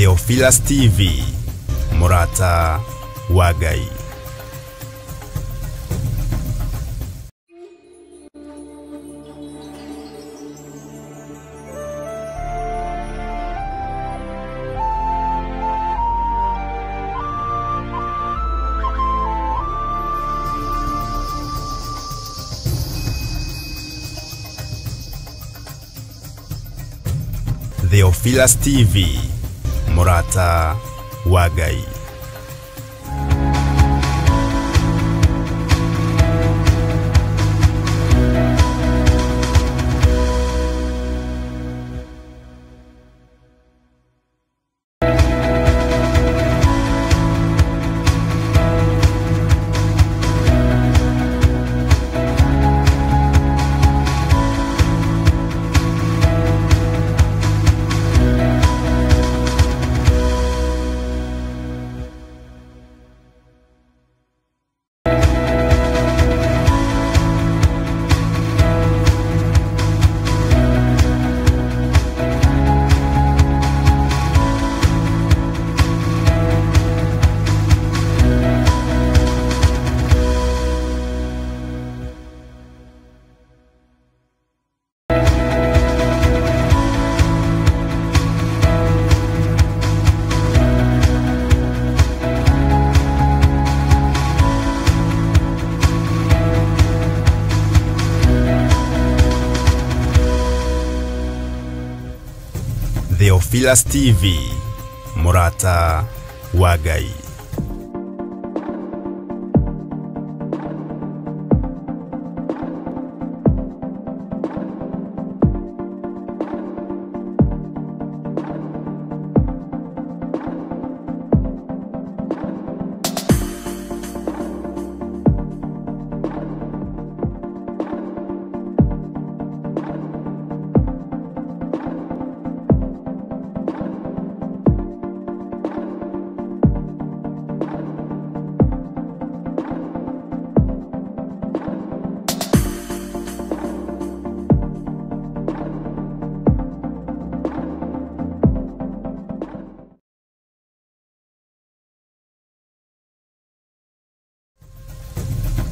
Theophilus TV, Murata wa Ngai. Theophilus TV, Murata wa Ngai. Theophilus TV, Murata wa Ngai.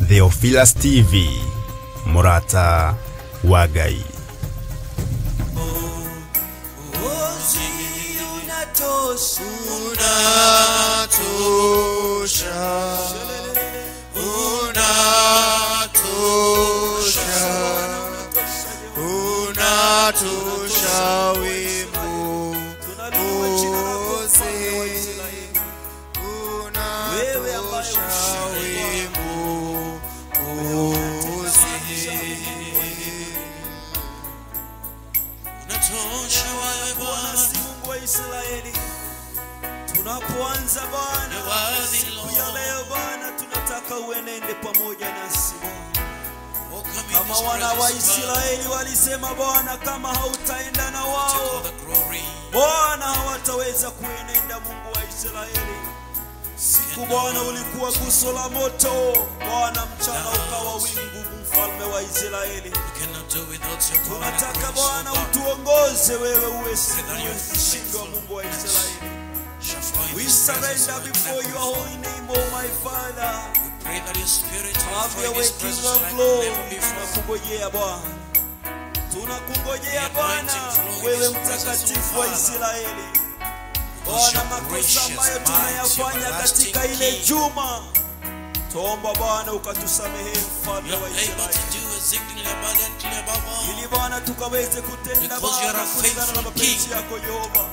Theophilus TV, Murata wa Ngai. Tunapoanza Bwana, siku ya leo Bwana, tunataka uenende pamoja nasi kama wana wa Israeli walisema Bwana, kama hautaenda na wao Bwana hawataweza kuenenda. Mungu wa Israeli, siku Bwana ulikuwa guso la moto Bwana, mchana ukawa wingu, mfalme wa Israeli. Tunataka Bwana utuongoze, wewe uwe shingo, Mungu wa Israeli. We surrender before your holy name, oh my Father. Have your way, King of glory. Tunakungojea Bwana, tunakungojea Bwana, wewe mtakatifu wa Israeli. Bwana, makosa ambayo tunayafanya katika ile juma, tuomba Bwana ukatusamehe, mfalme wa Israeli, ili Bwana tukaweze kutenda Bwana kulingana na mapenzi yako Yehova.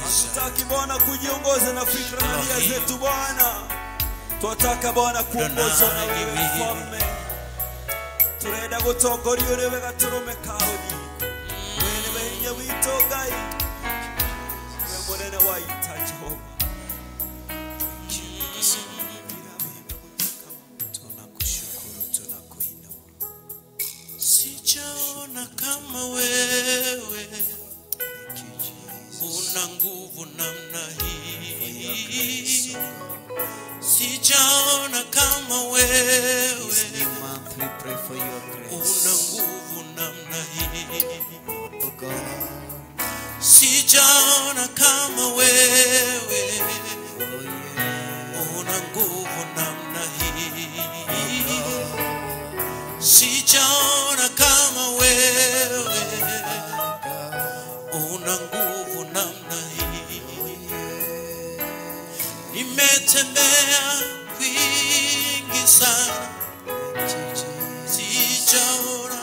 Hatutaki Bwana kujiongoza na fikra na nia zetu Bwana, tunataka Bwana kuongozwa na wewe mfalme. Turenda gutongoria uri wega turumekaudi wene wenye wito Ngai, we munene wa ita Jehova. Tunakushukuru, tunakuinua. Sijaona kama wewe una nguvu namna hii, sijaona kama wewe una nguvu namna hii, sijaona kama nimetembea kwingi sana, sijaona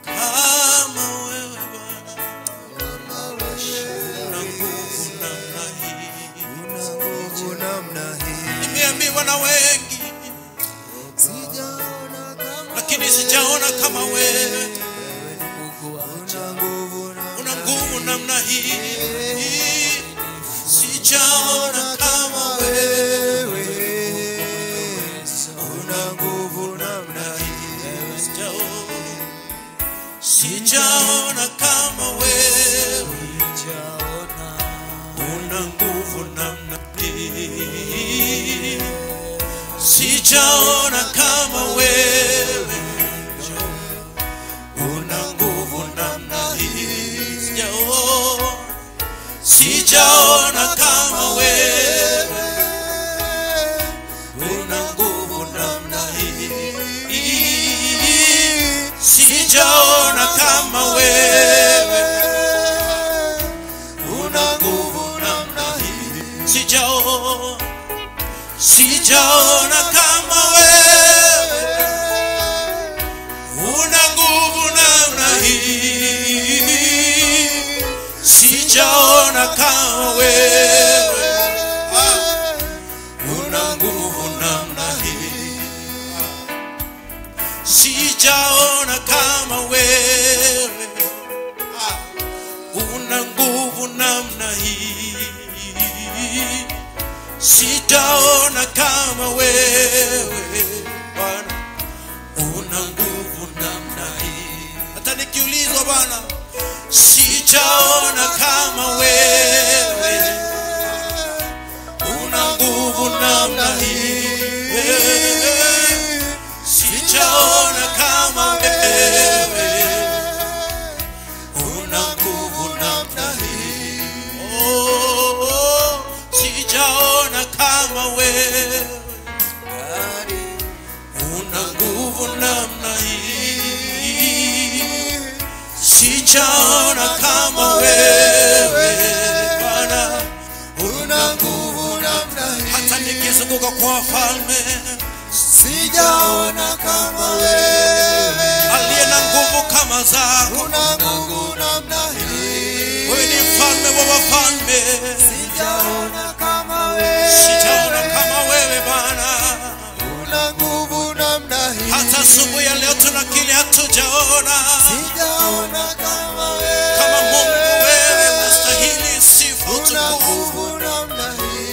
kama wewe Bwana. Una nguvu namna hii. Nimeambiwa na wengi, lakini sijaona kama wewe. Una nguvu namna hii, sijaona kama wewe. Una nguvu namna hii, sijaona kama wewe. Una nguvu namna hii, sijaona kama wewe. Una nguvu namna hii, sijaona kama wewe. Una nguvu namna hii, sijaona kama wewe. Una nguvu namna hii, sijaona kama wewe. Una nguvu namna hii, sijaona kama wewe. Una nguvu namna hii, sijaona kama wewe. Una nguvu namna hii, sijaona kama wewe Bwana. Una nguvu namna hii, hata nikiulizwa Bwana, sijaona kama wewe. Una nguvu namna hii, sijaona kama wewe. Una nguvu namna hii, oh, sijaona kama wewe. Una nguvu namna hii, sijaona kama wewe Bwana. Una nguvu namna hii, hata nikizunguka kwa wafalme, sijaona kama wewe. Aliye na nguvu kama zako, una nguvu namna hii. Wewe ni mfalme wa wafalme, sijaona kama wewe. Sijaona kama wewe Bwana. Una nguvu namna hii, hata asubuhi ya leo tunakili hatujaona. Sijaona kama wewe. Kama Mungu wewe unastahili sifa utukufu.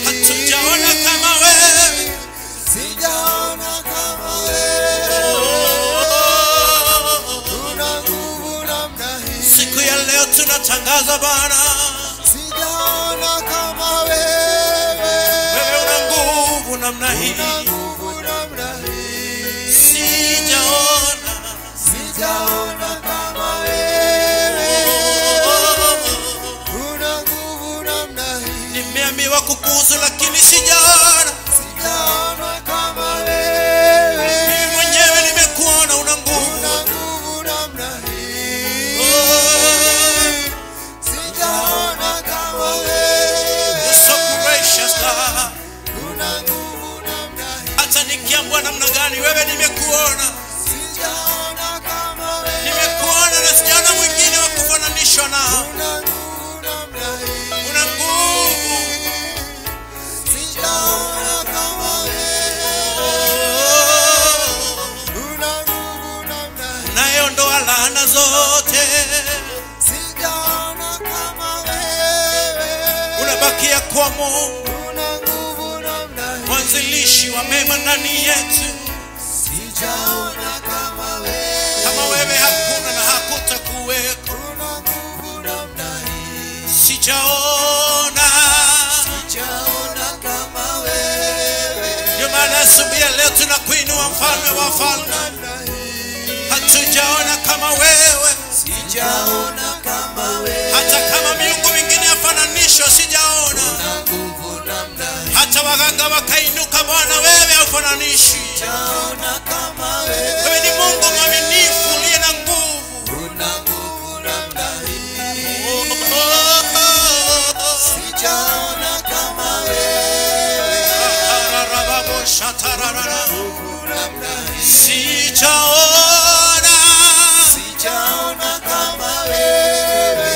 Hatujaona kama wewe. Sijaona kama wewe. Una nguvu namna hii, siku ya leo tunatangaza Bwana, sijaona kama wewe. Wewe una nguvu namna hii, sijaona kama wewe. Una nguvu namna hii, nimeambiwa kukuzu lakini sijaona kama wewe. Mimi mwenyewe nimekuona una nguvu namna hii, sijaona kama wewe. You're so gracious God. Una nguvu namna hii, hata nikiambwa namna gani wewe nimekuona. Sijaona kama wewe. Nimekuona na sijaona mwingine wa kufananishwa nao. Una nguvu namna hii, una nguvu, sijaona kama wewe. Una nguvu namna hii, naiondoa laana zote. Sijaona kama wewe. Unabakia kwa Mungu, una nguvu namna hii, mwanzilishi wa mema ndani yetu. Sijaona kama wewe. Kama wewe hakuna na hakutakuweko. Una nguvu namna hii, sijaona kama wewe. Ndio maana asubuhi ya leo tunakuinua mfalme wa wafalme. Hatujaona kama wewe. Sijaona kama wewe. Hata kama miungu mingine yafananishwa sijaona. Una nguvu namna hii, hata waganga wakainuka Bwana, wewe haufananishwi. Sijaona kama wewe. Wewe ni Mungu mwaminifu uliye na nguvu. Una nguvu namna hii, sijaona kama wewe. shatarara. Sijaona kama wewe.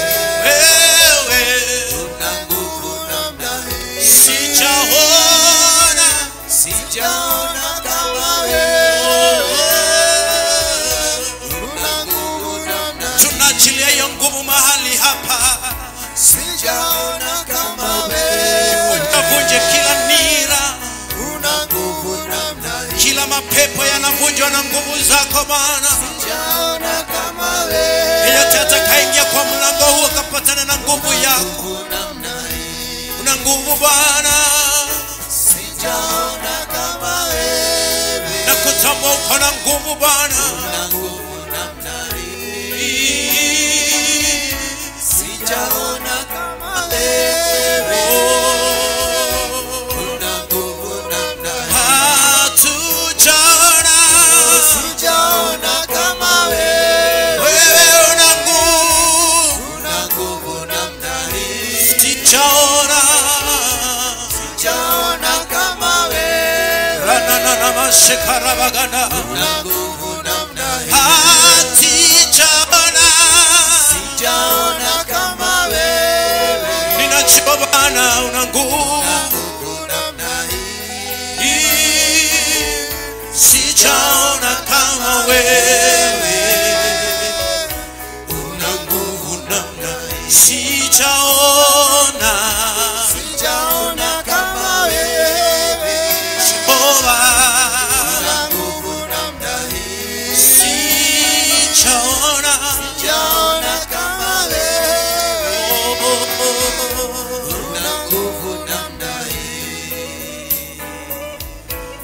Una nguvu namna hii. Sijaona kama wewe. Una nguvu namna hii. Tunaachilia hiyo nguvu mahali hapa. Sijaona kama wewe. Utavunje kila nira. Una nguvu namna hii. Kila mapepo yanavunjwa na nguvu zako Bwana. Sijaona kama wewe. Yeyote atakaingia kwa mlango huo kapatana na nguvu yako. Una nguvu Bwana. Sijaona kama wewe. Na kutambua uko na nguvu Bwana. Una nguvu namna hii. Sijaona kama wewe. Una nguvu namna hii. Hatujaona. Sijaona kama wewe. Wewe una nguvu namna hii. Sijaona kama wewe. Rana mashekarabagana. Una nguvu namna hii. Sijaona kama wewe. Ninajua Bwana una nguvu namna hii. Sijaona kama wewe. Una nguvu namna hii. Sijaona kama wewe. Jehova una nguvu namna hii. Sijaona kama wewe. Una nguvu namna hii.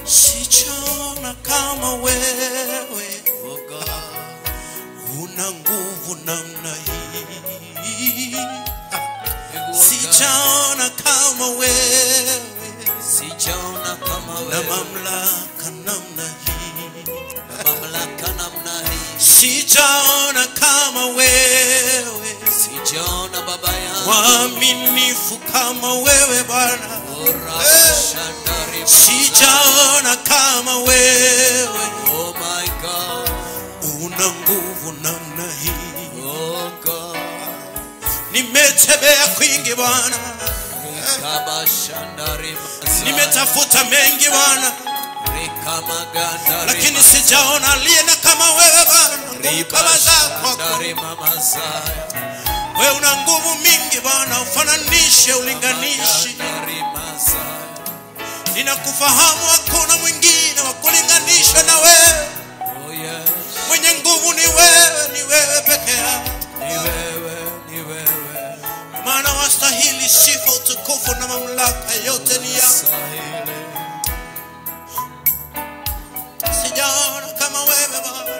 Sijaona kama wewe. Oh God, una nguvu namna hii. Sijaona kama wewe. Sijaona kama wewe. Na mamlaka namna hii. Sijaona kama wewe. Sijaona baba yangu mwaminifu kama wewe Bwana. Sijaona kama wewe. Oh my God, una nguvu namna hii. Oh God, nimetembea kwingi Bwana. Nimetafuta mengi Bwana, lakini sijaona aliye kama wewe Bwana. Kama zako wewe una nguvu mingi Bwana, ufananishe ulinganishi. Ninakufahamu hakuna mwingine wa kulinganisha na wewe. Mwenye nguvu ni wewe peke yako. Maana wastahili sifa, utukufu na mamlaka yote ni yako. Sijaona kama wewe Bwana.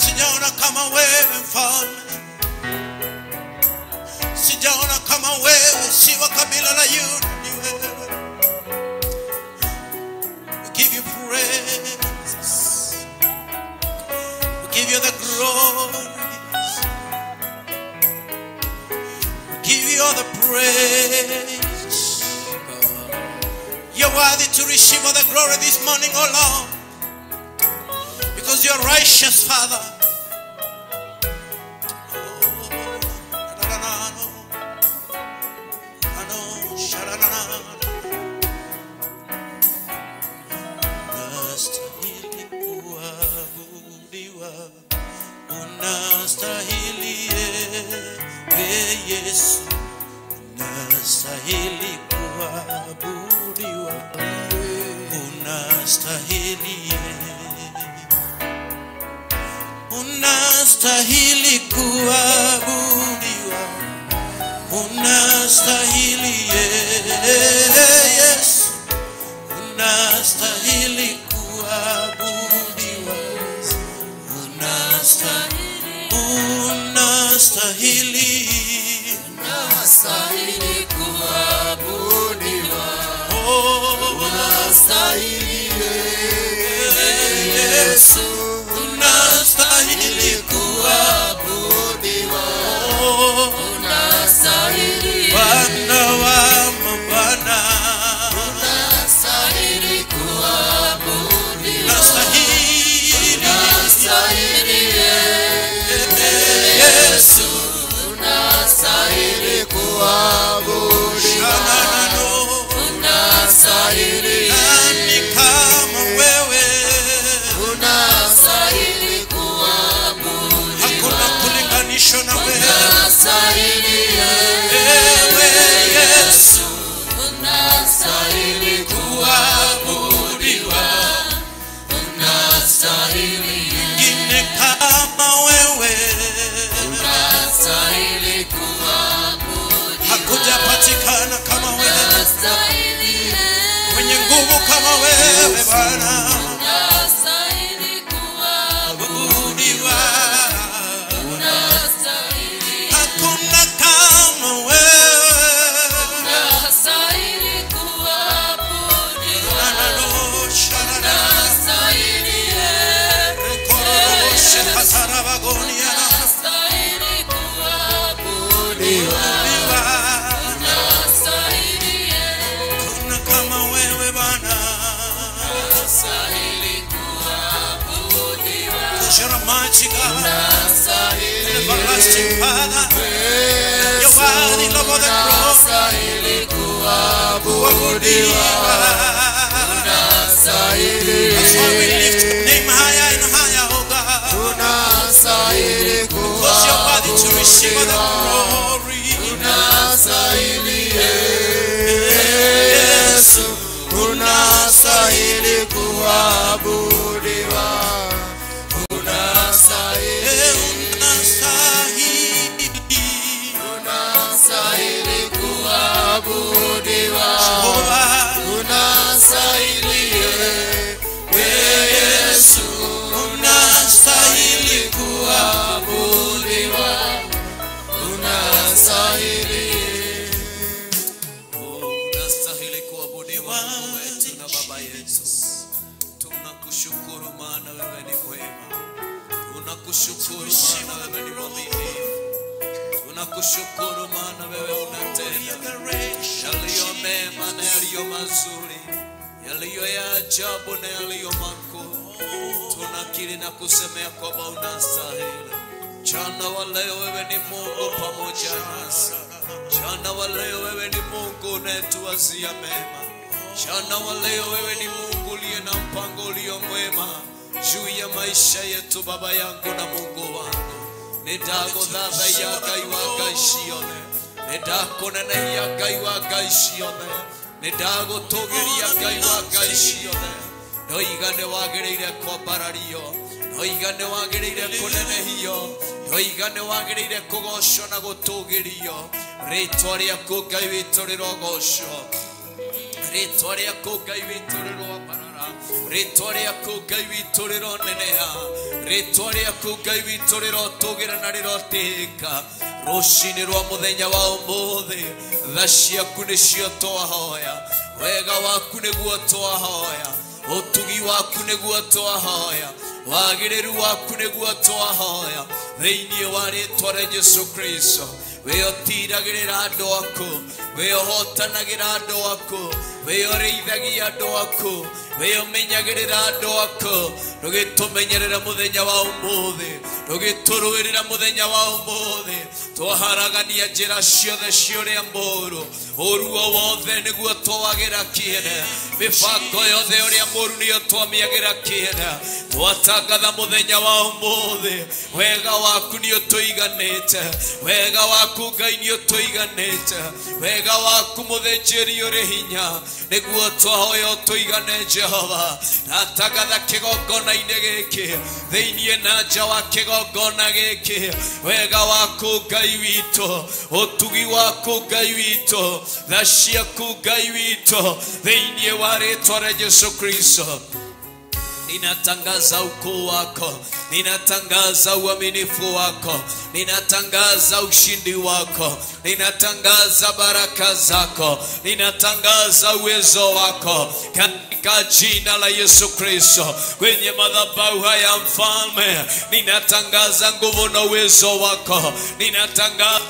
Sijaona kama wewe Mfalme. Sijaona kama wewe, si wa kabila la Yuda ni wewe. We give you praise. We give you the glory. Give you all the praise. You're worthy to receive all the glory this morning, oh Lord, because you're righteous, Father. Unastahili Yesu, unastahili kuabudiwa. Unastahili, unastahili kuabudiwa. Unastahili Yesu, unastahili kuabudiwa. Unastahili kuabudiwa. Unastahili Yesu, unastahili kuabudiwa. Unastahili Bwana wa mabwana, Bwana. Unastahili kuabudiwa. Unastahili. Hakuna kama wewe. Unastahili kuabudiwa. Unastahili. Unastahili kuabudiwa. Unastahili. Hakuna kama wewe Bwana. Unastahili kuabudiwa. You're a mighty God. Unastahili. Everlasting Father. You're worthy, Lord of the cross. Unastahili kuabudiwa. Unastahili. That's why we lift your name higher and higher, oh God. Unastahili Because you're worthy to receive all the glory. Unastahili Yesu. Unastahili kuabudiwa. Unastahili. Unastahili kuabudiwa. Unastahili Yesu. Unastahili kuabudiwa. Unastahili. Unastahili kuabudiwa wetu na Baba yetu. Tunakushukuru maana wewe ni mwema. Tunakushukuru maana wewe ni mwaminifu. Tunakushukuru maana wewe unatenda yaliyo mema na yaliyo mazuri, yaliyo ya ajabu na yaliyo makuu. Tunakiri na kusemea kwamba unastahili. Jana wa leo wewe ni Mungu pamoja nasi. Jana wa leo wewe ni Mungu unayetuwazia mema. Jana wa leo wewe ni Mungu uliye na mpango ulio mwema juu ya maisha yetu, Baba yangu na Mungu wangu. Nedago dhadha ya gai wa gai shione. Nedako nene ya gai wa gai shione. Nedago togeri ya gai wa gai shione. Noigane wagereire kwa barario. Noigane wagereire kunene hiyo. Noigane wagereire kugosho na gutugirio. Ritwa riaku Ngai witu rirogosho. Ritwa riaku Ngai witu rirogbarara. Ritwa riaku Ngai witu rironeneha. Ritwa riaku Ngai witu rirotugira na riroteka. Rucini rwa muthenya wa umuthi, tha ciaku nicio twahoya. Wega waku niguo twahoya. Utugi waku niguo twahoya. Wagiriru waku niguo twahoya. Thiini wa ritwa ria Yesu Kristo. Weotiragirira andu aku, weohotanagira andu aku, weoreithagia andu aku, weomenyagirira andu aku. Ndugitumenyerera muthenya wa umuthi, ndugituruirira muthenya wa umuthi. Twaharagania njira ciothe ciuria mburu, uruo wothe niguo twagira kiene. Mibango yothe uria muru nio twamiagira kiene. Twatangatha muthenya wa umuthi, wega waku nio tuiganite, wega waku Ngai nio tuiganite, wega waku muthenjeri uri hinya niguo twahoya tuigane Jehova. Natangatha kigongona-ini giki thiini na nja wa kigongona giki, wega waku Ngai witu, utugi waku Ngai witu, tha ciaku Ngai witu, thiini wa ritwa ria Yesu Kristo. Ninatangaza ukuu wako, ninatangaza uaminifu wako, ninatangaza ushindi wako, ninatangaza baraka zako, ninatangaza uwezo wako katika jina la Yesu Kristo. Kwenye madhabahu haya Mfalme, ninatangaza nguvu na uwezo wako, ninatangaza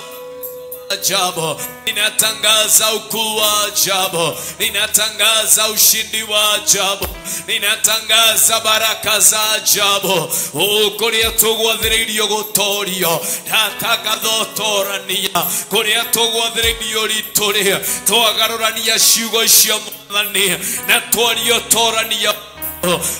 ajabu, ninatangaza ukuu wa ajabu, ninatangaza ushindi wa ajabu, ninatangaza baraka za ajabu. Kuria tugwathiririo gutorio, ndatangatha utorania kuria tugwathiririo rituria, twagarurania ciugo icio Mwathani na twario torania.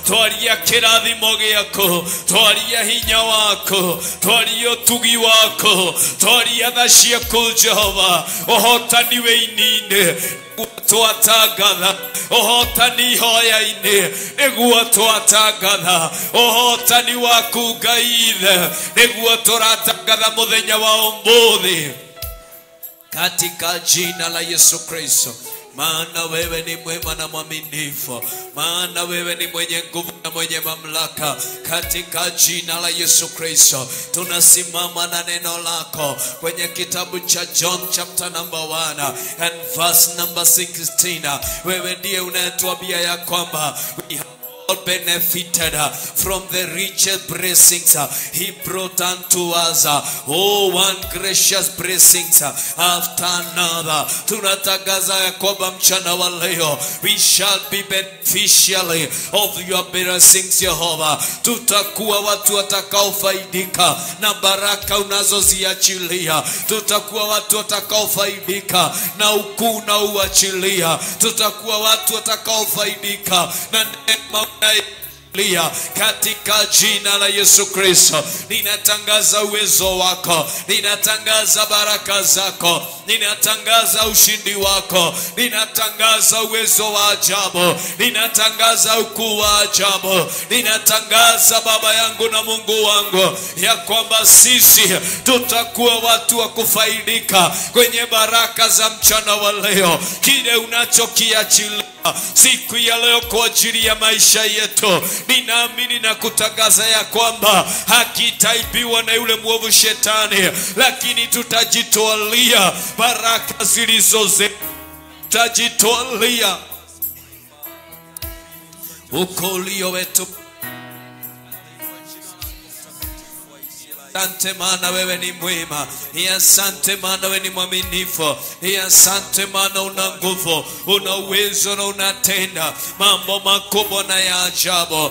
Twaria kirathimo giaku, twaria hinya waku, twaria utugi waku, twaria tha ciaku Jehova. Uhotani wĩ-ini twatangatha, uhotani hoya-ini niguo twatangatha, uhotani waku Ngai Ithe niguo turatangatha muthenya wa umuthi katika jina la Yesu Kristo. maana wewe ni mwema na mwaminifu, maana wewe ni mwenye nguvu na mwenye mamlaka. Katika jina la Yesu Kristo tunasimama na neno lako kwenye kitabu cha John chapter number 1 and verse number 16. Wewe ndiye unayetuambia ya kwamba we have benefited from the richest blessings he brought unto us. Oh, one gracious blessings after another. Tunatangaza ya kwamba mchana wa leo we shall be beneficiary of your blessings, Jehovah. Tutakuwa watu watakaofaidika na baraka unazoziachilia. Tutakuwa watu watakaofaidika na ukuu na uachilia. Tutakuwa watu watakaofaidika na neema katika jina la Yesu Kristo. Ninatangaza uwezo wako, ninatangaza baraka zako, ninatangaza ushindi wako, ninatangaza uwezo wa ajabu, ninatangaza ukuu wa ajabu, ninatangaza Baba yangu na Mungu wangu ya kwamba sisi tutakuwa watu wa kufaidika kwenye baraka za mchana wa leo. Kile unachokiachilia siku ya leo kwa ajili ya maisha yetu, ninaamini na kutangaza ya kwamba hakitaibiwa na yule mwovu shetani, lakini tutajitwalia baraka zilizoze, tutajitwalia ukolio wetu. Asante maana wewe ni mwema, asante maana wewe ni mwaminifu, asante maana una nguvu, una uwezo na unatenda mambo makubwa na ya ajabu.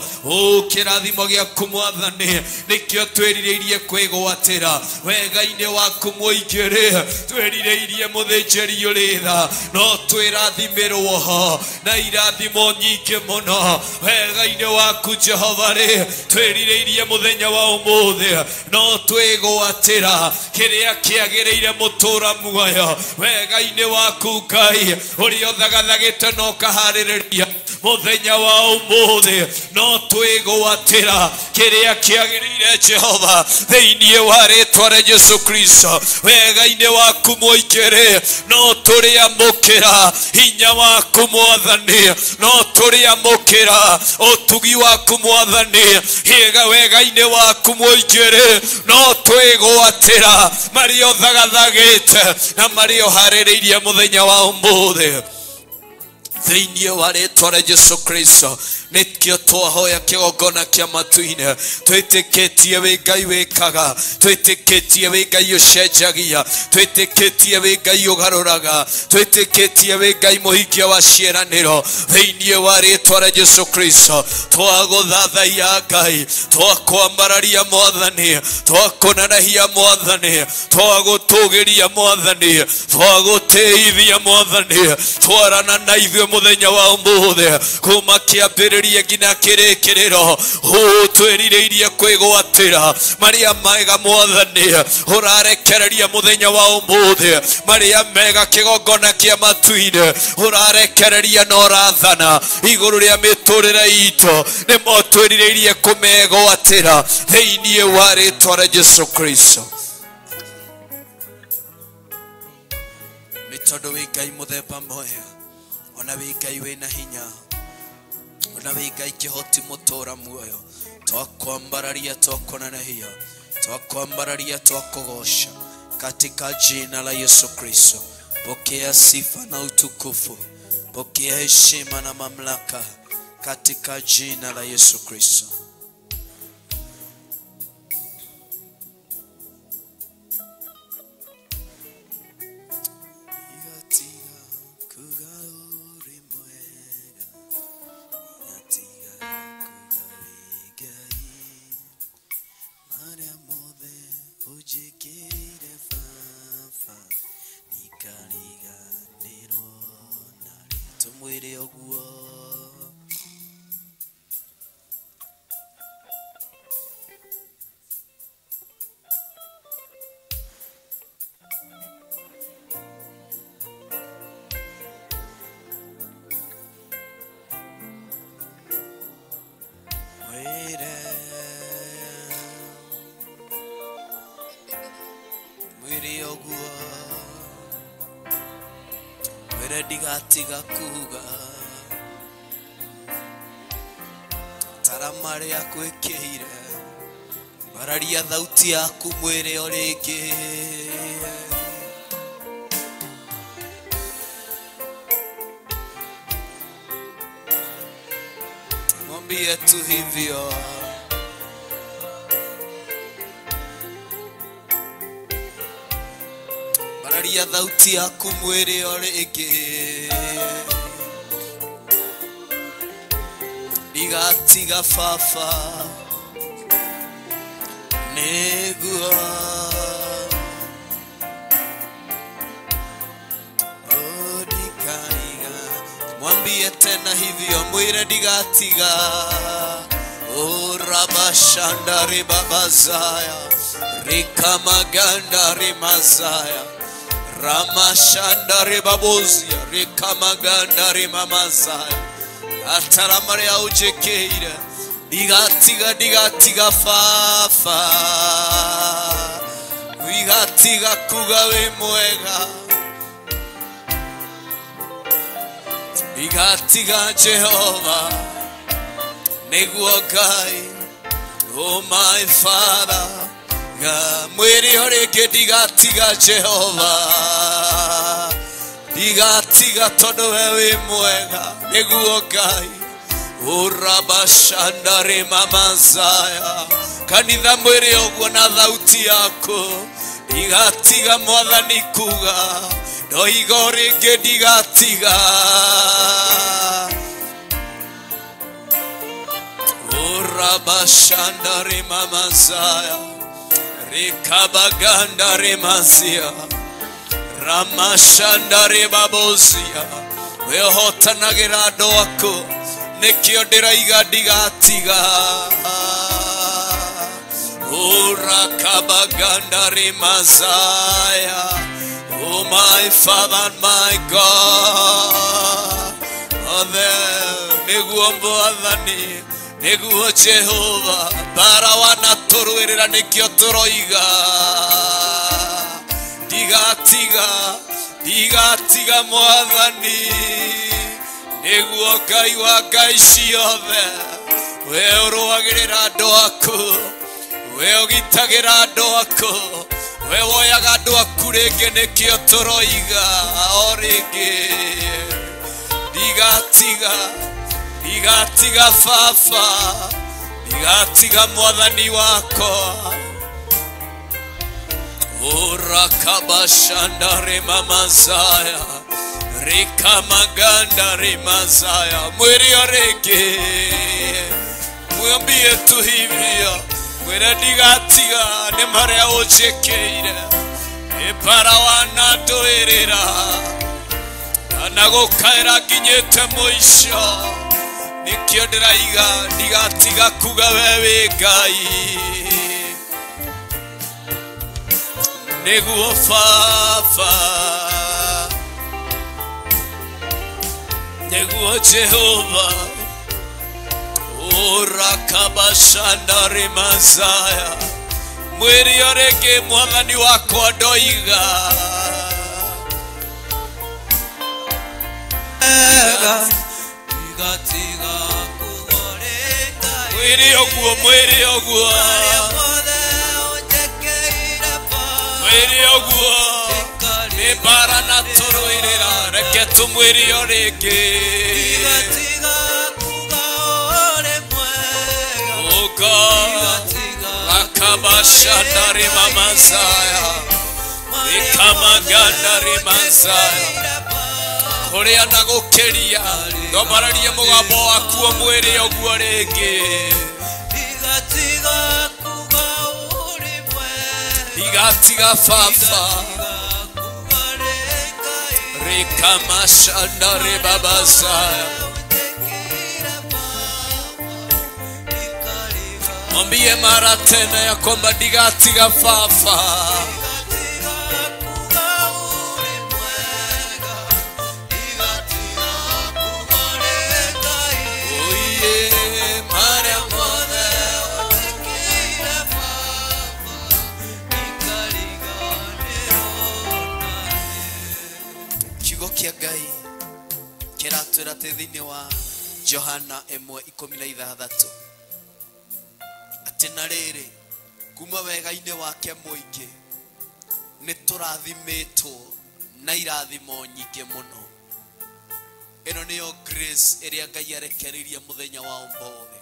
Kirathimo gĩaku Mwathani nikĩo twĩrirĩirie kwĩgwatĩra, wega-inĩ waku mũingĩ twĩrirĩirie mũthĩnjĩri ũrĩ tha, no twĩrathimirwo ho na irathimo nyingĩ mũno. Wega-inĩ waku Jehova twĩrirĩirie mũthenya wa ũmũthĩ, no twĩgwatĩra kĩrĩa kĩagĩrĩire mũtũra muoyo. Wega-inĩ waku Ngai ũrĩa ũthagathagĩte na ũkaharĩrĩria mũthenya wa ũmũthĩ, no twĩgwatĩra kĩrĩa kĩagĩrĩire Jehova thĩinĩ wa rĩĩtwa rĩa Yesu Kristo. Wega-inĩ waku mũingĩ no tũrĩamũkĩra hinya waku Mwathani, no tũrĩamũkĩra ũtugi waku Mwathani. Wega-inĩ waku mũingĩ no twĩgwatĩra marĩa ũthagathagĩte na marĩa ũharĩrĩirie mũthenya wa ũmũthĩ thĩinĩ wa rĩĩtwa rĩa Yesu Kristo. Nikio twahoya kĩgongona kĩa matu-inĩ, twĩtĩkĩtie wĩ Ngai wĩkaga, twĩtĩkĩtie wĩ Ngai ũcenjagia, twĩtĩkĩtie wĩ Ngai ũgarũraga, twĩtĩkĩtie wĩ Ngai mũhingia wa ciĩranĩro thĩinĩ wa rĩĩtwa rĩa Yesu Kristo. Twagũthathaiya Ngai, twakwambararia Mwathani, twakũnenehia Mwathani, twagũtũgĩria Mwathani, twagũtĩithia Mwathani, twarana na ithuĩ mũthenya wa ũmũthĩ kuma kĩambĩrĩria ngina kĩrĩkĩrĩro. Twĩrirĩirie kwĩgwatĩra marĩa mega Mwathani ũrarekereria mũthenya wa ũmũthĩ, marĩa mega kĩgongona kĩa matu-inĩ ũrarekereria na ũrathana igũrũ rĩa mĩtũrĩre itũ, nĩmo twĩrirĩirie kũmegwatĩra thĩinĩ wa rĩĩtwa rĩa Yesu Kristo. Nĩ tondũ wĩ Ngai mũthemba mwega, ona wĩ Ngai wĩna hinya, ona wĩ Ngai kĩhoti mũtũra muoyo. Twakwambararia, twakũnenehia, twakwambararia, twakũgoca katika jina la Yesu Kristo. Pokea sifa na utukufu, pokea heshima na mamlaka katika jina la Yesu Kristo. mwere ndigatiga kuga taramare yakwekire bararia thauti yaku mwere orenge mwambie tu hivyo bararia thauti yaku mwere orenge ndigatiga fafa negua odikaiga mwambie tena hivyo mwire ndigatiga orabashanda ribabazaya rikamaganda rimazaya ramashanda ribabozia rikamaganda rimamazaya ataramare aujekeira digatiga fafa digatiga kugawe mwega digatiga Jehova neguo Ngai oh my father ga mwiri oreke digatiga Jehova digatiga todo wewe mwega neguo Ngai urabashanda remamazaya kanitha mwiri ogwo na thauti yako digatiga mwathani kuga no igoreke digatiga urabashanda remamazaya rekabaganda remazia ramashanda rebabozia wehotanagira doako nekio ndiraiga ndigatiga urakabaganda rimazaya oh my father and my God neguo mwathani neguo Jehova barawana turwirira nekio turoiga digatiga mwathani neguo Ngai wa ngai ciothe we uruagirira andu aku we ugitagira andu aku we woyaga andu aku ringi nikio turoiga o ringi digatiga fafa digatiga mwathani wako urakabashanda remamazaya rikamaganda rimazaya mwiri oreke mwambie tu hivyo mwere ndigatiga ni maria ujekeire iparawana nduirira anagukaira nginyite muico nikio ndiraiga ndigatiga kuga wewe Ngai neguo fafa neguo Jehova urakabashanda rimazaya mwiri oreke mwathani wako ndoiga digatiga kugorenga mwiri ogwo mwiri ogwo ni bara na turuirira reke tumwiri oreke Akabashanda rimamazaya ikamaganda rimazaya kuria nagukeria ndobararie mugambo waku mwiri ogwo ringi digatiga fafa rikamashanda ribabazaya mwambie mara tena ya kwamba digatiga fafa kia Ngai kiratwira thini wa Johana 1:16 ati na riri kuma wega-ini wake muingi niturathimitwo na irathimo nyingi muno. Ino niyo grace iria Ngai arekereirie muthenya wa ũmũthĩ.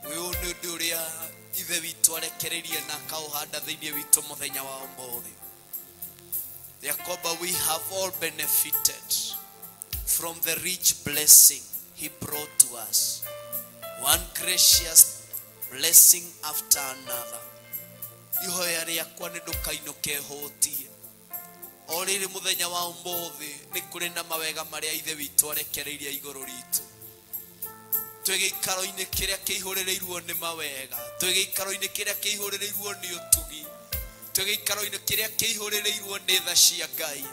Uyu ni undu uria ithe witu arekereirie na akauhanda thiini witu muthenya wa ũmũthĩ. Therefore we have all benefited from the rich blessing he brought to us, one gracious blessing after another. Ihoya riakwa ni ndukainuke hutie. Oriri muthenya wa ũmũthĩ ni kuri na mawega maria ithe witu arekereirie iguru ritu. Twigikaro-ini kiria kiihuririrwo ni mawega, twigikaro-ini kiria kiihuririrwo ni utugi, twigikaro-ini kiria kiihuririrwo ni tha cia Ngai.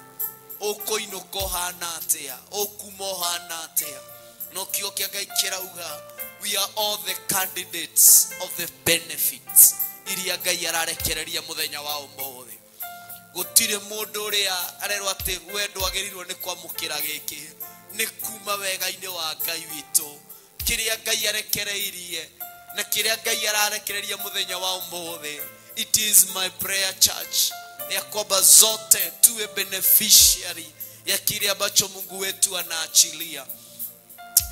Ukuinuka hana atia, ukuma hana atia. No kio kia Ngai kirauga, we are all the candidates of the benefits iria Ngai ararekereria muthenya wa ũmũthĩ. Gutire mundu uria arerwo ati we ndwagirirwo ni kwamukira giki, ni kuma wega-ini wa Ngai witu. Kiria Ngai arekereirie na kiria Ngai ararekereria muthenya wa ũmũthĩ. It is my prayer, church, ya kwamba zote tuwe beneficiary ya kile ambacho Mungu wetu anaachilia.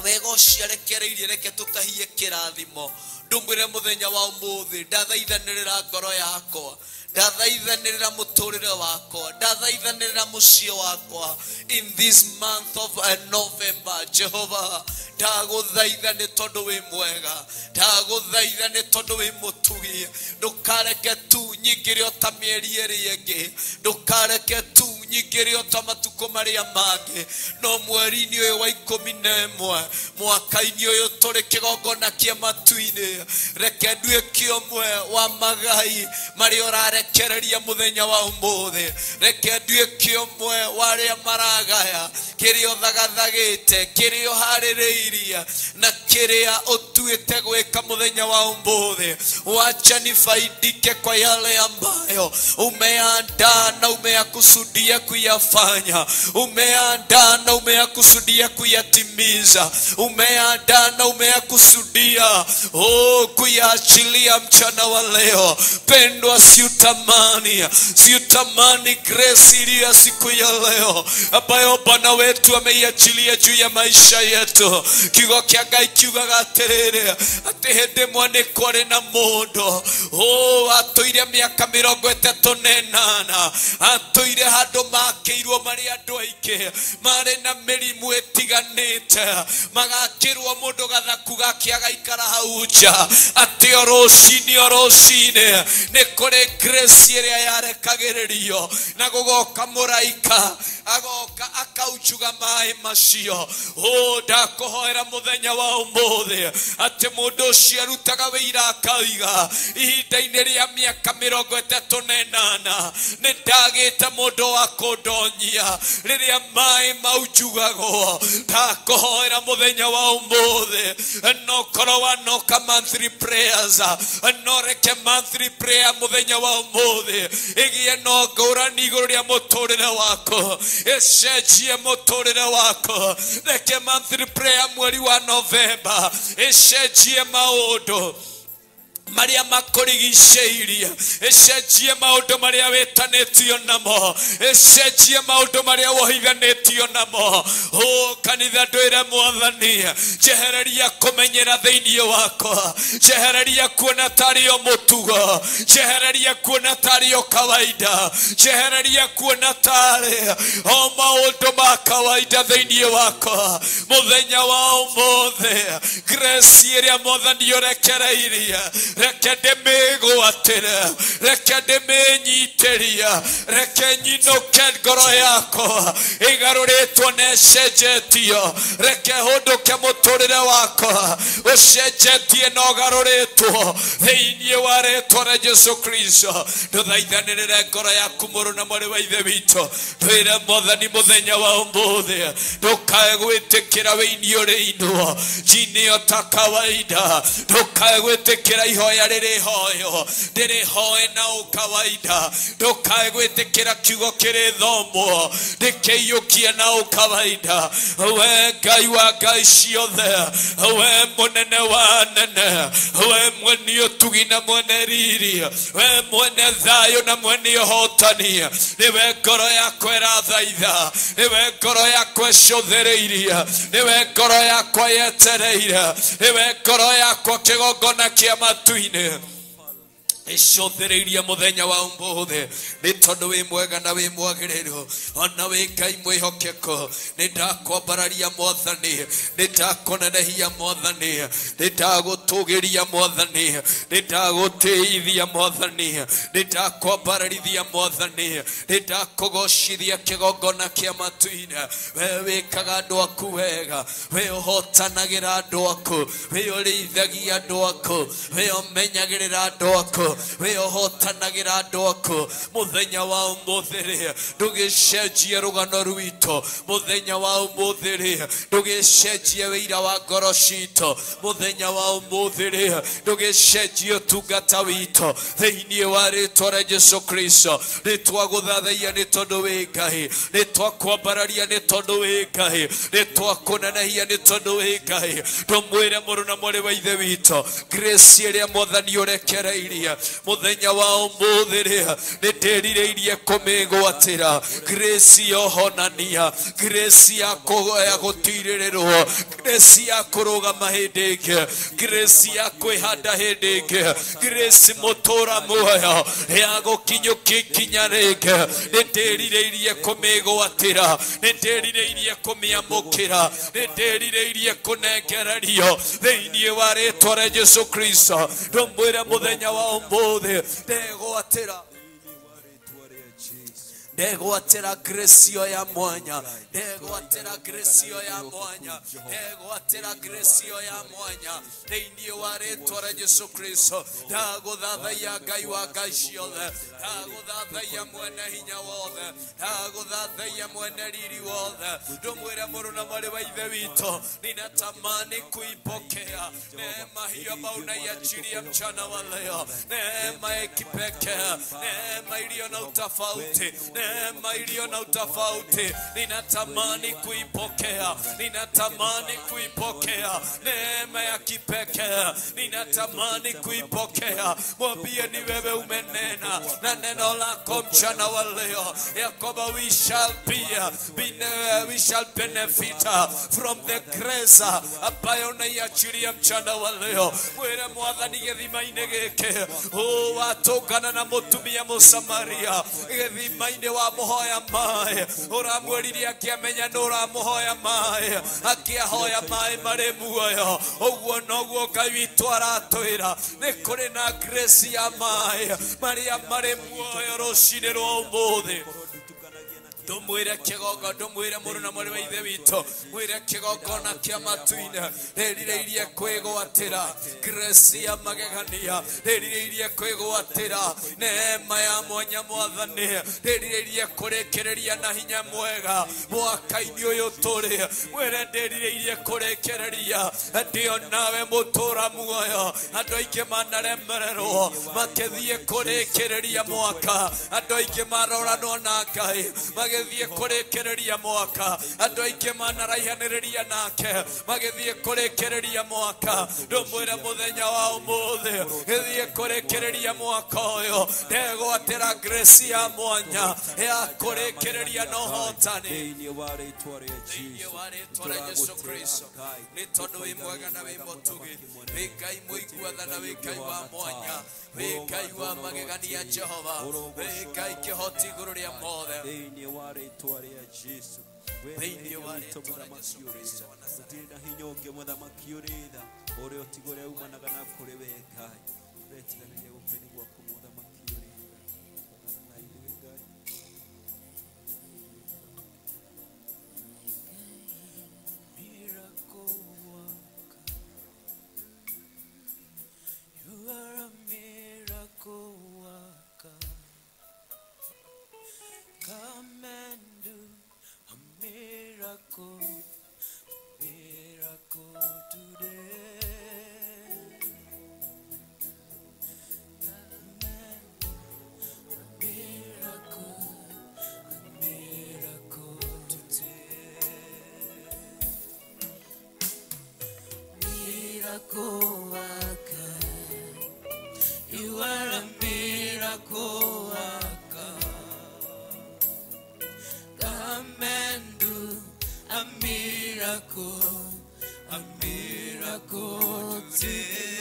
Wega ucio arekereirie reke tutahie kirathimo. Ndumwire muthenya wa ũmũthĩ ndathaithanĩrĩra ngoro yakwa, ndathaithanĩrĩra mũtũrĩre wakwa, ndathaithanĩrĩra mũciĩ wakwa in this month of November. Jehovah, ndagũthaitha nĩ tondũ wĩ mwega, ndagũthaitha nĩ tondũ wĩ mũtugi. Ndũkareke tu nyingĩre o ta mĩeri ĩrĩ ĩngĩ, ndũkareke tu nyingĩre o ta matukũ marĩa mangĩ, no mweri-inĩ ũyũ wa 11 mwaka-inĩ ũyũ tũrĩ kĩgongona kĩa matu-inĩ, reke nduĩke ũmwe wa magai marĩa ũrarekereria muthenya wa ũmũthĩ. Reke nduĩke ũmwe wa arĩa maragaya kĩrĩa ũthagathagĩte, kĩrĩa ũharĩrĩirie na kĩrĩa ũtuĩte gwĩka muthenya wa ũmũthĩ. Wacha nifaidike kwa yale ambayo umeandaa na umeyakusudia kuyafanya, umeandaa na umeyakusudia kuyatimiza, umeandaa na umeyakusudia kuyaachilia mchana wa leo. Pendwa, siutamani grace iliyo ya siku ya leo ambayo Bwana wetu ameiachilia juu ya maisha yetu. Kiugo kia Ngai kiugaga atiriri ati hindi mwaniko ari na mundu atuire miaka 38, atuire handu makirwo mari andu aingĩ mari na mĩrimũ ĩtiganĩte, magakirwo mundu gathaku gake agaikara hau nja. Ati orocinĩ nĩ kũrĩ grace ĩrĩa yarekagĩrĩrio na gũgoka mũraika agoka akauchuga maĩ macio. Ndakũhoera muthenya wa ũmũthĩ ati mundu ũcio arutaga wĩira akauga ihinda-inĩ rĩa mĩaka 38 nĩ ndagĩte mundu wa kũndonyia rĩrĩa maĩ mau njugagwo. Ndakũhoera muthenya wa ũmũthĩ no korwo wanoka monthly prayers, no reke monthly prayer muthenya wa ũmũthĩ ĩgĩe no ngũrani igũrũ rĩa mũtũrĩre wako, ĩcenjie mũtũrĩre wako. Reke monthly prayer mweri wa November ĩcenjie maũndũ maria makurigicĩirie, ĩcenjie maũndũ maria wĩtanĩtio namo, ĩcenjie maũndũ maria wohithanĩtio namo. Kanitha ndwĩre Mwathani, njehereria kũmenyera thĩinĩ wakwa, njehereria kuona tarĩ o mũtugo, njehereria kuona tarĩ o kawaida, njehereria kuona tarĩ o maũndũ ma kawaida thĩinĩ wakwa. Muthenya wa ũmũthĩ grace ĩrĩa Mwathani ũrekereirie reke ndĩmĩgwatĩre, reke ndĩmĩnyitĩrie, reke nyinũke ngoro yakwa ĩgarũrĩtwo na ĩcenjetio. Reke hũndũke mũtũrĩre wakwa ũcenjetie na ũgarũrĩtwo thĩinĩ wa rĩĩtwa rĩa Jesũ Kristo. Ndũthaithanĩrĩre ngoro yaku mũrũ na mwarĩ wa ithe witũ, twĩre Mwathani muthenya wa ũmũthĩ ndũkae gwĩtĩkĩra wĩini ũrĩ inwo njini o ta kawaida, ndũkae gwĩtĩkĩra ihoya riri hoyo ndiri hoe na ukawaida ndukae gwitikira kiugo kiri thomo ndikiyukie na ukawaida we Ngai wa ngai ciothe we munene wa nene we mwene utugi na mwene riri we mwene thayo na mwene hotani niwe ngoro yakwa irathaitha niwe ngoro yakwa icũthĩrĩirie niwe ngoro yakwa yetereire niwe ngoro yakwa kĩgongona kĩa matu-inĩ icũthĩrĩirie mũthenya wa ũmũthĩ nĩ tondũ wĩ mwega na wĩ mwagĩrĩru ona wĩ Ngai mwĩhokeku nĩ ndakwambararia Mwathani nĩ ndakũnenehia Mwathani nĩ ndagũtũgĩria Mwathani nĩ ndagũtĩithia Mwathani nĩ ndakwambararithia Mwathani nĩ ndakũgocithia kĩgongona kĩa matu-inĩ we wĩkaga andũ aku wega we ũhotanagĩra andũ aku we ũrĩithagia andũ aku we ũmenyagĩrĩra andũ aku we ũhotanagira andũ aku muthenya wa ũmũthĩ ndũgĩcenjie rũgano rwitũ muthenya wa ũmũthĩ ndũgĩcenjie wĩira wa ngoro citũ muthenya wa ũmũthĩ ndũgĩcenjie ũtungata witũ thĩinĩ wa rĩĩtwa rĩa Jesũ Kristo nĩ twagũthathaiya nĩ tondũ wĩ Ngai nĩ twakwambararia nĩ tondũ wĩ Ngai nĩ twakũnenehia nĩ tondũ wĩ Ngai tũmwĩre mũrũ na mwarĩ wa ithe witũ grace ĩrĩa Mwathani ũrekereirie muthenya wa ũmũthĩ nĩ ndĩrirĩirie kũmĩgwatĩra grace ya ũhonania grace ya gũtirĩrĩrwo grace ya kũrũgama hĩndĩ ĩngĩ grace ya kwĩhanda hĩndĩ ĩngĩ grace mũtũra muoyo ya gũkinyũkia ikinya rĩngĩ nĩ ndĩrirĩirie kũmĩgwatĩra nĩ ndĩrirĩirie kũmĩamũkĩra nĩ ndĩrirĩirie kũnengererio thĩinĩ wa rĩĩtwa rĩa Jesũ Kristo ndũmwĩre muthenya wa ũmũthĩ ndegwatĩra grace ya mwanya ndegwatĩra grace ya mwanya ndegwatĩra grace ya mwanya thĩinĩ wa rĩĩtwa rĩa Jesũ Kristo ndagũthathaiya Ngai wa ngai ciothe ndagũthathaiya mwene hinya wothe ndagũthathaiya mwene riri wothe ndũmwĩre mũrũ na mwarĩ wa ithe witũ ninatamani kuipokea neema hiyo ambayo unaiachilia mchana wa leo neema ya kipekee neema iliyo na utofauti neema iliyo na utofauti ninatamani kuipokea ninatamani kuipokea neema ya kipekee ninatamani kuipokea mwambie ni wewe umenena na neno lako mchana wa leo ya kwamba we shall benefit from the grace ambayo unaiachilia mchana wa leo mwere Mwathani gĩthima-inĩ gĩkĩ watũngana na mũtumia Mũsamaria gĩthima-inĩ wa muhoya maĩ ũramwĩrire akĩamenya nĩ ũramũhoya maĩ akĩahoya maĩ marĩ muoyo ũguo noguo Ngai witũ aratwĩra nĩ kũrĩ na grace ya maĩ marĩa marĩ muoyo rũcinĩ rwa ũmũthĩ ndũmwĩre kĩgongo ndũmwĩre mũrũ na mwarĩ wa ithe witũ mwĩre kĩgongona kĩa matu-inĩ ndĩrirĩirie kwĩgwatĩra grace ya magegania ndĩrirĩirie kwĩgwatĩra neema ya mwanya Mwathani ndĩrirĩirie kũrĩkĩrĩria na hinya mwega mwaka-inĩ ũyũ tũrĩ mwĩre ndĩrirĩirie kũrĩkĩrĩria ndĩo nawe mũtũra muoyo andũ aingĩ manaremererwo makĩthiĩ kũrĩkĩrĩria mwaka andũ aingĩ maroranwo na Ngai magĩthiĩ kũrĩkĩrĩria mwaka andũ aingĩ manaraihanĩrĩria nake magĩthiĩ kũrĩkĩrĩria mwaka ndũmwĩre mũthenya wa ũmũthĩ gĩthiĩ kũrĩkĩrĩria mwaka ũyũ ndegwatĩra grace ya mwanya ya kũrĩkĩrĩria na ũhotani thĩinĩ wa rĩĩtwa rĩa Jesũ Kristo nĩ tondũ wĩ mwega na wĩ mũtugi wĩ Ngai mũigua tha na wĩ Ngai wa mwanya wĩ Ngai wa magegania Jehova wĩ Ngai kĩhoti igũrũ rĩa mothe thĩinĩ wa rĩĩtwa rĩa Jesũ thĩinĩ wa rĩĩtwa rĩa Jesũ Kristo gũtirĩ na hinya ũngĩ mũthamaki ũrĩ tha ũrĩa ũtigũre umanaga na kũrĩ we Ngai ũretiganĩria gũkeni gwaku mũthamaki ũrĩ tha You are a miracle worker. Come and do a miracle today. miracle worker. You are a miracle worker. Come and do a miracle today.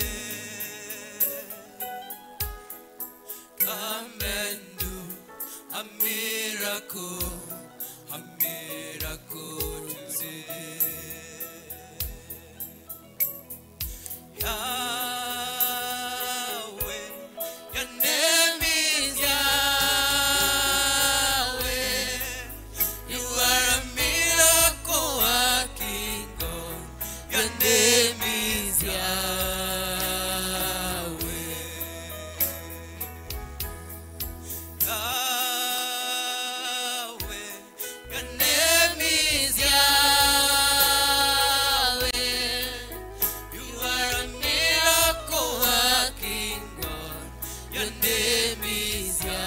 Come and do a miracle today. Yahweh, your name is Yahweh. You are a miracle working God. Your name is Yahweh. Yahweh, your name is Yahweh. You are a miracle working God. Your name is Yahweh.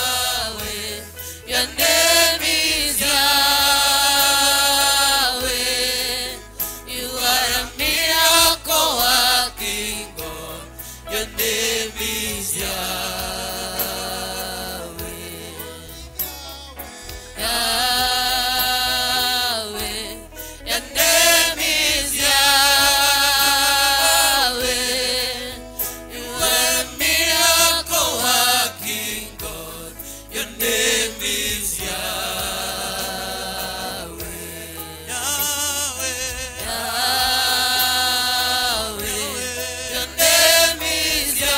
Yahweh, your name is Yahweh. You are a miracle working God. Your name is Yahweh. Yahweh, your name is Yahweh. You are a miracle working God. Your name is Yahweh. Yahweh, Yahweh, your name is Yahweh.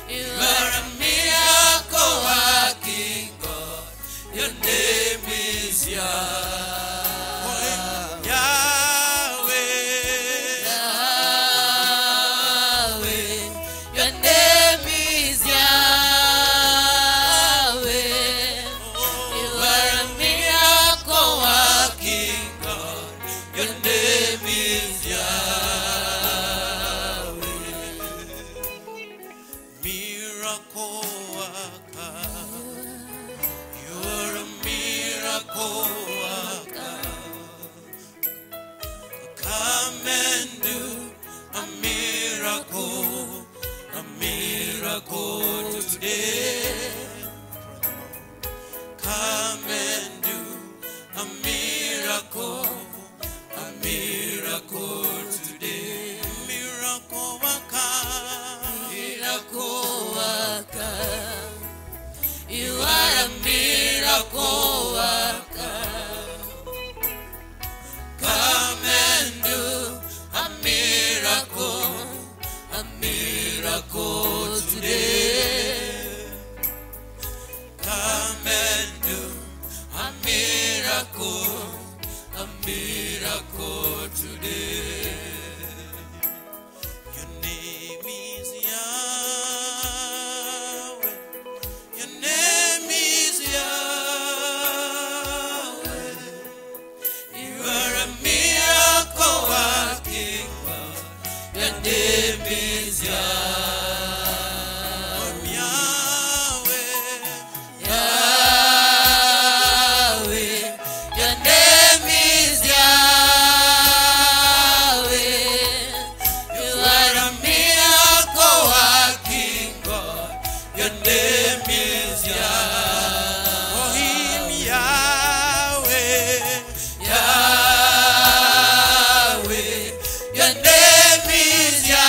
You are a miracle working God. Your name is Yahweh. Yahweh, Yahweh, your name is Yahweh. You are a miracle working God. Your name is Yahweh. Miracle worker. You are a miracle worker. Come and do a miracle today. Come and do a miracle today. Miracle worker, you are a miracle worker. Come and do a miracle today. Come and do a miracle today. Your name is Yahweh. Your name is Yahweh. You are a miracle working God. Your name is Yahweh. Yahweh, your name is Yahweh. You are a miracle working God. Your name is Yahweh. Yahweh, your name is Yahweh.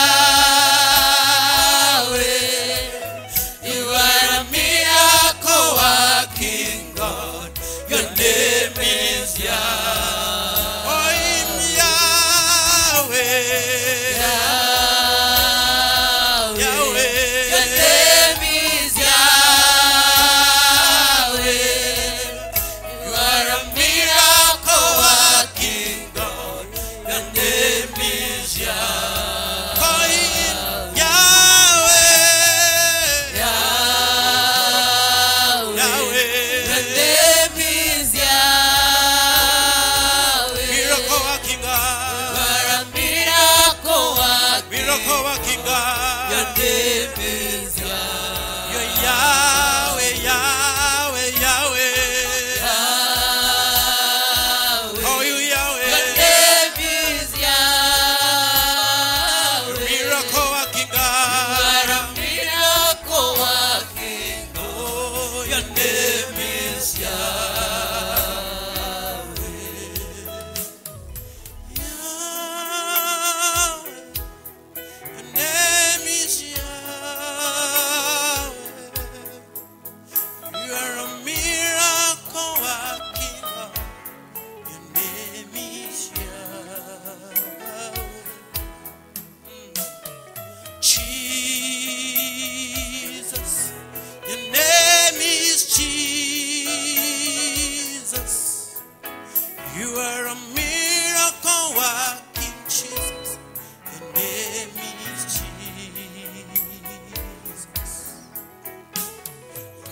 name is Jesus.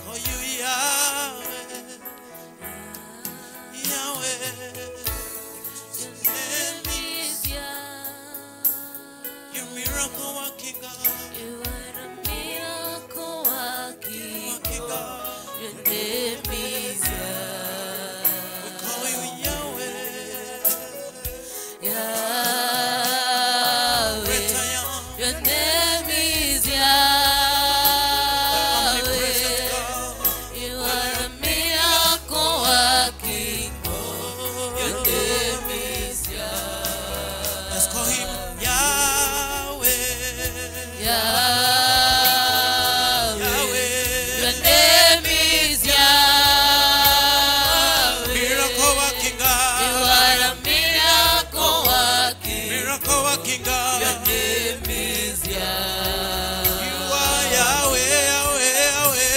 Call you Yahweh, Yahweh. Your name is Yahweh. Your miracle working God. You are the miracle working God. Your name is We call you Yahweh. Yahweh. Great I am. Your name is Yahweh. Omnipresent God. You are a miracle working God. Your name is Yahweh. Let's call him Yahweh. Yahweh. Yahweh. Your name is Yahweh. Miracle working You God. are a miracle working. Miracle working God. Your name is Yahweh. You are Yahweh, Yahweh, Yahweh.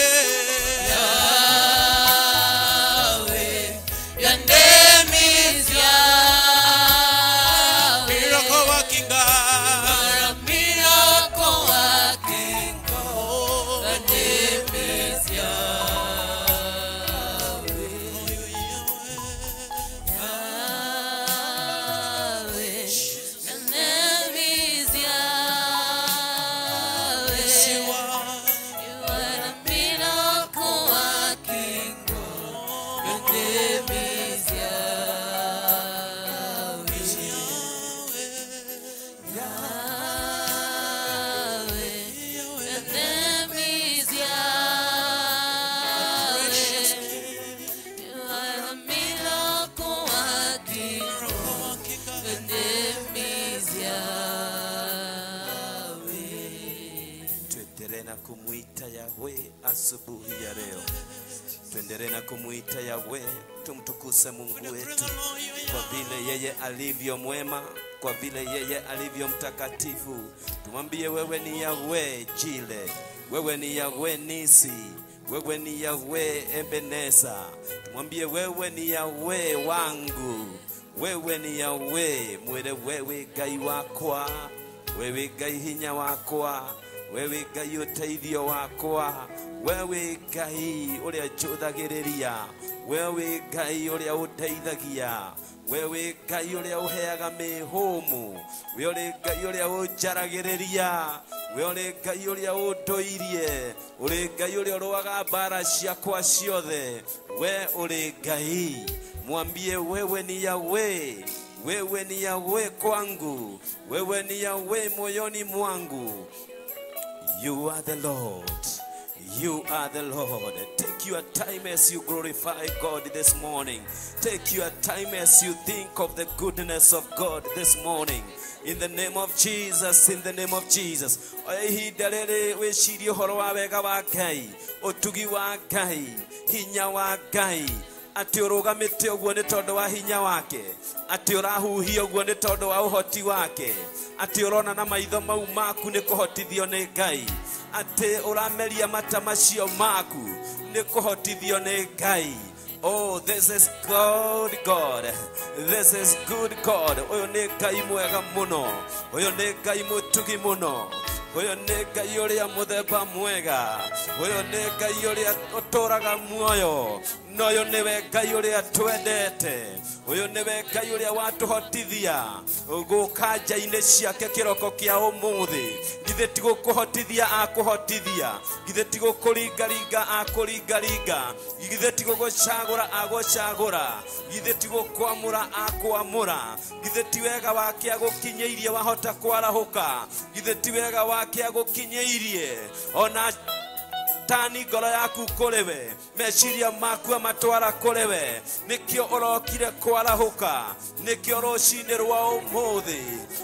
Yahweh. Your name is Yahweh. Miracle working God. You're a miracle working God. Your name is Yahweh. Yahweh. Your name is Yahweh. You are. You are a miracle working God. Your name is Yahweh. Yahweh. Your name is Yahweh. You are a miracle working God. Your name is Yahweh. Tuendelee na kumuita Yahweh asubuhi ya leo. Tuendelee na kumuita Yahweh, tumtukuse Mungu wetu kwa vile yeye alivyo mwema, kwa vile yeye alivyo mtakatifu. Tumwambie wewe ni Yahweh Jile, wewe ni Yahweh Nisi, wewe ni Yahweh Ebeneza. Tumwambie wewe ni Yahweh wangu, wewe ni Yahweh mwere, wewe Ngai wakwa, wewe Ngai hinya wakwa, wewe Ngai uteithio wakwa, wewe Ngai uria njuthagiriria, wewe Ngai uria uteithagia, wewe Ngai uria uheaga mihumu, wewe Ngai uria unjaragiriria, wewe Ngai uria undoirie, uri Ngai uria urwaga mbara ciakwa ciothe, we uri Ngai. Mwambie wewe ni Yahweh, wewe ni Yahweh kwangu, wewe ni Yahweh moyoni mwangu. You are the Lord. You are the Lord. Take your time as you glorify God this morning. Take your time as you think of the goodness of God this morning. In the name of Jesus, in the name of Jesus. Oihidalele weshirio horo wa wega wa Ngai, otugi wa Ngai, hinya wa Ngai. Ati urugamite uguo ni tondu wa hinya wake, ati urahuhia uguo ni tondu wa uhoti wake, ati urona na maitho mau maku ni kuhotithio ni Ngai, ati urameria mata macio maku ni kuhotithio ni Ngai. Oh, this is good God. This is good God. Uyu ni Ngai mwega muno. Uyu ni Ngai mutugi muno. Uyu ni Ngai uria muthemba mwega. Uyu ni Ngai uria uturaga muoyo. No uyu niwe Ngai uria twendete. Uyu niwe Ngai uria watuhotithia guka nja-ini ciake kiroko kia umuthi. Githe ti gukuhotithia akuhotithia. Githe ti gukuringaringa akuringaringa. Githe ti gugucagura agucagura. Githe ti gukwamura akwamura. Githe ti wega wake agukinyeirie wahota kwarahuka. Githe ti wega wake agukinyeirie ona tani ngoro yaku kurewe, meciria maku amatwara kurewe, nikio urokire kwarahuka, nikio rucini rwa umuthi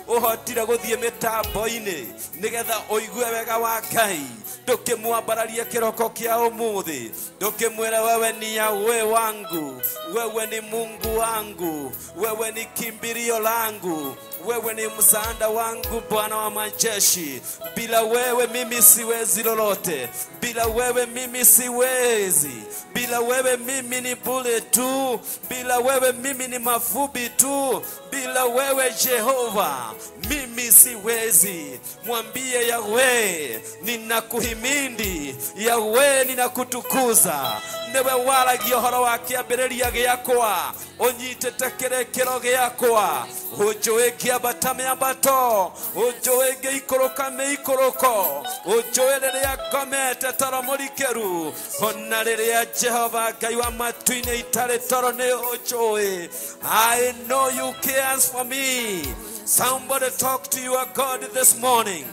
uhotire guthie mitambo-ini nigetha uigue wega wa Ngai, ndukimwambararie kiroko kia umuthi, ndukimwire wewe ni Yahweh wangu, wewe ni Mungu wangu, wewe ni kimbilio langu, wewe ni msaada wangu, Bwana wa majeshi. Bila wewe mimi siwezi lolote, bila wewe mimi siwezi, bila wewe mimi ni bure tu, bila wewe mimi ni mafubi tu, bila wewe Jehova mimi mimi siwezi. Mwambie Yahweh, ninakuhimidi. Yahweh, ninakutukuza. Newe waragia horo wa kiambĩrĩria gĩakwa, ũnyitĩte kĩrĩkĩro gĩakwa, ũnjũĩ ngĩambata mĩambato, ũnjũĩ ngĩikũrũka mĩikũrũko, ũnjũĩ rĩrĩa ngomete toro mũrikĩru, ona rĩrĩa Jehova Ngai wa matu-inĩ itarĩ toro nĩ ũnjũĩ. I know you cares for me. Somebody talk to your God this morning.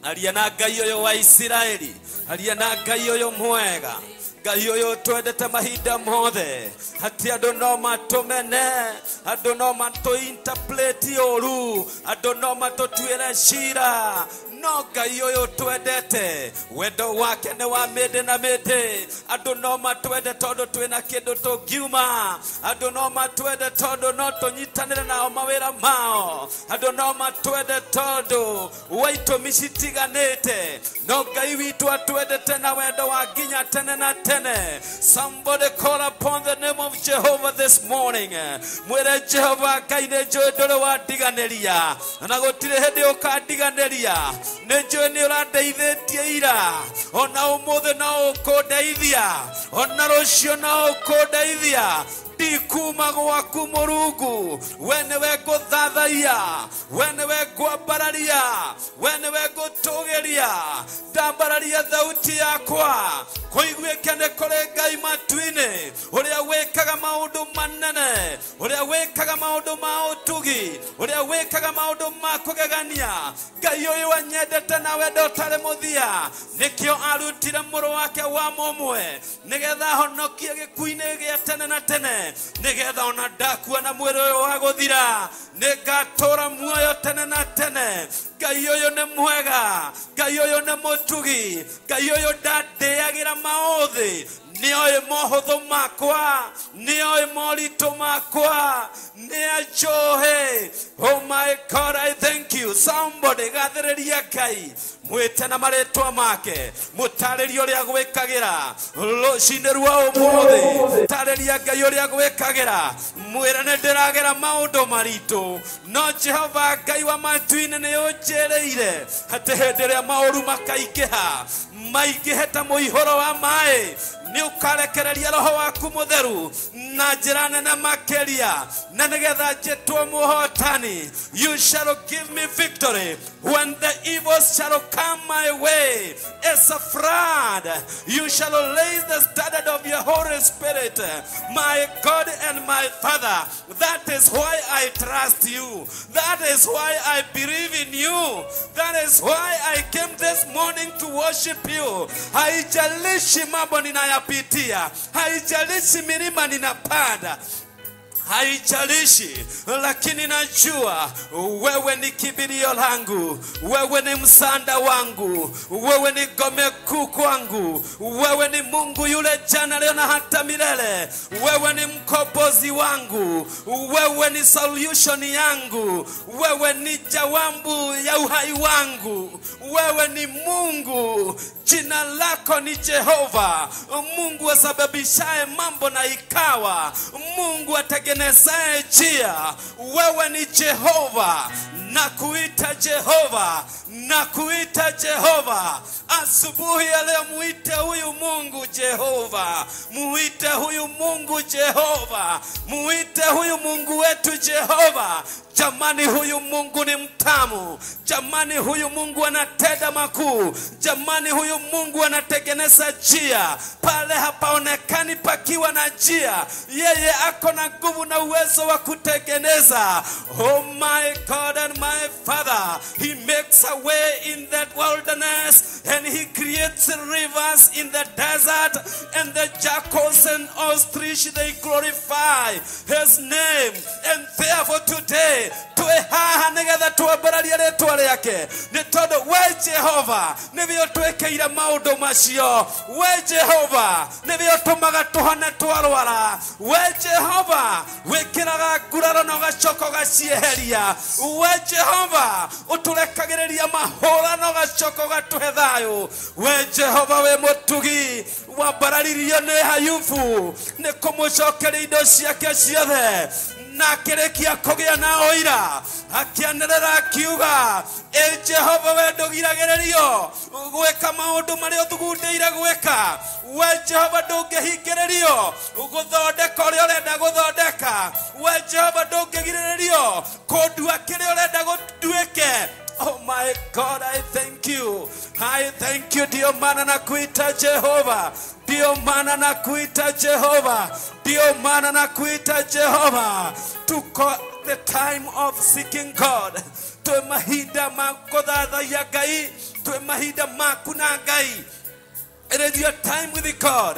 Aria na Ngai ũyũ wa Isiraeli, aria na Ngai ũyũ mwega. Ngai ũyũ twendete mahinda mothe, hati andũ no matũmene, andũ no matũ-interpreti ũru, andũ no matũtuĩre cira. No Ngai ũyũ twendete, wendo wake nĩ wa mĩndĩ na mĩndĩ. Andũ no matwende tondũ twĩna kĩndũ tũngiuma, andũ no matwende tondũ no tũnyitanĩre nao mawĩra mao, andũ no matwende tondũ wa itũmi citiganĩte. No Ngai witũ atwendete na wendo wa nginya tene na tene. Somebody call upon the name of Jehovah this morning. Mwere Jehovah Ngai nĩ njũĩ ndũrĩ wandiganĩria, na gũtirĩ hĩndĩ ũkandiganĩria. Nĩ njũĩ nĩ ũrandeithĩtie ira, ona ũmũthĩ no ũkũndeithia, ona rũciũ no ũkũndeithia. Ndikuma gwaku Mũrungu, we nĩwe ngũthathaiya, we nĩwe ngwambararia, we nĩwe ngũtũgĩria. Ndambararia thauti yakwa, kũiguĩke nĩ kũrĩ Ngai matu-inĩ, ũrĩa wĩkaga maũndũ manene, ũrĩa wĩkaga maũndũ ma ũtugi, ũrĩa wĩkaga maũndũ ma kũgegania. Ngai ũyũ anyendete na wendo ũtarĩ mũthia, nĩkĩo arutire mũrũ wake wa mũmwe, nĩgetha ahonokie gĩkuũ-inĩ gĩa tene na tene, nĩgetha ona ndakua na mwĩrĩ ũyũ wa gũthira, nĩngatũũra muoyo tene na tene. Ngai ũyũ nĩ mwega, Ngai ũyũ nĩ mũtugi, Ngai ũyũ ndandĩagĩra maũthĩ. Nĩoĩ mohũthũ makwa, nĩoĩ moritũ makwa, nĩanjũĩ. Oh my God, I thank you. Somebody gathĩrĩria Ngai, mwĩte na marĩtwa make, mũtarĩria ũrĩa gwĩkagĩra rũcinĩ rwa ũmũthĩ. Tarĩria Ngai ũrĩa gwĩkagĩra, mwĩre nĩ ndĩragera maũndũ maritũ, no Jehova Ngai wa matu-inĩ nĩ ũnjĩrĩire atĩ hĩndĩ ĩrĩa maũru makaingĩha, maingĩhe ta mũihũro wa maĩ, nĩ ũkarekereria Roho waku Mũtheru na njĩra nene makĩria, na nĩgetha njĩtwo mũhotani. You shall give me victory when the evils shall come my way as a flood. You shall raise the standard of your Holy Spirit, my God and my Father. That is why I trust you. That is why I believe in you. That is why I came this morning to worship you. Haijalishi mambo ninayapitia, haijalishi milima ninapanda, haijalishi, lakini najua wewe ni kimbilio langu, wewe ni msaada wangu, wewe ni ngome kuu kwangu, wewe ni Mungu yule jana leo na hata milele, wewe ni mkombozi wangu, wewe ni solution yangu, wewe ni jawabu ya uhai wangu, wewe ni Mungu. Jina lako ni Jehova, Mungu asababishaye mambo na ikawa, Mungu atengenezaye njia. Wewe ni Jehova, nakuita Jehova, nakuita Jehova. Asubuhi ya leo muite huyu Mungu Jehova, muite huyu Mungu Jehova, muite huyu Mungu wetu Jehova. Jamani, huyu Mungu ni mtamu. Jamani, huyu Mungu anatenda makuu. Jamani, huyu Mungu anatengeneza njia pale hapaonekani pakiwa na njia. Yeye ako na nguvu na uwezo wa kutengeneza. Oh my God and my Father, He makes a way in that wilderness, and He creates rivers in the desert, and the jackals and ostrich, they glorify His name. And therefore today, tuehaha nigetha tuambararie rĩtwa rĩake, nĩ tondũ we Jehova nĩwe ũtwĩkĩire maũndũ macio. We Jehova nĩwe ũtũmaga tũhone twarwara. We Jehova wĩkĩraga nguraro na ũgacoka ũgacieheria. We Jehova ũtũrekagĩrĩria mahũra na ũgacoka ũgatũhe thayũ. We Jehova wĩ mũtugi, wabararirio nĩ Hayubu nĩ kũmũcokeria indo ciake ciothe na akĩrĩkia kũgĩa na ũira akĩanĩrĩra akiuga Jehova we ndũgiragĩrĩrio gwĩka maũndũ marĩa ũthugundĩire gwĩka we Jehova ndũngĩhingĩrĩrio gũthondeka ũrĩa ũrenda gũthondeka we Jehova ndũngĩgirĩrĩrio kũndua kĩrĩa ũrenda gũtuĩke. Oh my God, I thank you. I thank you, ndio maana nakuita Jehova. Ndio maana nakuita Jehova. Ndio maana nakuita Jehova. Tuko the time of seeking God. Twe mahinda ma kũthathaiya Ngai. Twe mahinda ma kuna Ngai. It is your time with God.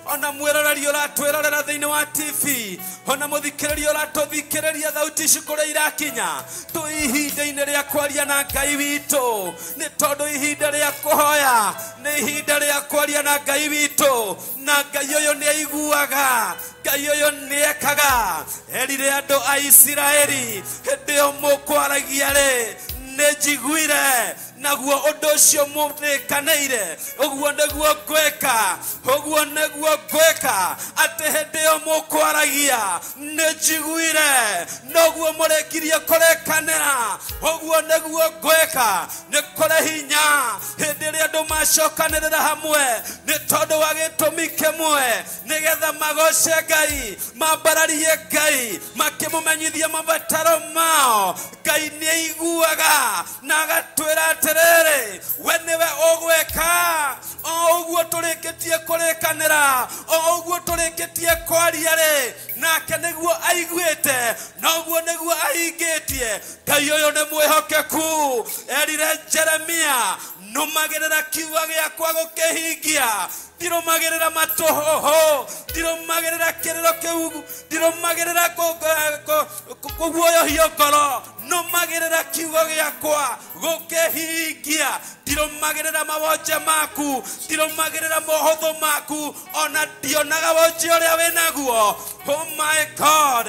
Ona mwĩrorerio ratwĩrorera thĩinĩ wa TV. Ona mũthikĩrĩrio ratũthikĩrĩria thauti ici kũrĩa irakinya. Tũ ihinda-inĩ rĩa kwaria na Ngai witũ. Nĩ tondũ ihinda rĩa kũhoya nĩ ihinda rĩa kwaria na Ngai witũ. Na Ngai ũyũ nĩ aiguaga. Ngai ũyũ nĩ ekaga. Erire andũ a Isiraeli hĩndĩ ĩyo mũkwaragia rĩ nĩnjiguire naguo ũndũ ũcio mũrĩkanĩire ũguo nĩguo ngwĩka atĩ hĩndĩ ĩyo mũkwaragia nĩnjiguire noguo mũrĩkirie kũrĩkanĩra ũguo nĩguo ngwĩka. Nĩ kũrĩ hinya hĩndĩ ĩrĩa andũ macokanĩrĩra hamwe nĩ tondũ wa gĩtũmi kĩmwe nĩgetha magoce Ngai mambararie Ngai makĩmũmenyithia mabataro mao. Ngai nĩ aiguaga na agatwĩra atĩrĩrĩ we nĩwe ũgwĩka o ũguo tũrĩkĩtie kũrĩkanĩra o ũguo tũrĩkĩtie kwaria rĩ nake nĩguo aiguĩte noguo nĩguo ahingĩtie. Ngai ũyũ nĩ mwĩhokeku. Erire Jeremia nũmagĩrĩra kiugo gĩakwa gũkĩhingia. Ndirũmagĩrĩra matũhũhũ ndirũmagĩrĩra kĩrĩro kĩu ndirũmagĩrĩra kũguoyohio ngoro nũmagĩrĩra kiugo gĩakwa gũkĩhingia. Ndirũmagĩrĩra mawonje maku ndirũmagĩrĩra mohũthũ maku ona ndionaga wonje ũrĩa wĩnaguo. Oh my God,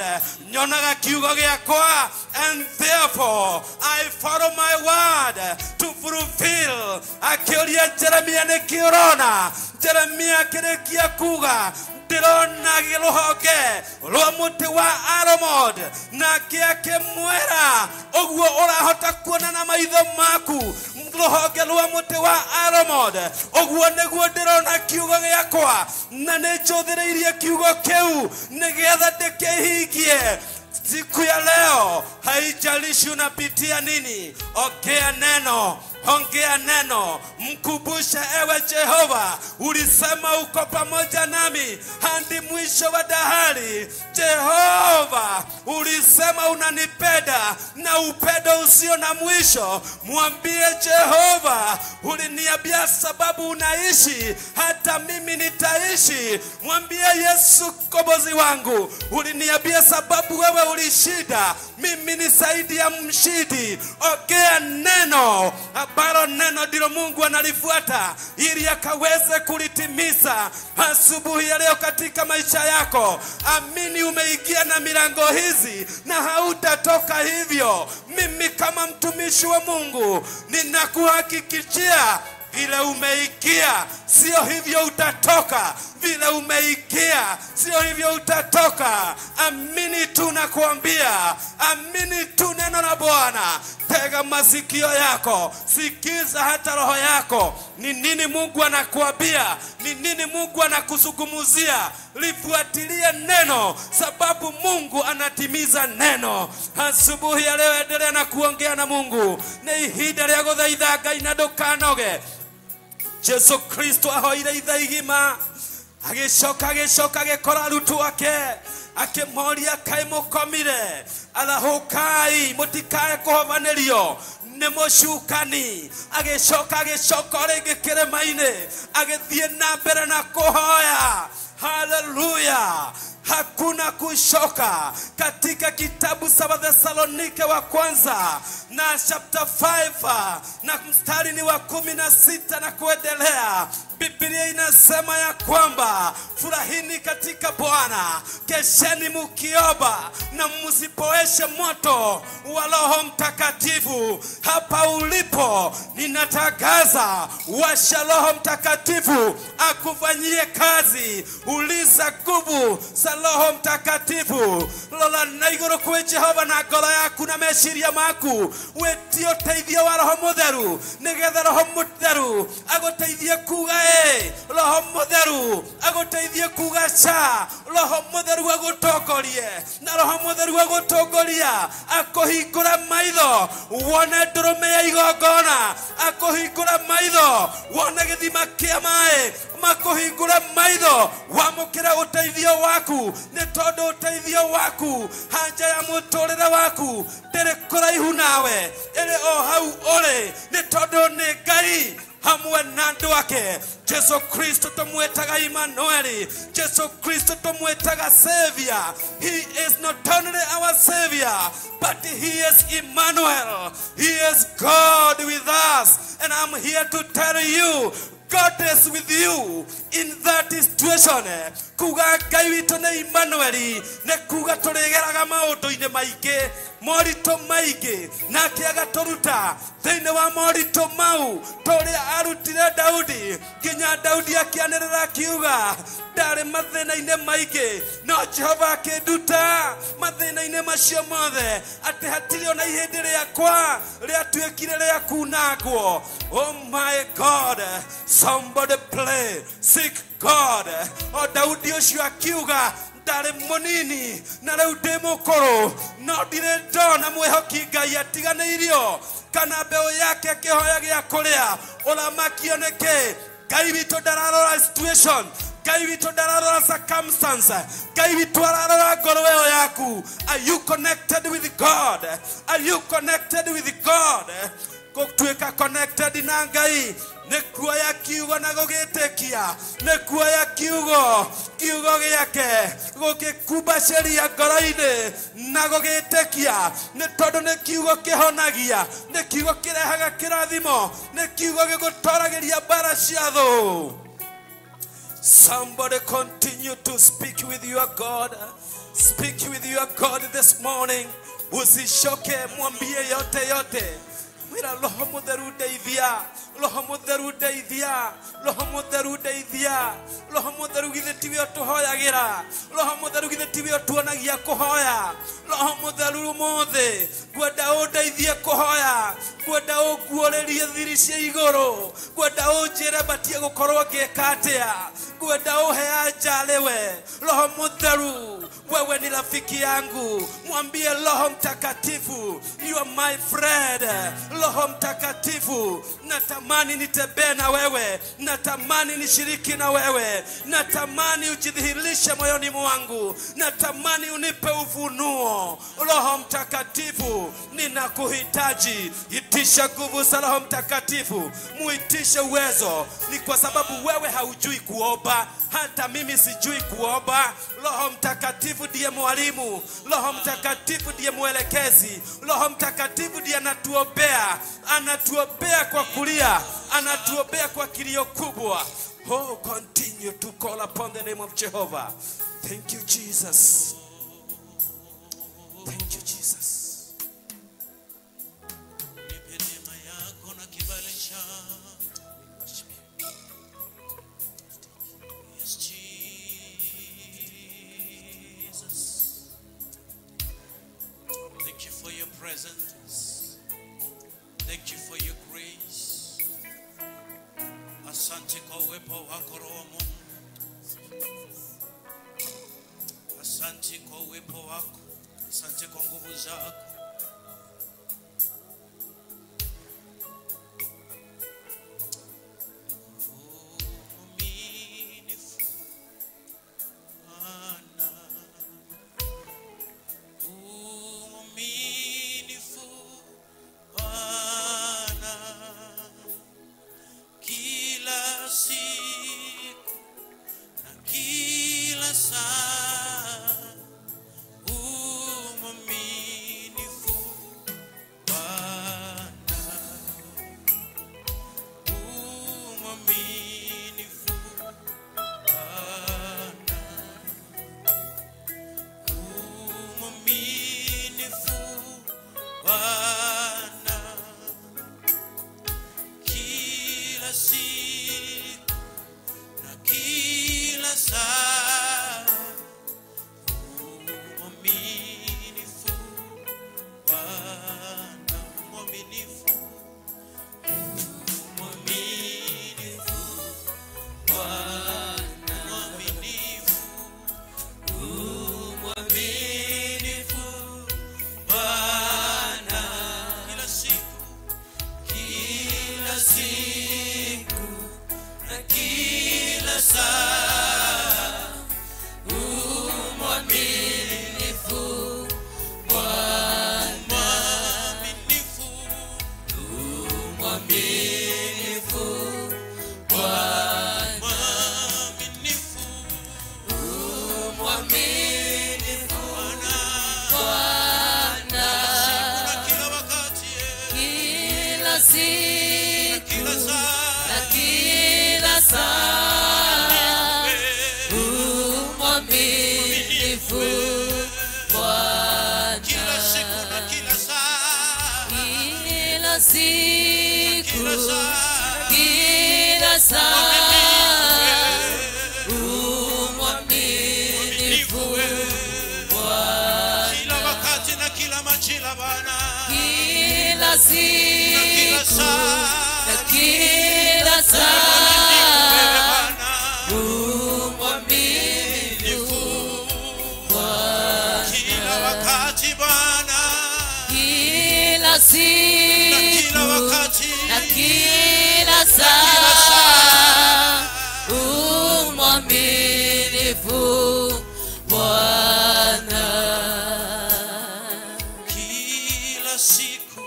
nyonaga kiugo gĩakwa and therefore I follow my word to fulfill. Akĩũria Jeremia nĩkĩ ũrona? Jeremia akĩrĩkia kuga ndĩrona rũhonge rwa mũtĩ wa almond nake akĩmwĩra ũguo ũrahota kuona na maitho maku rũhonge rwa mũtĩ wa almond ũguo nĩguo ndĩrona kiugo gĩakwa na nĩnjũthĩrĩirie kiugo kĩu nĩgetha ndĩkĩhingie. Siku ya leo haijalishi unapitia nini, ongea neno, mkumbushe ewe Jehova, ulisema uko pamoja nami hadi mwisho wa dahari. Jehova, ulisema unanipenda na upendo usio na mwisho. Mwambie Jehova, uliniambia sababu unaishi hata mimi nitaishi. Mwambie Yesu mkombozi wangu, uliniambia sababu wewe ulishinda mimi ni zaidi ya mshindi. Ongea neno ambalo neno ndilo Mungu analifuata ili akaweze kulitimiza asubuhi ya leo katika maisha yako. Amini umeingia na milango hizi na hautatoka hivyo. Mimi kama mtumishi wa Mungu ninakuhakikishia vile umeingia sio hivyo utatoka. Vile umeingia sio hivyo utatoka. Amini tu nakuambia, amini tu neno la Bwana. Tega masikio yako, sikiza hata roho yako. Ni nini Mungu anakuambia? Ni nini Mungu anakuzungumzia? Lifuatilie neno sababu Mungu anatimiza neno. Asubuhi ya leo endelea na kuongea na Mungu. Ni ihinda rĩa gũthaitha Ngai na ndũkanoge. Jesu Kristo ahoire ithaigima agĩcoka agĩkora arutwo ake akĩmoria kaĩ mũkomire arahũkai mũtikae kũhobanĩrio nĩ mũcukani. Agĩcoka rĩngĩ kĩrĩma-inĩ agĩthiĩ na mbere na kũhoya. Hallelujah. Hakuna kushoka. Katika kitabu sa Thessalonike wa kwanza na chapter 5 na mstari ni wa 16 na kuendelea, Biblia inasema ya kwamba furahini katika Bwana, kesheni mukiomba na msipoeshe moto wa Roho Mtakatifu. Hapa ulipo ninatangaza, washa Roho Mtakatifu akufanyie kazi. Uliza nguvu za Roho Mtakatifu. Lola naigoro kwa Jehova na ngoro yaku na meciria maku. Wetio teithio wa Roho Mutheru, nigetha Roho Mutheru aguteithie kuga Roho Mutheru aguteithie kuga cha. Roho Mutheru agutongorie, na Roho Mutheru agutongoria akohingura maitho wone ndurume ya igongona, akohingura maitho wone githima kia mai, makohingura maitho wamukira uteithio waku. Ni tondu uteithio waku, hanja ya muturire waku ndiri kuraihu nawe, iri o hau uri, ni tondu ni Ngai hamwe na andu ake. Jesu Kristo tumwetaga Emmanuel, Jesu Kristo tumwetaga Savior. He is not only our Savior, but He is Emmanuel. He is God with us. And I'm here to tell you, God is with you in that situation. Kuga Ngai witu na Emmanuel, ne kuga turegeraga maundu-ini maingi, morito maingi, nake agaturuta thiini wa morito mau turia arutire Daudi. Nginya Daudi akianirira akiuga ndari mathina-ini maingi, no Jehova akinduta mathina-ini macio mothe, ati hatiri ona ihindi riakwa riatuikire ria kunangwo. Oh my God, somebody play, seek God. O Daudi ucio akiuga ndari munini na riu ndi mukuru, no ndire ndona mwihoki Ngai atiganeirio kana mbeu yake kihoya gia kuria. Uramaki oneke Ngai witu ndararora situation, Ngai witu ndararora circumstance, Ngai witu ararora ngoro ĩyo yaku. Are you connected with God? Are you connected with God? Kutuika connected na Ngai ne kuoya kiugo na gugitekia, ne kuoya kiugo giake gugikubaceria ngoro-ini na gugitekia, ne tondu ne kiugo kihonagia, ne kiugo kirehaga kirathimo, ne kiugo gigutoragiria mbara cia thu. Somebody continue to speak with your God. Speak with your God this morning. Usishoke, mwambie yote. Mwira Roho Mutheru ndeithia, Roho Mutheru ndeithia, Roho Mutheru ndeithia, Roho Mutheru githe tiwe tuhoyagira, Roho Mutheru githe tiwe tuonagia kuhoya. Roho Mutheru mothe ngwenda undeithie kuhoya, ngwenda unguorerie thiri cia iguru, ngwenda unjire batie gukorwo ngika atia, ngwenda uhe njaliwe. Roho Mutheru, wewe ni rafiki yangu. Mwambie Roho Mtakatifu, you are my friend. Roho Mtakatifu, natamani nitembee na wewe, natamani nishiriki na wewe, natamani ujidhihirishe moyoni mwangu, natamani unipe ufunuo. Roho Mtakatifu, ninakuhitaji. Itisha nguvu za Roho Mtakatifu, muitishe uwezo. Ni kwa sababu wewe haujui kuomba, hata mimi sijui kuomba. Roho Mtakatifu ndiye mwalimu, Roho Mtakatifu ndiye mwelekezi, Roho Mtakatifu ndiye anatuombea kwa kulia, anatuombea kwa kilio kubwa. Oh, continue to call upon the name of Jehovah. Thank you, Jesus. Thank you, Jesus. Thank you for your presence. Thank you for your grace. Asante kwa uwepo wako Roho Mungu. Asante kwa uwepo wako. Asante kwa nguvu zako. Umaminifu kila siku na kila saa, mwaminifu Bwana, mwaminifu, mwaminifu Bwana, mwaminifu, mwaminifu Bwana, kila siku na kila saa, mwaminifu Bwana, mwaminifu Bwana, mwaminifu Bwana, kila wakati, kila siku na kila saa, mwaminifu Bwana, kila siku na kila saa, kila siku kila saa, mwaminifu Bwana, kila wakati na kila majira Bwana, kila siku na kila saa, mwaminifu Bwana, kila wakati Bwana, kila siku na kila wakati na kila saa, mwaminifu Bwana, kila siku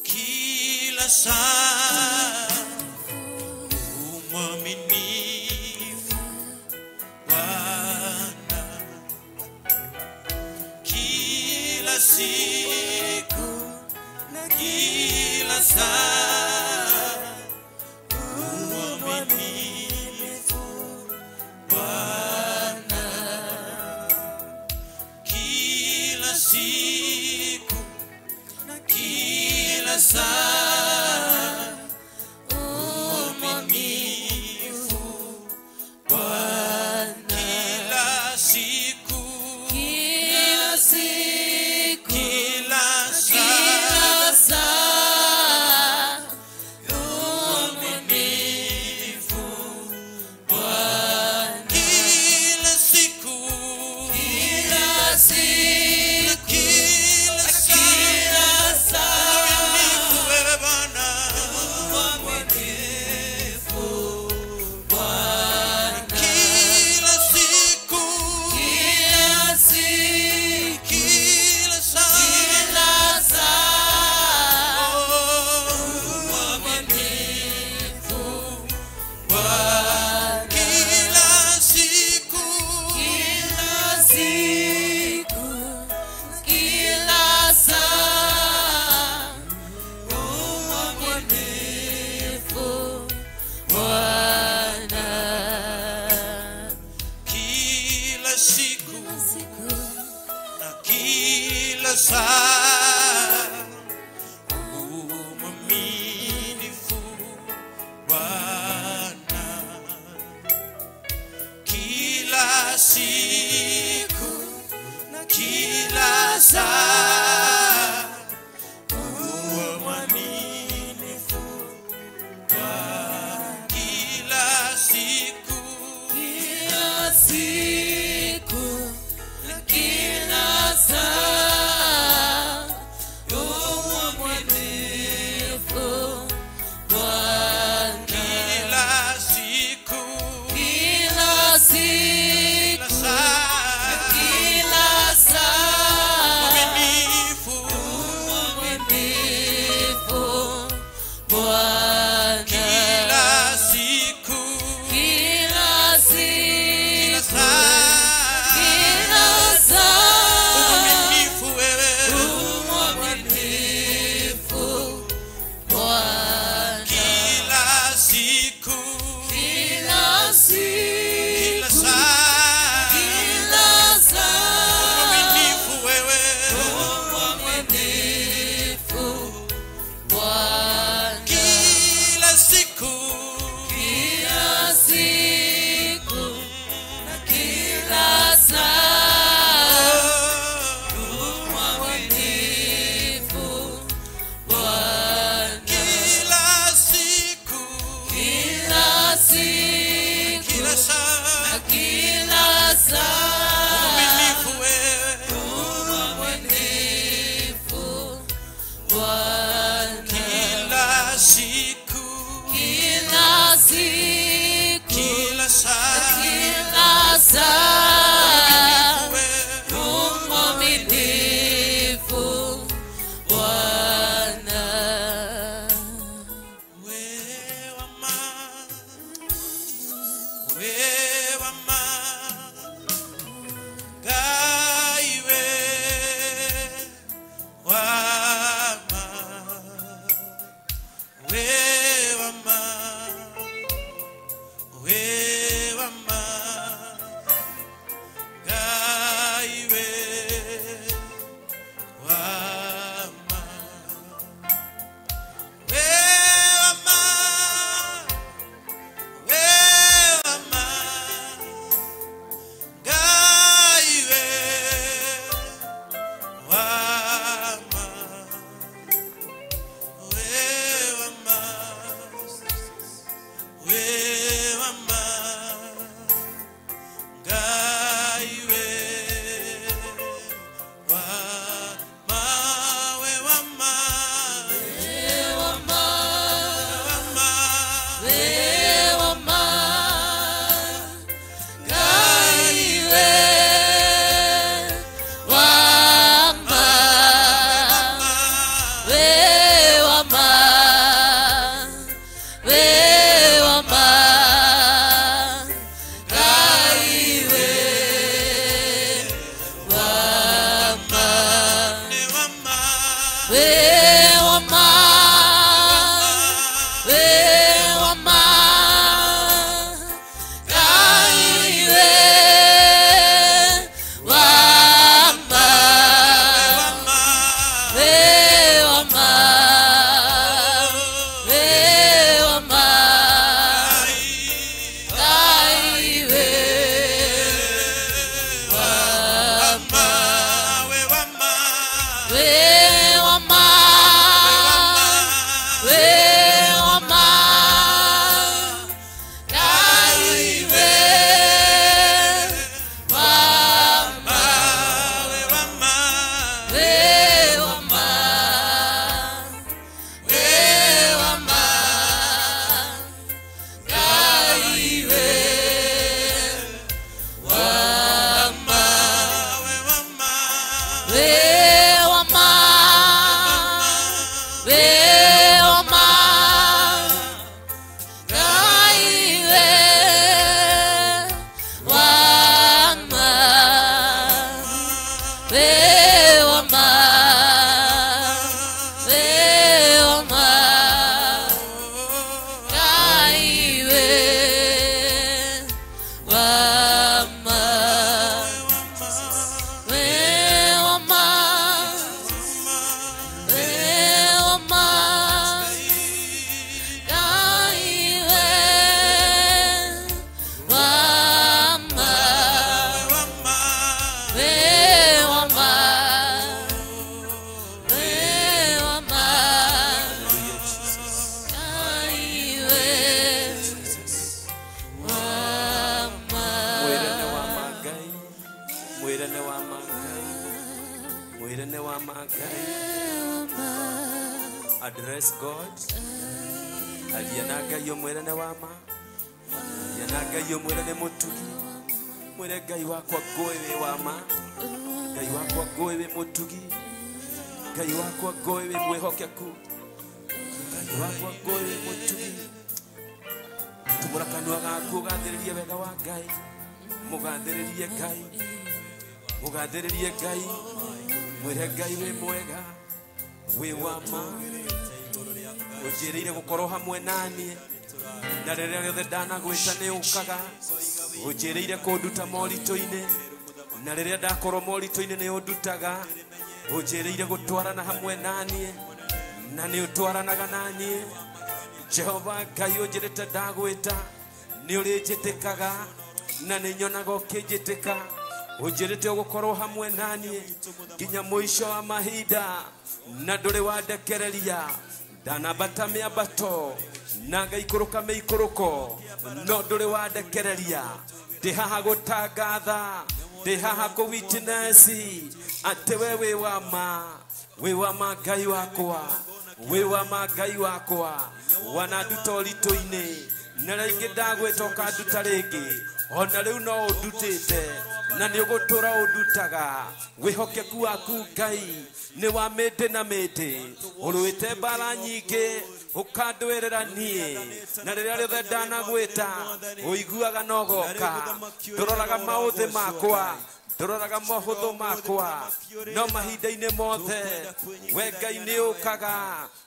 kila saa, mwaminifu Bwana, kila siku na kila saa, mwaminifu Bwana, kila siku na kila saa, mwaminifu Bwana, kila siku kila siku kila saa, mwaminifu Bwana, kila siku kila siku kila saa, mwaminifu wewe Bwana, mwaminifu Bwana, kila siku kila siku kila saa, mwaminifu Bwana, kila siku kila siku kila saa, mwaminifu Bwana, kila siku na kila saa, mwaminifu Bwana, kila siku na kila saa, mwaminifu Bwana, kila siku kila siku na kila saa, mwaminifu Bwana, kila siku kila siku kila saa, mwaminifu Bwana, kila siku kila siku kila saa, mwaminifu wewe, mwaminifu Bwana, kila siku kila siku kila saa, mwaminifu wewe, mwaminifu Bwana, Address God. Alianaga yo mwere ne wama. Alianaga yo mwere ne mutugi. Mwere gai wako goewe wama. Gai wako goewe mutugi. Gai wako goewe mwehokeku. Gai wako goewe mutugi. Tumurakanwa gaku gathiririe wega wa Ngai. Mugathiririe Ngai. Mugathiririe Ngai. Mwere Ngai we mwega. We wama. Ujirire gukoro hamwe nani na rĩrĩa rĩothe ndanagwĩta nĩ ũkaga. Ujirire kũnduta moritũ-inĩ na rĩrĩa ndakorwo moritũ-inĩ nĩ ũndutaga. Ujirire gũtwarana hamwe nani na nĩ ũtwaranaga nani. Jehova Ngai ũnjĩrĩte ndagwĩta nĩ ũrĩnjĩtĩkaga na nĩ nyonaga ũkĩnjĩtĩka. Ujirite gũkorwo hamwe nani nginya mũico wa mahinda na ndũrĩ wandekereria. Ndanabata mĩambato na ngaikũrũka mĩikũrũko no ndũrĩ wandekereria. Ndĩ haha gũtangatha, ndĩ haha kũ-witness atĩ we wĩ wama Ngai wakwa, wĩ wama Ngai wakwa. Wananduta ũritũ-inĩ na rĩngĩ ndagwĩta ũkanduta rĩngĩ. ona riu no udutite na ni ugutura udutaga wihokeku waku Ngai ni wa mĩndĩ na mĩndĩ ũrũĩte mbara nyingĩ ukandwĩrĩra niĩ na rĩrĩa rĩothe ndanagwĩta ũiguaga na ũgoka ndũroraga maũthĩ makwa ndũroraga mahũthũ makwa no mahinda-inĩ mothe we Ngai nĩ ũkaga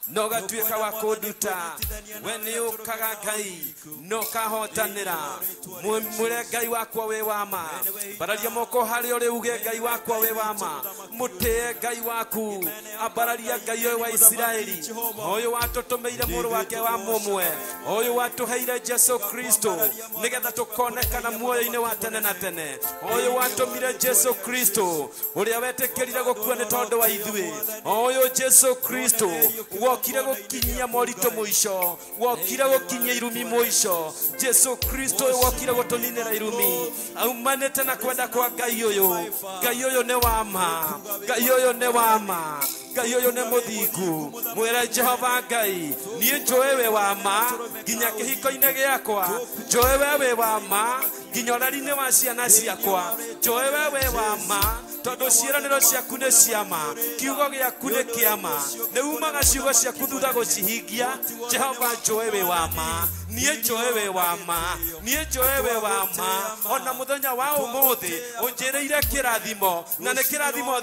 no gatuĩka wa kũnduta we nĩ ũkaga Ngai no kahotanĩra mwĩre Ngai wakwa wĩ wama mbararia moko harĩa ũrĩ uge Ngai wakwa wĩ wama mũtĩe Ngai waku ambararia Ngai ũyũ wa Isiraeli ũyũ watũtũmĩire mũrũ wake wa mũmwe ũyũ watũheire Jesu Kristo nĩgetha tũkonekana muoyo-inĩ wa tene na tene ũyũ watũmire Jesu Kristo ũrĩa wetĩkĩrire gũkua nĩ tondũ wa ithuĩ ũyũ Jesu Kristo wokire gũkinyia moritũ mũico wokire gũkinyia irumi mũico Jesu Kristo wokire gũtũninĩra irumi aumanĩte na kwenda kwa Ngai ũyũ nĩ wama Ngai ũyũ nĩ wama Ngai ũyũ nĩ mũthingu mwĩre Jehova Ngai niĩ njũĩ wĩ wama nginya kĩhiko-inĩ gĩakwa njũĩ we wĩ wama nginya ũreri-inĩ wa ciana ciakwa njũĩ we wĩ wama tondũ ciĩranĩro ciaku nĩ ciama kiugo gĩaku nĩ kĩama nĩ umaga ciugo ciaku thutha gũcihingia Jehova njũĩ wĩ wama niĩ njũĩ wĩ wama niĩ njũĩ wĩ wama ona mũthenya wa ũmũthĩ ũnjĩrĩire kĩrathimo na nĩ kĩrathimo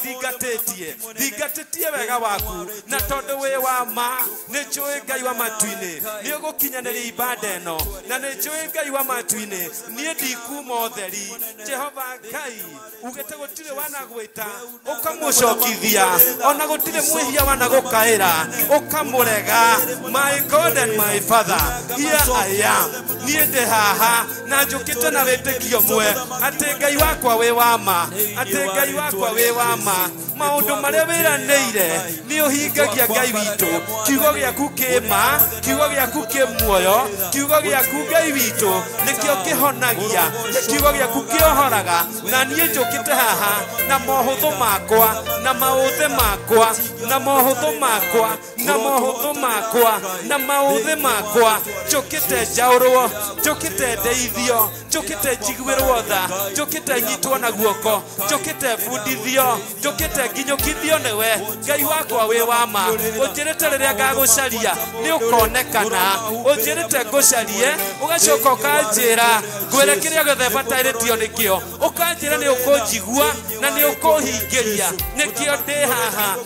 thingatĩtie wega waku na tondũ wĩ wama nĩ njũĩ Ngai wa matu-inĩ nĩ ũgũkinyanĩria ibada ĩno na nĩ njũĩ Ngai wa matu-inĩ niĩ ndikuma ũtheri Jehova Ngai ugĩte gũtirĩ wanagwĩta ũkamũcokithia ona gũtirĩ mwĩhia wanagũkaĩra ũkamũrega my God and my Father here I am niĩ ndĩ haha na njũkĩte na wĩtĩkio mwe atĩ Ngai wakwa wĩ wama atĩ Ngai wakwa wĩ wama maũndũ marĩa wĩranĩire nĩ ũhingagia Ngai witũ kiugo gĩaku kĩma kiugo gĩaku kĩ muoyo kiugo gĩaku Ngai witũ nĩkĩo kĩhonagia kiugo gĩaku kĩohoraga na niĩ njũkĩte haha na mohũthũ makwa na maũthĩ makwa na mohũthũ makwa na mohũthũ makwa na maũthĩ makwa njũkĩte njaũrwo njũkĩte ndeithio njũkĩte njiguĩrwo tha njũkĩte nyitwo na guoko njũkĩte bundithio njũkĩte nginyũkithio nĩwe Ngai wakwa wĩ wama ũnjĩrĩte rĩrĩa ngagũcaria nĩ ũkonekana ũnjĩrĩte ngũcarie ũgacoka ũkanjĩra ngwĩre kĩrĩa gĩothe bataĩrĩtio nĩkĩo ũkanjĩra nĩ ũkũnjigua na nĩ ũkũhingĩria nĩkĩo ndĩ haha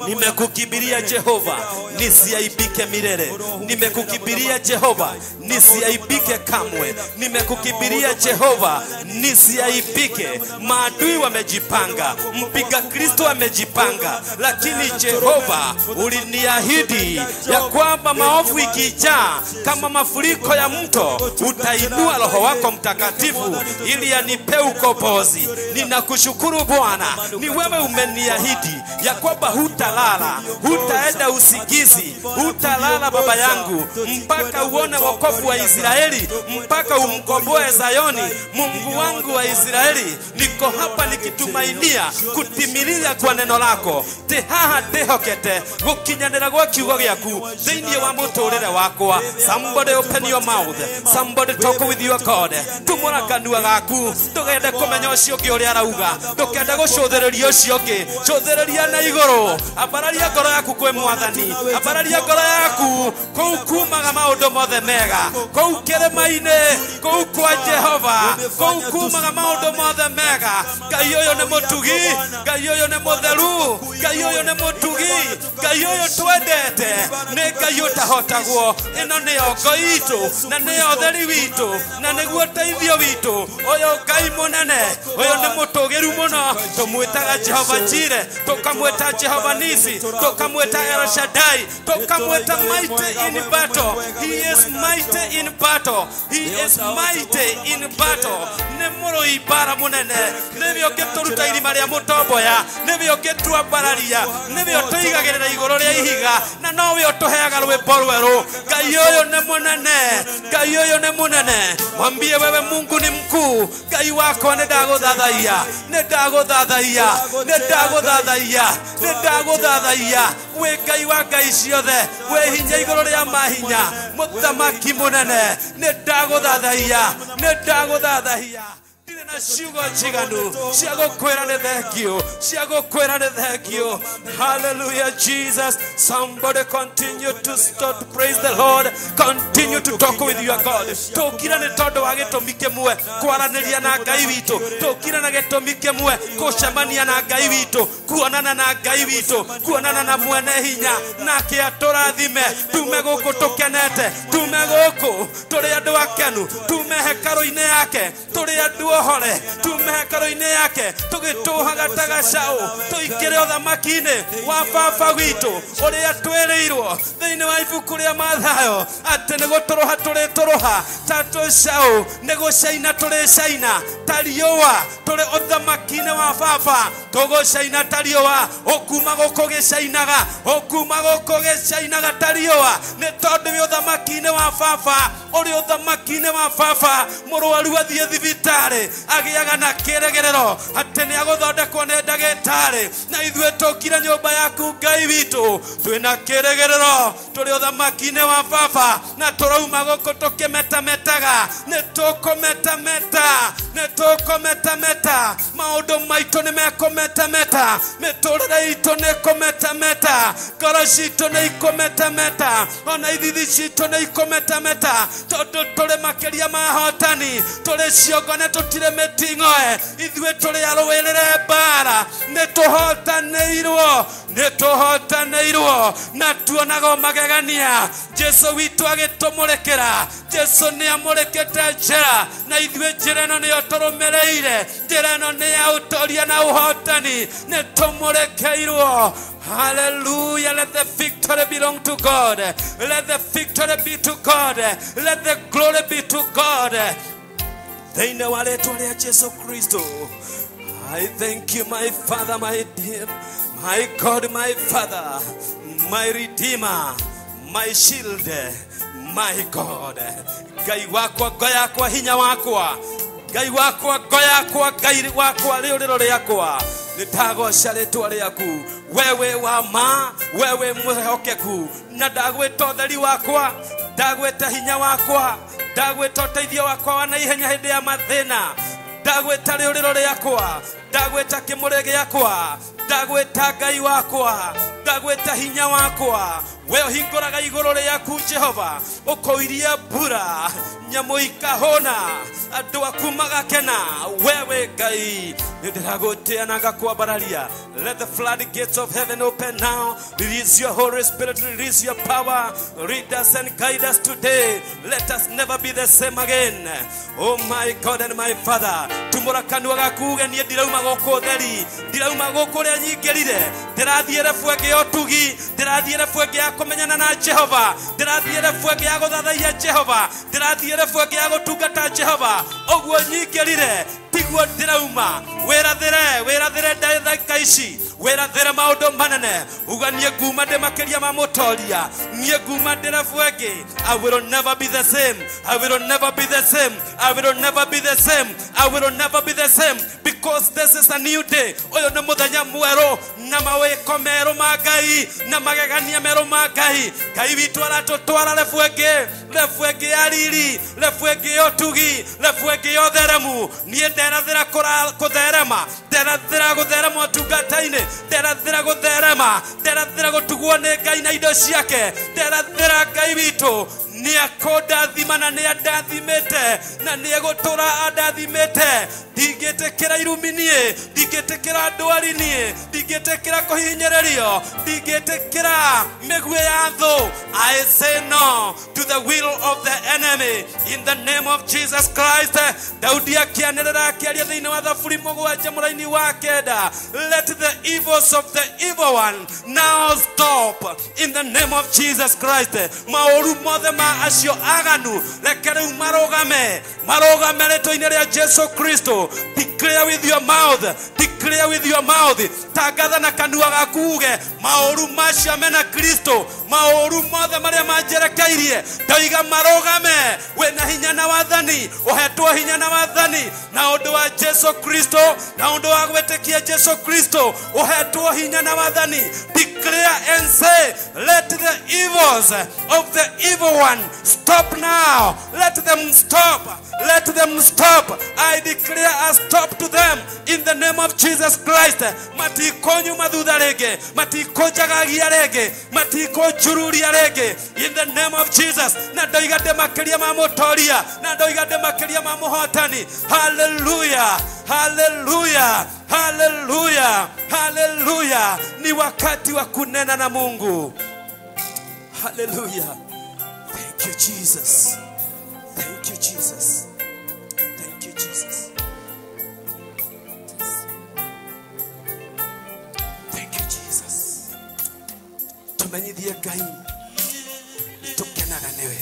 nimekukimbilia Jehova nisiaibike milele nimekukimbilia Jehova nisiaibike kamwe nimekukimbilia Jehova nisiaibike maadui wamejipanga mpiga Kristo amejipanga lakini Jehova uliniahidi ya kwamba maovu ikijaa kama mafuriko ya mto utainua Roho wako Mtakatifu ili anipe ukombozi ninakushukuru Bwana ni wewe umeniahidi ya kwamba hutalala hutaenda usingizi hutalala baba yangu mpaka uone wokovu wa Israeli mpaka umkomboe Zayoni Mungu wangu wa Israeli niko hapa nikitumainia kutimiliza kwa neno lako tehaha tehokete gukinyanira gwa kiugo gĩaku thĩinĩ wa mũtũrĩre wakwa somebody open your mouth somebody talk with your God tumũra kanua gaku ndũgende kũmenya ũcio ũngĩ ũrĩa arauga ndũkende gũcũthĩrĩria ũcio ũngĩ cũthĩrĩria na igũrũ ambararia ngoro yaku kwĩ Mwathani ambararia ngoro yaku kũu kumaga maũndũ mothe mega kũu kĩrĩma-inĩ kũu kwa Jehova kũu kumaga maũndũ mothe mega Ngai ũyũ nĩ mũtugi Ngai ũyũ nĩ mũtheru Ngai ũyũ nĩ mũtugi Ngai ũyũ twendete nĩ Ngai ũtahotagwo ĩno nĩyo ngo itũ na nĩyo ũtheri witũ na nĩguo ũteithio witũ ũyũ Ngai mũnene ũyũ nĩ mũtũgĩru mũno tũmwĩtaga Jehova Jire tũkamwĩta Jehova Nisi tũkamwĩta El Shaddai tũkamwĩta mighty in battle he is mighty in battle he is mighty in battle nĩ mũrũi mbara mũnene nĩwe ũngĩtũruta irima rĩa mũtomboya nĩwe ũngĩtuambararia nĩwe ũtũigagĩrĩra igũrũ rĩa ihiga na nowe ũtũheaga rwĩmbo rwerũ Ngai ũyũ nĩ mũnene Ngai ũyũ nĩ mũnene mwambie wewe Mungu ni mkuu Ngai wakwa nĩ ndagũthathaia nĩ ndagũthathaia nĩ ndagũthathaia nĩ ndagũthathaia wĩ Ngai wa ngai ciothe wĩ hinya igũrũ rĩa mahinya mũthamaki mũnene nĩ ndagũthathaia Bwana nĩndagũthathahia ndire na ciugo njiganu cia gũkwĩra nĩ thengio cia gũkwĩra nĩ thengio. Hallelujah Jesus. Somebody continue to start to praise the Lord. Continue to talk with your God. Tũkira nĩ tondũ wa gĩtũmi kĩmwe kwaranĩria na Ngai witũ. Tũkira na gĩtũmi kĩmwe gũcemania na Ngai witũ, kuonana na Ngai witũ, kuonana na mwene hinya nake atũrathime. Tume gũkũ tũkenete, tume gũkũ tũrĩ andũ akenu, tume hekarũ-inĩ yake tũrĩ andũ ohore, tume hekarũ-inĩ yake tũgĩtũhaga ta gacaũ, tũikĩre ũthamaki-inĩ wa baba witũ ũrĩa twĩrĩirwo thĩinĩ wa ibuku rĩa Mathayo atĩ nĩ gũtũrũha tũrĩ tũrũha ta tũcaũ, nĩ gũcaina tũrĩ caina ta riũa tũrĩ ũthamaki-inĩ wa baba, tũgũcaina ta riũa. Ũkuma gũkũ gĩcainaga, ũkuma gũkũ gĩcainaga ta riũa nĩ tondũ wĩ ũthamaki-inĩ wa baba. Ũrĩ ũthamaki-inĩ wa baba, mũrwaru athiĩ thibitarĩ agĩaga na kĩĩrĩgĩrĩro atĩ nĩ agũthondekwo nĩ ndagĩtarĩ, na ithuĩ tũkire nyũmba yaku Ngai witũ twĩna kĩĩrĩgĩrĩro, tũrĩ ũthamaki-inĩ wa baba na tũrauma gũkũ tũkĩmetametaga. Nĩ tũkũmetameta, nĩ tũkũmetameta, maũndũ maitũ nĩ mekũmetameta, mĩtũrĩre itũ nĩ kũmetameta, ngoro citũ nĩ ikũmetameta, ona ithithi citũ nĩ ikũmetameta, tondũ tũrĩ makĩria ma hotani, tũrĩ ciongone tũtirĩ mĩting'oe, ithuĩ tũrĩ arũĩrĩre mbara, nĩ tũhotanĩirwo, nĩ tũhotanĩirwo na tuonaga magegania. Jesu witũ agĩtũmũrĩkĩra, Jesu nĩ amũrĩkĩte njĩra na ithuĩ njĩra ĩno nĩyo tũrũmĩrĩire, njĩra ĩno nĩ ya ũtoria na ũhotani, nĩ tũmũrĩkĩirwo. Hallelujah. Let the victory belong to God. Let the victory be to God. Let the glory be to God. Thĩinĩ wa rĩĩtwa rĩa Jesu Kristo. I thank you, my Father, my dear, my God, my Father, my Redeemer, my shield, my God. Ngai wakwa, ngo yakwa, hinya wakwa, Ngai wakwa, ngo yakwa, Ngai wakwa, rĩũrĩro rĩakwa. Nĩndagooca rĩĩtwa rĩaku, wewe wa ma, wewe mwĩhokeku, na ndagwĩta ũtheri wakwa, ndagwĩta hinya wakwa, ndagwĩta ũteithio wakwa wa naihenya hĩndĩ ya mathĩna, ndagwĩta rĩũrĩro rĩakwa, ndagwĩta kĩmũrĩ gĩakwa, ndagwĩta Ngai wakwa, ndagwĩta hinya wakwa. We ũhingũraga igũrũ rĩaku Jehova, ũkoirie mbura, nyamũ ikahũna, andũ aku magakena. Wewe Ngai nĩndĩragũtĩa na ngakwambararia. Let the floodgates of heaven open now. Release your Holy Spirit, release your power. Lead us and guide us today. Let us never be the same again. Oh my God and my Father, tumũra kanua gaku uge niĩ ndirauma gũkũ theri, ndirauma gũkũ rĩa nyingĩrire, ndĩrathiĩre bwenge ya ũtugi, ndĩrathiĩre bwenge ya kũmenyana na Jehova, ndĩrathiĩre bwenge ya gũthathaiya Jehova, ndĩrathiĩre bwenge ya gũtungata Jehova. Ũguo nyingĩrire tiguo ndĩrauma. Wĩrathĩre ndagĩka ici, wĩrathĩre maũndũ manene, uga niĩ nguma ndĩ makĩria ma mũtoria, niĩ nguma ndĩre bwenge. I will never be the same, I will never be the same, I will never be the same, I will never be the same, because this is a new day. Ũyũ nĩ mũthenya mwerũ na mawĩko merũ ma Ngai na magegania merũ ma Ngai. Ngai witũ aratũtwara lebwenge ya riri, lebwenge ya ũtugi, lebwenge ya ũtheremu. Niĩ nderathĩra kũtherema, nderathĩra gũtherema ũtungata-inĩ, nderathĩra gũtherema, nderathĩra gũtugwo nĩ Ngai na indo ciake, nderathĩra Ngai witũ nĩ akũndathima na nĩ andathimĩte na nĩ egũtũra andathimĩte. Ndingĩtĩkĩra irumi niĩ, ndingĩtĩkĩra ndwari niĩ, ndingĩtĩkĩra kũhinyĩrĩrio, ndingĩtĩkĩra mĩguĩ ya thũ. I say no to the will of the enemy in the name of Jesus Christ. Daudi akĩanĩrĩra akĩaria thĩinĩ wa Thaburi 7 mũraini wa 9. Let the evils of the evil one now stop in the name of Jesus Christ. Maũru mothe ma acio aganu reke rĩu marũgame rĩtwa-inĩ rĩa Jesu Kristo. Declare with your mouth. Declare with your mouth. Tagatha na kanua gakuge maoru macia mena Kristo, maoru mothe maria manjerekeirie ndoiga marogame. Wena hinya na wathani, uhetwo hinya na wathani na undu wa Jesu Kristo, na undu wa gwetekia Jesu Kristo uhetwo hinya na wathani. Declare and say, let the evils of the evil one stop now. Let them stop. Let them stop. I declare a stop to them in the name of Jesus Christ. Matikonyu madhuda rege, matiko jagagia rege, matiko jururia rege, in the name of Jesus. Na ndoiga ndemakeria mamutoria, na ndoiga ndemakeria mamuhotani. Hallelujah, hallelujah, hallelujah, hallelujah. Ni wakati wa kunena na Mungu. Hallelujah. Thank you, Jesus. Thank you, Jesus. Thank you, Jesus. Thank you, Jesus. Tumenyithie Ngai. Tukenaga newe.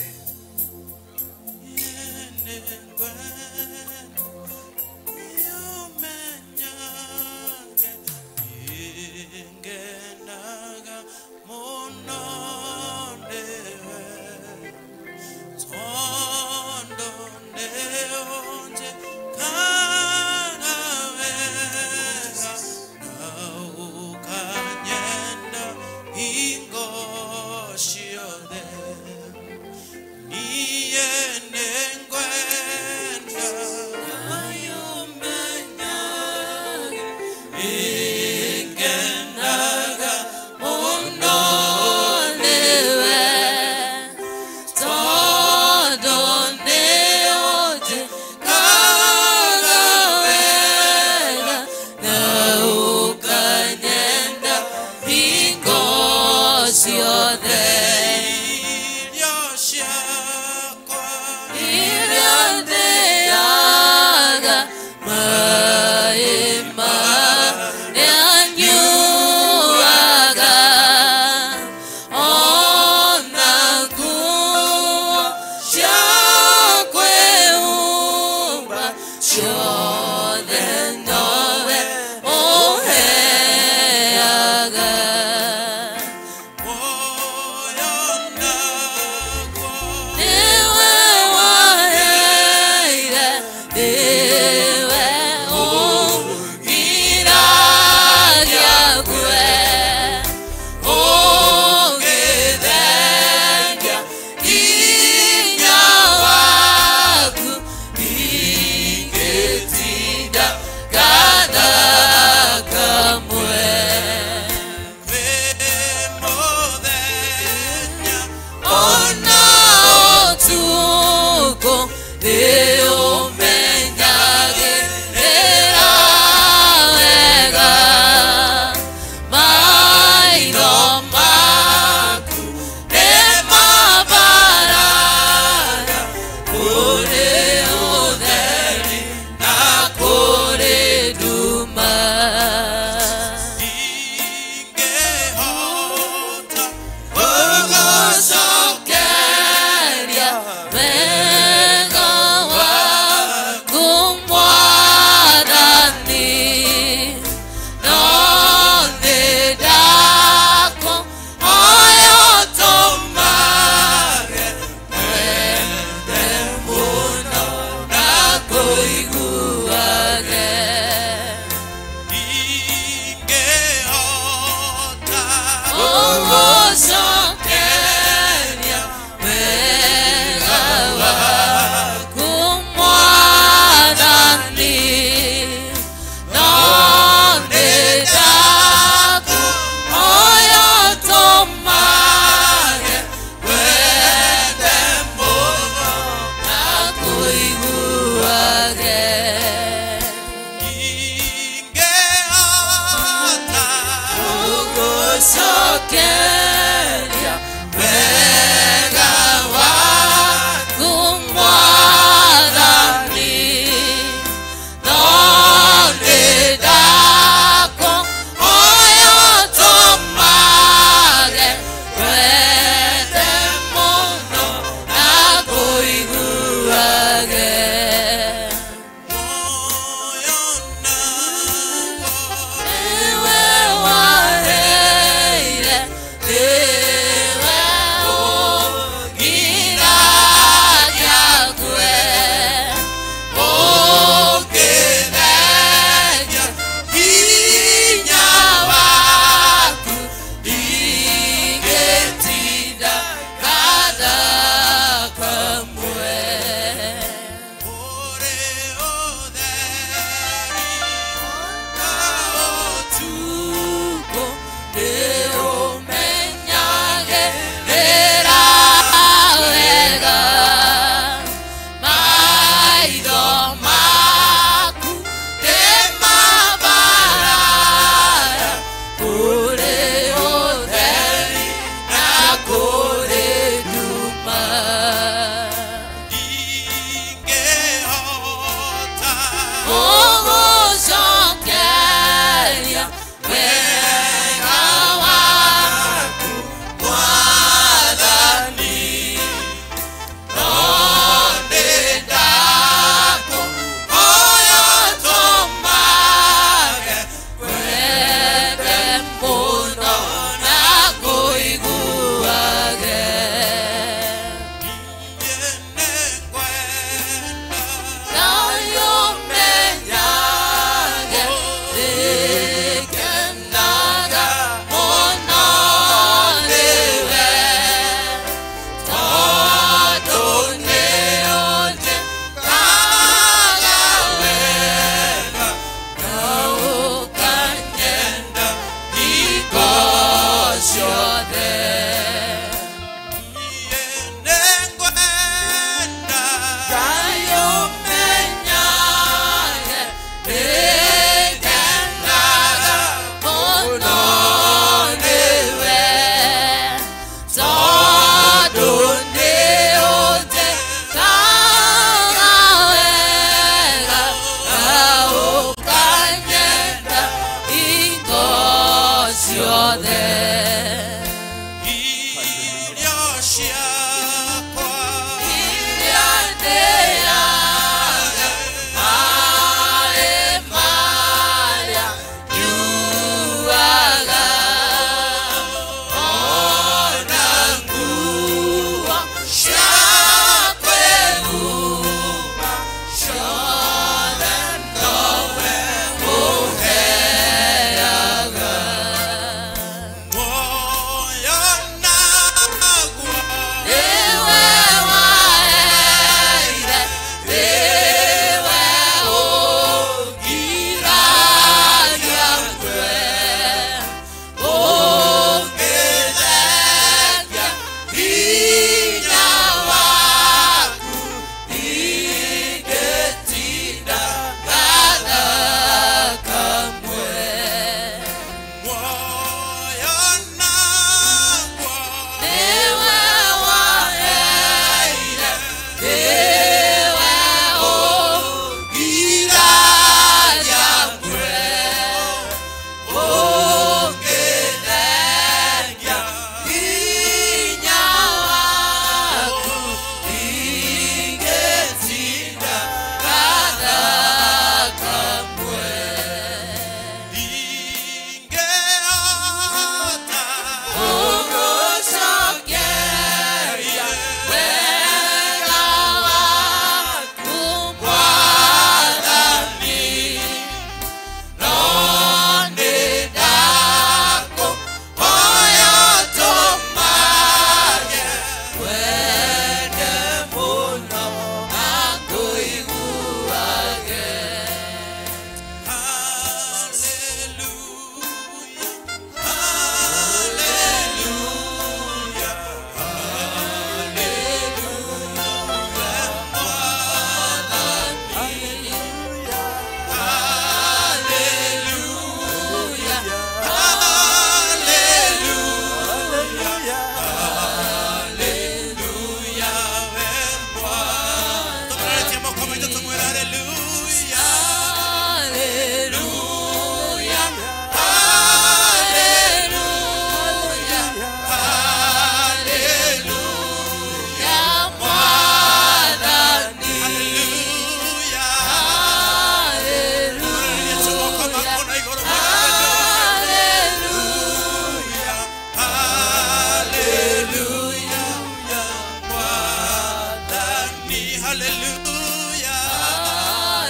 Hallelujah.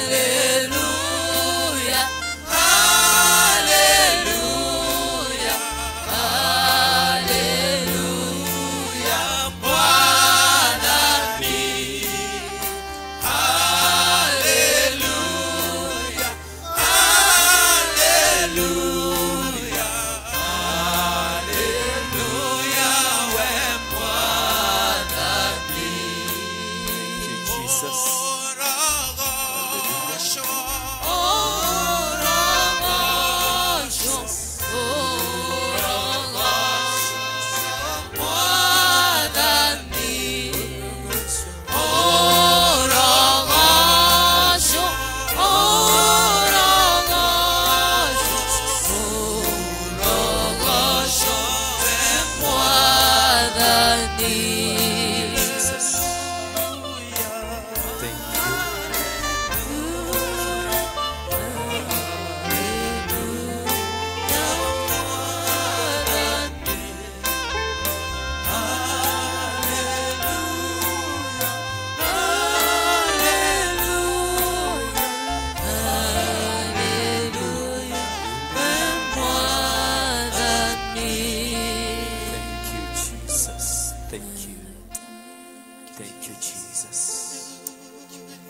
Hallelujah.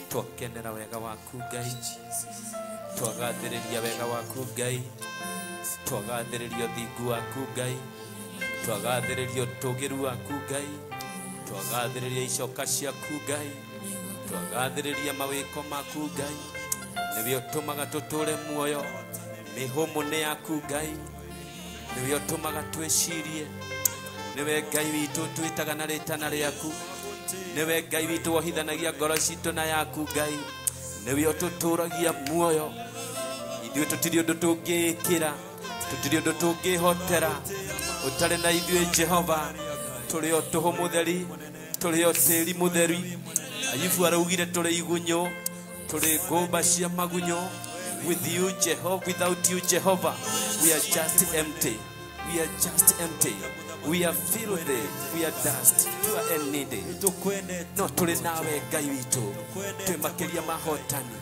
Twakenera wega waku Ngai, twagathĩrĩria wega waku Ngai, twagathĩrĩria ũthingu waku Ngai, twagathĩrĩria ũtũgĩru waku Ngai, twagathĩrĩria icoka ciaku Ngai, twagathĩrĩria mawĩko maku Ngai, nĩwe ũtũmaga tũtũre muoyo, mĩhũmũ nĩ yaku Ngai, nĩwe ũtũmaga twĩcirie, nĩwe Ngai witũ twĩtaga na rĩtana rĩaku, nĩwe Ngai witũ wohithanagia ngoro citũ na yaku Ngai, nĩwe ũtũtũragia muoyo, ithuĩ tũtirĩ ũndũ tũngĩĩkĩra, tũtirĩ ũndũ tũngĩhotera, ũtarĩ na ithuĩ Jehova, tũrĩ o tũhũ mũtheri, tũrĩ o tĩri mũtheri, Ayubu araugire tũrĩ igunyũ, tũrĩ ngũmba cia magunyũ. With you Jehovah, without you Jehovah, we are just empty, we are just empty. We are filthy, we are dust, poor and needy. No tũrĩ nawe Ngai witũ, twĩ makĩria mahotani.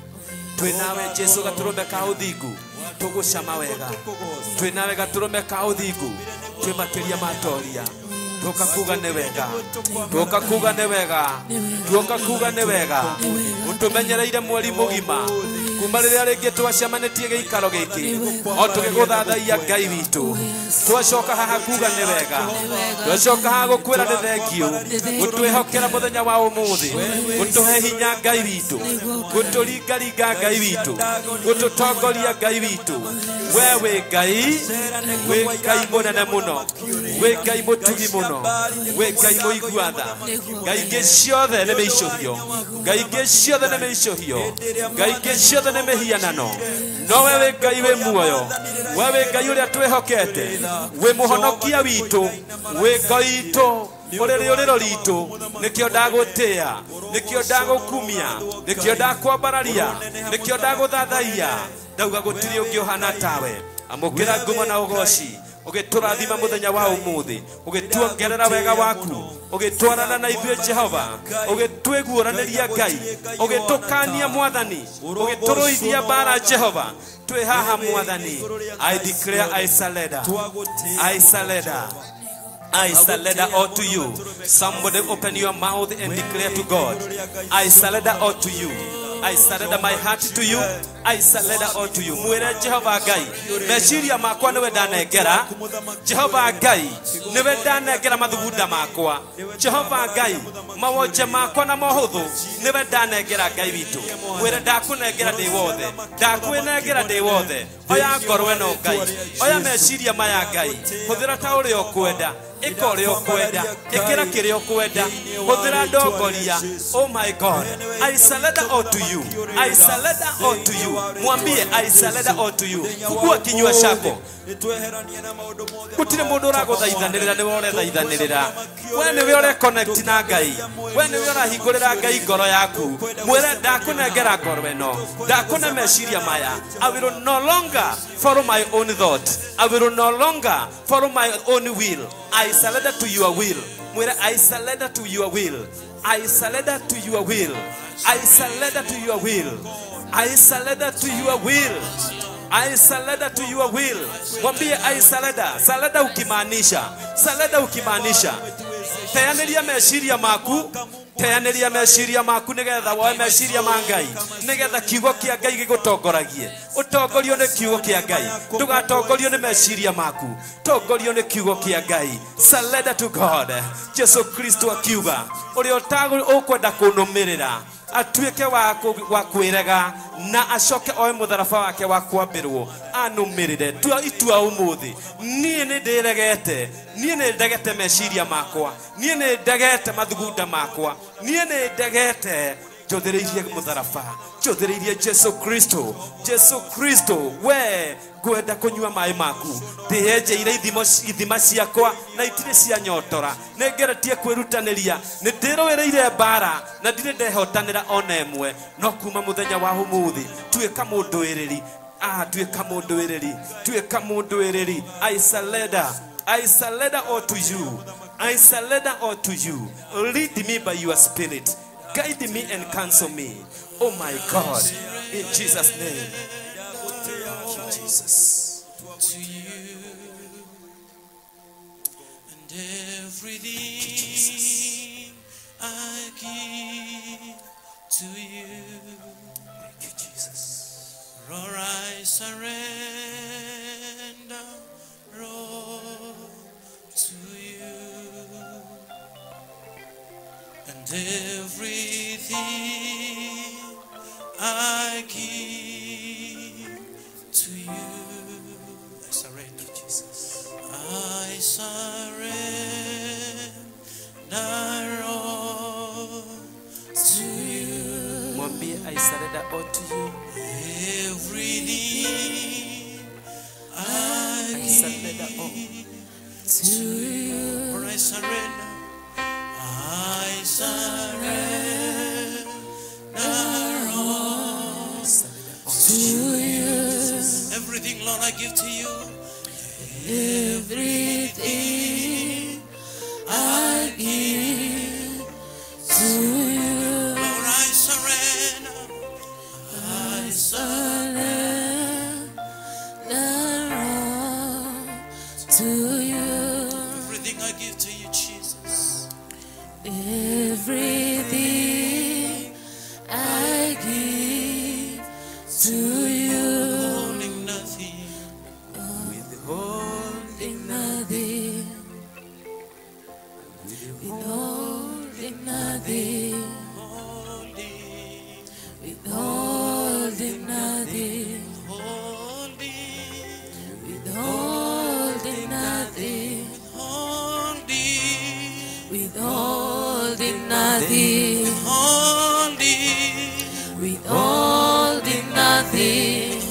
Twĩ nawe Jesu gatũrũme ka ũthingu, tũgũcama wega. Twĩ nawe gatũrũme ka ũthingu, twĩ makĩria matoria. Tuoka kuga nĩ wega, tuoka kuga nĩ wega, tuoka kuga nĩ wega. Ũtũmenyereire mweri mũgima, kuma rĩrĩa rĩngĩ twacemanĩtie gĩikaro gĩkĩ, o tũgĩgũthathaiya Ngai witũ. Twacoka haha kuga nĩ wega, twacoka haha gũkwĩra nĩ thengiũ, gũtwĩhokera mũthenya wa ũmũthĩ, gũtũhe hinya Ngai witũ, gũtũringaringa Ngai witũ, gũtũtongoria Ngai witũ. Wee wĩ Ngai, wĩ Ngai mũnene mũno, wĩ Ngai mũtugi mũno, wĩ Ngai mũigua tha. Ngai ingĩ ciothe nĩ mĩicũhio, Ngai ingĩ ciothe nĩ mĩicũhio, Ngai ingĩ ciothe nĩ mĩhianano. No we wĩ Ngai wĩ muoyo, we wĩ Ngai ũrĩa twĩhokete, wĩ mũhonokia witũ, wĩ Ngai witũ ũrĩ rĩũrĩro ritũ. Nĩkĩo ndagũtĩĩa, nĩkĩo ndagũkumia, nĩkĩo ndakwambararia, nĩkĩo ndagũthathaiya. Ndauga gũtirĩ ũngĩ ũhana tawe. Amũkĩra ngumo na ũgooci, ũgĩtũrathima mũthenya wa ũmũthĩ, ũgĩtuongerera wega waku, ũgĩtwarana na ithuĩ Jehova, ũgĩtwĩguũranĩria Ngai, ũgĩtũkania Mwathani, ũgĩtũrũithia mbara Jehova. Twĩ haha Mwathani. I declare I surrender, I surrender, I surrender all to you. Somebody open your mouth and declare to God, I surrender all to you. I surrender my heart to you. I surrender all to you. Mwere Jehova Ngai, meciria makwa niwe ndanengera. Jehova Ngai, niwe ndanengera mathugunda makwa. Jehova Ngai, mawonje makwa na mohuthu niwe ndanengera Ngai witũ. Mwere ndakunengera ndĩ wothe, ndakwĩnengera ndĩ wothe. Oya ngoro ĩno Ngai, oya meciria maya Ngai, hũthĩra ta ũrĩa ũkwenda, ĩka ũrĩa ũkwenda, ĩkĩra kĩrĩa ũkwenda, hũthĩra ndongoria. Oh my God, I surrender all to you. I surrender all to you. Mwambie I surrender all to you. Fungua kinywa chako. Gũtirĩ mũndũ ũragũthaithanĩrĩra, nĩwe ũrethaithanĩrĩra. We nĩwe ũreconnect na Ngai, we nĩwe ũrahingũrĩra Ngai ngoro yaku. Mwĩre ndakũnengera ngoro ĩno, ndakũne meciria maya. I will no longer follow my own thought, I will no longer follow my own will. I surrender to your will. Mwĩre I surrender to your will. I surrender to your will. I surrender to your will. I surrender to your will. I surrender to your will. Mwambie I surrender. Surrender ukimaanisha. Surrender ukimaanisha. Teaneria meciria maku. Teaneria meciria maku nigetha woe meciria ma Ngai. Nigetha kiugo kia Ngai gigutongoragie. Utongorio ni kiugo kia Ngai. Ndugatongorio ni meciria maku. Tongorio ni kiugo kia Ngai. Surrender to God. Jesu Kristo akiuga. Uri otago ukwenda kunumirira. Atuike wa kwirega na acoke oe mutharaba wake wa kwambirwo anumirire itua umuthi nie ni ndiregete nie ni ndegete meciria makwa nie ni ndegete mathugunda makwa nie ni ndegete njothireirie mutharaba njothireirie Jesu Kristo we gwenda kunyua mai maku ndihenjeire ithima ciakwa na itire cia nyotora nengeretie kwirutaniria nindirowereire mbara na ndire ndehotanira ona emwe no kuma muthenya wa umuthi tuika mundu wiriri tuika mundu wiriri I surrender all to you. I surrender all to you. Lead me by your spirit. Guide me and counsel me. Oh my God. In Jesus' name. Thank you, Jesus. To you and everything I give to you. Thank you, Jesus. For I surrender all to you and everything I give to you. I surrender, Jesus. I surrender all to you. Mwambie I surrender all to you. Everything I surrender all to you. For I surrender all to you. Everything, Lord, I give to you. Everything I give to you. Lord, I surrender. I surrender all to you. Everything I give to you, Jesus. Everything I give to you. Holding nothing. Withholding nothing. Withholding nothing. Withholding nothing. Withholding nothing. Withholding nothing. Withholding nothing.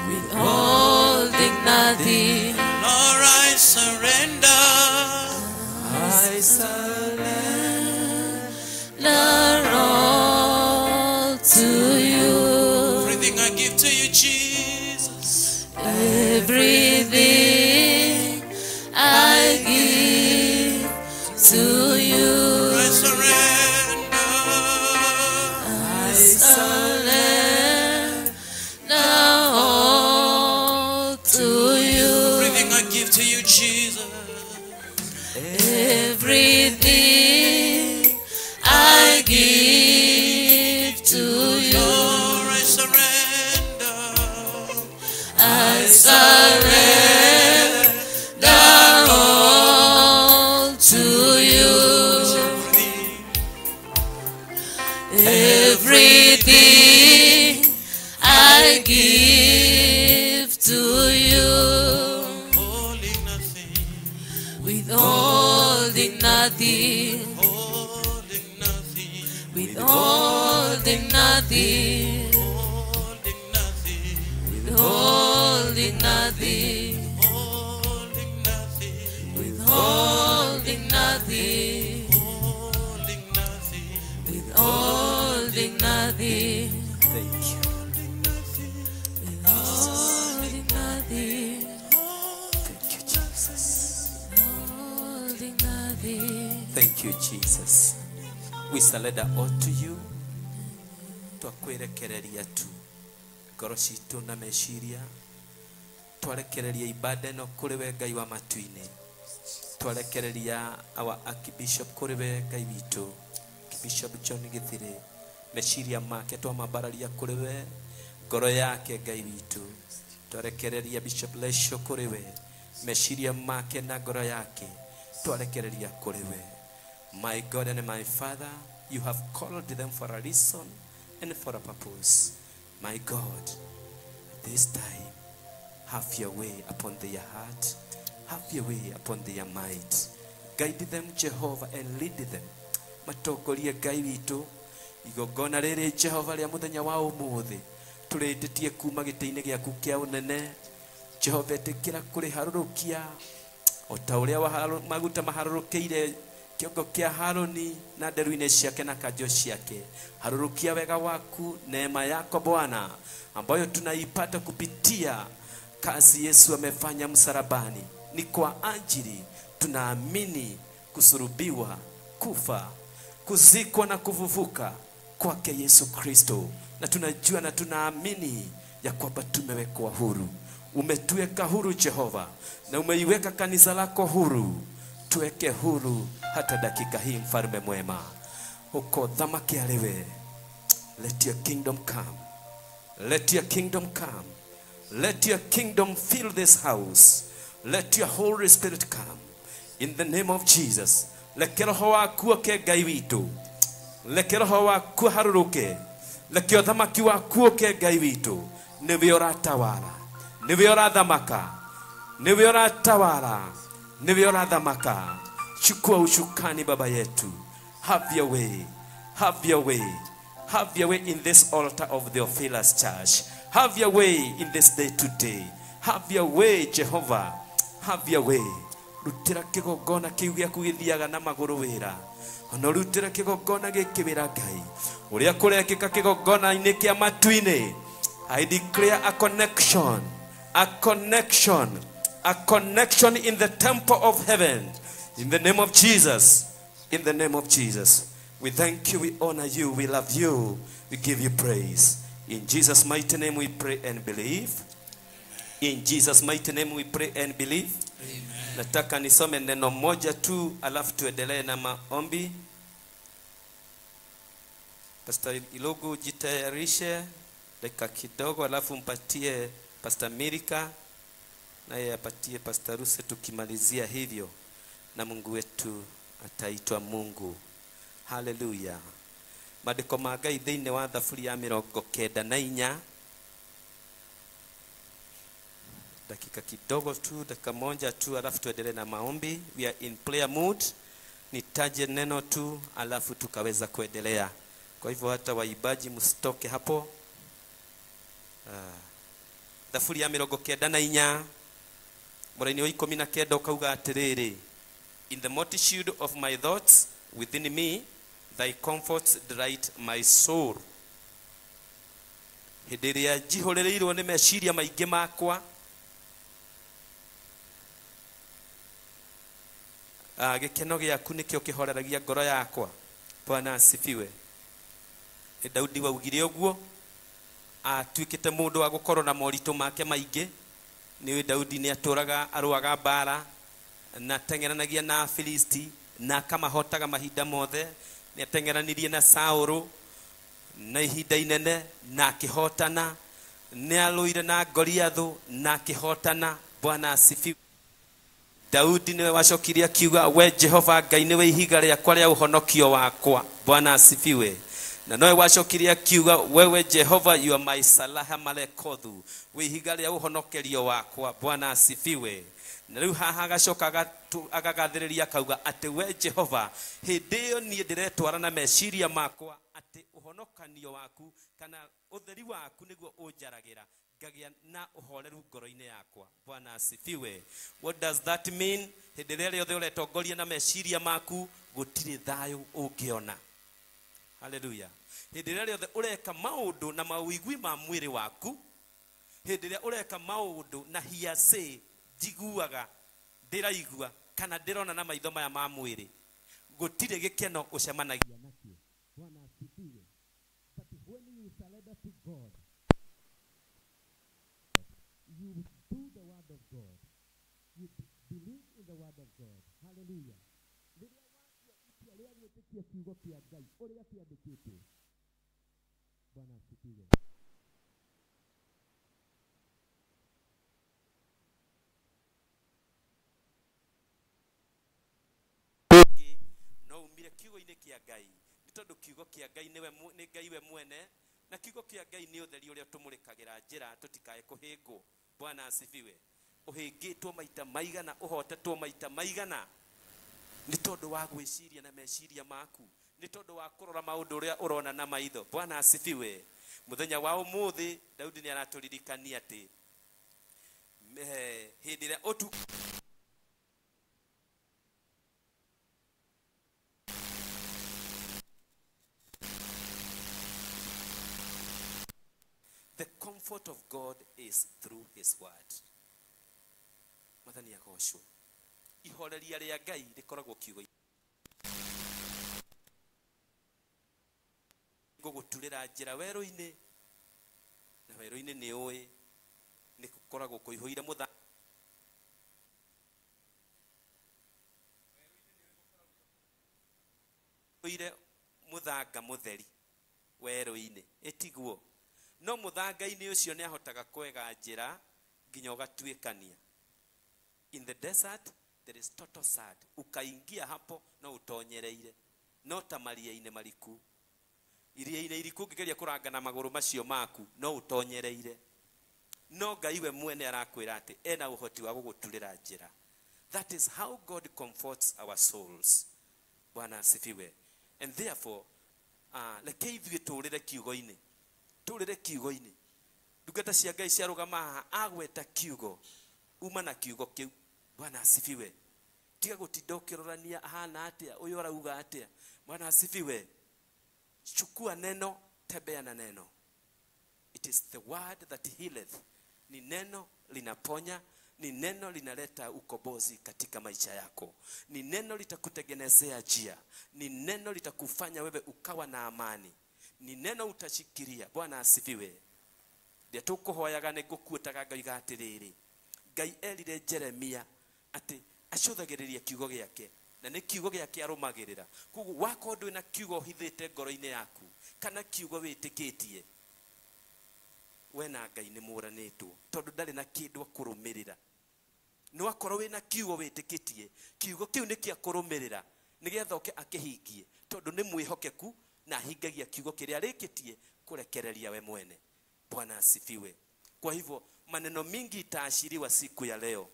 Withholding nothing. Lord, I surrender. I surrender all to you. Everything I give to you, Jesus. Everything I give to you. I surrender. I surrender all to you. Everything I give to you, Jesus. Everything I give to you. Lord, I surrender. I surrender all to you. Everything I give to you. Holding nothing. Withholding nothing. Withholding nothing. Withholding nothing. Withholding nothing. Withholding nothing. Thank you. Withholding nothing. Thank you, Jesus. Withholding nothing. Thank you, you, Jesus. We surrender all to you. Twakwerekereria tu ngoro citũ na meciria, twarekereria ibada ĩno kũrĩ we Ngai wa matu-inĩ, twarekereria our Archbishop kũrĩ we Ngai witũ, Bishop John Githiri, meciria make twamambararia kũrĩ we, ngoro yake Ngai witũ, twarekereria Bishop Lesho kũrĩ we, meciria make na ngoro yake twarekereria kũrĩ we. My God and my Father, you have called them for a reason and for a purpose. My God, this time, have your way upon their heart, have your way upon their might. Guide them, Jehovah, and lead them. Matogorie Ngai witũ, igongona rĩrĩ Jehova rĩa mũthenya wa ũmũthĩ, tũrĩndĩtie kuma gĩtĩ-inĩ gĩaku kĩa ũnene. Jehova, ĩtĩkĩra kũrĩharũrũkia o ta ũrĩa maguta maharũrũkĩire kĩongo kĩa Haroni na nderu-inĩ ciake na kanjũ ciake. Harũrũkia wega waku, neema yako Bwana, ambayo tunaipata kupitia kazi Yesu amefanya msalabani. Ni kwa ajili tunaamini kusurubiwa, kufa, kuzikwa na kufufuka kwake Yesu Kristo, na tunajua na tunaamini ya kwamba tumewekwa huru. Umetuweka huru Jehova, na umeiweka kanisa lako huru. Tuweke huru hata dakika hii, mfalme mwema. Uko dhamaki aliwe. Let your kingdom come. Let your kingdom come. Let your kingdom fill this house. Let your Holy Spirit come. In the name of Jesus. Leke roho waku oke Ngai witũ. Leke roho waku harũrũke. Leke dhamaki waku oke Ngai witũ. Niwe ũratawala. Niwe ũrathamaka. Niwe ũratawala. Niwe ũrathamaka. Chukua ushukani Baba yetu. Have your way. Have your way. Have your way in this altar of the Theophilus Church. Have your way in this day today. Have your way, Jehovah. Have your way. Rutira kĩgongona kĩu gĩaku gĩthiaga na magũrũ wĩra. Ona rutira kĩgongona gĩkĩ wĩra Ngai. Ũrĩa kũrekĩka kĩgongona-inĩ kĩa matu-inĩ. I declare a connection. A connection. A connection in the temple of heaven. In the name of Jesus. In the name of Jesus. We thank you, we honor you, we love you, we give you praise. In Jesus' mighty name we pray and believe. In Jesus' mighty name we pray and believe. Amen. Nataka nisome neno moja tu alafu tuendelee na maombi. Pastor Ilogu, jitayarishe dakika kidogo alafu mpatie Pastor Mirika naye apatie Pastor Ruse, tukimalizia hivyo na Mungu wetu ataitwa Mungu. Hallelujah. Maandĩko ma Ngai thĩinĩ wa thaburi ya 94. Dakika kidogo tu, dakika moja tu alafu tuendelee na maombi. We are in prayer mood. Nitaje neno tu alafu tukaweza kuendelea. Kwa hivyo hata waibaji msitoke hapo. Thaburi ya 94 mũraini wa 19 ukauga atĩrĩrĩ: In the multitude of my thoughts within me, thy comforts delight my soul. Hĩndĩ ĩrĩa njihũrĩrĩirwo nĩ meciria maingĩ makwa, gĩkeno gĩaku nĩkĩo kĩhoreragia ngoro yakwa. Bwana asifiwe. Daudi waugire ũguo, atuĩkĩte mũndũ wa gũkorwo na moritũ make maingĩ. Nĩ Daudi nĩ atũraga arũaga mbara na tengeranagia na Filisti na kamahotaga mahinda mothe. Nĩ atengeranirie na Saũlũ na ihinda inene na akĩhotana. Nĩ arũire na Goliathũ na akĩhotana. Bwana asifiwe. Daudi nĩwe wacokirie akiuga, we Jehova Ngai nĩwe ihiga rĩakwa rĩa ũhonokio wakwa. Bwana asifiwe. Na nowe wacokirie akiuga, wewe Jehova, you are my salaha malekothu, we ihiga rĩa ũhonokerio wakwa. Bwana asifiwe. Na rĩu haha agacoka agagathĩrĩria akauga atĩ we Jehova, hĩndĩ ĩyo niĩ ndĩretwara na meciria makwa atĩ ũhonokanio waku kana ũtheri waku nĩguo ũnjaragĩra, ngagĩa na ũhoreru ngoro-inĩ yakwa. Bwana asifiwe. What does that mean? Hĩndĩ ĩrĩa rĩothe ũretongoria na meciria maku, gũtirĩ thayũ ũngĩona. Hallelujah. Hĩndĩ ĩrĩa rĩothe ũreka maũndũ na mawĩigwi ma mwĩrĩ waku, hĩndĩ ĩrĩa ũreka maũndũ na hiase njiguaga ndĩraigua kana ndĩrona na maitho maya ma mwĩrĩ, gutire gikeno ucemanagia nakio. Bwana asifiwe. But when you surrender to God, you do the word of God. You believe in the word of God. Hallelujah. Rĩrĩa watua itua rĩa gwĩtĩkia kiugo kĩa Ngai ũrĩa kĩandĩkĩtwo. Bwana asifiwe. No umire kiugo-inĩ kĩa Ngai nĩ tondũ kiugo kĩa Ngai nĩ Ngai we mwene, na kiugo kĩa Ngai nĩ ũtheri ũrĩa tũmũrĩkagĩra njĩra tũtikae kũhĩngwo. Bwana asifiwe. Ũhĩngĩtwo maita maigana, ũhotetwo maita maigana nĩ tondũ wa gwĩciria na meciria maku, nĩ tondũ wa kũrora maũndũ ũrĩa ũrona na maitho. Bwana asifiwe. Mũthenya wa ũmũthĩ Daudi nĩ aratũririkania atĩ hĩndĩ ĩrĩa ũtukũ the comfort of God is through his word. Mathani agocwo. Ihoreria rĩa Ngai rĩkoragwo kiugo-inĩ. Gũgũturĩra njĩra werũ-inĩ, na werũ-inĩ nĩ ũĩ nĩ gũkoragwo kũihũire mũthanga. Kũihũire mũthanga mũtheri werũ-inĩ. Ĩtiguo. No mũthanga-inĩ ũcio nĩ ahotaga kwega njĩra nginya ũgatuĩkania. In the desert there is total sand. Ukaingia hapo no utonyereire. No ta maria-inĩ mariku. Iria-inĩ iriku ũngĩgeria kũranga na magũrũ macio maku no utonyereire. No Ngai we mwene arakwĩra atĩ ena ũhoti wa gũgũturĩra njĩra. That is how God comforts our souls. Bwana asifiwe. And therefore reke ithuĩ tũũrĩre kiugo-inĩ. Tũũrĩre kiugo-inĩ. Ndungata cia Ngai ciarũgama haha agweta kiugo. Uma na kiugo kĩu. Bwana asifiwe. Tiga gũtinda ũkĩrorania ahana atĩa, ũyũ arauga atĩa. Bwana asifiwe. Chukua neno, tembea na neno. It is the word that healeth. Ni neno linaponya, ni neno linaleta ukombozi katika maisha yako. Ni neno litakutengenezea njia. Ni neno litakufanya wewe ukawa na amani. Ni neno utashikilia. Bwana asifiwe. Ndia tukuhoyaga nĩngũkuĩtaga ngoiga atĩrĩrĩ. Ngai erire Jeremia atĩ acũthagĩrĩria kiugo gĩake, na nĩ kiugo gĩake arũmagĩrĩra. Koguo wakorwo ndwĩ na kiugo hithĩte ngoro-inĩ yaku, kana kiugo wĩtĩkĩtie, we na Ngai nĩ mũranĩtwo, tondũ ndarĩ na kĩndũ akũrũmĩrĩra. No akorwo wĩ na kiugo wĩtĩkĩtie, kiugo kĩu nĩ kĩa kũrũmĩrĩra, nĩgetha oke akĩhingie, tondũ nĩ mwĩhokeku na ahingagia kiugo kĩrĩa arĩkĩtie kũrekereria we mwene. Bwana asifiwe. Kwa hivyo maneno mingi itaashiriwa siku ya leo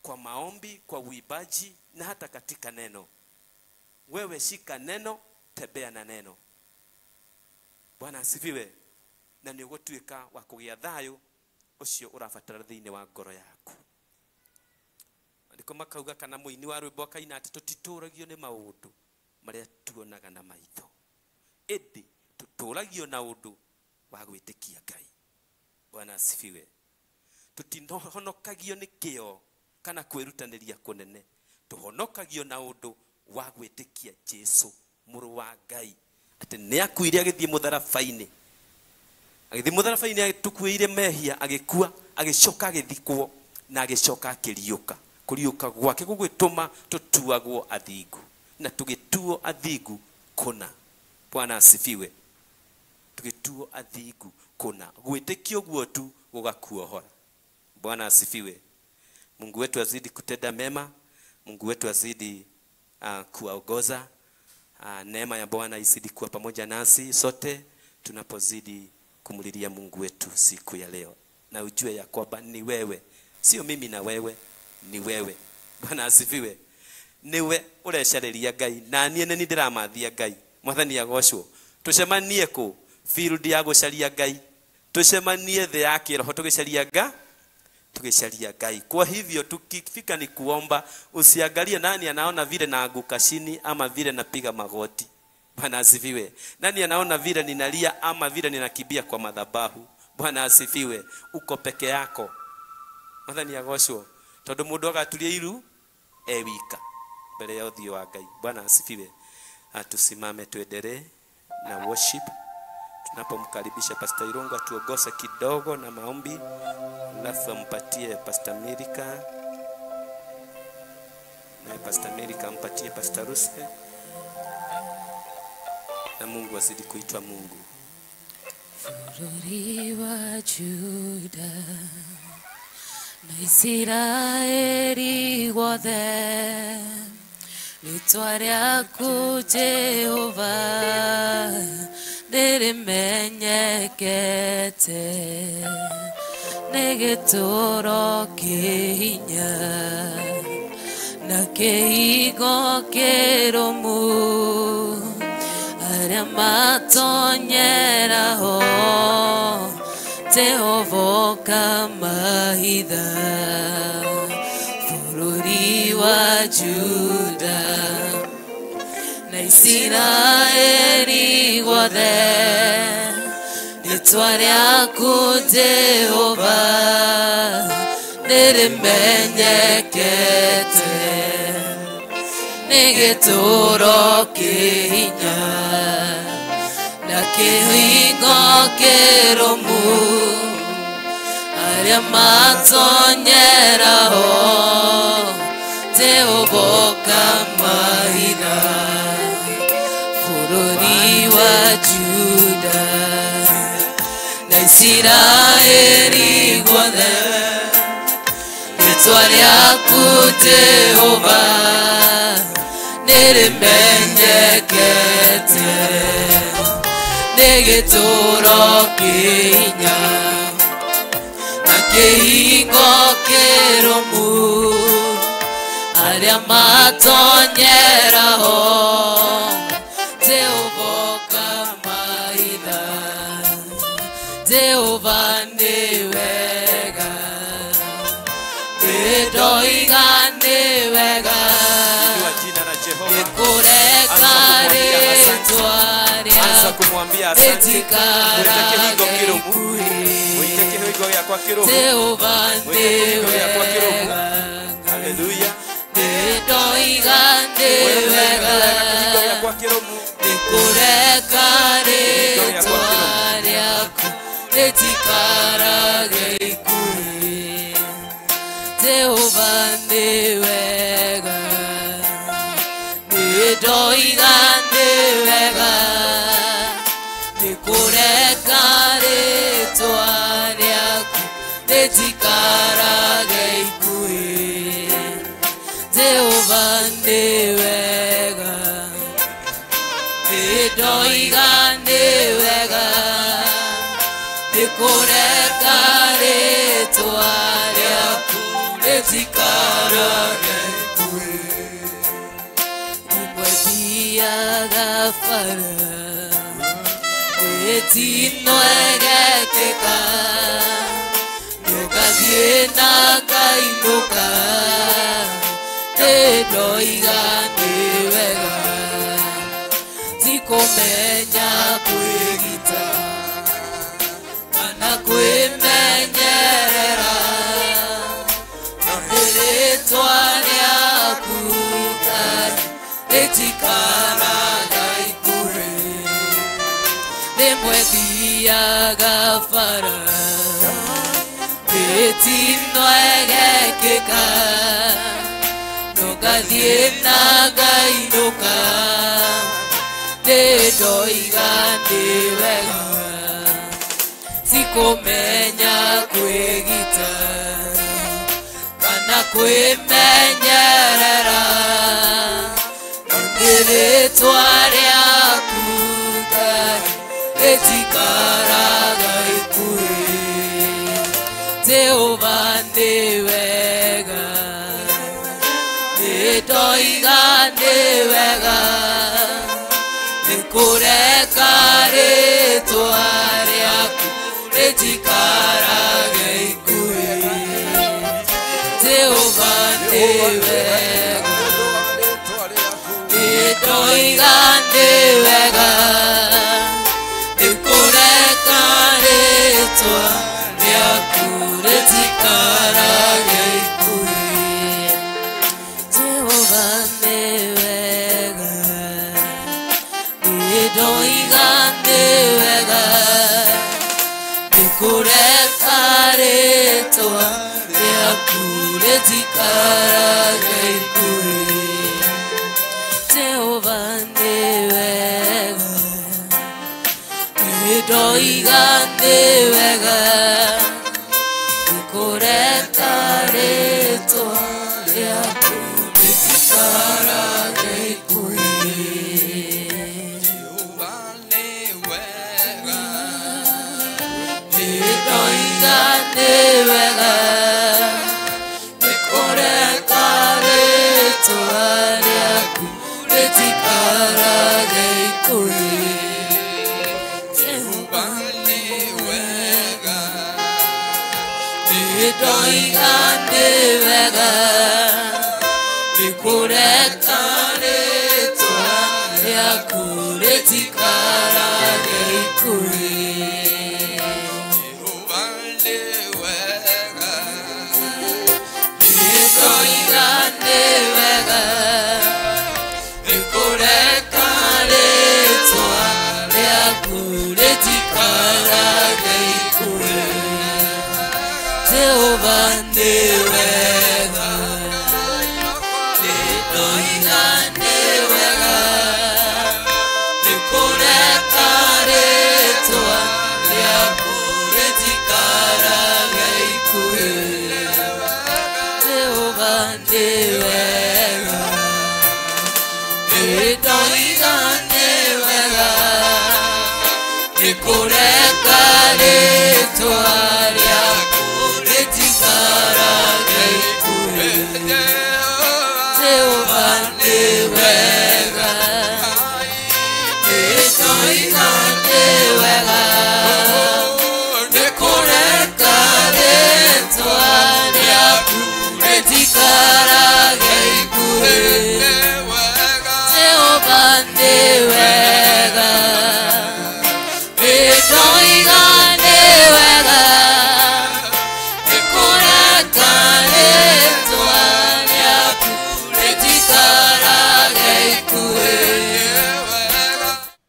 kwa maombi, kwa uibaji na hata katika neno. Wewe shika neno, tembea na neno. Bwana asifiwe. Na nĩ ũgũtuĩka wa kũgĩa thayũ ũcio ũrabatara thĩinĩ wa ngoro yaku. Andĩko makauga kana mũini wa rwĩmbo akaina atĩ tũtitũragio nĩ maũndũ marĩa tuonaga na maitho, ĩndĩ tũtũragio na ũndũ wa gwĩtĩkia Ngai. Bwana asifiwe. Tũtihonokagio nĩ kĩo kana kwĩrutanĩria kũnene, tũhonokagio na ũndũ wa gwĩtĩkia Jesũ mũrũ wa Ngai, atĩ nĩ akuire agĩthiĩ mũtharaba-inĩ. Agĩthiĩ mũtharaba-inĩ agĩtukuĩire mehia, agĩkua, agĩcoka agĩthikwo, na agĩcoka akĩriũka. Kũriũka gwake gũgĩtũma tũtuagwo athingu, na tũgĩtuo athingu kũna. Bwana asifiwe. Tũgĩtuo athingu kũna. Gwĩtĩkia ũguo tu gũgakuohora. Bwana asifiwe. Mungu wetu azidi kutenda mema. Mungu wetu azidi kuwaongoza. Neema ya Bwana izidi kuwa pamoja nasi sote tunapozidi kumulilia Mungu wetu siku ya leo. Na ujue ya kwamba ni wewe, sio mimi na wewe, ni wewe. Bwana asifiwe. Niwe ũrecereria Ngai, na niĩ nĩ ndĩramathia Ngai. Mwathani agocwo. Tucemanie kũ? Field ya gũcaria Ngai. Tucemanie thĩ ya kĩroho tũgĩcaria Ngai. Tukisalia Ngai. Kwa hivyo tukifika ni kuomba, usiangalie nani anaona vile naanguka chini ama vile napiga magoti. Bwana asifiwe. Nani anaona vile ninalia ama vile ninakimbia kwa madhabahu. Bwana asifiwe. Uko peke yako. Mwathani agocwo. Tondu mundu agatulia iru wika. mbele ya udhio wa Ngai. Bwana asifiwe. Tusimame tuendelee na worship. Tunapomkaribisha Pastor Irungu atuongose kidogo na maombi, alafu mpatie Pastor Milika, na Pastor Milika mpatie Pastor Ruse, na Mungu azidi kuitwa Mungu. Bũrũri wa Juda na Isiraeli guothe, rĩĩtwa rĩaku Jehova nĩrĩmenyekete, nĩ gĩtũũro kĩhinya na kĩhingo kĩrũmu, arĩa matonyeraho Jehova kamahitha. Bũrũri wa Juda na Isiraeli guothe, rĩĩtwa rĩaku Jehova nĩrĩmenyekete, nĩ gĩtũũro kĩhinya na kĩhingo kĩrũmu, arĩa matonyeraho Jehova kamahitha. Bũrũri wa Juda na Isiraeli guothe, rĩĩtwa rĩaku Jehova nĩrĩmenyekete, nĩ gĩtũũro kĩhinya na kĩhingo kĩrũmu, arĩa matonyeraho Jehova kamahitha. Jehova nĩ wega, nĩndoiga nĩ wega, nĩkũreka rĩĩtwa rĩaku rĩtikaraga gĩkuhĩ. Jehova nĩ wega, nĩndoiga nĩ wega, nĩkũreka rĩĩtwa rĩaku rĩtikaraga gĩkuhĩ. Jehova nĩ wega, nĩndoiga nĩ wega, nĩkũreka rĩĩtwa rĩaku rĩtikaraga gĩkuhĩ. Jehova nĩ wega, nĩndoiga nĩ wega, nĩkũreka rĩĩtwa rĩaku rĩtikaraga gĩkuhĩ. Rimwe thiaga bara, mĩtino ĩgekĩka, nũgathiĩ na ngainũka, nĩndoiga nĩ wega, tikũmenya kwĩgita kana kwĩmenyerera, na rĩĩtwa rĩaku Ngai rĩtikaraga gĩkuhĩ. Rĩmwe thiaga bara, mĩtino ĩgekĩka, nũgathiĩ na ngainũka, nĩndoiga nĩ wega, tikũmenya kwĩgita kana kwĩmenyerera, na rĩĩtwa rĩaku Ngai rĩtikaraga gĩkuhĩ. Jehova nĩ wega, nĩndoiga nĩ wega, nĩkũreka rĩĩtwa rĩaku rĩtikaraga gĩkuhĩ. Jehova nĩ wega, nĩndoiga nĩ wega, nĩkũreka rĩĩtwa rĩaku rĩtikaraga gĩkuhĩ. Jehova nĩ Idoigande wega Nikurekaretoa Yakure tikara gaikure Jehovah ndewega Idoigande wega Nikurekaretoa Yakure tikara gaikure Idoigande wega Nikurekaretoa Yakure tikara gaikure Jehovah ndewega Idoigande wega Nikurekaretoa Yakure tikara gaikure Jehovah ndewega Idoigande wega Nikurekaretoa Yakure tikara gaikure Jehovah ndewega Idoigande wega Nikurekaretoa Yakure tikara gaikure Jehovah ndewega Idoigande wega Nikurekaretoa Yakure tikara gaikure Jehovah ndewega Idoigande wega Nikurekaretoa Yakure tikara gaikure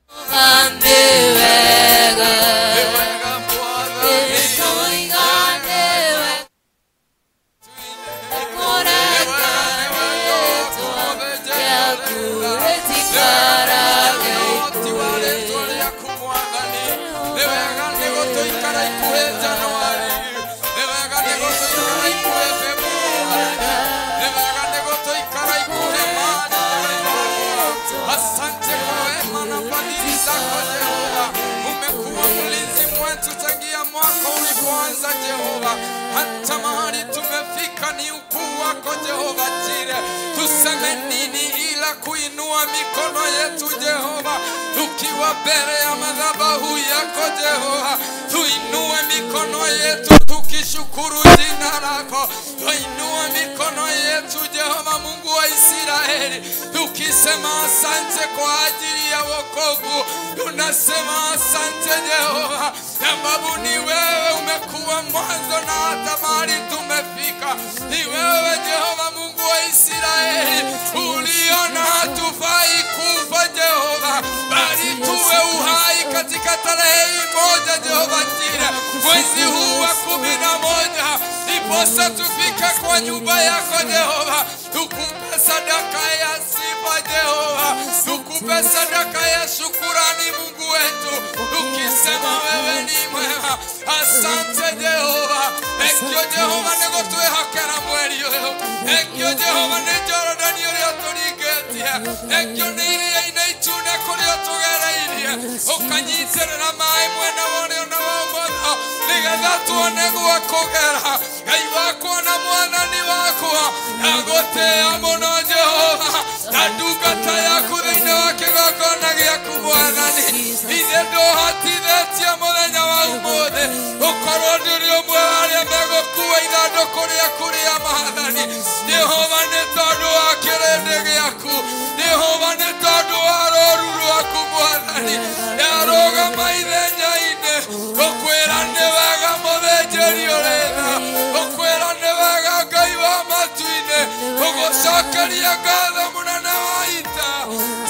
Jehovah ndewega Idoigande wega Nikurekaretoa Yakure tikara gaikure Asante kwa wema na fadhili zako Jehova. Umekuwa mlinzi mwetu tangia mwaka ulipoanza Jehova. Hata mahali tumefika ni ukuu wako Jehova Jire. Tuseme nini ila kuinua mikono yetu Jehova. Tukiwa mbele ya madhabahu yako Jehova. Tuinue mikono yetu tukishukuru jina lako. Tuinue mikono yetu Jehova Mungu wa Israeli. Tukisema asante kwa ajili ya wokovu. Tunasema asante Jehova, sababu ni wewe umekuwa mwanzo na hata mahali tumefika. Ni wewe Jehova Mungu wa Israeli, uliona hatufai kufa Jehova, bali tuwe uhai katika tarehe moja Jehova Jire, mwezi huu wa 11. Ndiposa tufika kwa nyumba yako Jehova, tukupe sadaka ya sifa Jehova, tukupe sadaka ya shukurani Mungu wetu, tukisema wewe ni mwema. Asante Jehova, ekyo Jehova nego tuwe hakera mweli yoyo, ekyo Jehova ne Jordan yoyo turigetia, ekyo ne iria inaitune kurio tugereirie, ukanyiterera mai mwena wone na womono, nigetha tuone gwa kugera. Ngai wakwa na mwathani wakwa agotea muno Jehova, na ndungata yaku thiini wa kigongona giaku mwathani, ithe nduhatithetie muthenya wa umuthi, ukorwo ndiri umwe aria megukua ithanduku riaku ria maathani. Jehova ni tondu wa kirindi giaku, Jehova ni tondu wa rũũru rwaku mwathani, yarũgama ithenya-inĩ ũkwĩra nĩ wega mũthĩnjĩri ũrĩ tha, ũkwĩra nĩ wega Ngai wa matu-inĩ, ũgũcokeria ngatho mũnene wa ita,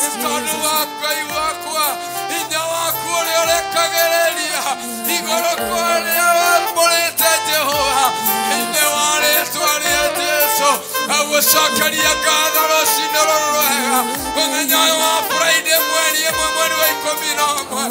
nĩ tondũ wa Ngai wakwa Orokoria walbolete Jehova. Ine wale tualia Jesu. Awashakaria kadaro sinororoega. Kwenye wa Friday mweli mweli wa ikominoma.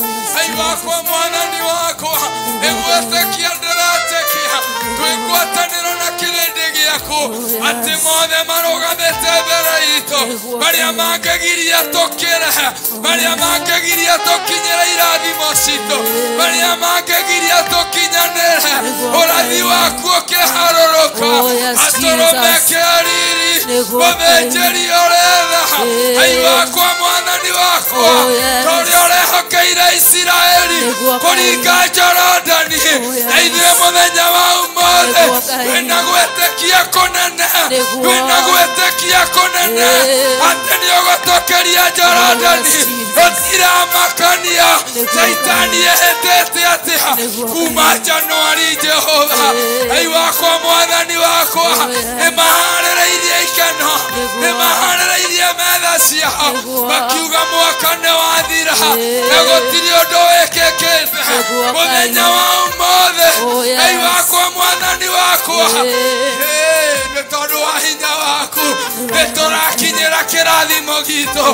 Aiwako mwana ni wako. Ewete kiandelate kia. Tuikuataniro na kilendegi yako. Ate mode maroga beteberaito. Maria mangagiria tokera. Maria mangagiria tokinyera iradi mosito. Maria mangagiria tokinyanera. Oradi wako keharoroka. Atoromeke ariri. Omejeri oreda. Aiwako mwana ni wako. Tori oreho keira Israeli. Korika Jorodani. Eidhe muthenya wa umothe. Wena gwetekia konene. Wena gwetekia konene. Ate ni ogotokeria Jorodani. Otira makania. Saitani ehetete atia. Kuma Januari Jehova. Aiwako mwathani wako. Emaharereirie ikeno. Emaharereirie metha ciao. Makiuga mwaka nĩ wathira. Na gũtirĩ ũndũ wĩkĩkĩte. Mũthenya wa ũmũthĩ. Ngai wakwa mwathani wakwa. Nĩ tondũ wa hinya waku. Nĩ tũrakinyĩra kĩrathimo gitũ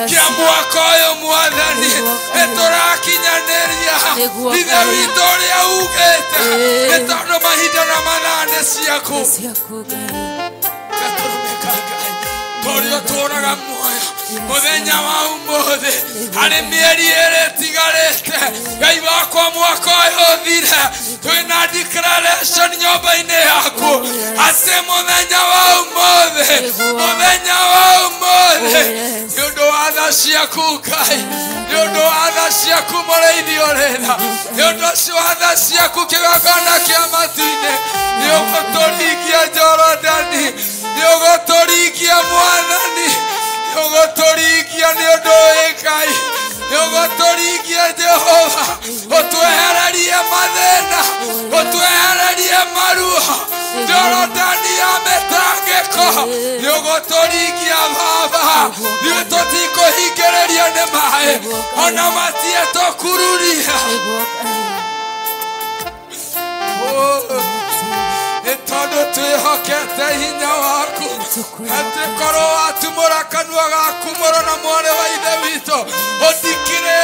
kĩa mwaka ũyũ mwathani. Nĩ tũrakinyanĩria ithe witũ ũrĩa ugĩte. Nĩ tondũ mahinda na mathaa nĩ ciaku. Torio tũraga muoyo muthenya wa ũmũthĩ harĩ mĩeri ĩrĩ ĩtigarĩte. Ngai wakwa mwaka ũyũ ũthire twĩna declaration nyũmba-inĩ yaku atĩ mũthenya wa ũmũthĩ nĩ ũndũ wa tha ciaku Ngai, nĩ ũndũ wa tha ciaku mũrĩithi ũrĩtha, nĩ ũndũ wa tha ciaku kĩgongona kĩa matu-inĩ nĩ ũgũtũringia Jorodani, nĩ ũgũtũringia mwathani, nĩ ũgũtũringia nĩ ũndũ wĩ Ngai, nĩ ũgũtũringia Jehova, ũtwehererie mathĩna, ũtwehererie maruo, Jorodani ya mĩtangĩko, nĩ ũgũtũringia Baba, ithuĩ tũtikũhingĩrĩrio nĩ maĩ, ona matietũkururia. Tondũ twĩhokete hinya waku, atĩ korwo watumũra kanua gaku mũrũ na mwarĩ wa ithe witũ, ũndikire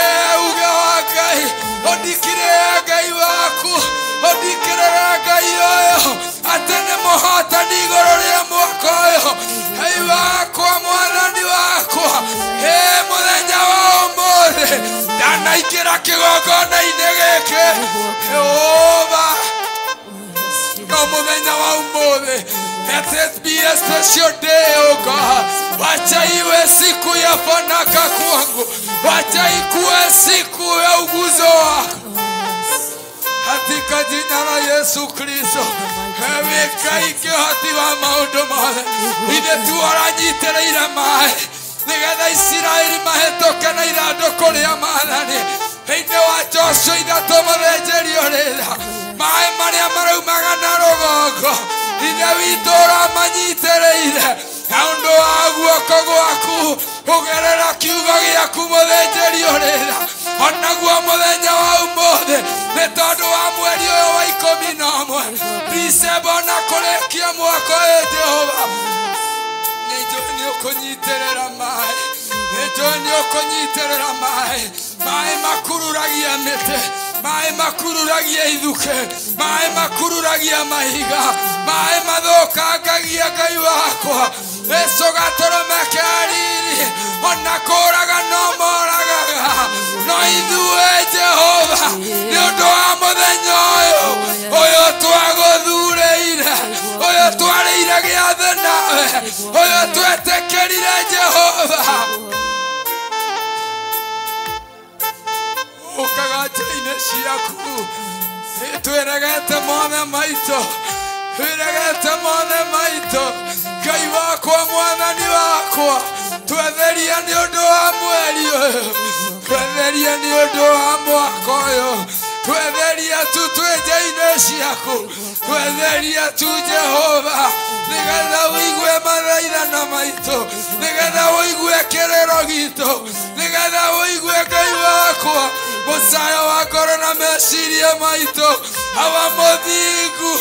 uge wa Ngai, ũndikire Ngai waku, ũndikire Ngai ũyũ atĩ nĩ mũhotani igũrũ rĩa mwaka ũyũ. Ngai wakwa mwathani wakwa, mũthenya wa ũmũthĩ ndanaingĩra kĩgongona-inĩ gĩkĩ. Jehova, no muthenya wa ũmũthĩ, let it be a special day, oh God. Wacha iwe siku ya fanaka kwangu, wacha ikuwe siku ya uguzo wako katika jina la Yesu Kristo. Weka ikĩhoti wa maũndũ mothe, ithe tũranyitĩrĩire maĩ nĩgetha Isiraeli mahĩtũke na ithandũkũ rĩa maathani. Thĩinĩ wa Joshua ithatũ mũthĩnjĩri ũrĩtha, maĩ marĩa maraumaga na rũgongo, ithe witũ ũramanyitĩrĩire na ũndũ wa guoko gwaku kũgerera kiugo gĩaku mũthĩnjĩri ũrĩtha. Onaguo mũthenya wa ũmũthĩ nĩ tondũ wa mweri ũyũ wa 11 December na kũrĩkia mwaka ũyũ Jehova, nĩnjũĩ nĩ ũkũnyitĩrĩra maĩ, nĩnjũĩ nĩ ũkũnyitĩrĩra maĩ, maĩ makururagia mĩtĩ, maĩ makururagia ithuke, maĩ makururagia mahiga, maĩ mathũkangagia Ngai wakwa. Yesu gatũrũmeke ariri, ona kũraga no moragaga, no ithuĩ Jehova nĩ ũndũ wa mũthenya ũyũ twagũthurĩire, ũyũ twarĩire gĩathĩ nawe, ũyũ twetĩkĩrire Jehova. Ũkaga njĩra-inĩ ciaku, twĩregete mothe maitũ, twĩregete mothe maitũ. Ngai wakwa mwathani wakwa, twetheria nĩ ũndũ wa mweri ũyũ, twetheria nĩ ũndũ wa mwaka ũyũ, twetheria tu twĩ njĩra-inĩ ciaku, twetheria tu Jehova, nĩgetha ũigue mathaithana maitũ, nĩgetha ũigue kĩrĩro gitũ, nĩgetha ũigue Ngai wakwa Musaya wakoro na meciria maito awa mothingu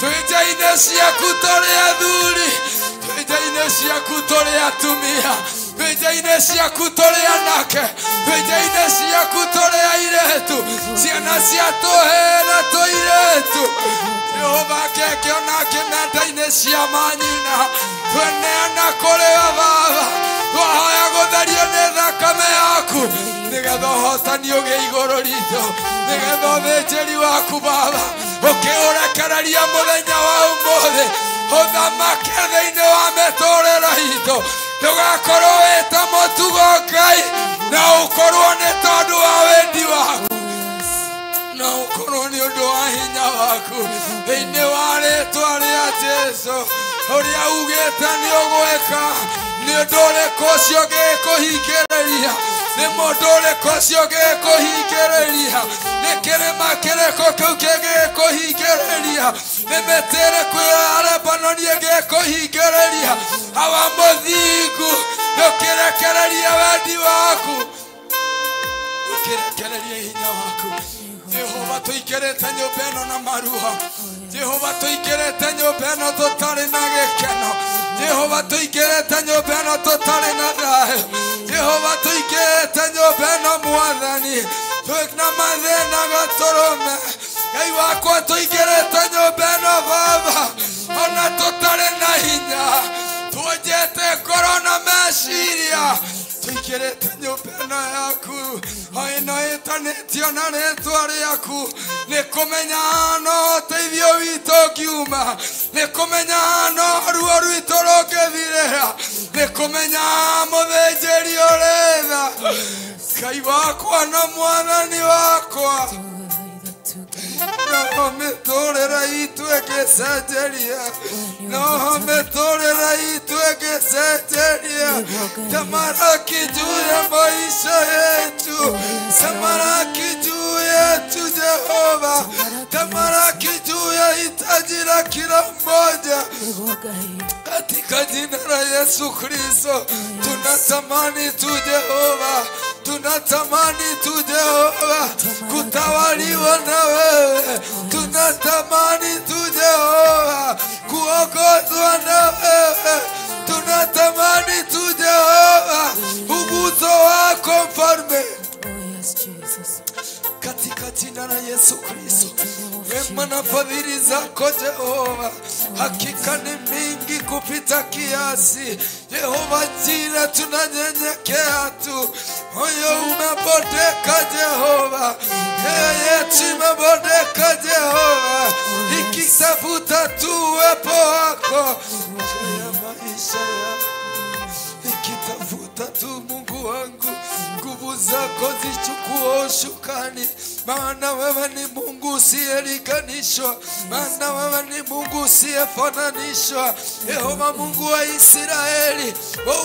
twinjaine ciaku tũrĩ athuri twinjaine ciaku tũrĩ atumia twinjaine ciaku tũrĩ anake twinjaine ciaku tũrĩ airĩtu ciana cia tũhĩĩ na tũirĩtu Jehova keke ona kĩnenda-inĩ cia manyina tweneana kũrĩ Baba twahoya gũtherio nĩ thakame yaku nĩgetha ũhotani ũgĩe igũrũ ritũ nĩgetha ũthĩnjĩri waku Baba ũkĩũrekereria mũthenya wa ũmũthĩ ũthamake thĩinĩ wa mĩtũrĩre itũ ndũgakorwo wĩ ta mũtugo Ngai na ũkorwo nĩ tondũ wa wendi waku na ũkorwo nĩ ũndũ wa hinya waku thĩinĩ wa rĩĩtwa rĩa Jesũ ũrĩa ugĩte nĩ ũgwĩka nĩ ũndũ ũrĩkũ ũcio ũngĩkũhingĩrĩria nĩ mũndũ ũrĩkũ ũcio ũngĩkũhingĩrĩria nĩ kĩrĩma kĩrĩkũ kĩu kĩngĩkũhingĩrĩria nĩ mĩtĩ ĩrĩkũ ya Lebanoni ĩngĩkũhingĩrĩria awa mũthingu ndũkĩrekererie wendi waku ndũkĩrekererie hinya waku Jehova tũingĩrĩte nyũmba ĩno na maruha Jehova tũingĩrĩte nyũmba ĩno tũtarĩ na gĩkeno Jehova tũingĩrĩte nyũmba ĩno tũtarĩ na thayũ Jehova tũingĩrĩte nyũmba ĩno Mwathani twĩna mathĩna gatũrũme Ngai wakwa tũingĩrĩte nyũmba ĩno Baba ona tũtarĩ na hinya tuonjete ngoro na meciria tũingĩrĩte nyũmba ĩno yaku o ĩno ĩtanĩtio na rĩĩtwa rĩaku nĩ kũmenya no ũteithio witũ ũngiuma nĩ kũmenya no ruo rwitũ rũngĩthirĩra nĩ kũmenya mũthĩnjĩri ũrĩ tha Ngai wakwa na Mwathani wakwa no mĩtũrĩre itũ ĩngĩcenjeria no mĩtũrĩre itũ ĩngĩcenjeria tamaraki juu ya maisha yetu tamaraki juu yetu Jehova tamaraki juu ya hitaji la kila mmoja katika jina la Yesu Kristo tunatamani tu Jehova tunatamani tu Jehova kutawaliwa na wewe tunatamani tu Jehova kuongozwa na wewe tunatamani tu Jehova uguzo wako mfalme katika jina la Yesu Kristo wema na fadhili zako Jehova hakika ni mingi kupita kiasi Jehova jina tunanyenyekea tu moyo umebondeka Jehova yetu imebondeka Jehova ikitafuta tu uwepo wako ya maisha yangu ikitafuta tu Mungu wangu nguvu zako zichukue ushukani maana wewe ni Mungu usiyelinganishwa maana wewe ni Mungu usiyefananishwa Yehova Mungu wa Israeli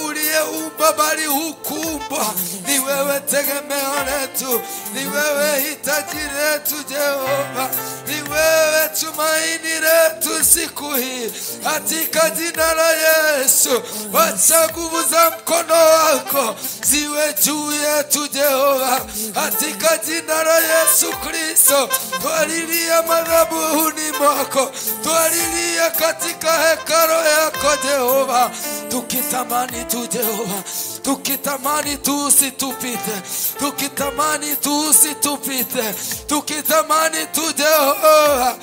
uliyeumba bali hukumbwa ni wewe tegemeo letu ni wewe hitaji letu Jehova ni wewe tumaini letu siku hii katika jina la Yesu wacha nguvu za mkono wako ziwe juu yetu Jehova katika jina la Yesu Kristo twalilia madhabahuni mwako twalilia katika hekalo yako Jehova tukitamani tu Jehova tukitamani tu usitupite tukitamani tu usitupite tukitamani tu Jehova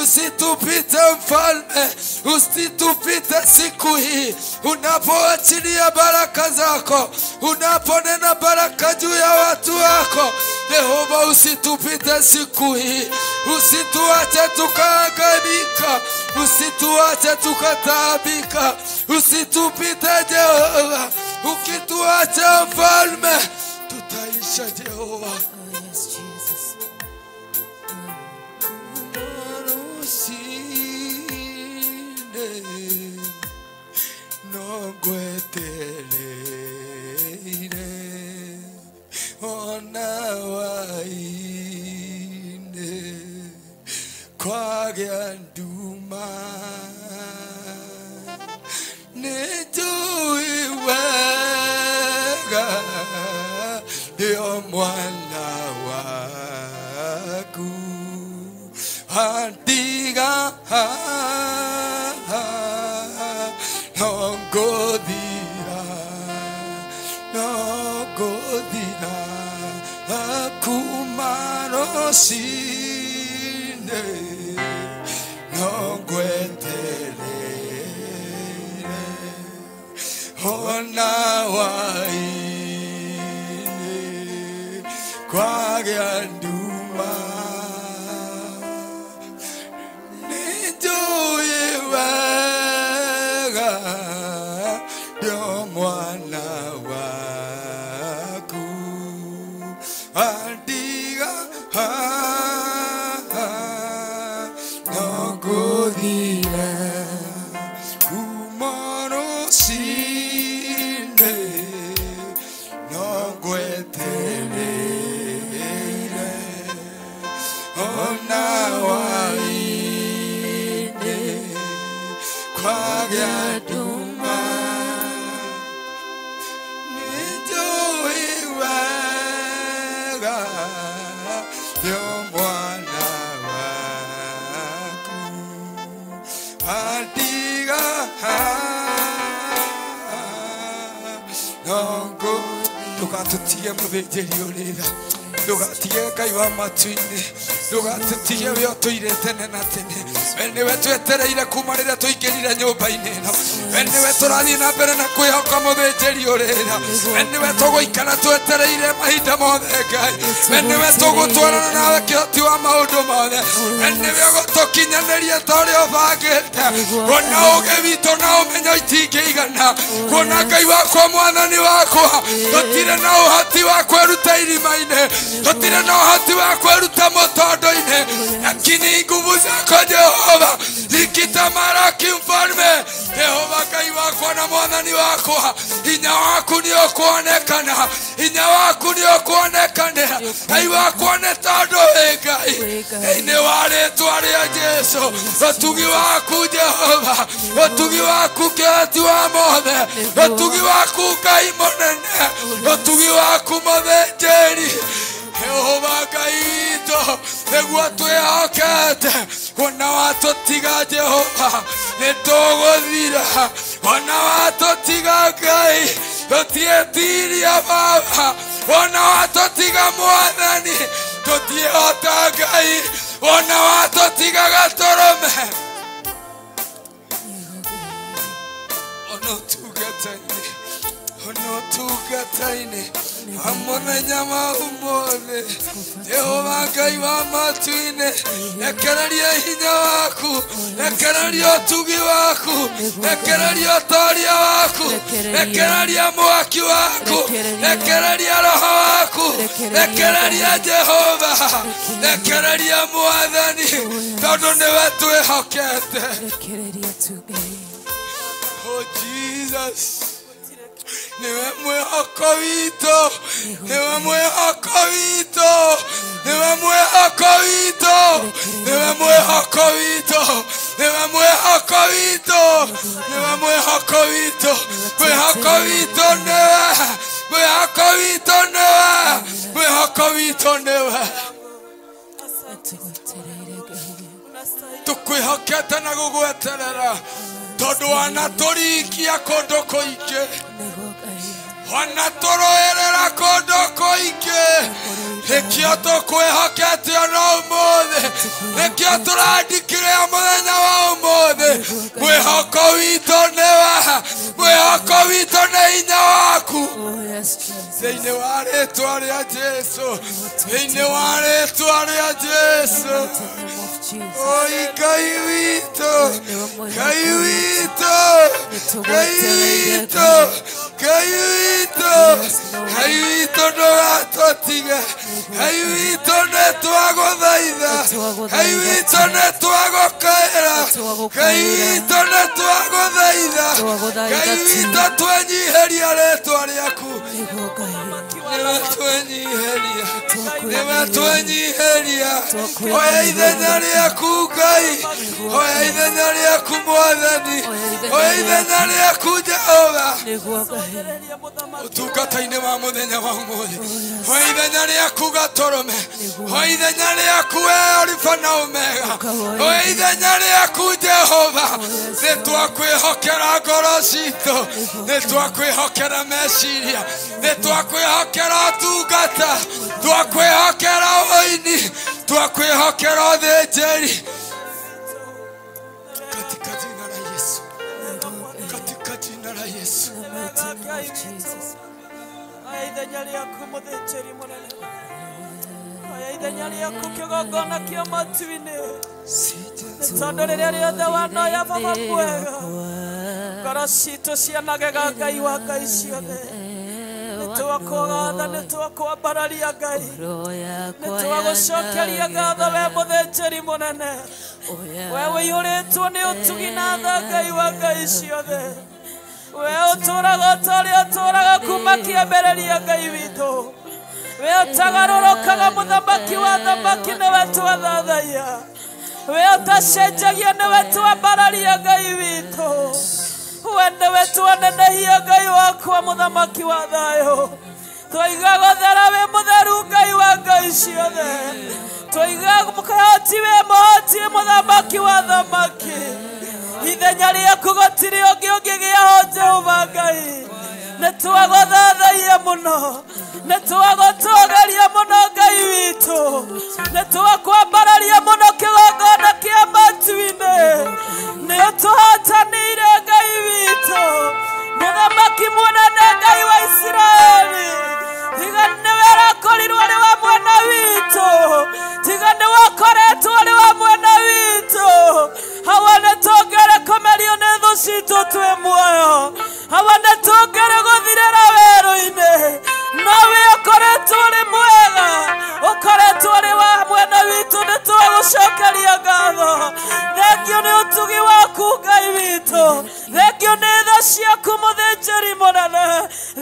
usitupite mfalme usitupite siku hii unapoachilia baraka zako unaponena baraka juu ya watu wako Jehova usitupite siku hii usituache tukaangamika usituache tukataabika usitupite Jehova ukituacha mfalme tutaisha Jehova nogwetereire ona waine kwagĩa nduma nĩnjũĩ wega nĩo mwana wa waku andiga no godira kumano sine no gwetele ona waine kwa ganduma nijoye waga yo mwana waku andiga no godira kumano sine no gwetele ona waine kwa ganduma nijoye waga yo mwana waku andiga nongo ndugatutige muthĩnjĩri ũrĩra ndũgatige Ngai wa matu-inĩ ndũgatutige we ũtũire tene na tene we nĩwe twetereire kuma rĩrĩa tũingĩrire nyũmba-inĩ ĩno we nĩwe tũrathiĩ na mbere na kwĩhoka mũthĩnjĩri ũrĩra we nĩwe tũgũikara twetereire mahinda mothe Ngai we nĩwe tũgũtwarana nawe kĩhoti wa maũndũ mothe we nĩwe ũgũtũkinyanĩria ta ũrĩa ũbangĩte kuona ũũgĩ witũ na ũmenyo itingĩigana kuona Ngai wakwa mwathani wakwa tũtirĩ na ũhoti wa kwĩruta irima-inĩ tũtirĩ na ũhoti wa kwĩruta mũtondo-inĩ lakini nguvu zako Jehova zikitamalaki mfalme Jehova Ngai wakwa na mwathani wakwa hinya waku nĩ ũkuonekana hinya waku nĩ ũkuonekana Ngai wakwa nĩ tondũ wĩ Ngai thĩinĩ wa rĩĩtwa rĩa Jesũ ũtugi waku Jehova ũtugi waku kĩhoti wa mothe ũtugi waku Ngai mũnene ũtugi waku mũthĩnjĩri Jehova Ngai witũ nĩguo twĩhokete kuona watũtiga Jehova nĩtũgũthira ona watũtiga Ngai tũtiĩtiria Baba ona watũtiga Mwathani tũtiĩhota Ngai ona watũtiga Gatũrũme ona ũtungata-inĩ amũthenya wa ũmũthĩ Jehova Ngai wa matu-inĩ rekereria hinya waku rekereria ũtugi waku rekereria ũtooria waku rekereria mwaki waku rekereria roho waku rekereria Jehova rekereria Mwathani tondũ nĩwe twĩhokete Oh Jesus niwe mwĩhoko witũ niwe mwĩhoko witũ niwe mwĩhoko witũ niwe mwĩhoko witũ niwe mwĩhoko witũ niwe mwĩhoko witũ mwĩhoko witũ niwe mwĩhoko witũ niwe mwĩhoko witũ niwe tũkwĩhokete na gũgweterera tondũ wanatũrikia kũndũ kũingĩ wanatũrũĩrĩra kũndũ kũingĩ nĩkĩo tũkwĩhokete ona ũmũthĩ nĩkĩo tũrandĩkire mũthenya wa ũmũthĩ mwĩhoko witũ nĩwe mwĩhoko witũ nĩ hinya waku thĩinĩ wa rĩĩtwa rĩa Jesũ thĩinĩ wa rĩĩtwa rĩa Jesũ oi Ngai witũ Ngai witũ Ngai witũ Ngai witũ Ngai witũ ndũgatũtige Ngai witũ nĩtwagũthaitha Ngai witũ nĩtwagũkaĩra Ngai witũ nĩtwagũthaitha Ngai witũ twenyihĩria rĩĩtwa rĩaku nĩwe twenyihĩria niwe twenyiheria oya ithenya rĩaku Ngai oya ithenya rĩaku Mwathani oya ithenya rĩaku Jehova utungata-inĩ wa mũthenya wa ũmũthĩ oya ithenya rĩaku Gatũrũme oya ithenya rĩaku we Alpha na Omega oya ithenya rĩaku Jehova nĩtwakwĩhokera ngoro citũ nĩtwakwĩhokera meciria nĩtwakwĩhokera ũtungata twakwĩhokera ũini twakwĩhokera ũthĩnjĩri katika jina la Yesu katika jina la Yesu ithenya rĩaku mũthĩnjĩri mũnene ithenya rĩaku kĩgongona kĩa matu-inĩ nĩ tondũ rĩrĩa rĩothe wanoya baba mwega ngoro citũ cianagega Ngai wa ngai ciothe nĩtwakũgatha nĩtwakwambararia Ngai nĩtwagũcokeria ngatho we mũthĩnjĩri mũnene we ũiyũrĩtwo nĩ ũtugi na tha Ngai wa ngai ciothe we ũtũũraga ta ũrĩa ũtũũraga kuma kĩambĩrĩria Ngai witũ we ũtagarũrũkaga mũthamaki wa thamaki nĩwe twathathaiya we ũtacenjagia nĩwe twambararia Ngai witũ we nĩwe twanenehia Ngai wakwa mũthamaki wa thayũ twoiga gũthera we mũtheru Ngai wa ngai ciothe twoiga mũhoti we mũhoti mũthamaki wa thamaki ithenya rĩaku gũtirĩ ũngĩ ũngĩgĩa Jehova Ngai nĩtwagũthathaiya mũno nĩtwagũtũgeria mũno Ngai witũ nĩtwakwambararia mũno kĩgongona kĩa matu-inĩ nĩũtũhotanĩire Ngai witũ mũthamaki mũnene Ngai wa Isiraeli tiga nĩwe ũrakorirwo ũrĩ wa mwena witũ tiga nĩwakoretwo ũrĩ wa mwena witũ hawa nĩtũngĩrĩkomerio nĩ thũ citũ twĩ muoyo hawa nĩtũngĩrĩ gũthirĩra werũ-inĩ nowe ũkoretwo ũrĩ mwega ũkoretwo ũrĩ wa mwena witũ nĩtwagũcokeria ngatho thengio nĩ ũtugi waku Ngai witũ thengio nĩ tha ciaku mũthĩnjĩri mũnene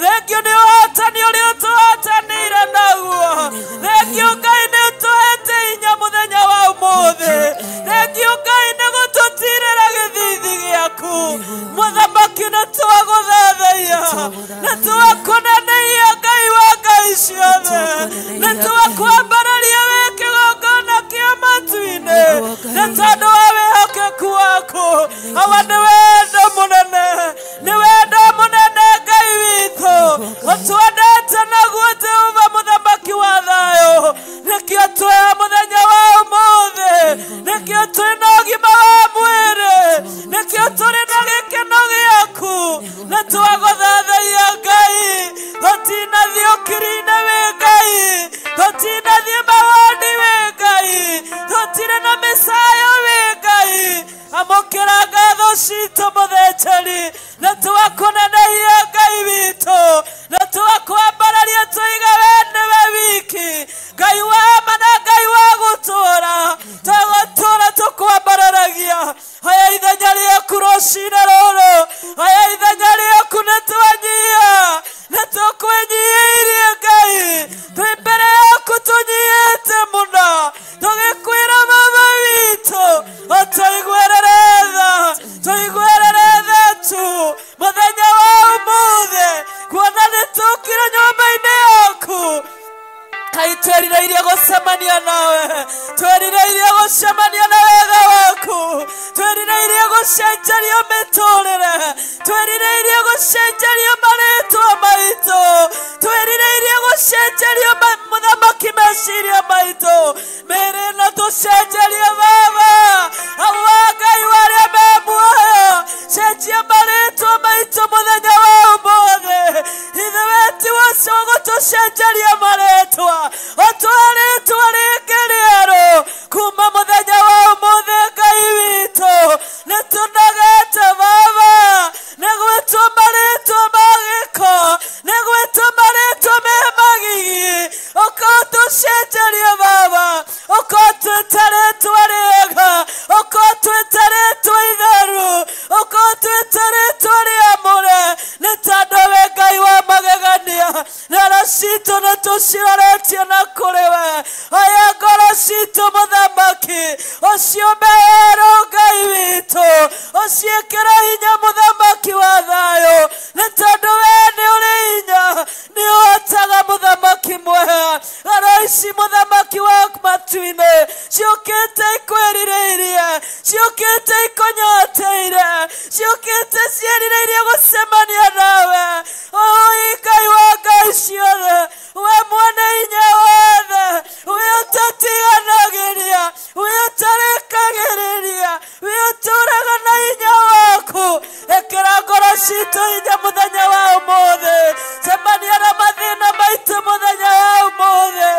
thengio nĩ ũhotani ũrĩa ũtũhotanĩire naguo thengio Ngai nĩ ũtũhete hinya mũthenya wa ũmũthĩ thengio Ngai nĩ gũtũtirĩra gĩthithi gĩaku mũthamaki nĩtwagũthathaiya nĩtwakũnenehia Ngai wa ngai ciothe nĩtwakwambararia we kĩgongona kĩa matu-inĩ nĩ tondũ wa wĩhokeku waku hawa nĩ wendo mũnene nĩ wendo mũnene Ngai witũ ũtwendete naguo Jehova mũthamaki wa thayũ nĩkĩo twĩ mũthenya wa ũmũthĩ nĩkĩo twĩ na ũgima wa mwĩrĩ nĩkĩo tũrĩ na gĩkeno gĩaku nĩtwagũthathaiya Ngai tũtinathiĩ ũkiri-inĩ wĩ Ngai tũtinathiĩ mawoni wĩ Ngai tũtirĩ na mĩcayo wĩ Ngai amũkĩra ngatho citũ mũthĩnjĩri nĩtwakũnenehia Ngai witũ nĩtwakwambararia tũiga we nĩwe wiki Ngai wa ma na Ngai wa gũtũũra tũgũtũũra tũkwambararagia haya ithenya rĩaku rũcinĩ rũrũ haya ithenya rĩaku nĩtwanyia nĩtũkwĩnyihirie Ngai twĩ mbere yaku tũnyihĩte mũno tũgĩkwĩra baba witũ ũtũiguĩrĩre tha tu mũthenya wa ũmũthĩ kuona nĩtũkire nyũmba-inĩ yaku Ngai twĩrirĩirie gũcemania nawe twĩrirĩirie gũcemania na wega waku twĩrirĩirie gũcenjerio mĩtũrĩre twĩrirĩirie gũcenjerio marĩtwa maitũ twĩrirĩirie gũcenjerio mũthamaki meciria maitũ mĩĩrĩ ĩno tũcenjerie baba hawa Ngai warĩa me muoyo cenjia marĩtwa maitũ mũthenya wa ũmũthĩ ithuĩ tiwacio gũtũcenjeria marĩtwa ũtũhe rĩtwa rĩngĩ rĩerũ kuma mũthenya wa ũmũthĩ Ngai witũ nĩtũnogete baba nĩgwĩtwo marĩtwa ma gĩko nĩgwĩtwo marĩtwa me magigi ũkotũcenjeria baba ũkotwĩta rĩtwa rĩega cito muthamaki ucio mbero Ngai witu uciikira hinya muthamaki wa thayo ni tondu we ni uri hinya ni uhotaga muthamaki mweha aroici muthamaki wa matu-ini ciukite ikwirireirie ciukite ikunyoteire ciukite cierireirie gucemania nawe oi Ngai wa ngai ciothe we mwene hinya wothe we utatiganagĩria we ũtarĩkagĩrĩria we ũtũraga na hinya waku ĩkĩra ngoro citũ hinya mũthenya wa ũmũthĩ cemania na mathĩna maitũ mũthenya wa ũmũthĩ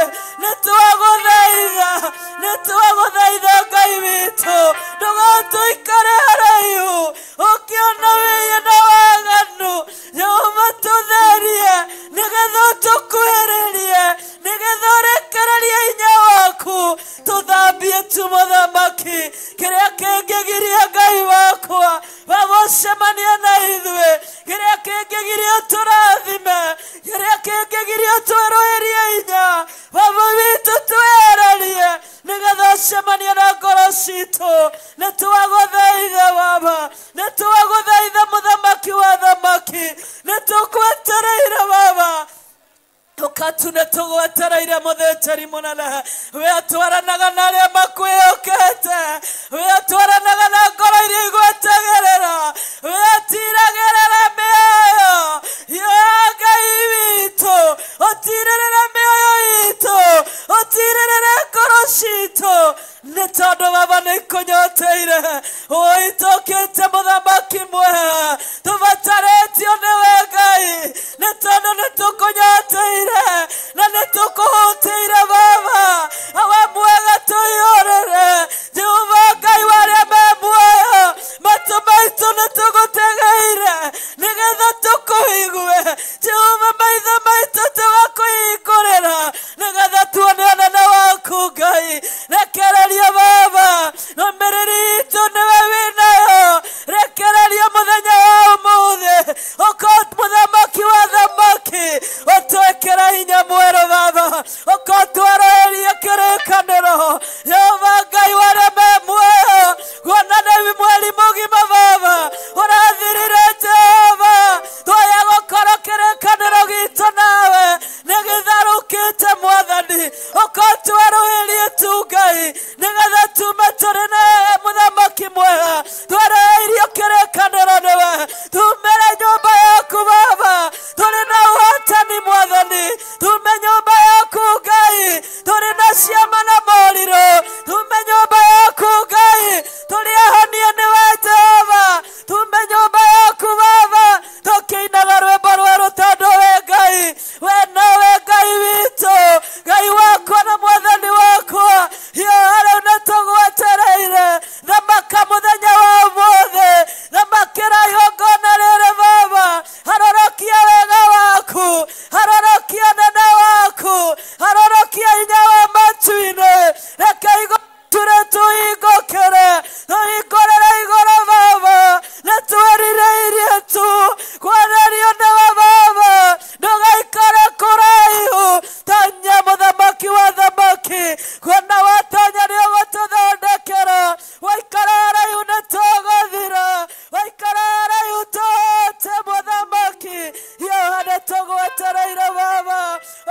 nĩtwagũthaitha Ngai witũ ndũgatũikare haraihu ũkĩona wĩye na waganu Jehova tũtherie nĩgetha tũkuhĩrĩrie nĩgetha ũrekererie hinya waku tũthambie tu mũthamaki kĩrĩa kĩngĩgiria Ngai wakwa wa gũcemania na ithuĩ kĩrĩa kĩngĩgiria tũrathime kĩrĩa kĩngĩgiria twĩrũĩrie hinya baba witũ twĩyererie nĩgetha ũcemanie na ngoro citũ nĩtwagũthaitha baba nĩtwagũthaitha mũthamaki wa thamaki nĩtũkwetereire baba tukatune tugwetereire muthĩnjĩri mũnene we atwaranaga na arĩa makwĩhokete we atwaranaga na ngoro iria igwetagĩrĩra we atiragĩrĩra mĩoyo ya Ngai witũ ũtirĩrĩre mĩoyo itũ ũtirĩrĩre ngoro citũ nĩ tondũ baba nĩikũnyoteire oi tũkĩte mũthamaki mweha tũbatarĩtio nĩwe Ngai nĩ tondũ nĩtũkũnyoteire na nĩtũkũhũtĩire baba awe mwega tũiyũrĩre Jehova Ngai wa arĩa me muoyo matũ maitũ nĩtũgũtegeire nĩgetha tũkũigue Jehova maitho maitũ tũgakũhingũrĩra nĩgetha tuone ũnene waku Ngai rekereria baba ũmĩrĩri itũ nĩwe wĩnayo rekereria mũthenya wa ũmũthĩ ũkorwo mũthamaki wa thamaki ũtwĩkĩra hinya mwerũ baba ũkorwo twarũĩrie kĩrĩkanĩro Jehova Ngai wa arĩa me muoyo kuona nĩ mweri mũgima baba ũrathirire Jehova twoya gũkorwo kĩrĩkanĩro gitũ nawe nĩgĩtharũkĩte mwathani ũkorwo twarũĩrie tu Ngai nĩgetha tume tũrĩ na mũthamaki mwega twarũĩrie kĩrĩkanĩro nĩwe tumĩre nyũmba yaku baba tũrĩ na ũhotani mwathani tume nyũmba yaku Ngai tũrĩ na ciama na morirũ tume nyũmba yaku Ngai tũrĩ ahonie nĩwe Jehova tume nyũmba yaku baba tũkĩinaga rwĩmbo rwerũ tondũ we Ngai we nowe Ngai witũ Ngai wakwa na mwathani wakwa yo arĩa nĩtũgwetereire thamaka mũthenya wa ũmũthĩ thamakĩra igongona rĩrĩ baba harorokia wega waku harorokia nene waku harorokia hinya wa matu-inĩ reke igotũre tũhingũkĩre tũhingũrĩre igũrũ baba nĩtwĩrirĩirie tu kwererio nĩwe baba ndũgaikare kũraihu tanya mũthamaki wa thamaki kuona watanya nĩũgũtũthondekera waikara haraihu nĩtũgũthira waikara haraihu tũhote mũthamaki yoha nĩtũgwetereire baba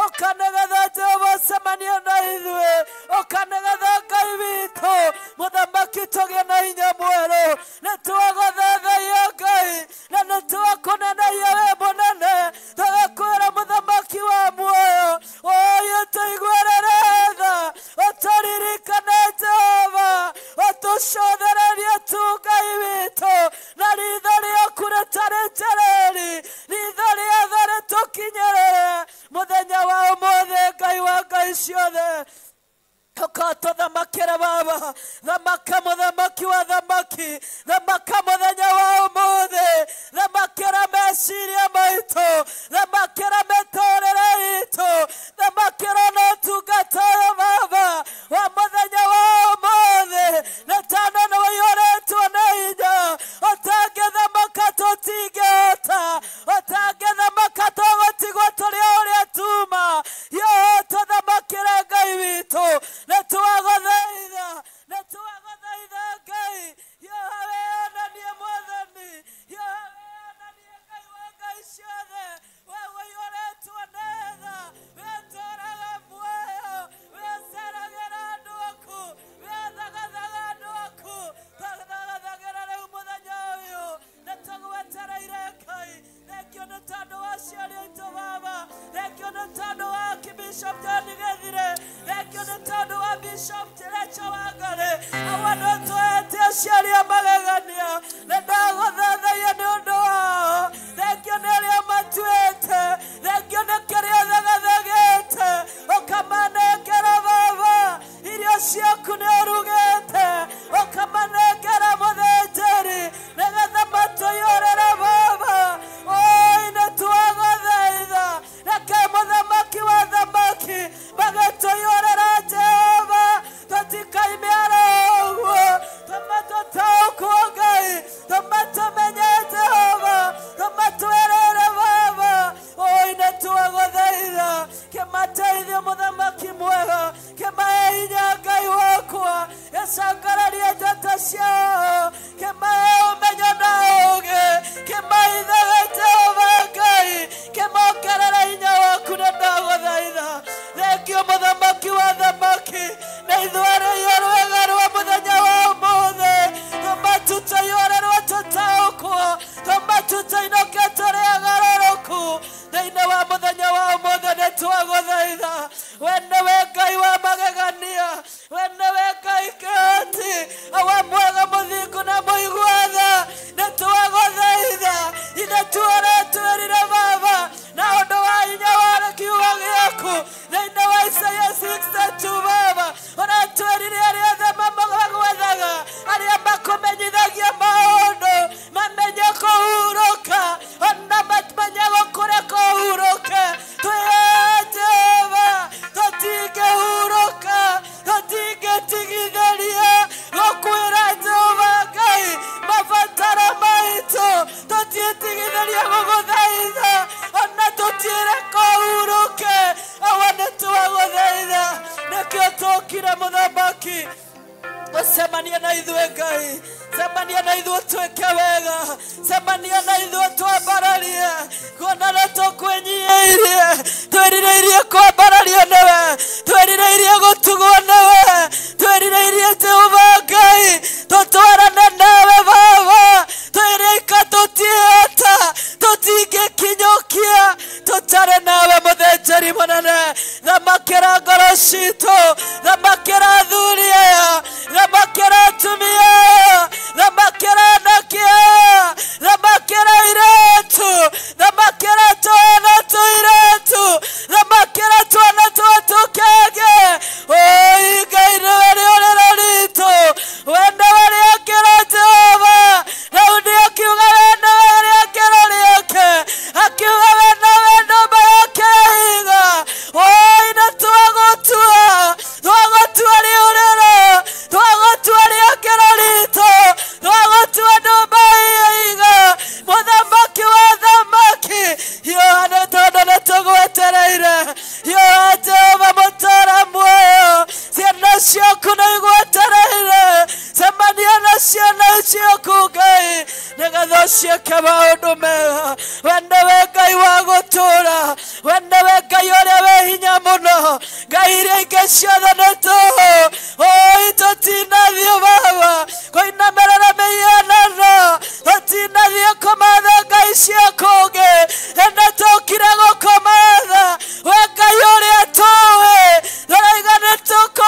ũkanĩgetha Jehova ũcemanie na ithuĩ ũkanĩgetha Ngai witũ mũthamaki tũgĩe na hinya mwerũ nĩtwagũthaithaia Ngai na nĩtwakũneneia we mũnene tũgakwĩra mũthamaki wa muoyo ũyũ tũiguĩrĩre tha ũtũririkane Jehova ũtũcothererie tu Ngai witũ na ritho rĩaku rĩtarĩ njereri ritho rĩothe rĩtũkinyĩrĩre mũthenya wa ũmũthĩ Ngai wa ngai ciothe tũkatũthamakĩra baba thamaka mũthamaki wa thamaki thamaka mũthenya wa ũmũthĩ thamakĩra meciria maitũ thamakĩra mĩtũrĩre itũ thamakĩra na ũtungata ũyũ baba wa mũthenya wa ũmũthĩ nĩ tondũ nĩũiyũrĩtwo nĩ hinya ũtangĩthamaka tũtingĩhota ũtangĩthamaka tũgũtigwo tũrĩ ũrĩa tuma yo tũthamakĩre Ngai witũ nĩtwa Bishop Terecha Wangare awanoto ete sharia magagania nedago thada yenondo rekionele matuete rekionekere thagagete okamane kera baba irio ciaku nerugete okamane kera muthejeri negetha matoyorera baba oi netuago thaitha reke muthamaki wa thamaki magatoyorera Jehova totikaimiara uguo tomatotaukuo Ngai tomatomenye Jehova tomatwerere baba oi netuago thaitha kemateithia muthamaki mwega kemae hinya Ngai wakwa ecangararie njata ciao kemae umenyo na ũũgĩ kemaithaga Jehova Ngai kemongerera hinya waku na ndagũthaitha thengio muthamaki wa thamaki na ithũarĩirie rwega rwa mũthenya wa ũmũthĩ tũmatutayũrĩrwo tũtaũkwo tũmatutainũke tũrĩ agarũrũku thĩinĩ wa mũthenya wa ũmũthĩ nĩtwagũthaitha we nĩwe Ngai wa magegania we nĩwe Ngai kĩhoti awa mwega mũthingu na mũigua-tha nĩtwagũthaitha ithe tuoretwĩrire baba na ũndũ wa hinya wa kiugo gĩaku thĩinĩ wa Isaia 62 baba ũratwĩrire arĩa othe mamagwethaga arĩa makũmenyithagia maũndũ mamenye kũhurũka ona mamenye gũkũra kũhurũke twĩhe Jehova tũtingĩhurũka tũtingĩtigithĩria gũkwĩra Jehova Ngai mabataro maitũ tũtiĩtigithĩria gũgũthaitha ona tũtiĩre kũhurũke awa nĩtwagũthaitha nĩkĩo tũkire mũthamaki gũcemania na ithuĩ Ngai cemania na ithuĩ twĩke wega cemania na ithuĩ twambararie kuona nĩtũkwĩnyihĩirie twĩrirĩirie kwambarario nĩwe twĩrirĩirie gũtugwo nĩwe twĩrirĩirie Jehova Ngai tũtwarane nawe baba twĩrĩka tũtiĩhota tũtingĩkinyũkia tũtarĩ nawe mũthĩnjĩri mũnene thamakĩra ngoro citũ thamakĩra athuri aya thamakĩra atumia aya thamakĩra anake aya thamakĩra airĩtu thamakĩra twana tũirĩtu thamakĩra twana twa tũkenge oi Ngai nĩwe rĩũrĩro ritũ we nĩwe rĩakĩro Jehova rĩu nĩakiuga we nĩwe rĩakĩro rĩake akiuga we nĩwe nyũmba yake ihiga oi nĩtwagũtua rĩũrĩro twagũtua rĩakĩro ritũ twagũtua nyũmba ihiga mũthamaki wa thamaki hiũha nĩ tondũ nĩtũgwetereire hiũha Jehova mũtũũra muoyo ciana ciaku nĩigwetereire cemania na ciana ciaku Ngai nĩgetha ũciĩke maũndũ mega we nĩwe Ngai wa gũtũũra we nĩwe Ngai ũrĩa wĩ hinya mũno Ngai iria ingĩ ciothe nĩtũhũ oi tũtinathiĩ baba kũinamĩrĩra mĩhianano tũtinathiĩ kũmatha Ngai cia kũngĩ ĩndĩ tũkire gũkũmatha we Ngai ũrĩa tũĩ tũraiga nĩtũkũĩ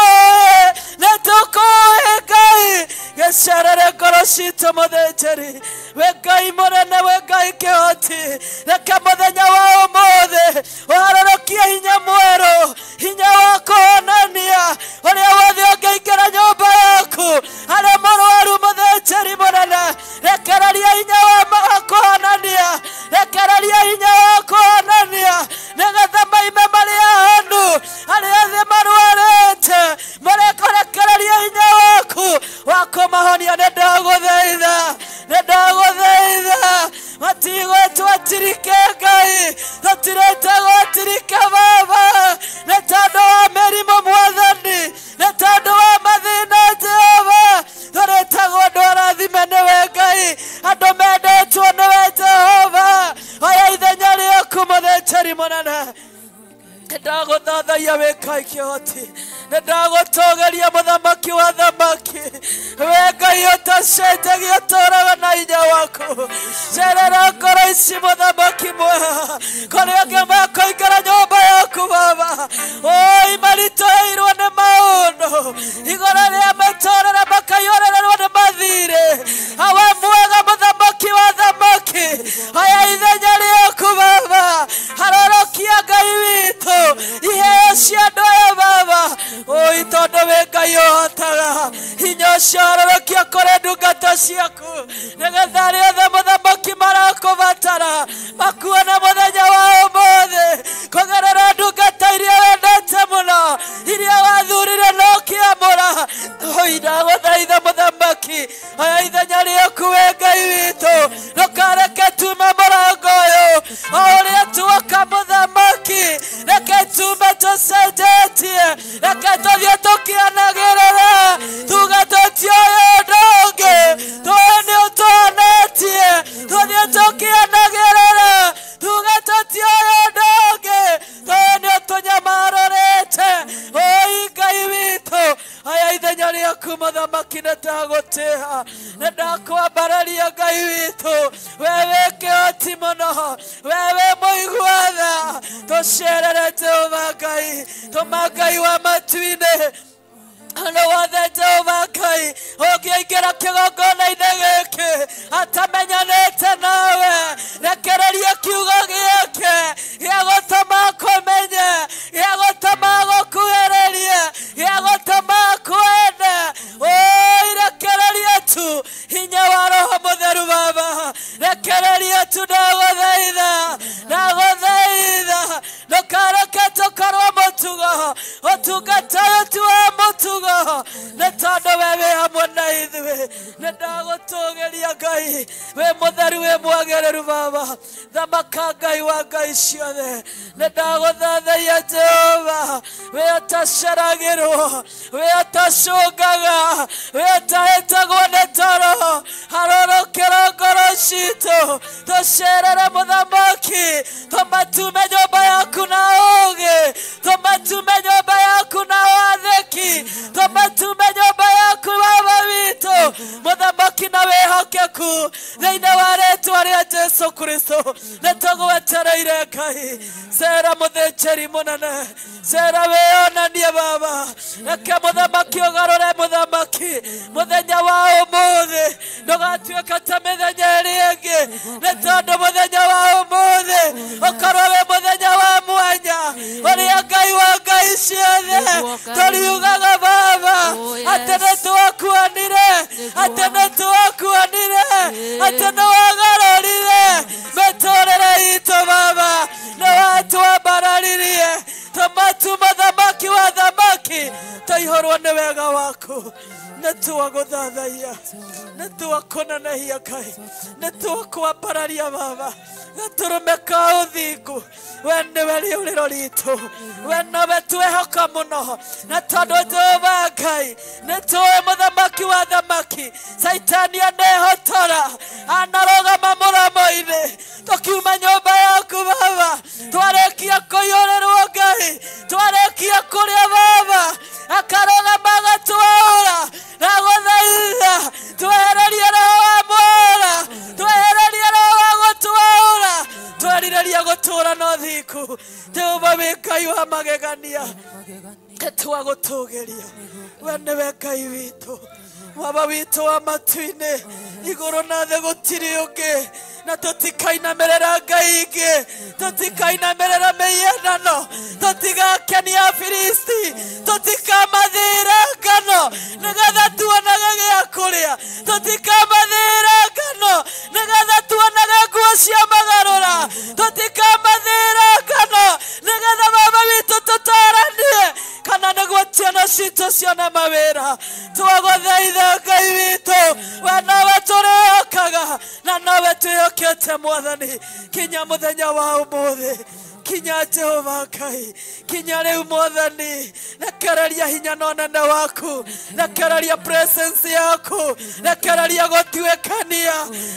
Ngai gĩcerere ngoro citũ mũthĩnjĩri we Ngai mũnene we Ngai kĩhoti reke mũthenya wa ũmũthĩ ũharũrũkie hinya mwerũ hinya wa kũhonania ũrĩa wothe ũngĩingĩra nyũmba yaku harĩ mũrwaru mũthĩnjĩri mũnene rekereria hinya wa kũhonania rekereria hinya wa kũhonania nĩgetha maime marĩ ahonu arĩa othe marwarĩte marekereria hinya waku wa kũmahonia nĩndagũthaitha matigwĩtwo atirike Ngai tũtirĩtagwo atirike baba nĩ tondũ wa mĩrimũ mwathani nĩ tondũ wa mathĩna Jehova tũrĩtagwo andũ arathime nĩwe Ngai andũ mendetwo nĩwe Jehova oya ithenya rĩaku mũthĩnjĩri mũnene ndagũthathaiya wĩ Ngai kĩhoti nĩndagũtũgeria mũthamaki wa thamaki we Ngai ũtacenjagia ũtũũraga na hinya waku cerera ngoro ici mũthamaki mwega kũrĩa angĩ makũingĩra nyũmba yaku baba oi maritũhĩirwo nĩ maũndũ we Ngai ũhotaga hinya ũcio ũrorokia kũrĩ ndungata ciaku nĩgetha arĩa othe mũthamaki marakũbatara makuona mũthenya wa ũmũthĩ kũgerera ndungata iria wendete mũno iria wathurire na ũkĩamũra ndagũthaitha mũthamaki oya ithenya rĩaku we Ngai witũ ndũkareke tume mũrango ũyũ o ũrĩa tuoka mũthamaki reke tume tũcenjetie reke tũthiĩ tũkĩanagĩrĩra tuge tũtioĩ ũndũ ũngĩ tũĩ nĩ ũtuonetie tũthiĩ tũkĩanagĩrĩra tuge tũtioĩ ũndũ ũngĩ tũĩ nĩ ũtũnyamarũrĩte oi Ngai witũ oya ithenya rĩaku mũthamaki nĩndagũtĩĩa nĩndakwambararia Ngai witũ we wĩ kĩhoti mũno we wĩ mũigua tha tũcerere Jehova Ngai tũma Ngai wa matu-inĩ Ano wothe Jehova Ngai ũngĩaingĩra kĩgongona-inĩ gĩkĩ atamenyanĩte nawe rekereria kiugo gĩake gĩa gũtũma akũmenye gĩa gũtũma agũkuhĩrĩrie gĩa gũtũma akwende rekereria tu hinya wa Roho Mũtheru Baba rekereria tu ndagũthaitha ndũkareke tũkorwo mũtugo ũtungata ũyũ wa mũtugo nĩ tondũ we wĩ hamwe na ithuĩ nĩndagũtũgĩria Ngai wĩ mũtheru wĩ mwagĩrĩru Baba thamaka Ngai wa Ngai ciothe nĩndagũthathaiya Jehova we ũtaceragĩrwo we ũtacũngaga we ũtahĩtagwo nĩ toro harũrũkĩra ngoro citũ tũcerere mũthamaki tũmatume nyũmba yaku na ũũgĩ tũmatume nyũmba yaku na wathĩki tũmatume nyũmba yaku Baba witũ mũthamaki na wĩhokeku thĩinĩ wa rĩĩtwa rĩa Jesũ Kristo nĩtũgwetereire Ngai cera mũthĩnjĩri mũnene cera wĩonanie Baba reke mũthamaki ũgarũre mũthamaki mũthenya wa ũmũthĩ ndũgatuĩka ta mĩthenya ĩrĩa ĩngĩ nĩ tondũ mũthenya wa ũmũthĩ ũkorwo wĩ mũthenya wa mwanya ũrĩa Ngai wa Ngai ciothe tũriugaga Baba atĩ nĩtwakuonire atĩ nĩtwakuonire atĩ nĩwagarũrire mĩtũrĩre itũ Baba nĩwatwambararirie tũmatu mũthamaki wa thamaki tũihũrwo nĩ wega waku nĩtwagũthathaiya nĩtwakũnenehia Ngai nĩtwakwambararia Baba gatũrũme ka ũthingu we nĩwe rĩũrĩro ritũ we nawe twĩhoka mũno na tondũ Jehova Ngai nĩtũĩ mũthamaki wa thamaki Saitani anehotora anarũgama mũromo-inĩ tũkiuma nyũmba yaku Baba twarĩkia kũiyũrĩrwo Ngai twarĩkia kũrĩa Baba akarũgama agatwaũra na gũthaitha twehererie roho wa mwara twehererie roho wa gũtwaũra twerirĩrie gũtũũra na ũthingu Jehova wĩ Ngai wa magegania nĩtwagũtũgĩria we nĩwe Ngai witũ Baba witũ wa matu-inĩ igũrũ na thĩ gũtirĩ ũngĩ na tũtikainamĩrĩra ngai ingĩ tũtikainamĩrĩra mĩhianano tũtigakenia Afilisti tũtikamathĩra ngano nĩgetha tuonage gĩa kũrĩa tũtikamathĩra ngano nĩgetha tuonage nguo cia magarũra tũtikamathĩra ngano nĩgetha baba witũ tũtaranie kana nĩguo ciana citũ ciona mawĩra twagũthaitha Ngai witũ we nawe tũrĩhokaga na nawe twĩhokete Mwathani kinya mũthenya wa ũmũthĩ kinya Jehova Ngai kinya rĩu Mwathani rekereria hinya na ũnene waku rekereria presence yaku rekereria gũtuĩkania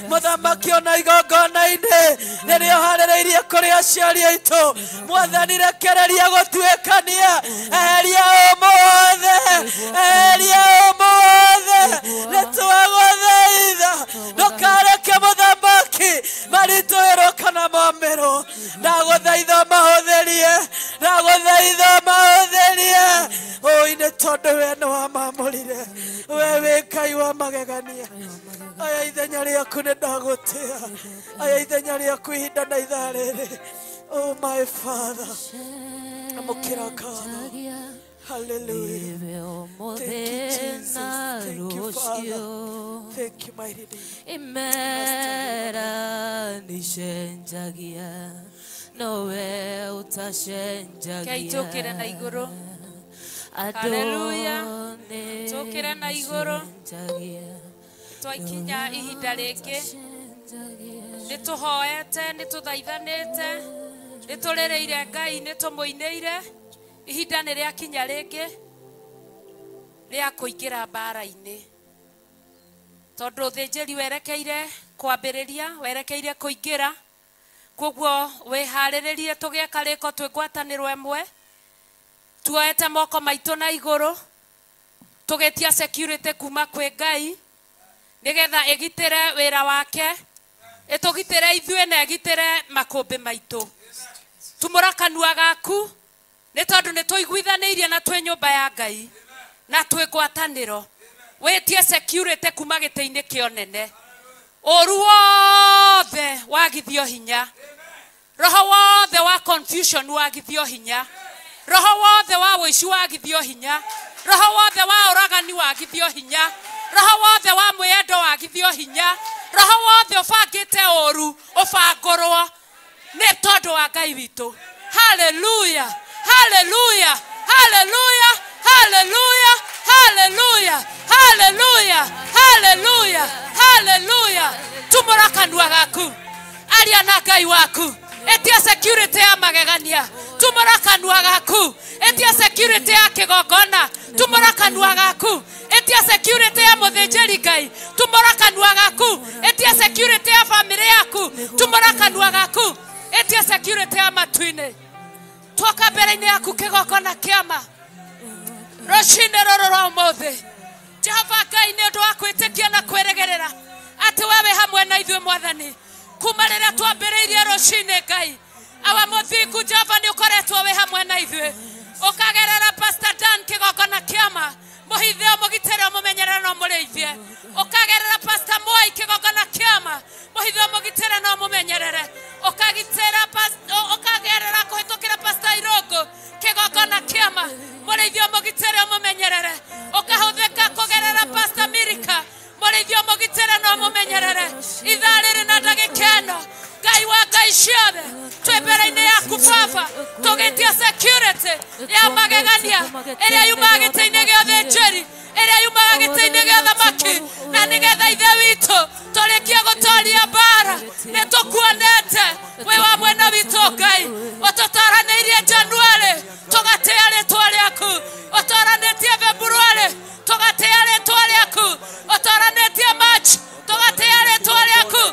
mũthamaki ona igongona-inĩ rĩrĩa ũharĩrĩirie kũrĩ aciari aitũ Mwathani rekereria gũtuĩkania eheria ũmũthĩ nĩtwagũthaitha ndũkareke mũthamaki maritũĩrwo kana momĩrwo ndagũthaitha mahũthĩrie oi nĩ tondũ we nĩwamamũrire we wĩ Ngai wa magegania aya ithenya rĩaku nĩndagũtĩa aya ithenya rĩaku ihinda na ithaa rĩrĩ oh my Father amũkĩra ngatho Hallelujah. iwe Thank you, Jesus. omodena Thank you, Father. rosio Thank you, mighty name. imera nishenjagia nowe utashenjagia Kei tukire na iguru. Hallelujah. Tukire na iguru. Twaikinya ihinda rĩngĩ nĩtũhoete nĩtũthaithanĩte nĩtũrĩrĩire Ngai nĩtũmũinĩire ihinda nĩ rĩakinya rĩngĩ rĩa kũingĩra mbara-inĩ tondũ thĩnjĩri werekeire kwambĩrĩria werekeire kũingĩra koguo wĩharĩrĩrie tũgĩe karĩko twĩ ngwatanĩro ĩmwe tuoete moko maitũ na igũrũ tũgĩtia security kuma kwĩ Ngai nigetha ĩgitĩre wĩra wake ĩtũgitĩre ithuĩ na ĩgitĩre makũmbĩ maitũ tumũra kanua gaku nĩ tondũ nĩtũiguithanĩirie na twĩ nyũmba ya Ngai na twĩ ngwatanĩro wĩtie security kuma gĩtĩ-inĩ kĩa ũnene ũru wothe wagithio hinya roho wothe wa confusion wagithio hinya roho wothe wa wĩici wagithio hinya roho wothe wa ũragani wagithio hinya roho wothe wa mwĩyendo wagithio hinya roho wothe ũbangĩte ũru ũbangũrwo nĩ tondũ wa Ngai witũ hallelujah hallelujah hallelujah hallelujah hallelujah hallelujah hallelujah hallelujah tumũra kanua gaku aria na Ngai waku etia security ya magegania tumũra kanua gaku etia security ya kĩgongona tumũra kanua gaku etia security ya mũthĩnjĩri Ngai tumũra kanua gaku etia security ya family yaku tumũra kanua gaku etia security ya matu-inĩ twoka mbere-inĩ yaku kĩgongona kĩama rũcinĩ rũrũ rwa ũmũthĩ Jehova Ngai nĩ ũndũ wa kwĩtĩkia na kwĩrĩgĩrĩra atĩ wewe hamwe na ithuĩ Mwathani kuma rĩrĩa twambĩrĩirie rũcinĩ Ngai awa mũthingu Jehova nĩ ũkoretwo wĩ hamwe na ithuĩ ũkagerera Pastor Dan kĩgongona kĩama mũhithie mũgitĩre mũmenyerere no mũrĩithie ũkagerera Pastor Moi kĩgongona kĩama mũhithie mũgitĩre no mũmenyerere ũkagerera kũhĩtũkĩra Pastor Irũngũ kĩgongona kĩama mũrĩithie mũgitĩre mũmenyerere ũkahũthĩka kũgerera Pastor Mirika mũrĩithie mũgitĩre no mũmenyerere ithaa rĩrĩ na ndagĩka ĩno Ngai wa Ngai ciothe twĩ mbere-inĩ yaku Baba tũgĩtia security ya magegania ĩrĩa yumaga gĩtĩ-inĩ gĩa ũthĩnjĩri ĩrĩa yumaga gĩtĩ-inĩ gĩa ũthamaki na nĩgetha ithe witũ tũrĩkie gũtooria mbara nĩtũkuonete wĩ wa mwena witũ Ngai ũtũtoranĩirie January tũgatĩa rĩtwa rĩaku ũtoranĩtie February tũgatĩa rĩtwa rĩaku ũtoranĩtie March tũgatĩa rĩtwa rĩaku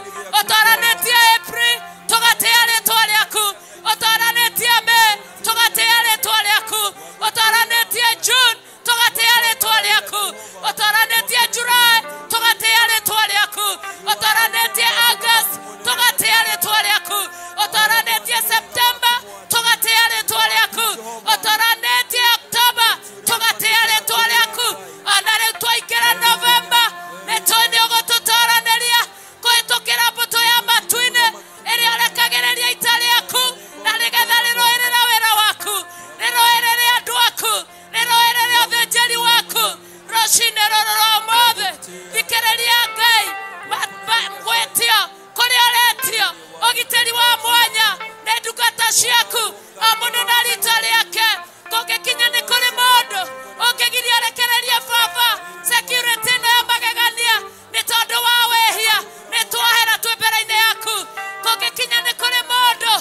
ũtoranĩtie April tũgatĩa rĩtwa rĩaku ũtoranĩtie May tũgatĩa rĩtwa rĩaku ũtoranĩtie June tũgatĩa rĩtwa rĩaku ũtoranĩtie July tũgatĩa rĩtwa rĩaku ũtoranĩtie August tũgatĩa rĩtwa rĩaku ũtoranĩtie September tũgatĩa rĩtwa rĩaku ũtoranĩtie October tũgatĩa rĩtwa rĩaku ona rĩu twaingĩra November nĩtũĩ ũgũtũtoranĩria kũhĩtũkĩra mbũtũ ya matu-inĩ ĩrĩa ũrekagĩrĩria ita rĩaku na nĩgetha rĩrũĩrĩre wĩra waku rĩrũĩrĩre andũ aku rĩrũĩrĩre ũthĩnjĩri waku rũcinĩ rũrũ rwa ũmũthĩ thikĩrĩria Ngai gwĩtio kũrĩa ũretio ũgitĩri wa mwanya nĩ ndungata ciaku o mũndũ na rita rĩake kũngĩkinya nĩ kũrĩ mũndũ ũngĩgiria rekereria Baba security ĩno ya magegania nĩ tondũ wa wĩhia nĩ twahera twĩ mbere-inĩ yaku kũngĩkinya nĩ kũrĩ mũndũ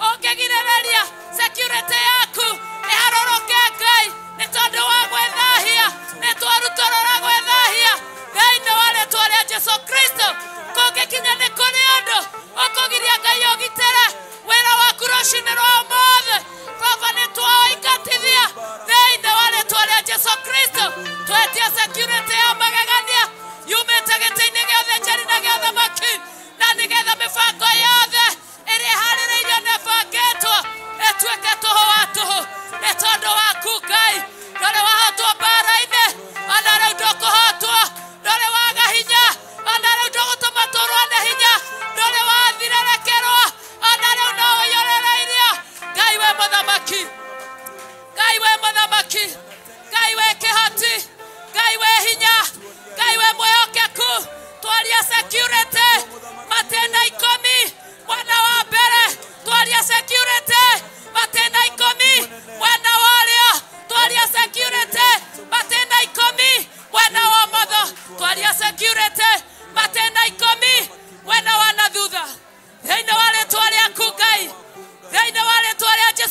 ũngĩgirĩrĩria security yaku ĩharũrũke Ngai nĩ tondũ wa gwĩthahia nĩ twarutũrũra gwĩthahia thĩinĩ wa rĩtwa rĩa Jesũ Kristo kũngĩkinya nĩ kũrĩ ũndũ ũkũgiria Ngai ũgitĩre wĩra waku rũcinĩ rwa ũmũthĩ Baba nĩ twaũingatithia thĩinĩ wa rĩtwa rĩa Jesũ Kristo twetia security ya magegania yumĩte gĩtĩ-inĩ gĩa ũthĩnjĩri na gĩa ũthamaki na nĩgetha mĩbango yothe ĩrĩa ĩharĩrĩirio na ĩbangĩtwo ĩtuĩke tũhũ wa tũhũ nĩ tondũ waku Ngai ndũrĩ wahotwo mbara-inĩ ona rĩu ndũkũhotwo ndũrĩ waga hinya ona rĩu ndũgũtũma tũrũa na hinya ndũrĩ wathirerekerwo ona rĩu no ũiyũrĩrĩirio Ngai we mũthamaki Ngai we mũthamaki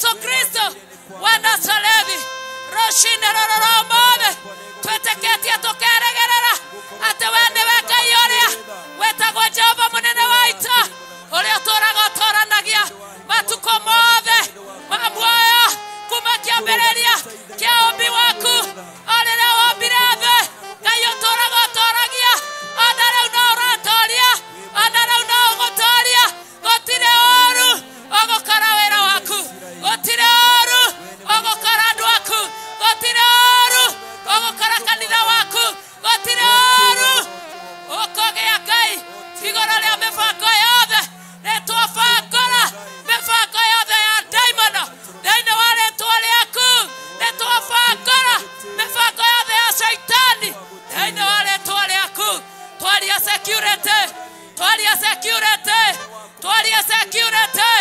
Yesu Kristo wa Nazareti roshine roro mothe tweteketie tukeregerera ati we niwe Ngai uria wetagwo Jehova munene wa ita uria tũraga ũtũranagia matuko mothe ma muoyo kuma kĩambĩrĩria kĩa ũmbi waku o rĩrĩa wombire thĩ. Ngai ũtũraga ũtũragia ona rĩu no ũratũria ona rĩu no ũgũtũria. Gũtirĩ ũru ũgũkora wĩra waku, gũtirĩ ũru ũgũkora andũ aku, gũtirĩ ũru ũgũkora kanitha waku, gũtirĩ ũru ũkũgĩa Ngai igũrũ rĩa mĩbango yothe. Nĩtwabangũra mĩbango yothe ya ndaimono thĩinĩ wa rĩtwa rĩaku. Nĩtwabangũra mĩbango yothe ya Shaitani thĩinĩ wa rĩtwa rĩaku. Twaria security, twaria security, twaria security,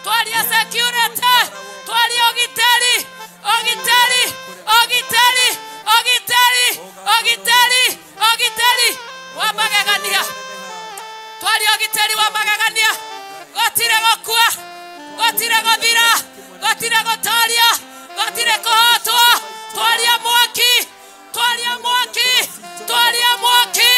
twaria security, twaria ũgitĩri, ũgitĩri, ũgitĩri, ũgitĩri, ũgitĩri, ũgitĩri wa magegania. Twaria ũgitĩri wa magegania. Gũtirĩ gũkua, gũtirĩ gũthira, gũtirĩ gũtooria, gũtirĩ kũhotwo. Twaria mwaki, twaria mwaki, twaria mwaki,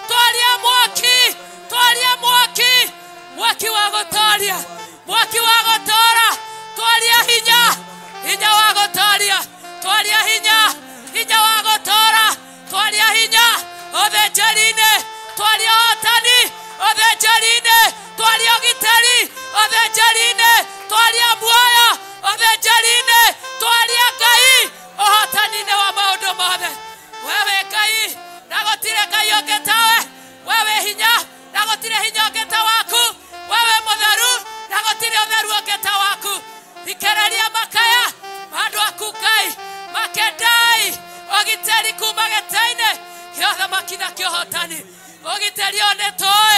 twaria mwaki, twaria mwaki, mwaki wa gũtooria, mwaki wa gũtũũra. Twaria hinya, hinya wa gũtooria. Twaria hinya, hinya wa gũtũũra. Twaria hinya ũthĩnjĩri-inĩ. Twaria ũhotani ũthĩnjĩri-inĩ. Twaria ũgitĩri ũthĩnjĩri-inĩ. Twaria muoyo ũthĩnjĩri-inĩ. Twaria Ngai ũhotani-inĩ wa maũndũ mothe. Wewe Ngai na gũtirĩ Ngai ũngĩ tawe. Wewe hinya na gũtirĩ hinya ũngĩ ta waku. Wewe mũtheru na gũtirĩ ũtheru ũngĩ ta waku. Thikĩrĩria makaya andũ aku Ngai makendai ũgitĩri kuma gĩtĩ-inĩ kĩa ũthamaki na kĩa ũhotani. Ũgitĩri ũyũ nĩtũĩ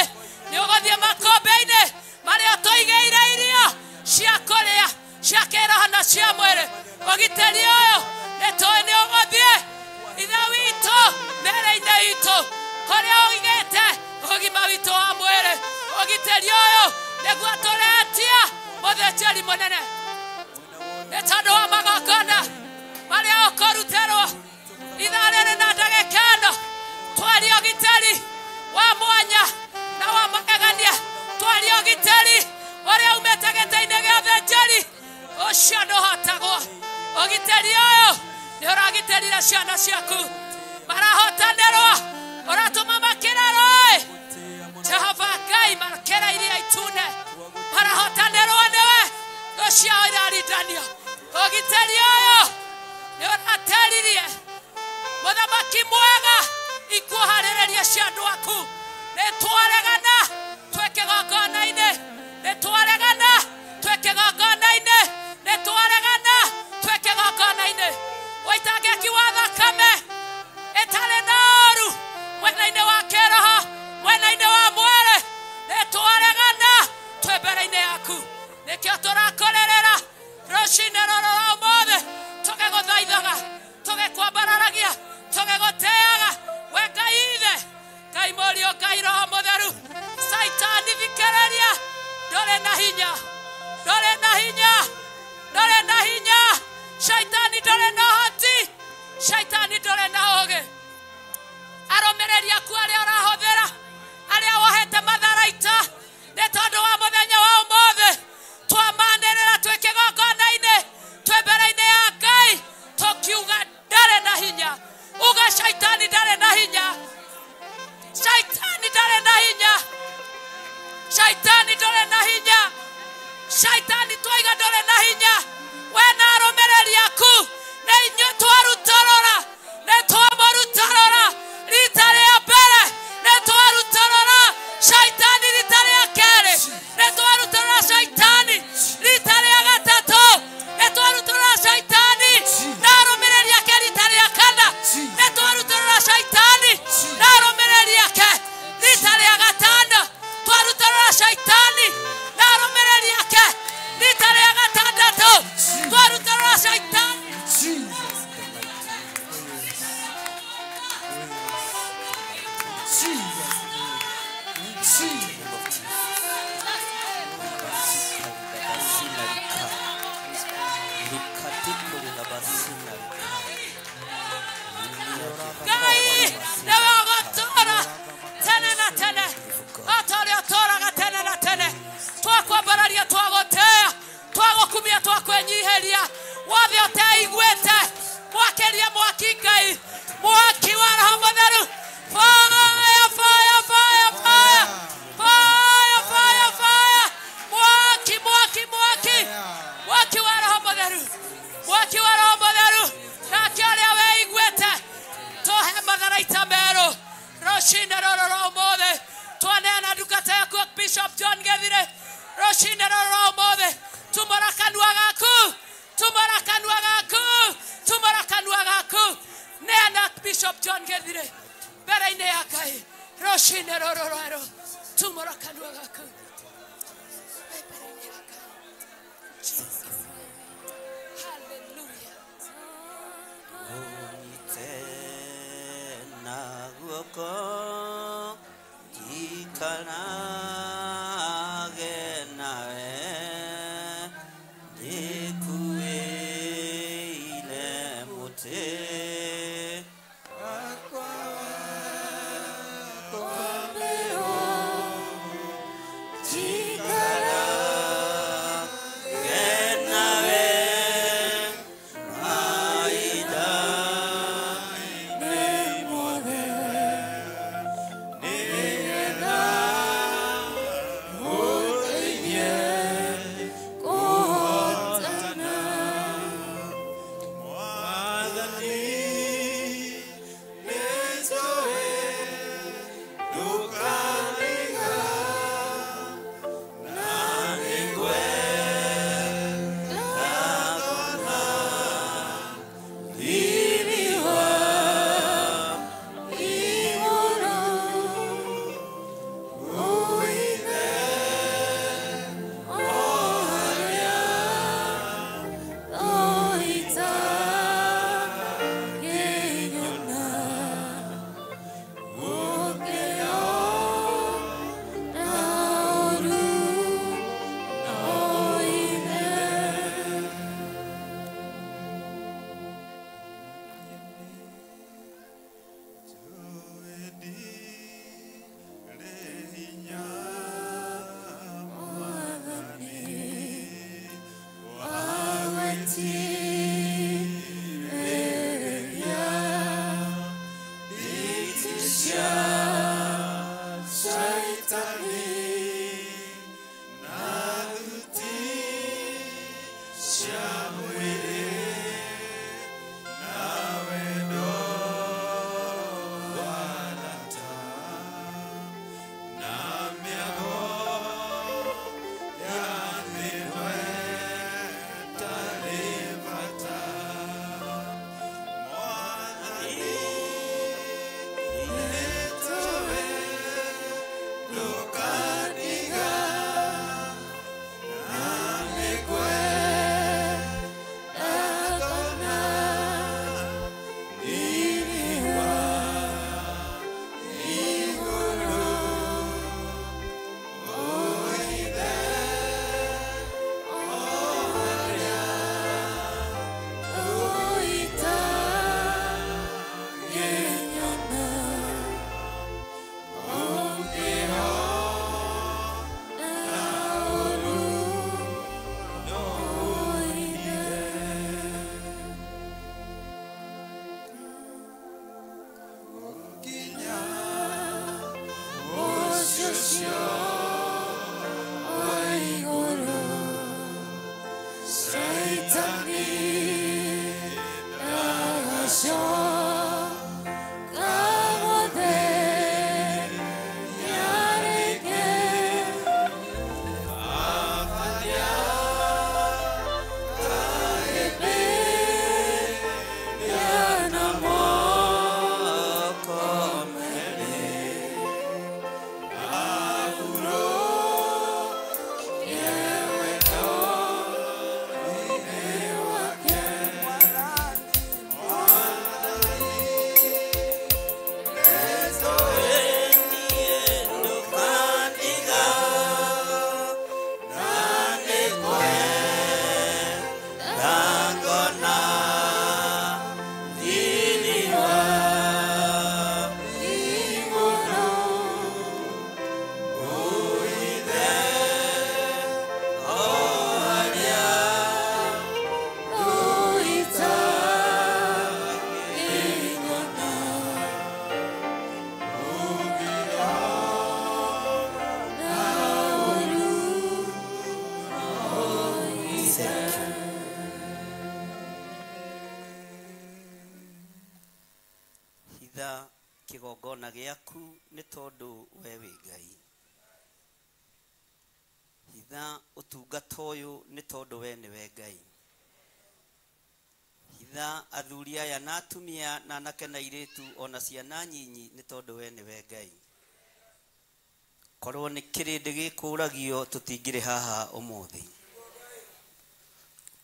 nĩ ũgũthiĩ makũmbĩ-inĩ marĩa tũigĩire irio cia kũrĩa cia kĩroho na cia mwĩrĩ. Ũgitĩri ũyũ nĩtũĩ nĩ ũgũthiĩ ithe witũ mĩĩrĩ-inĩ itũ kũrĩa ũigĩte ũgima witũ wa mwĩrĩ. Ũgitĩri ũyũ nĩguo tũretia mũthĩnjĩri mũnene nĩ tondũ wa magongona marĩa ũkũrutĩrwo ithaa rĩrĩ na ndagĩka ĩno. Twaria ũgitĩri wa mwanya na wa magegania. Twaria ũgitĩri ũrĩa umĩte gĩtĩ-inĩ gĩa ũthĩnjĩri ũcio ndũhotagwo. Ũgitĩri ũyũ nĩ ũragitĩrire ciana ciaku marahotanĩrwo, ũratũma makĩrarũĩ. Jehova Ngai makĩra iria itune marahotanĩrwo nĩwe ũcio irarindanio. Ũgitĩri ũyũ nĩ ũratĩririe mũthamaki mwega ikuoharĩrĩria cia andũ aku. Nĩtwaregana twĩ kĩgongona-inĩ, nĩtwaregana twĩ kĩgongona-inĩ, nĩtwaregana twĩ kĩgongona-inĩ. Ũitangĩki wa thakame ĩtarĩ na ũru mwena-inĩ wa kĩroho, mwena-inĩ wa mwĩrĩ, nĩtwaregana twĩ mbere-inĩ yaku. Nĩkĩo tũrakũrĩrĩra rũcinĩ rũrũ rwa ũmũthĩ tũgĩgũthaithaga, tũgĩkwambararagia, tũgĩgũtĩaga. We Ngai ithe, Ngai mũriũ, Ngai roho mũtheru. Saitani thikĩrĩria, ndũrĩ na hinya, ndũrĩ na hinya, ndũrĩ na hinya. Shaitani ndũrĩ na ũhoti, Shaitani ndũrĩ na ũũgĩ. Arũmĩrĩri aku arĩa ũrahũthĩra, arĩa wohete matharaita nĩ tondũ wa mũthenya wa ũmũthĩ twamanĩrĩra twĩ kĩgongona-inĩ twĩ mbere-inĩ ya Ngai tũkiuga ndarĩ na hinya. Uga Shaitani ndarĩ na hinya, Shaitani ndarĩ na hinya, Shaitani ndũrĩ na hinya, Shaitani twaiga ndũrĩ na hinya. We na arũmĩrĩri aku nĩ inyuĩ twarutũrũra, nĩ twamũrutũrũra rita rĩa mbere, nĩ twarutũrũra Shaitani rita rĩa kerĩ, nĩ twarutũrũra Shaitani rita rĩa gatatũ, nĩ twarutũrũra Shaitani na arũmĩrĩri ake rita rĩa kana, nĩ twarutũrũra Shaitani na arũmĩrĩri ake rita rĩa gatano, twarutũrũra Shaitani na arũmĩrĩri ake rita rĩa gatandatũ, twarutũrũra Shaitani. nyiheria wothe ũteiguĩte mwakeria mwaki Ngai mwaki wa Roho Mũtheru fire fire fire fire fire fire fire mwaki mwaki mwaki mwaki wa Roho Mũtheru mwaki wa Roho Mũtheru nake ũrĩa weiguĩte tũhe matharaita merũ rũcinĩ rũrũ rwa ũmũthĩ twaneana ndungata yaku Bishop John Gethire rũcinĩ rũrũ rwa ũmũthĩ tumũra kanua gaku tumũra kanua gaku tumũra kanua gaku neana Bishop John Gethire mbere-inĩ ya Ngai rũcinĩ rũrũ rwerũ tumũra kanua gaku mbere-inĩ ya Ngai Jesus hallelujah na guoko ikanage nawe ndikuĩire mũtĩ kigongona giaku ni tondu we wi Ngai. Hitha utungata uyu ni tondu we ni we Ngai. Hitha athuri aya na atumia na anake na iritu ona ciana nyinyi ni tondu we ni we Ngai. Korwo ni kirindi gikuragio tutingire haha umuthi.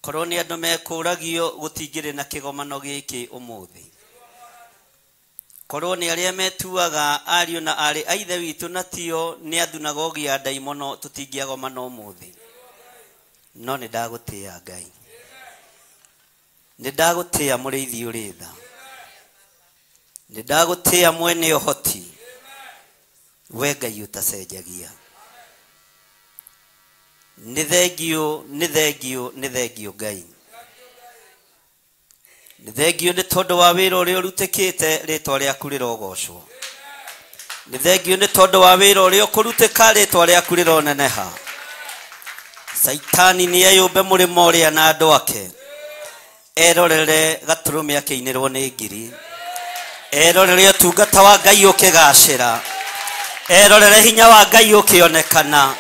Korwo ni andu mekuragio gutingire na kigomano giki umuthi. Korwo ni aria metuaga ariu na ari aithe witu na tio ni athunagogi ya daimono tutingiagomana umuthi. No ni ndagutia Ngai. Ni ndagutia muriithi uri tha. Ni ndagutia mwene uhoti. We Ngai utacenjagia. Ni thengio Ngai. Ni thengio ni tondu wa wira uria urutikite ritwa riaku rirogocwo. Ni thengio ni tondu wa wira uria ukurutika ritwa riaku rironeneha. Saitani ni eyumbe murimo uria na andu ake. Erorere gaturume akeinirwo ni ngiri. Erorere utungata wa Ngai ukigacira. Erorere hinya wa Ngai ukionekana.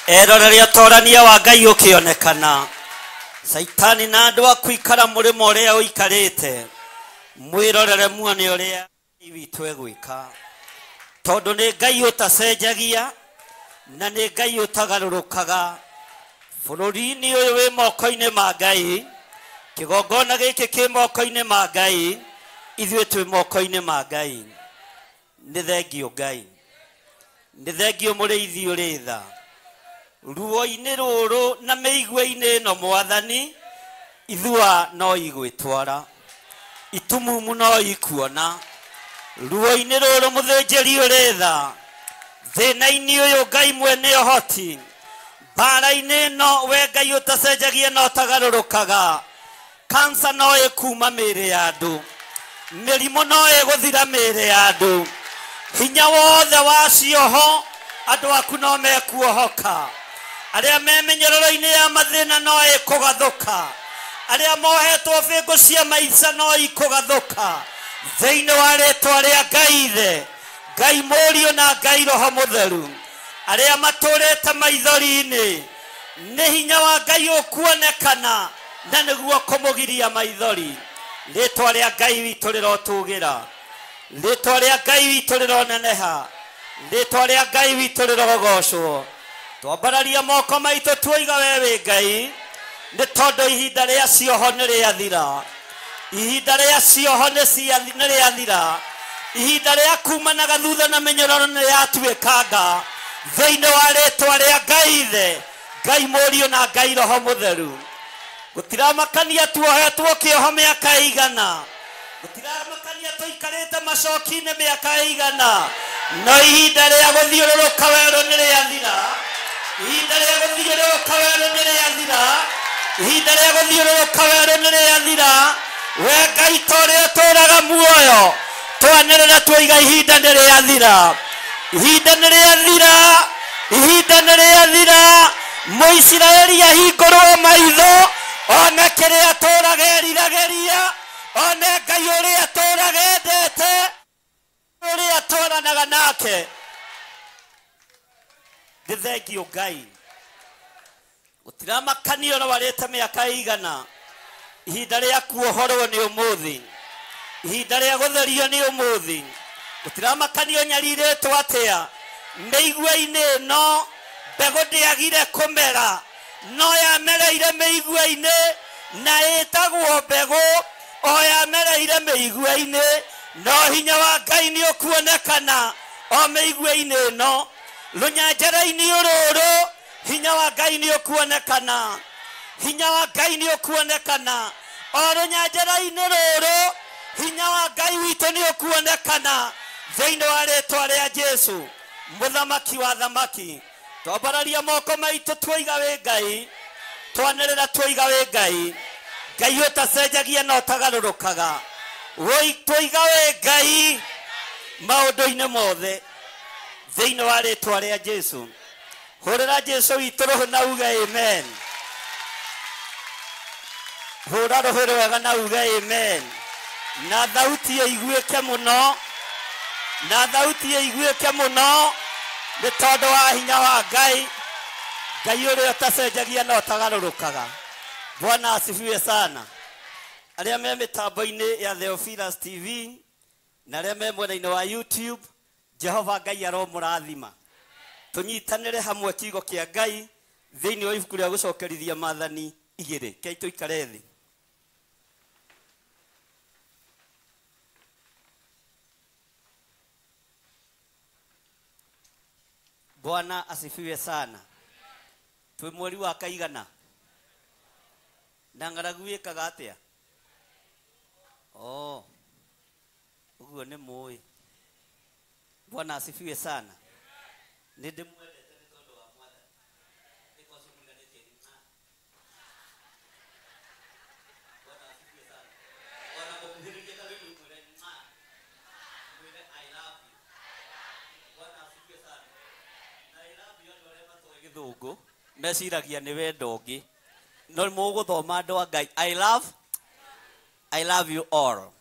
Erorere utorania wa Ngai ukionekana. Saitani na andu akuikara murimo uria uikarite. Mwirorere muone uria witu egwika. Tondu ni Ngai utacenjagia na ni Ngai utagarurukaga. Bururi-ini uyu wi moko-ini ma Ngai. Kigongona giki ki moko-ini ma Ngai. Ithuĩ twi moko-ini ma Ngai. Ni thengio Ngai. Ni thengio mũrĩithi ũrĩ tha. Ruo-inĩ rũrũ na mĩigua-inĩ ĩno Mwathani, ithua no igwĩtwara. Itumumu no ikuona. Ruo-inĩ rũrũ mũthĩnjĩri ũrĩ tha. Thĩna-inĩ ũyũ Ngai mwene ũhoti. Mbara-inĩ ĩno we Ngai ũtacenjagia na ũtagarũrũkaga. Kansa no ĩkuuma mĩĩrĩ ya andũ. Mĩrimũ no ĩgũthira mĩĩrĩ ya andũ. Hinya wothe wacioho andu aku no mekuohoka. Aria me mĩnyororo-inĩ ya mathĩna no ĩkũgathũka. Aria mohetwo bĩngũ cia maica no ikũgathũka. Thĩinĩ wa rĩtwa rĩa Ngai Ithe, Ngai Mũriũ na Ngai Roho Mũtheru. Aria matũrĩte maithori-inĩ, nĩ hinya wa Ngai ũkuonekana na nĩguo kũmũgiria maithori. Rĩtwa rĩa Ngai witũ rĩrotũgĩra. Rĩtwa rĩa Ngai witũ rĩroneneha. Rĩtwa rĩa Ngai witũ rĩrogocwo. Twambararia moko maitũ tuoiga we wĩ Ngai. Nĩ tondũ ihinda rĩa cioho nĩ rĩathira. Ihinda rĩa cioho nĩ rĩathira. Ihinda rĩa kumanaga thutha na mĩnyororo nĩ rĩatuĩkanga. Thĩinĩ wa rĩtwa rĩa Ngai Ithe, Ngai Mũriũ na Ngai Roho Mũtheru. Gũtiramakania tuohetwo kĩoho mĩaka igana. Gũtiramakania tũikarĩte macoki-inĩ mĩaka igana. No ihinda rĩa gũthiũrũrũka werũ nĩ rĩathira. Ihinda rĩa gũthiũrũrũka werũ nĩ rĩathira. Ihinda rĩa gũthiũrũrũka werũ nĩ rĩathira. We Ngai ta ũrĩa ũtũũraga muoyo, twanĩrĩra tuoiga ihinda nĩ rĩathira. Ihinda nĩ rĩathira. Ihinda nĩ rĩathira. Mũisiraeli ahingũrwo maitho, one kĩrĩa atũũraga eriragĩria. One Ngai ũrĩa atũũraga endete, ũrĩa atũũranaga nake. Nĩ thengio Ngai. Gũtiramakania ona warĩte mĩaka igana. Ihinda rĩa kuohorwo nĩ ũmũthĩ. Ihinda rĩa gũtherio nĩ ũmũthĩ. Gũtiramakania nyariirĩtwo atĩa. Mĩigua-inĩ ĩno mbegũ ndĩagire kũmera, no yamereire mĩigua-inĩ na ĩtagwo mbegũ o yamereire mĩigua-inĩ. No hinya wa Ngai nĩ ũkuonekana o mĩigua-inĩ ĩno. Rũnyanjara-inĩ rũrũ hinya wa Ngai nĩ ũkuonekana. Hinya wa Ngai nĩ ũkuonekana o rũnyanjara-inĩ rũrũ. Hinya wa Ngai witũ nĩ ũkuonekana thĩinĩ wa rĩtwa rĩa Jesũ, mũthamaki wa thamaki. Twambararia moko maitũ tuoiga wĩ Ngai. Twanĩrĩra tuoiga wĩ Ngai. Ngai ũtacenjagia na ũtagarũrũkaga. Tuoiga wĩ Ngai maũndũ-inĩ mothe thĩinĩ wa rĩtwa rĩa Jesũ. Hũrĩra Jesũ witũ rũhũ na uge amen. Hũra rũhũ rwega na uge amen. Na thauti ĩiguĩke mũno. na thauti ĩiguĩke mũno nĩ tondũ wa hinya wa Ngai. Ngai ũrĩa ũtacenjagia na ũtagarũrũkaga. Bwana asifiwe sana. Arĩa me mĩtambo-inĩ ya Theophilus TV na arĩa me mwena-inĩ wa YouTube, Jehova Ngai aromũrathima. Tũnyitanĩre hamwe kiugo kĩa Ngai thĩinĩ wa ibuku rĩa gũcokerithia Maathani 2. Kei tũikare thĩ. Bwana asifiwe sana. Twe mweri wa kaigana na ng'aragu ĩkaga atĩa? Ũguo nĩ mũĩ. Bwana asifiwe sana. Nĩ ndĩmwendete nĩ tondũ wa Mwathani. Because mũriganĩtie ni na. Bwana asifiwe sana. Ona mũkuhĩrĩria ta rĩu mwĩre na. Mwĩre I love you. Bwana asifiwe sana. Na I love you andũ arĩa matoĩ Gĩthũngũ meciragia nĩ wendo ũngĩ. No mũgũthoma andũ a Ngai. I love you all.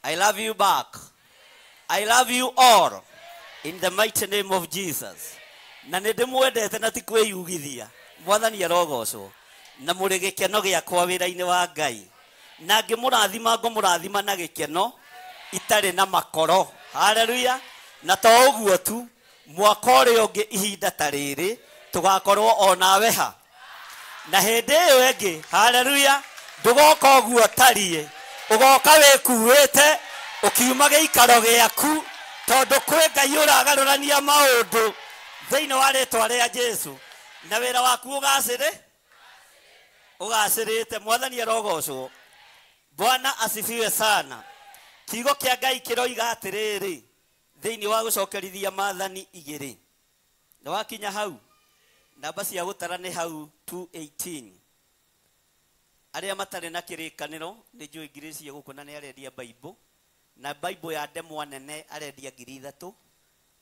I love you back. I love you all. In the mighty name of Jesus. Na nĩ ndĩmwendete na ti kwĩyugithia. Mwathani arogocwo. Na mũrĩ gĩkeno gĩakwa wĩra-inĩ wa Ngai. Na ngĩmũrathima ngũmũrathima na gĩkeno itarĩ na makoro. Haleluya. Na to ũguo tu, mwaka ũrĩa ũngĩ ihinda ta rĩrĩ tũgakorwo o nawe ha. Na hĩndĩ ĩyo ĩngĩ, haleluya, ndũgoka ũguo tariĩ. Ũgoka wĩkuĩte ũkiuma gĩikaro gĩaku tondũ kwĩ Ngai ũragarũrania maũndũ thĩinĩ wa rĩĩtwa rĩa Jesũ. Na wĩra waku ũgacĩrĩte. Mwathani arogocwo. Bwana asifiwe sana. Kiugo kĩa Ngai kĩroiga atĩrĩrĩ thĩinĩ wa gũcokerithia Maathani 2. Na wakinya hau namba cia gũtara nĩ hau 2:18. Arĩa matarĩ na kĩrĩkanĩro nĩ njũĩ ngirici gũkũ na nĩ arendia Bible. Na Bible ya ndemwa nene arendia 3,000.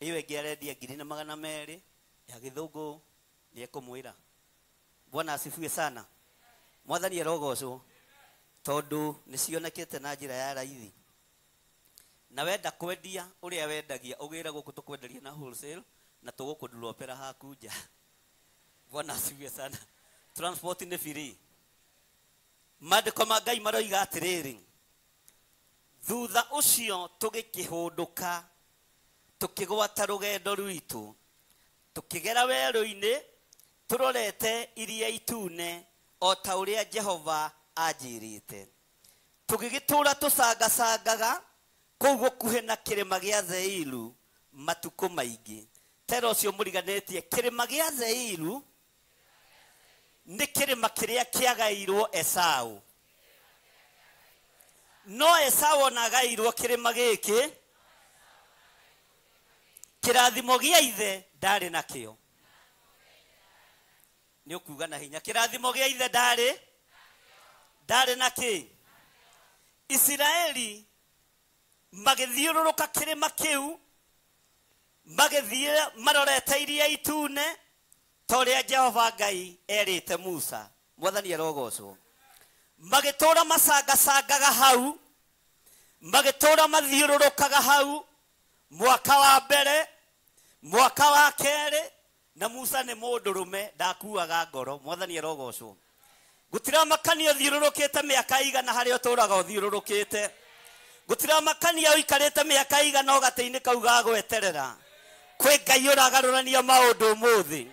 Iyo ĩngĩ arendia 2,200. Ya Gĩthũngũ nĩ ekũmwĩra. Bwana asifiwe sana. Mwathani arogocwo tondũ nĩ cionekete na njĩra ya raithi. Na wenda kwendia ũrĩa wendagia ũgĩra gũkũ tũkwenderia na wholesale na tũgũkũndulopera haku nja. Bwana asifiwe sana. Transport ni free. Maandĩko ma Ngai maroiga atĩrĩrĩ, thutha ũcio tũgĩkĩhũndũka tũkĩgwata rũgendo rwitũ tũkĩgera werũ-inĩ tũrorete iria itune o ta ũrĩa Jehova anjĩrĩte. Tũgĩgĩtũũra tũcangacangaga kũu gũkuhĩ na kĩrĩma gĩa Zeiru matukũ maingĩ. Tera ũcio mũriganĩtie, kĩrĩma gĩa Zeiru nĩ kĩrĩma kĩrĩa kĩagairwo Esaũ. No Esaũ onagairwo kĩrĩma gĩkĩ, kĩrathimo gĩa ithe ndarĩ nakĩo. Nĩ ũkuga na hinya, kĩrathimo gĩa ithe ndarĩ nakĩ. Isiraeli magĩthiũrũrũka kĩrĩma kĩu, magĩthiĩ marorete iria itune ta ũrĩa Jehova Ngai erĩte Musa. Mwathani arogocwo. Magĩtũũra macangacangaga hau, magĩtũũra mathiũrũrũkaga hau mwaka wa mbere, mwaka wa kerĩ, na Musa nĩ mũndũrũme ndakuaga ngoro. Mwathani arogocwo. Gũtiramakania ũthiũrũrũkĩte mĩaka igana harĩa ũtũũraga ũthiũrũrũkĩte. Gũtiramakania ũikarĩte mĩaka igana ũgatĩ-inĩ kau ga gweterera. Kwĩ Ngai ũragarũrania maũndũ ũmũthĩ.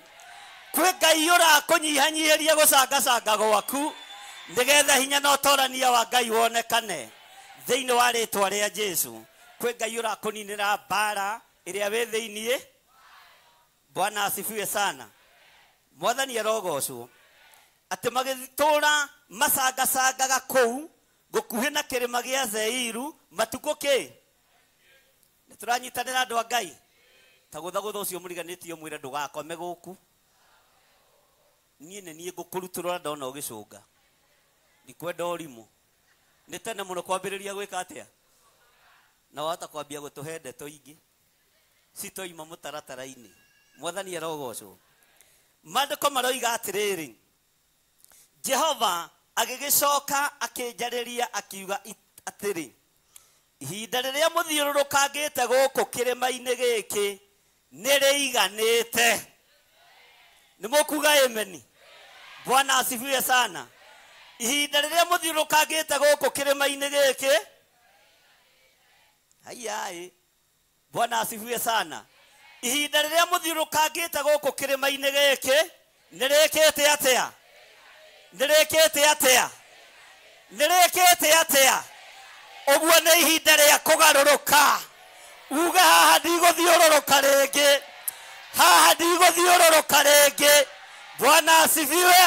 Kwĩ Ngai ũrakũnyihanyihĩria gũcangacanga gwaku nĩgetha hinya na ũtorania wa Ngai wonekane thĩinĩ wa rĩĩtwa rĩa Jesũ. Kwĩ Ngai ũrakũninĩra mbara ĩrĩa wĩ thĩinĩ. Bwana asifiwe sana. Mwathani arogocwo. Atĩ magĩtũũra macangacangaga kũu gũkuhĩ na kĩrĩma gĩa Zeiru matukũ kĩ. Nĩ tũranyitanĩra andũ a Ngai. Ta gũthagũtha ũcio mũriganĩtie mwĩre ndũgakome gũkũ. Niĩ nĩ niĩ ngũkũrutũrũra ndona ũgĩcũnga. Ndikwenda ũrimũ. Nĩ tene mũno kwambĩrĩria gwĩka atĩa. Na wahota kwambia gũtũhe ndeto ingĩ citoima mũtaratara-inĩ. Mwathani arogocwo. Maandĩko maroiga atĩrĩrĩ, Jehova agĩgĩcoka akĩnjarĩria akiuga atĩrĩ, ihinda rĩrĩa mũthiũrũrũkangĩte gũkũ kĩrĩma-inĩ gĩkĩ nĩ rĩiganĩte. Nĩ mũkuga ameni? Bwana asifiwe sana. Ihinda rĩrĩa mũthiũrũrũkangĩte gũkũ kĩrĩma-inĩ gĩkĩ, hayai, Bwana asifiwe sana. Ihinda rĩrĩa mũthiũrũrũkangĩte gũkũ kĩrĩma-inĩ gĩkĩ nĩ rĩkĩte atĩa? Nĩ rĩkĩte atĩa? Nĩ rĩkĩte atĩa? Ũguo nĩ ihinda rĩa kũgarũrũka. Uga haha ndigũthiũrũrũka rĩngĩ, haha ndigũthiũrũrũka rĩngĩ. Bwana asifiwe.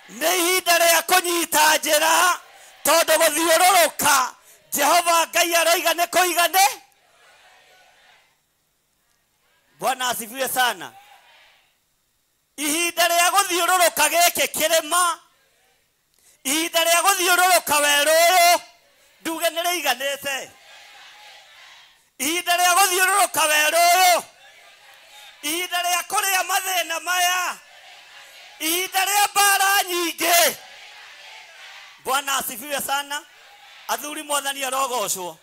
Nĩ ihinda rĩa kũnyita njĩra, tondũ gũthiũrũrũka Jehova Ngai aroiga nĩ kũigane. Bwana asifiwe sana. Ihinda rĩa gũthiũrũrũka gĩkĩ kĩrĩma, ihinda rĩa gũthiũrũrũka werũ ũyũ, nduge nĩ rĩiganĩte. Ihinda rĩa gũthiũrũrũka werũ ũyũ, ihinda rĩa kũrĩa mathĩna maya, ihinda rĩa mbara nyingĩ. Bwana asifiwe sana. Athuri Mwathani arogocwo.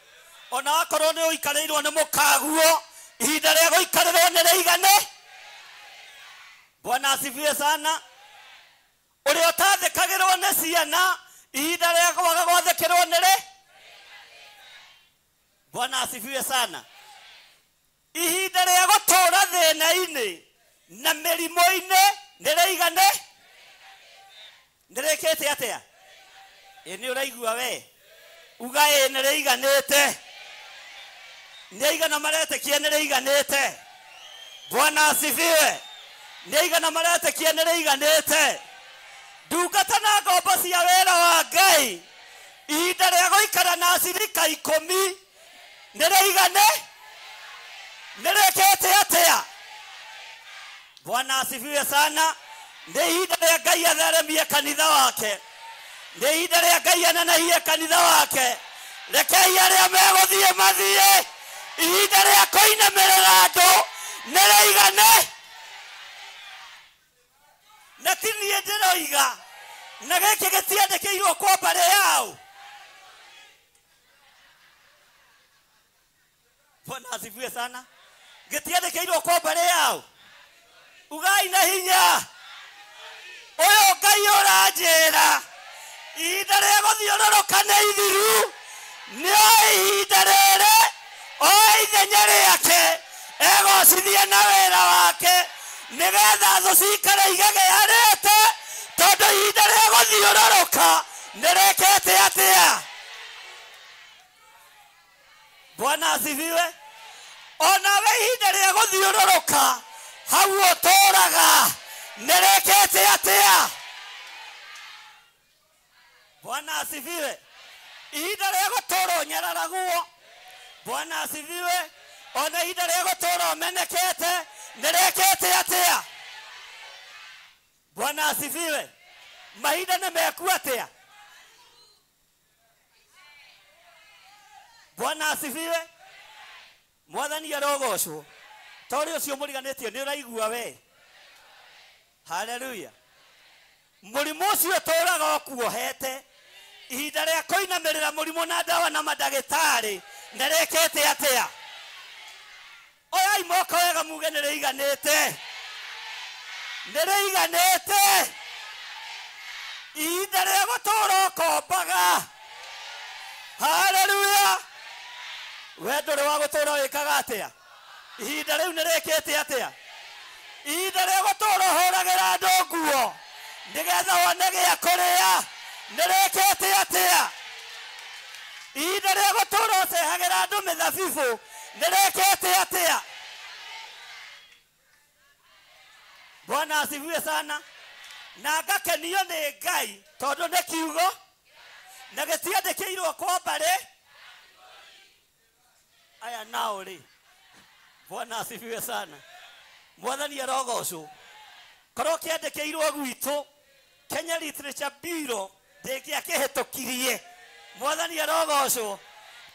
Ona wakorwo nĩ ũikarĩirwo nĩ mũkaguo, ihinda rĩa gũikarĩrwo nĩ rĩigane. Bwana asifiwe sana. Ũrĩa ũtathĩkagĩrwo nĩ ciana, ihinda rĩa kwaga gwathĩkĩrwo nĩ rĩ? Bwana asifiwe sana. Ihinda rĩa gũtũũra thĩna-inĩ na mĩrimũ-inĩ nĩ rĩigane. Nĩ rĩkĩte atĩa? Ĩ nĩ ũraigua we? Uga ĩ nĩ rĩiganĩte. Nĩ aigana maretĩkia nĩ rĩiganĩte. Bwana asifiwe. Nĩ aigana maretĩkia nĩ rĩiganĩte. Ndungata na ngombo cia wĩra wa Ngai, ihinda rĩa gũikara na acirika 10 nĩ rĩigane. Nĩ rĩkĩte atĩa? Bwana asifiwe sana. Nĩ ihinda rĩa Ngai atheremie kanitha wake. Nĩ ihinda rĩa Ngai ananahie kanitha wake. Rekei arĩa megũthiĩ mathiĩ. Ihinda rĩa kũinamĩrĩra andũ nĩ rĩigane. Na ti niĩ ndĩroiga, na gĩkĩ gĩtiandĩkĩirwo kwa mbarĩ yao. Bwana asifiwe sana. Gĩtiandĩkĩirwo kwa mbarĩ yao. Ugai na hinya. Ũyũ Ngai ũranjĩra, ihinda rĩa gũthiũrũrũka nĩ ithiru. Nĩ ihinda rĩrĩ, o ithenya rĩake egocithie na wĩra wake, nĩgetha thũ cikare igagĩarĩte, tondũ ihinda rĩa gũthiũrũrũka nĩ rĩkĩte atĩa? Bwana asifiwe. Onawe ihinda rĩa gũthiũrũrũka hau ũtũũraga nĩ rĩkĩte atĩa? Bwana asifiwe. Ihinda rĩa gũtũũra ũnyararaguo. Bwana asifiwe. Ona ihinda rĩa gũtũũra ũmenekete nĩ rĩkĩte atĩa? Bwana asifiwe. Mahinda nĩ meku atĩa? Bwana asifiwe. Mwathani arogocwo. Tondũ ũcio mũriganĩtio nĩ ũraigua we. Haleluya. Mũrimũ ũcio ũtũũraga ũkuohete, ihinda rĩa kũinamĩrĩra mũrimũ na ndawa na mandagĩtarĩ nĩ rĩkĩte atĩa? Oyai moko wega muge nĩ rĩiganĩte. Nĩ rĩiganĩte. Ihinda rĩa gũtũũra ũkombaga. Haleluya. We ndũrĩ wa gũtũũra wĩkaga atĩa? Ihinda rĩu nĩ rĩkĩte atĩa? Ihinda rĩa gũtũũra ũhũragĩra andũ nguo, nĩgetha wone gĩa kũrĩa nĩ rĩkĩte atĩa? Ihinda rĩa gũtũũra ũcehagĩra andũ mĩthabibũ nĩ rĩkĩte atĩa? Bwana asifiwe sana. Na ngakenio nĩ Ngai tondũ nĩ kiugo na gĩtiandĩkĩirwo kwa mbarĩ. Aya nao rĩ. Bwana asifiwe sana. Mwathani arogocwo. Korwo kĩandĩkĩirwo gwitũ Kenya Literature Bureau ndĩngĩakĩhĩtũkirie. Mwathani arogocwo.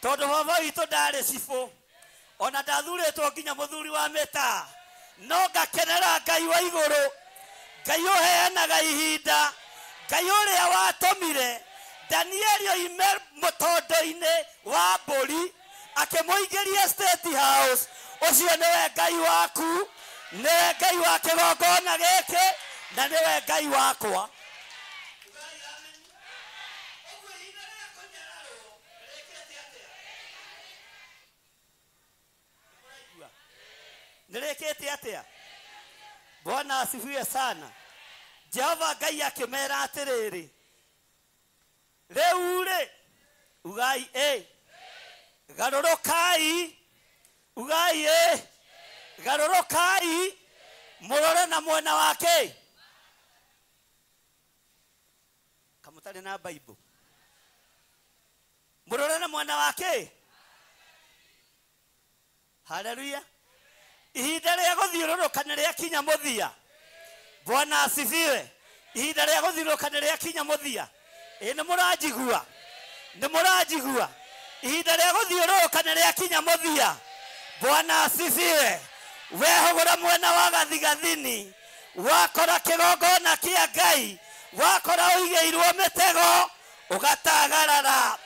Tondũ baba witũ ndarĩ cibũ, ona ndathurĩtwo nginya mũthuri wa mĩtaa, no ngakenera Ngai wa igũrũ. Ngai ũheanaga ihinda. Ngai ũrĩa watũmire Danieli oime mũtondo-inĩ wa mbũri akĩmũingĩria State House. Ũcio nĩwe Ngai waku, nĩwe Ngai wa kĩgongona gĩkĩ, na nĩwe Ngai wakwa. Nĩrĩkĩte atĩa? Bwana asifiwe sana. Jehova Ngai akĩmera atĩrĩrĩ, rĩu rĩ, ugai garũrũkai, ugai garũrũkai, mũrore na mwena wake. Kamũtarĩ na Bible. Mũrore na mwena wake. Haleluya. Ihinda rĩa gũthiũrũrũka nĩ rĩakinya mũthia. Bwana asifiwe. Ihinda rĩa gũthiũrũrũka nĩ rĩakinya mũthia. Nĩ mũranjigua? Nĩ mũranjigua? Ihinda rĩa gũthiũrũrũka nĩ rĩakinya mũthia. Bwana asifiwe. Wehũgũra mwena wa gathigathini, wakora kĩgongona kĩa Ngai, wakora ũigĩirwo mĩtego, ũgatagarara.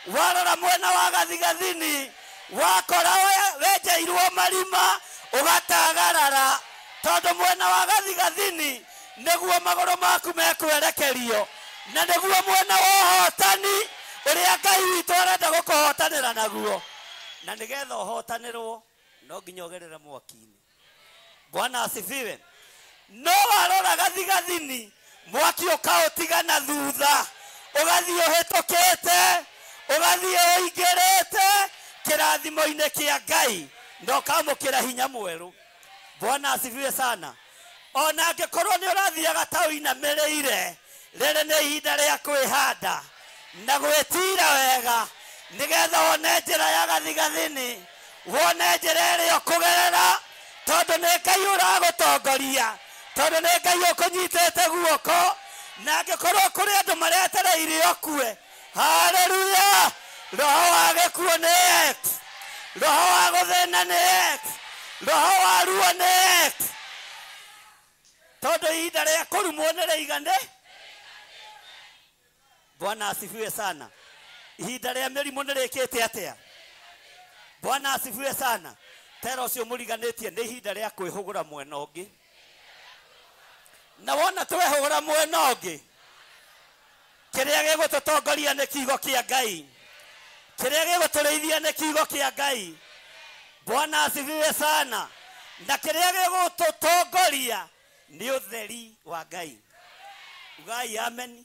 Warora mwena wa gathigathini, wakora wenjeirwo marima, ũgatagarara. Tondũ mwena wa gathigathini nĩguo magũrũ maku mekwerekerio, na nĩguo mwena wa ũhotani ũrĩa Ngai witũ arenda gũkũhotanĩra naguo. Na nĩgetha ũhotanĩrwo no nginya ũgerere mwaki-inĩ. Bwana asifiwe. No warora gathigathini, mwaki ũkaũtiga na thutha, ũgathiĩ ũhĩtũkĩte, ũgathiĩ ũingĩrĩte kĩrathimo-inĩ kĩa Ngai, na ũkamũkĩra hinya mwerũ. Bwana asifiwe sana. Ona angĩkorwo nĩ ũrathiaga ta ũinamĩrĩire, rĩrĩ nĩ ihinda rĩa kwĩhanda na gwĩtira wega, nĩgetha wone njĩra ya gathigathini, wone njĩra ĩrĩa ũkũgerera, tondũ nĩ Ngai ũragũtongoria, tondũ nĩ Ngai ũkũnyitĩte guoko. Na angĩkorwo kũrĩ andũ maretereire ũkue, haleluya, roho wa gĩkuũ nĩ X, roho wa gũthĩna nĩ X, roho wa ruo nĩ X. Tondũ ihinda rĩa kũrumwo nĩ rĩigane. Bwana asifiwe sana. Ihinda rĩa mĩrimũ nĩ rĩkĩte atĩa? Bwana asifiwe sana. Tera ũcio mũriganĩtie nĩ ihinda rĩa kwĩhũgũra mwena ũngĩ. Na wona twehũgũra mwena ũngĩ, kĩrĩa gĩgũtũtongoria nĩ kiugo kĩa Ngai, kĩrĩa gĩgũtũrĩithia nĩ kiugo kĩa Ngai. Bwana asifiwe sana. Na kĩrĩa gĩgũtũtongoria nĩ ũtheri wa Ngai. Ugai amen.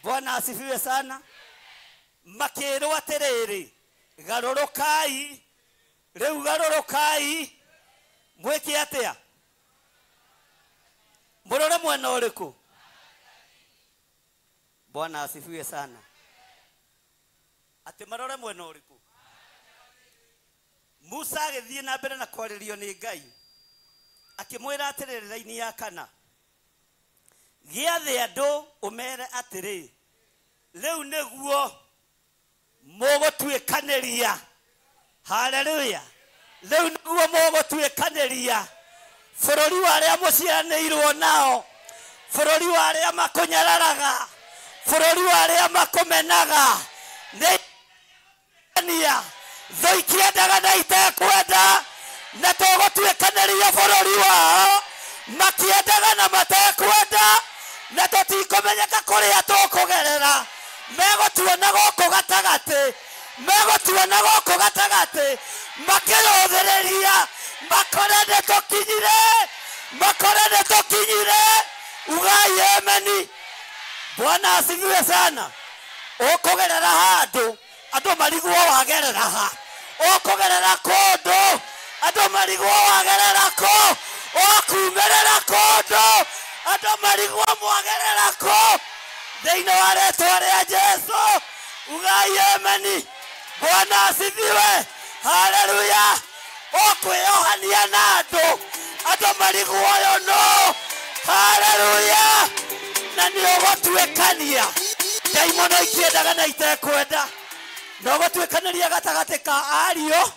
Bwana asifiwe sana. Makĩrwo atĩrĩrĩ, garũrũkai, rĩu garũrũkai, mwĩke atĩa? Mũrore mwena ũrĩkũ? Bwana asifiwe sana. Atĩ marore mwena ũrĩkũ? Musa agĩthiĩ na mbere na kwarĩrio nĩ Ngai, akĩmwĩra atĩrĩrĩ raini ya 4, gĩathĩ andũ ũmere atĩrĩ, rĩu nĩguo mũgũtuĩkanĩria. Haleluya. Rĩu nĩguo mũgũtuĩkanĩria bũrũri wa arĩa mũciaranĩirwo nao, bũrũri wa arĩa makũnyararaga, bũrũri wa arĩa makũmenaga. Nĩnia thũ ikĩendaga na itekwenda, na tũgũtuĩkanĩria bũrũri wao, makĩendaga na matekwenda, na tũtikũmenyeka kũrĩa tũkũgerera. Megũtuona gũkũ gatagatĩ, megũtuona gũkũ gatagatĩ, makĩrũthĩrĩria, makore nĩtũkinyire, makore nĩtũkinyire. Ugai ameni. Bwana asifiwe sana. Ũkũgerera handũ andũ marigwo wagerera ha, ũkũgerera kũndũ andũ marigwo wagerera kũ, ũkumĩrĩra kũndũ andũ marigwo mwagerera kũ, thĩinĩ wa rĩĩtwa rĩa Jesũ. Ugai ameni. Bwana asifiwe. Haleluya. Ũkwĩohania na andũ marigwo no. Haleluya. Na nĩ ũgũtuĩkania ndaimono ikĩendaga na itekwenda, na ũgũtuĩkanĩria gatagatĩ ka ariũ.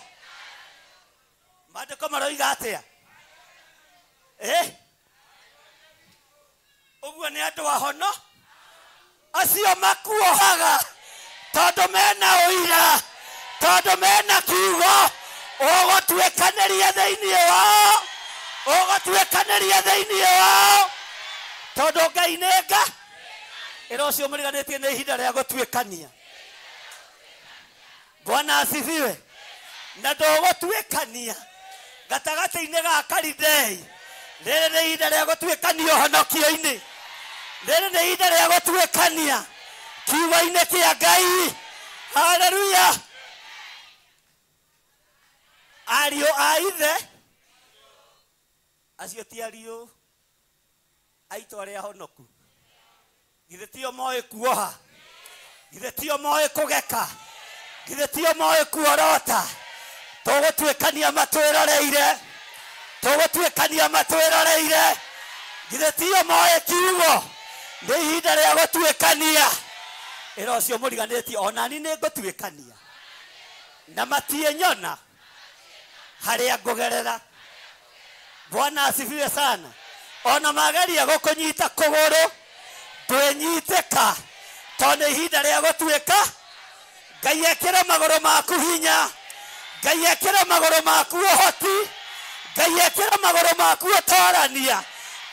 Maandĩko maroiga atĩa? Ũguo nĩ andũ ahono acio makuohaga tondũ mena ũira, tondu mena kiugo ugotwikaniria thiini wao ugotwikaniria thiini wao tondu Ngai nenga ira ucio muriganitie ni ihinda ria gutwikania. Bwana asifiwe. Na ndugutwikania gatagati-ini ga Kalidei. Rĩrĩ nĩ ihinda rĩa gũtuĩkania ũhonokio-inĩ. Rĩrĩ nĩ ihinda rĩa gũtuĩkania kiugo-inĩ kĩa Ngai. Haleluya. Ariũ a ithe acio ti ariũ a itũũra rĩa honoku. Githĩ tio moĩ kuoha, githĩ tio moĩ kũgeka, githĩ tio moĩ kuorota. Tũgũtuĩkania matwĩroreire, tũgũtuĩkania matwĩroreire. Githĩ tio moĩ kiugo nĩ ihinda rĩa gũtuĩkania. Ĩra ũcio mũriganĩtie onani nĩ ngũtuĩkania na matiĩnyona harĩa ngũgerera. Bwana asifiwe sana. Ona mageria gũkũnyita kũgũrũ ndwĩnyitĩka tondũ ihinda rĩa gũtuĩka. Ngai ekĩre magũrũ maku hinya, Ngai ekĩre magũrũ maku ũhoti, Ngai ekĩre magũrũ maku ũtoorania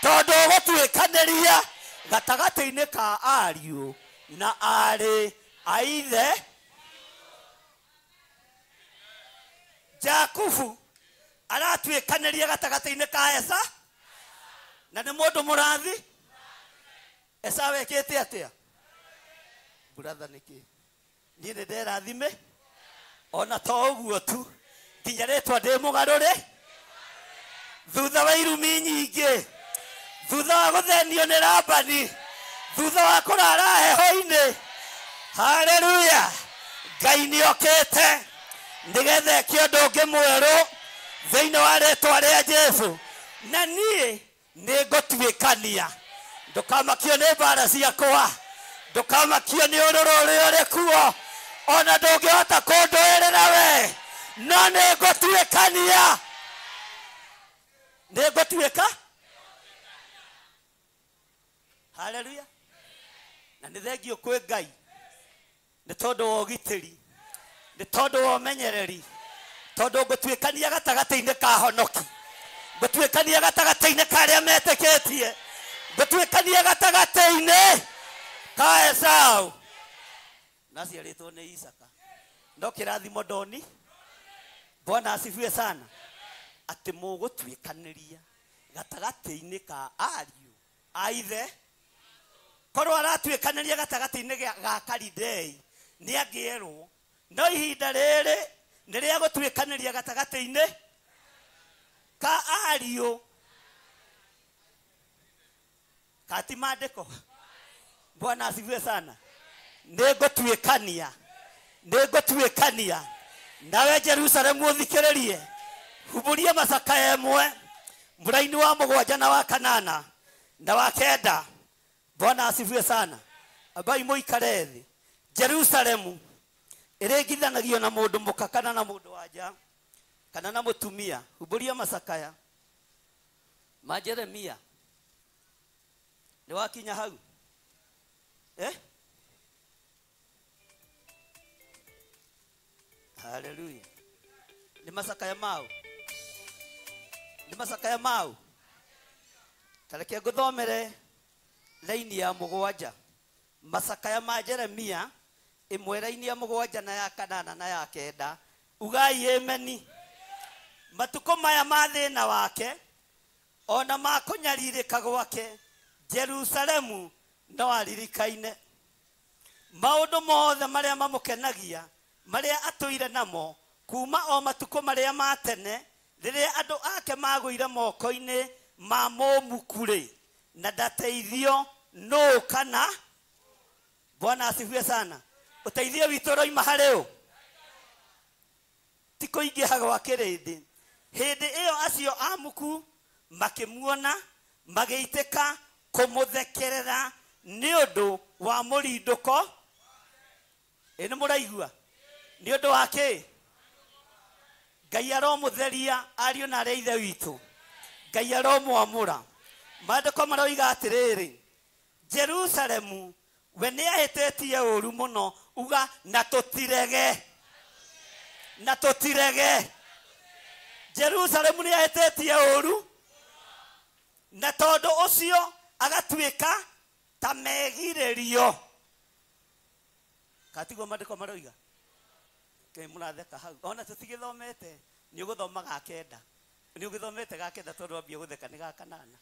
tondũ ũgũtuĩkanĩria gatagati-inĩ ka ariũ na arĩ a ithe. Jakubu aratuĩkanĩria gatagati-inĩ ka Esa na nĩ mũndũ mũrathi. Esa wekĩte atĩa? Brother nĩkĩ? Niĩ nĩ nderathime ona to ũguo tu nginya rĩtwa ndĩ mũgarũre thutha wa irumi nyingĩ, thutha wa gũthenio nĩ Labani, thutha wa kũrara heho-inĩ. Haleluya. Ngai nĩokĩte nĩgetha eke ũndũ ũngĩ mwerũ thĩinĩ wa rĩtwa rĩa Jesũ. Na niĩ nĩ ngũtuĩkania. Ndũkamakio nĩ mbara ciakwa, ndũkamakio nĩ ũrũrũ ũrĩa ũrĩ kuo, ona ndũngĩhota kũndũĩrĩra we, no nĩ ngũtuĩkania. Nĩ ngũtuĩka. Haleluya. Na nĩ thengio kwĩ Ngai nĩ tondũ wa ũgitĩri, nĩ tondũ wa ũmenyereri, tondũ ngũtuĩkania gatagati-inĩ ka honoki, ngũtuĩkania gatagati-inĩ ka arĩa metĩkĩtie, ngũtuĩkania gatagati-inĩ ka Esau na ciarĩtwo nĩ Isaka. No kĩrathimo ndoni. Bwana asifiwe sana. Atĩ mũgũtuĩkanĩria gatagati-inĩ ka ariũ a ithe. Korwo aratuĩkanĩria gatagati-inĩ ga Kalidei nĩ angĩerwo no ihinda rĩrĩ nĩ rĩa gũtuĩkanĩria gatagati-inĩ ka ariũ kati maandĩko. Bwana asifiwe sana. Nĩ ngũtuĩkania, nĩ ngũtuĩkania. Nawe Jerusalemu ũthikĩrĩrie, humbũria macakaya ĩmwe mũra-inĩ wa 7 na wa 8 na wa 9. Bwana asifiwe sana. Abai mũikare thĩ. Jerusalemu ĩrĩngithanagio na mũndũ mũka kana na mũndũ wanja kana na mũtumia. Humbũria macakaya ma Jeremia. Nĩ wakinya hau? Haleluya. Ni macakaya mau, ni macakaya mau. Tareke ngũthomere laini ya 7. Macakaya ma Jeremia ĩmwe laini ya 7 na ya 8 na ya 9. Ugai ameni. Matuko maya ma thĩna wake ona ma kũnyarirĩka gwake Jerusalemu no aririkaine. Maũndũ mothe marĩa mamũkenagia marĩa atũire namo kuma o matuko marĩa ma tene rĩrĩa andũ ake magũire moko-inĩ ma mũmukure na ndateithio no kana. Bwana asifiwe sana. Ũteithio witũ roima harĩ ũ? Ti kũingĩha gwa kĩrĩndĩ. Hĩndĩ ĩyo acio amuku makĩmuona magĩitĩka kũmũthekerera nĩ ũndũ wa mũrindũko. Nĩ mũraigua? Nĩ ũndũ wa kĩ? Ngai aromũtheria ariũ na arĩa ithe witũ. Ngai aromwamũra. Maandĩko maroiga atĩrĩrĩ, Jerusalemu we nĩ ahĩtĩtie ũru mũno, uga na tũtirege. na tutirege Jerusalemu ni ahetetie uru na tondu ucio agatuika ta megirerio katigo mandiko maroiga ke muratheka hau ona tutigithomete ni uguthoma ga kenda ni ugithomete ga kenda tondu ambie gutheka ni ga kanana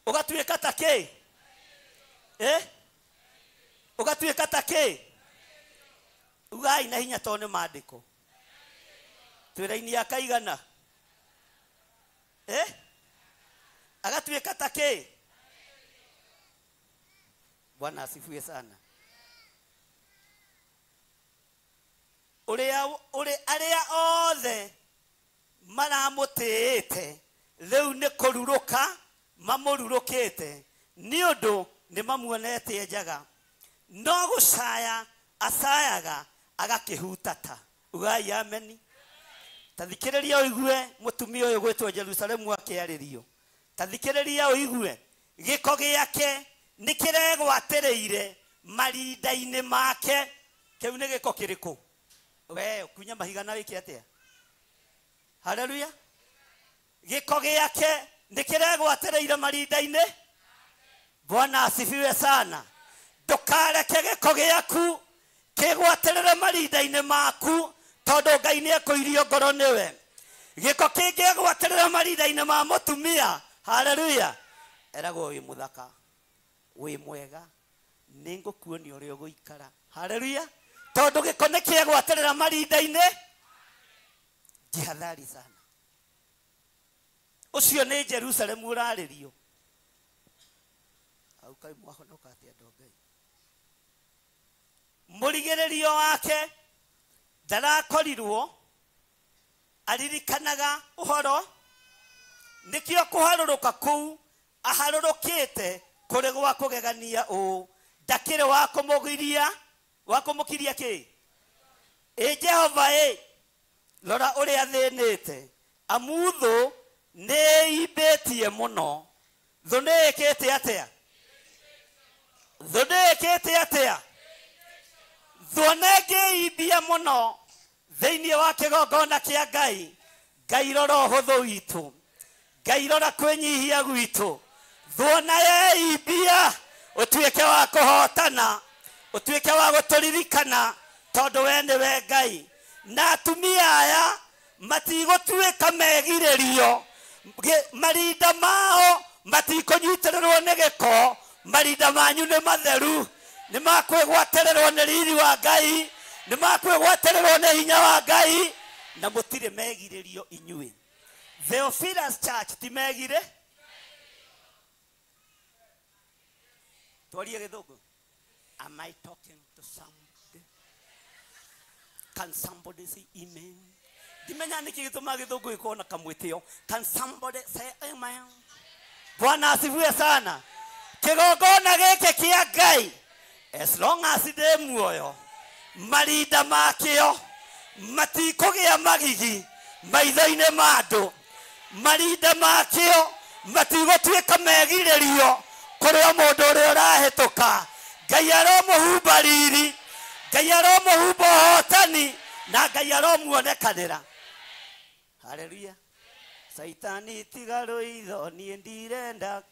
ugatuika ta ki ugatuika ta ki ugai na hinya tone maandiko twira-ini ya kaigana agatuika ta ki Bwana asifiwe sana uri aria othe maramutite riu ni kururuka mamururukite ni undu ni mamuonete njaga no gucaya acayaga agakihutata ugai ameni tathikiriria uigue mutumia uyu gwitwo Jerusalemu akiaririo tathikiriria uigue giko giake nikiregwatiriire marinda-ini make kiu ni giko kiriku we kunya mahiga na wiki atia haleluya giko giake nikiregwatiriire marinda-ini Bwana asifiwe sana ndukareke giko giaku kigwatirire marinda-ini maku tondu Ngai ni ekuirio ngoro niwe giko kingi gwatirire marinda-ini ma mutumia haleluya eragwo wi muthaka wi mwega ningukuonia uria uguikara haleluya tondu giko ni kiegwatirira marinda-ini jihadhari sana ucio ni Jerusalemu uraririo au kai mwahonoka atia ndongai murigiririo wake ndarakorirwo aririkanaga uhoro nikio kuharuruka kuu aharurukite kuri gwa kugegania ndakire wa kumukiria ki Jehova lora uri athinite amuthu ni ibetie muno thunekete atia thonege ibia muno thiini wa kigongona kia Ngai rora uhuthu witu Ngai rora kwinyihia gwitu thuona ye ibia utuike wa kuhotana utuike wa guturirikana tondu we ni we Ngai na atumia aya matigutuika megirerio marinda mao matikunyitirirwo ni giko marinda manyu ni matheru ni makwigwatirirwo ni riri wa Ngai ni makwigwatirirwo ni hinya wa Ngai na mutire megirerio inyui Theophilus Church ti megire twarie githungu am I talking to somebody can somebody say amen dimenya niki gituma githungu ikona kamwitio can somebody say amen Bwana asifiwe sana kigongona gike kia Ngai as long as de muoyo marinda makio matikugia magigi maitho-ini mandu marinda makio matigutuika megirerio kuri mundu uria urahituka Ngai aromuhumba riri Ngai aromuhumba hotani na Ngai aromuonekanira haleluya Saitani tigaro itho nie ndirenda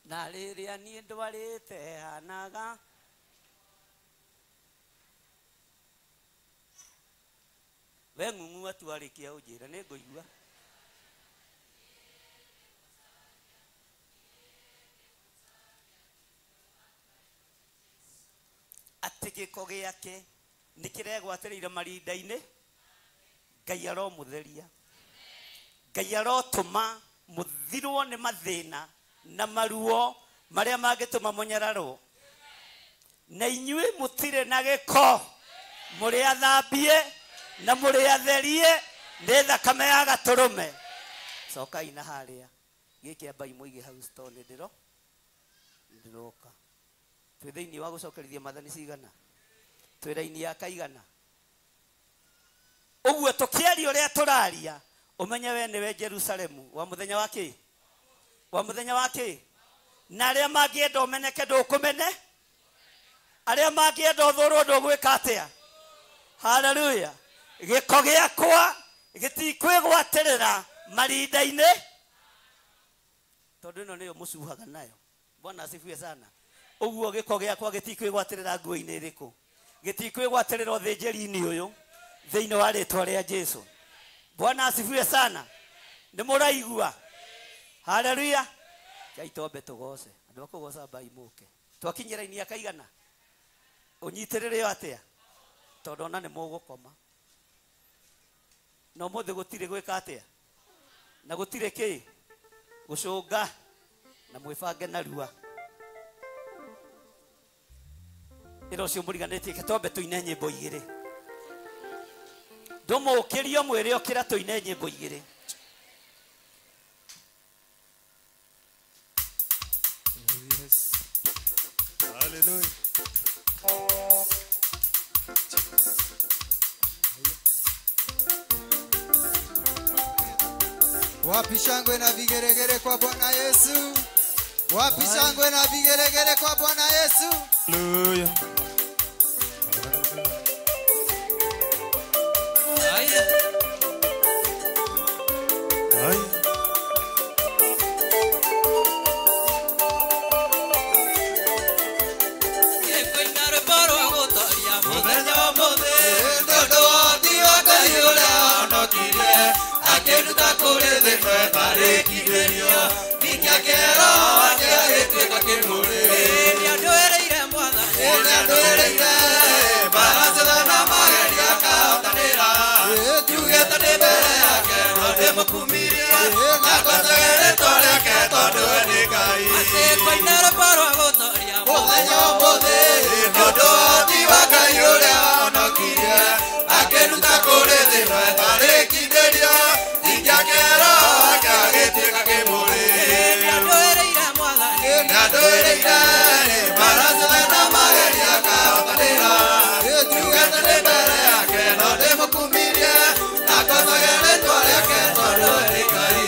na riria nie ndwarite hanaga we ng'ung'u atwarikia unjira ni nguigua ati giko giake nikiregwatirire marinda-ini Ngai aromutheria Ngai arotuma muthirwo ni mathina na maruo maria mangituma munyararo na inyui mutire na giko muri athambie na muri atherie ni thakame ya gaturume coka ina haria giki ambai muige hau stone ndiroka twi thiini wa gucokerithia mathani cigana twira-ini ya kaigana uguo tukiaria uria turaria umenye we niwe Jerusalemu wa muthenya waki na aria mangienda umeneke ndukumene aria mangienda uthurwo ndugwika atia. Haleluya. Giko giakwa gitikwigwatirira marinda-ini tondu ino niyo mucuhaga nayo. Bwana asifiwe sana. Uguo giko giakwa gitikwigwatirira nguo-ini iriku gitikwigwatirira uthinjiri-ini uyu thiini wa ritwa ria Jesu. Bwana asifiwe sana. Ni muraigua? Haleluya. Kaitombe tugoce andu akugoca bai muke twakinyira ini akaigana unyitirire atia tondu ona ni mugukoma no muthe gutire gwika atia na gutire ki gucunga na mwibange na rua iro cio muriganitie kitombe tuine nyimbo igiri ndumukirio mwire okira tuine nyimbo igiri. Hallelujah. Wapi shangwe na vigeregere kwa Bwana Yesu? Wapi shangwe na vigeregere kwa Bwana Yesu? Hallelujah. Haya. Haya. Akeruta kuri thĩinĩ tarĩkithĩrio nĩkĩakero akĩagĩtuĩka kĩmũrĩ nĩandũĩrĩire Mwathani nĩandũĩrĩire mbaracĩra na mageria akahotanĩra njugĩte ndĩ mbere yake no ndĩmũkumirie na ngwacage rĩtwa rĩake tondũ we nĩ Ngai matĩko-inĩ rũmbo rwa gũtooria mũthenya ũmũthĩ nĩũndũ wa ũhoti wa Ngai ũrĩa wahonokirie akĩruta kũrĩ thĩinĩ tarĩkithĩrio nĩkĩakero akĩagĩtuĩka kĩmũrĩ nĩandũĩrĩire Mwathani nĩandũĩrĩire mbaracĩra na mageria akahotanĩra njugĩte ndĩ mbere yake no ndĩmũkumirie na ngwacage rĩtwa rĩake tondũ we nĩ Ngai.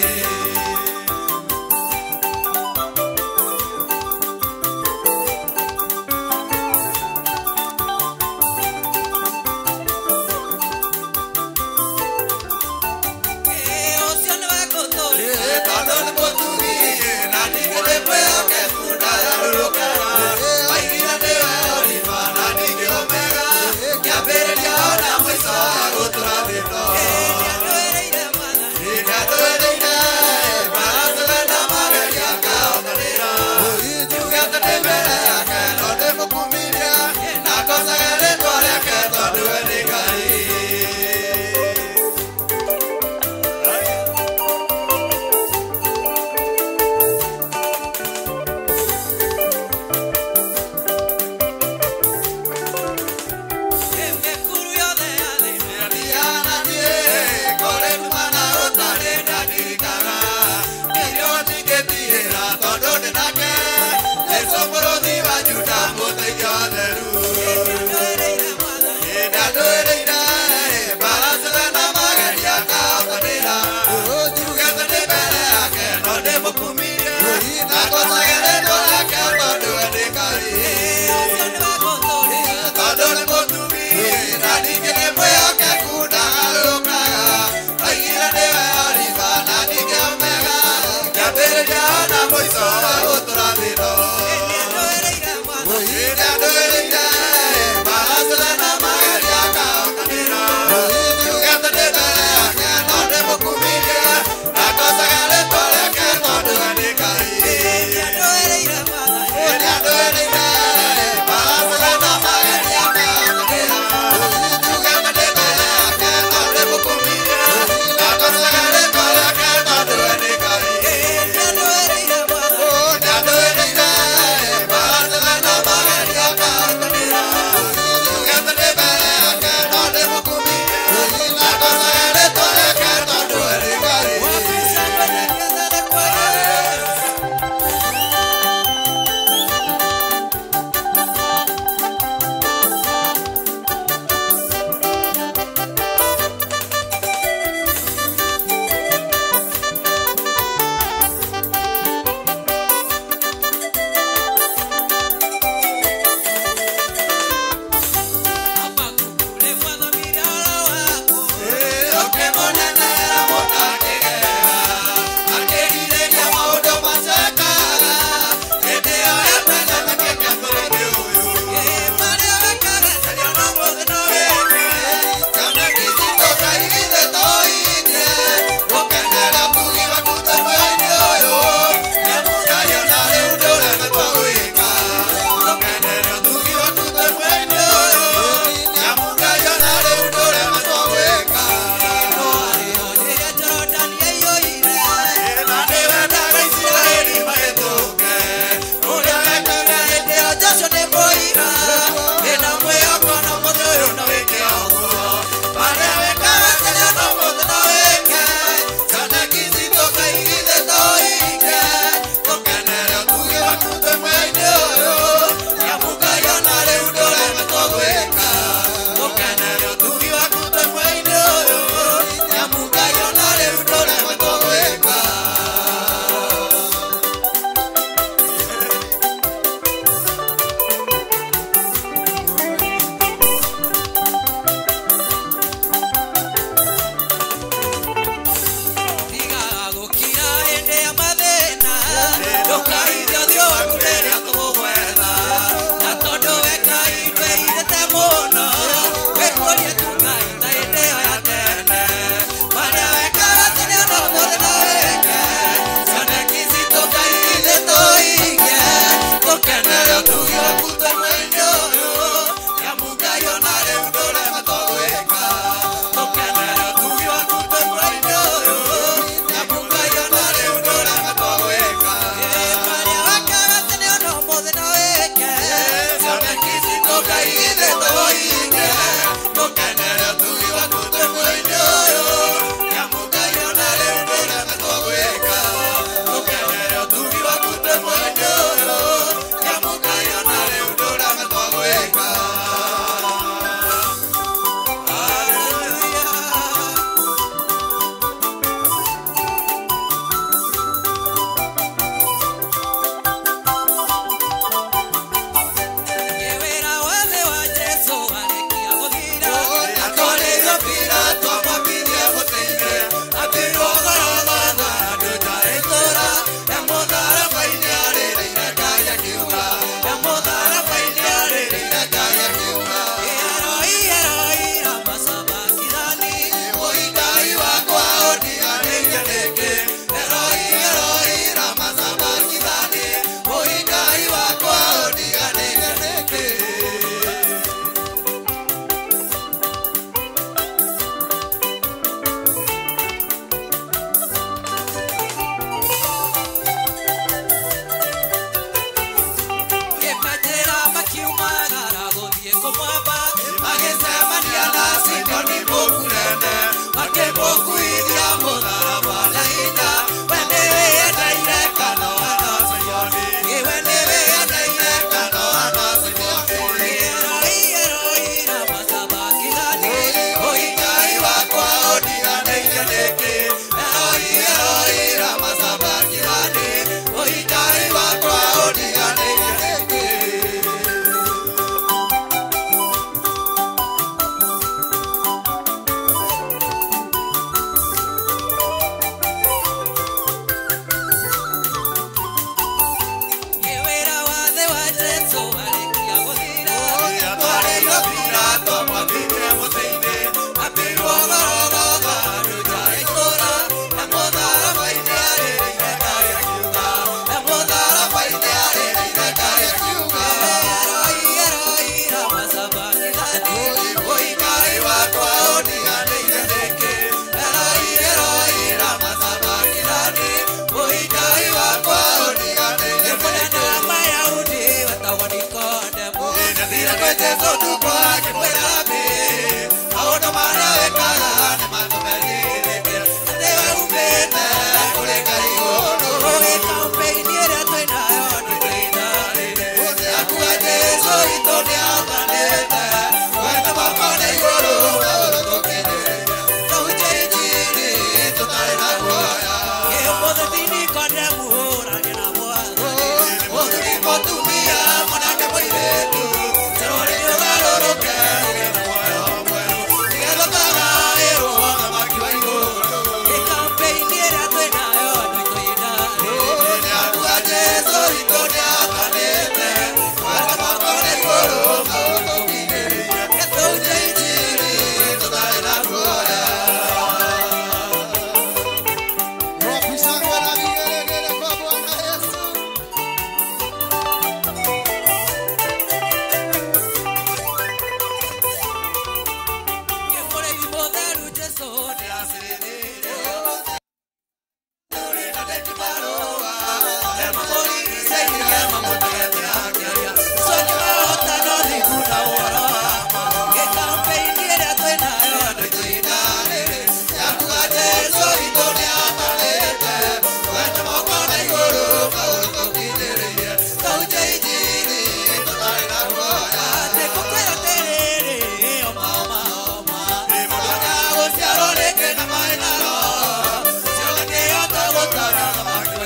Mama,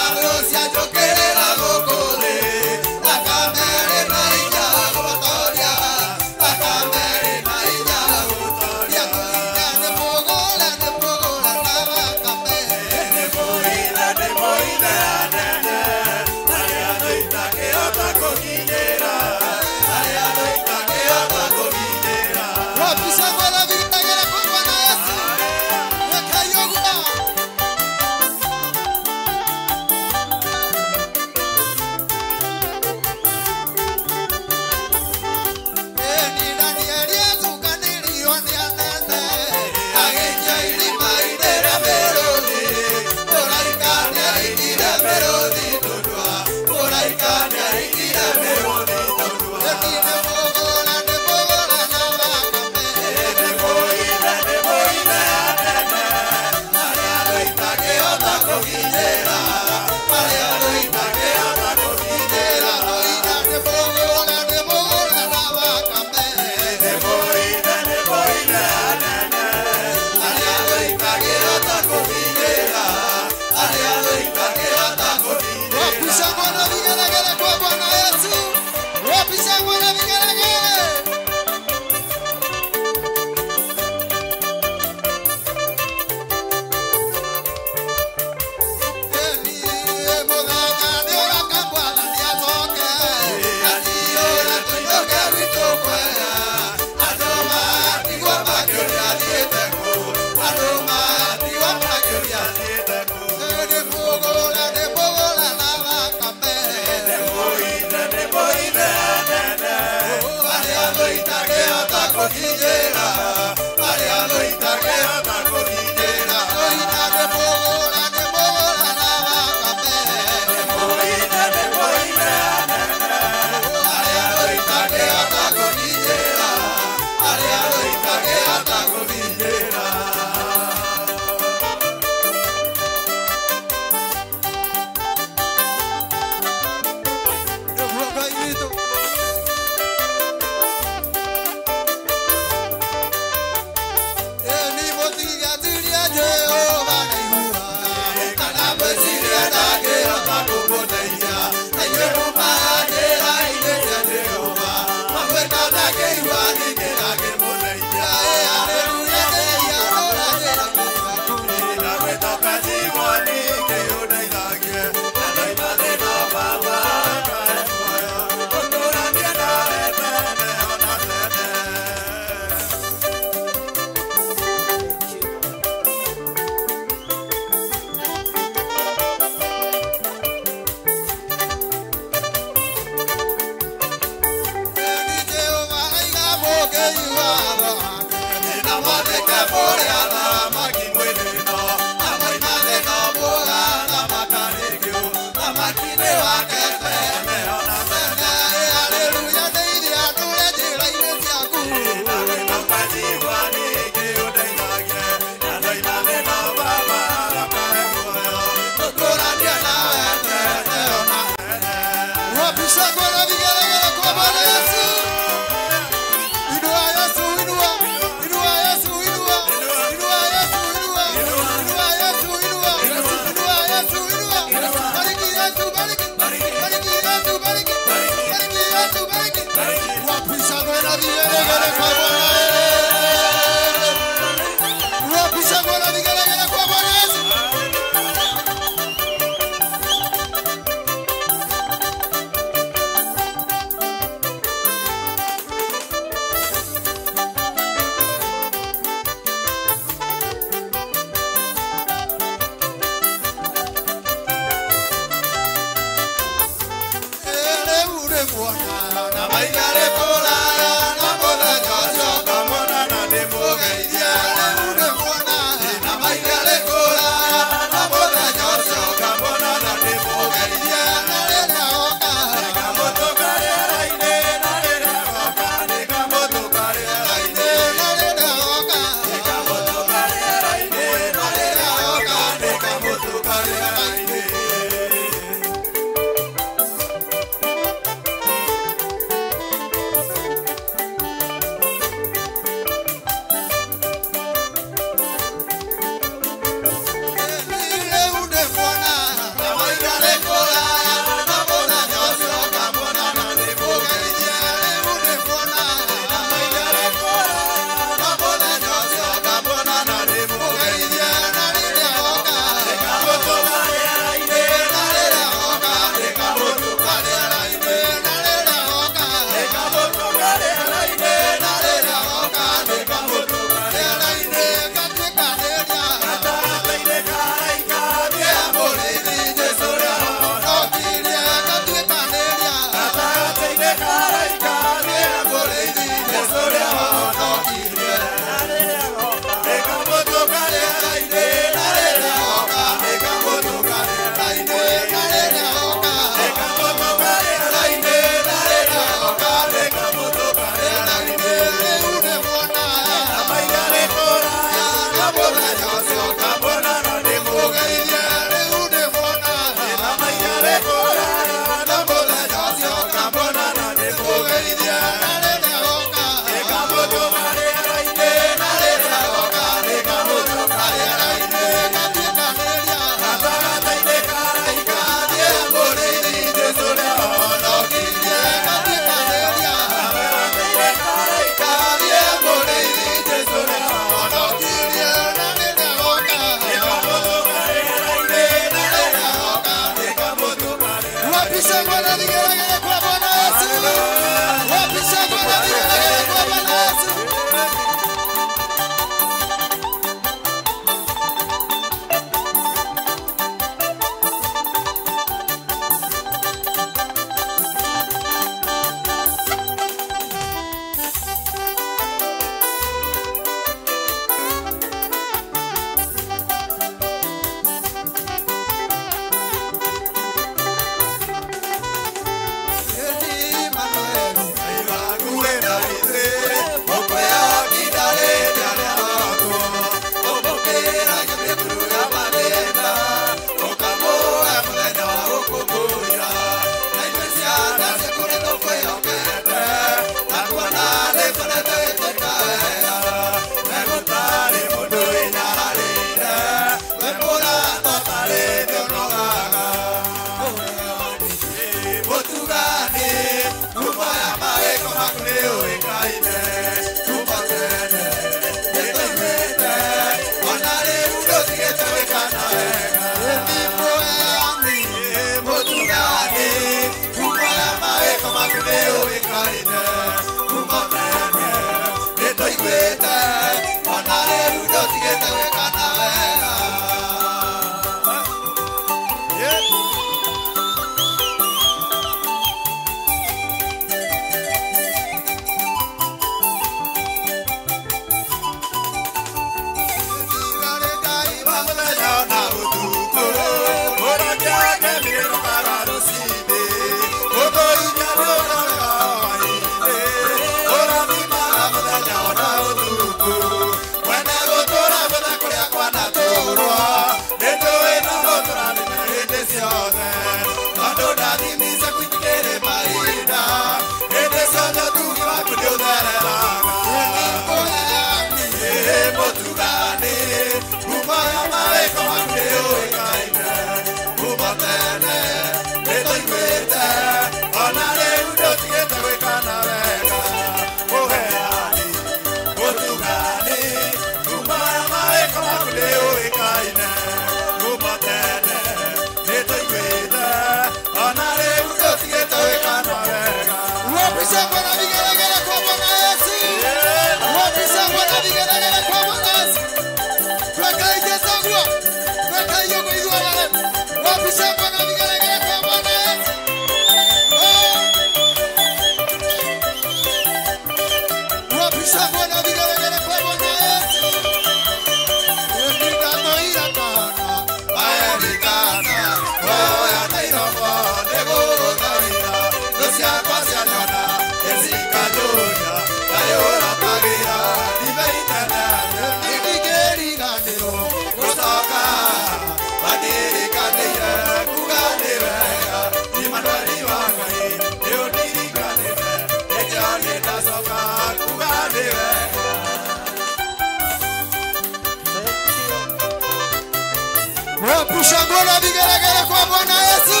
Shangona vigelegele kwa Bwana Yesu.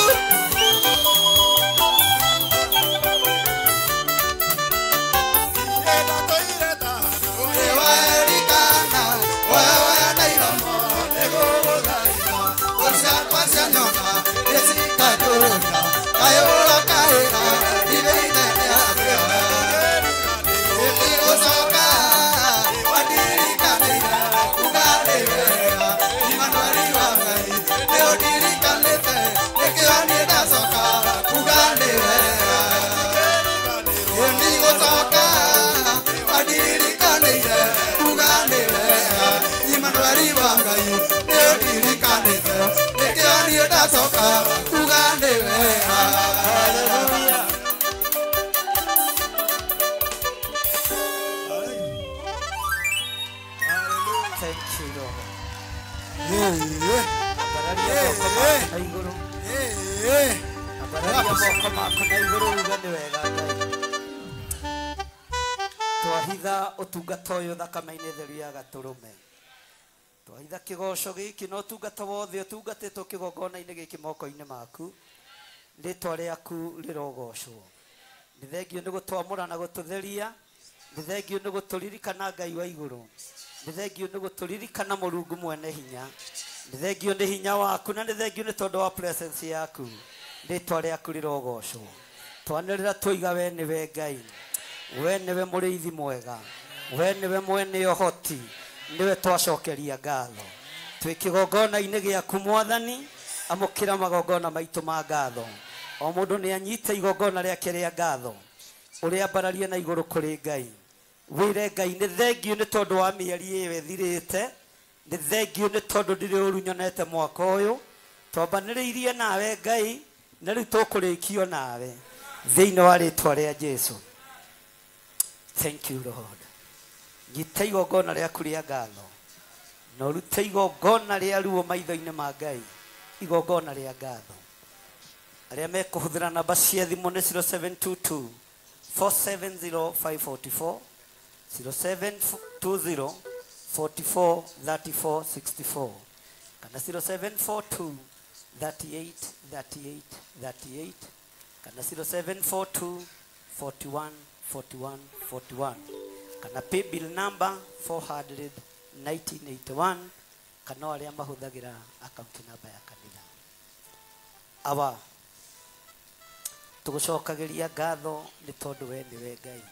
Twahitha utungata uyu thakame-ini theru ya gaturume twahitha kigoco giki no tungata wothe utungatitwo kigongona-ini giki moko-ini maku ritwa riaku rirogocwo ni thengio ni gutwamura na gututheria ni thengio ni guturirikana Ngai wa iguru ni thengio ni guturirikana Murungu mwene hinya ni thengio ni hinya waku na ni thengio ni tondu wa presence yaku ritwa riaku rirogocwo twanirira twiga we niwe Ngai we niwe muriithi mwega we niwe mwene ohoti niwe twacokeria ngatho twi kigongona-ini giaku Mwathani amukira magongona maitu ma ngatho o mundu ni anyite igongona riake ria ngatho uria mbararie na iguru kuri Ngai wire Ngai ni thengio ni tondu wa mieri iwe thirite ni thengio ni tondu ndiri uru nyonete mwaka uyu twambaniriirie nawe Ngai na riu tukurikio nawe thiini wa ritwa ria Jesu. Thank you Lord. Nyita igongona riaku ria ngatho na urute igongona ria ruo maitho-ini ma Ngai igongona ria ngatho aria mekuhuthira namba cia thimu ni 0722 470544 0720 44 34 64 kana 0742 38 38 38 kana 0742 41 41 41 kana pay bill number 400-1981 kana aria mahuthagira account number ya kanitha aba tugucokagiria ngatho ni tondu we niwe Ngai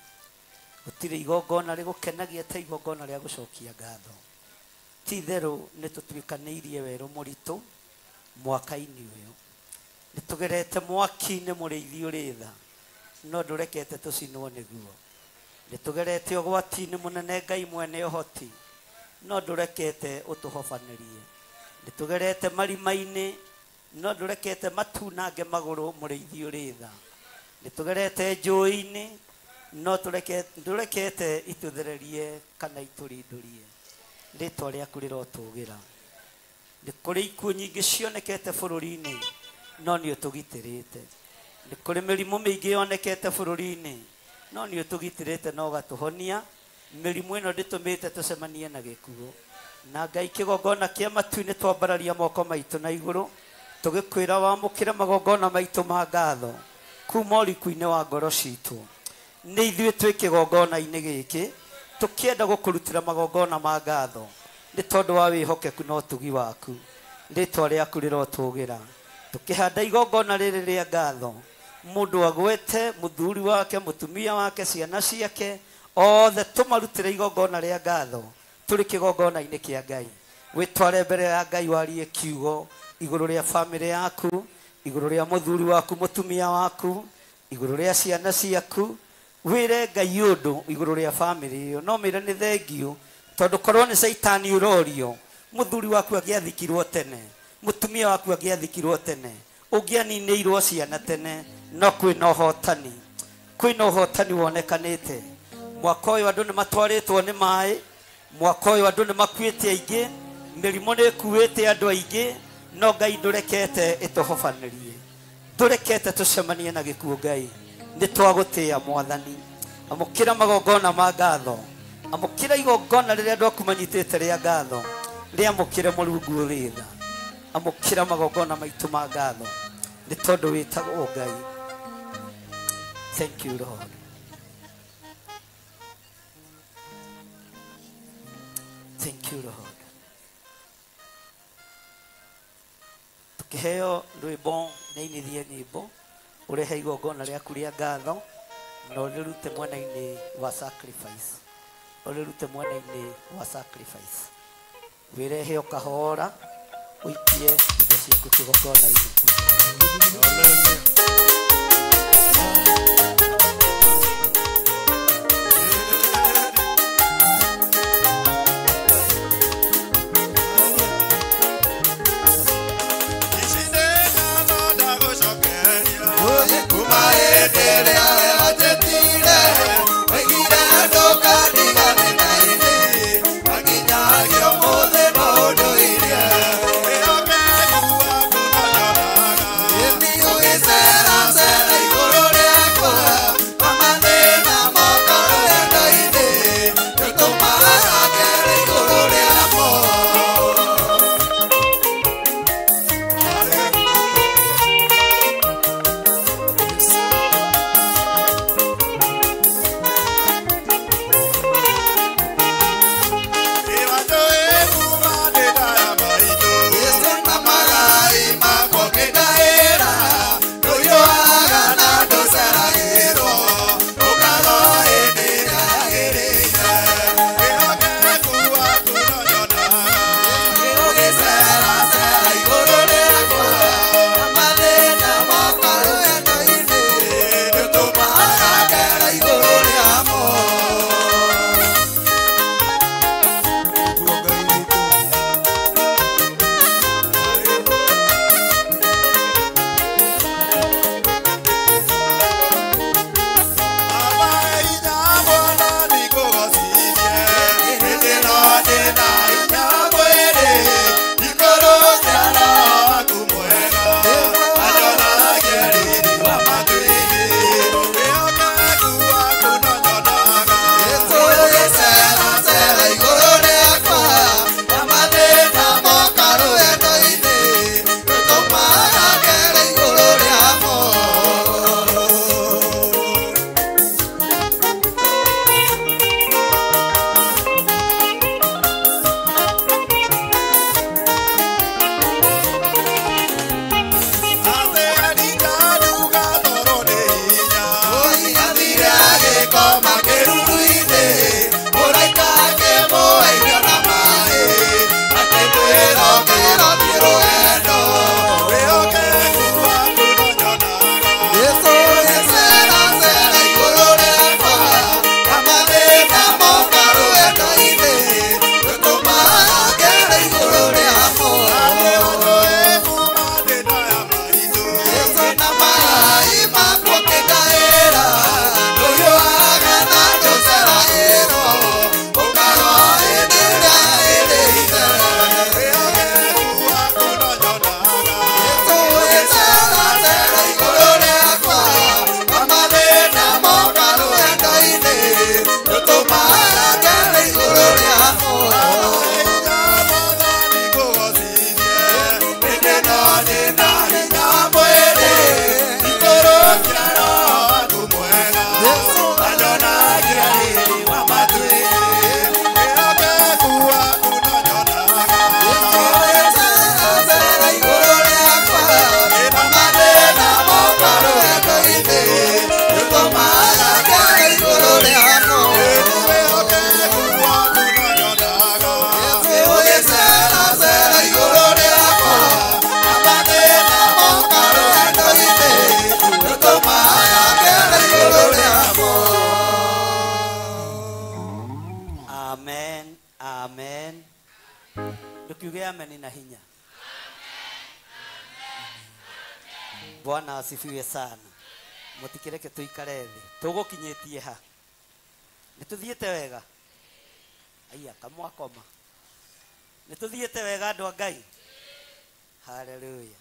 gutire igongona rigukenagia ta igongona ria gucokia ngatho ti theru ni tutwikaniirie weru muritu mwaka-ini uyu ni tugerete mwaki-ini muriithi uritha no ndurekete tucinwo niguo ni tugerete ugwati-ini munene Ngai mwene ohoti no ndurekete utuhobanirie nitugerete marima-ini no ndurekete matunange maguru muriithi uritha nitugerete njui-ini no ndurekete ituthererie kana iturindurie ritwa riaku rirotugira ni kuri ikuũ nyingĩ cionekete bũrũri-inĩ no nĩ ũtũgitĩrĩte nĩ kũrĩ mĩrimũ mĩingĩ yonekete bũrũri-inĩ no nĩ ũtũgitĩrĩte na ũgatũhonia mĩrimũ ĩno ndĩtũmĩte tũcemanie na gĩkuũ na Ngai kĩgongona kĩa matu-inĩ twambararia moko maitũ na igũrũ tũgĩkwĩra wamũkĩre magongona maitũ ma ngatho kuma ũriku-inĩ wa ngoro citũ nĩ ithuĩ twĩ kĩgongona-inĩ gĩkĩ tũkĩenda gũkũrutĩra magongona ma ngatho nĩ tondũ wa wĩhokeku na ũtugi waku rĩtwa rĩaku rĩrotũgĩra tũkĩhanda igongona rĩrĩ rĩa ngatho mũndũ agwete mũthuri wake mũtumia wake ciana ciake othe tũmarutĩre igongona rĩa ngatho tũrĩ kĩgongona-inĩ kĩa Ngai wĩtware mbere ya Ngai warie kiugo igũrũ rĩa bamĩrĩ yaku igũrũ rĩa mũthuri waku mũtumia waku igũrũ rĩa ciana ciaku wĩre Ngai ũndũ igũrũ rĩa bamĩrĩ ĩyo no mĩre nĩ thengiũ tondũ korwo nĩ Saitani ũrorio mũthuri waku angĩathikirwo tene mũtumia waku angĩathikirwo tene ũngĩaninĩirwo ciana tene no kwĩna ũhotani wonekanĩte mwaka ũyũ andũ nĩ matwarĩtwo nĩ maĩ mwaka ũyũ andũ nĩ makuĩte aingĩ mĩrimũ nĩ ĩkuĩte andũ aingĩ no Ngai ndũrekete ĩtũhobanĩrie ndũrekete tũcemanie na gĩkuũ Ngai nĩ twagũtĩĩa Mwathani amũkĩra magongona ma ngatho amũkĩra igongona rĩrĩa andũ aku manyitĩte rĩa ngatho rĩamũkĩre Mũrungu ũrĩ tha amũkĩra magongona maitũ ma ngatho nĩ tondũ wĩtagwo Ngai. Thank you Lord. Thank you Lord. Tukiheo rwĩmbo nĩ inithie nyĩmbo ũrehe igongona rĩaku rĩa ngatho na ũrĩrute mwena-inĩ wa sacrifice ũrĩrute mwena-inĩ wa sacrifice wĩrehe ũkahora ũikie indo ciaku kĩgongona-inĩ. Será igũrũ rĩakwa tukiuge amen na hinya. Bwana asifiwe sana. Mutikireke tuikare thi tugukinyitie ha nituthiete wega aya kamwakoma nituthiete wega andu a Ngai. Haleluya.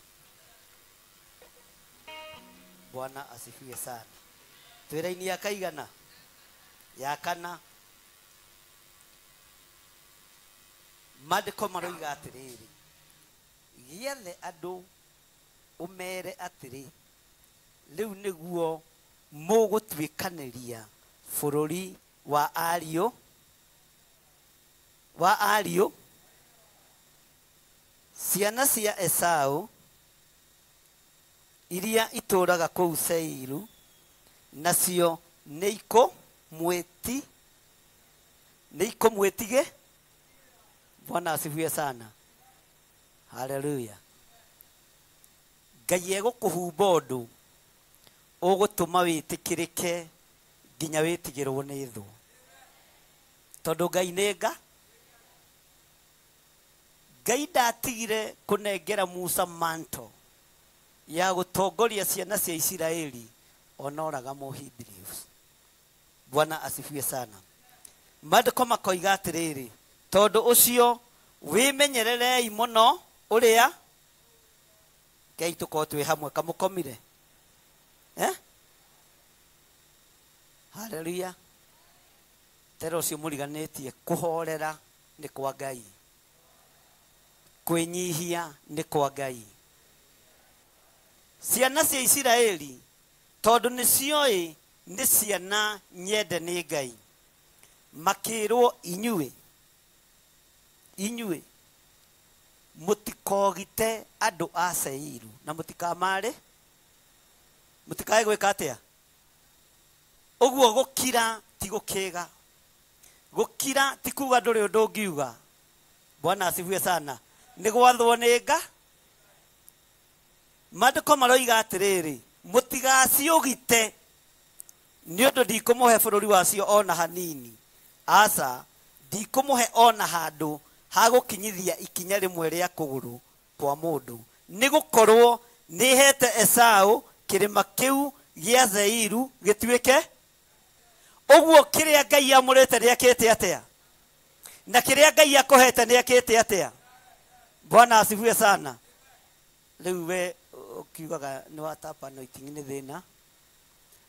Bwana asifiwe sana. Twira-ini ya kaigana ya kana Maandĩko maroiga atĩrĩrĩ, giethe andũ umere atĩrĩ, rĩu nĩguo mũgũtuĩkanĩria bũrũri wa ariũ ciana cia Esau iria itũraga kũu Seiru, nacio nĩikũmwĩtige. Bwana asifiwe sana. Haleluya. Ngai egũkũhumba ũndũ ũgũtũma wĩtĩkĩrĩke nginya wĩtigĩrwo nĩ thũ, tondũ Ngai nĩ Ngai ndatigire kũnengera Musa manto ya gũtongoria ciana cia Isiraeli ona oraga Mũhibiri. Bwana asifiwe sana. Maandĩko makoiga atĩrĩrĩ, tondũ ũcio wĩmenyererei mũno ũrĩa Ngai tũkorwo twĩ hamwe kamũkomire. Haleluya. Tera ũcio mũriganĩtie kũhorera nĩ kwa Ngai, kwĩnyihia nĩ kwa Ngai. Ciana cia Isiraeli tondũ nĩ cioĩ nĩ ciana nyende nĩ Ngai, makĩrwo inyuĩ mũtikogite andũ a Seiru na mũtikae gwĩka atĩa. Ũguo gũkira ti gũkĩga, gũkira ti kuga ndũrĩ ũndũ ũngiuga. Bwana asifiwe sana. Nĩ gwathwo nĩ Ngai. Maandĩko maroiga atĩrĩrĩ, mũtigaciũgite nĩ ũndũ ndikũmũhe bũrũri wacio ona hanini. Aca, ndikũmũhe ona handũ ha gũkinyithia ikinya rĩmwe rĩa kũgũrũ kwa mũndũ, nĩ gũkorwo nĩhete Esau kĩrĩma kĩu gĩa Seiru gĩtuĩke. Ũguo kĩrĩa Ngai amũrĩte nĩakĩte atĩa, na kĩrĩa Ngai akũhete nĩakĩte atĩa. Bwana asifiwe sana. Rĩu we ukiugaga nĩ wa tap anointing nĩ thĩna,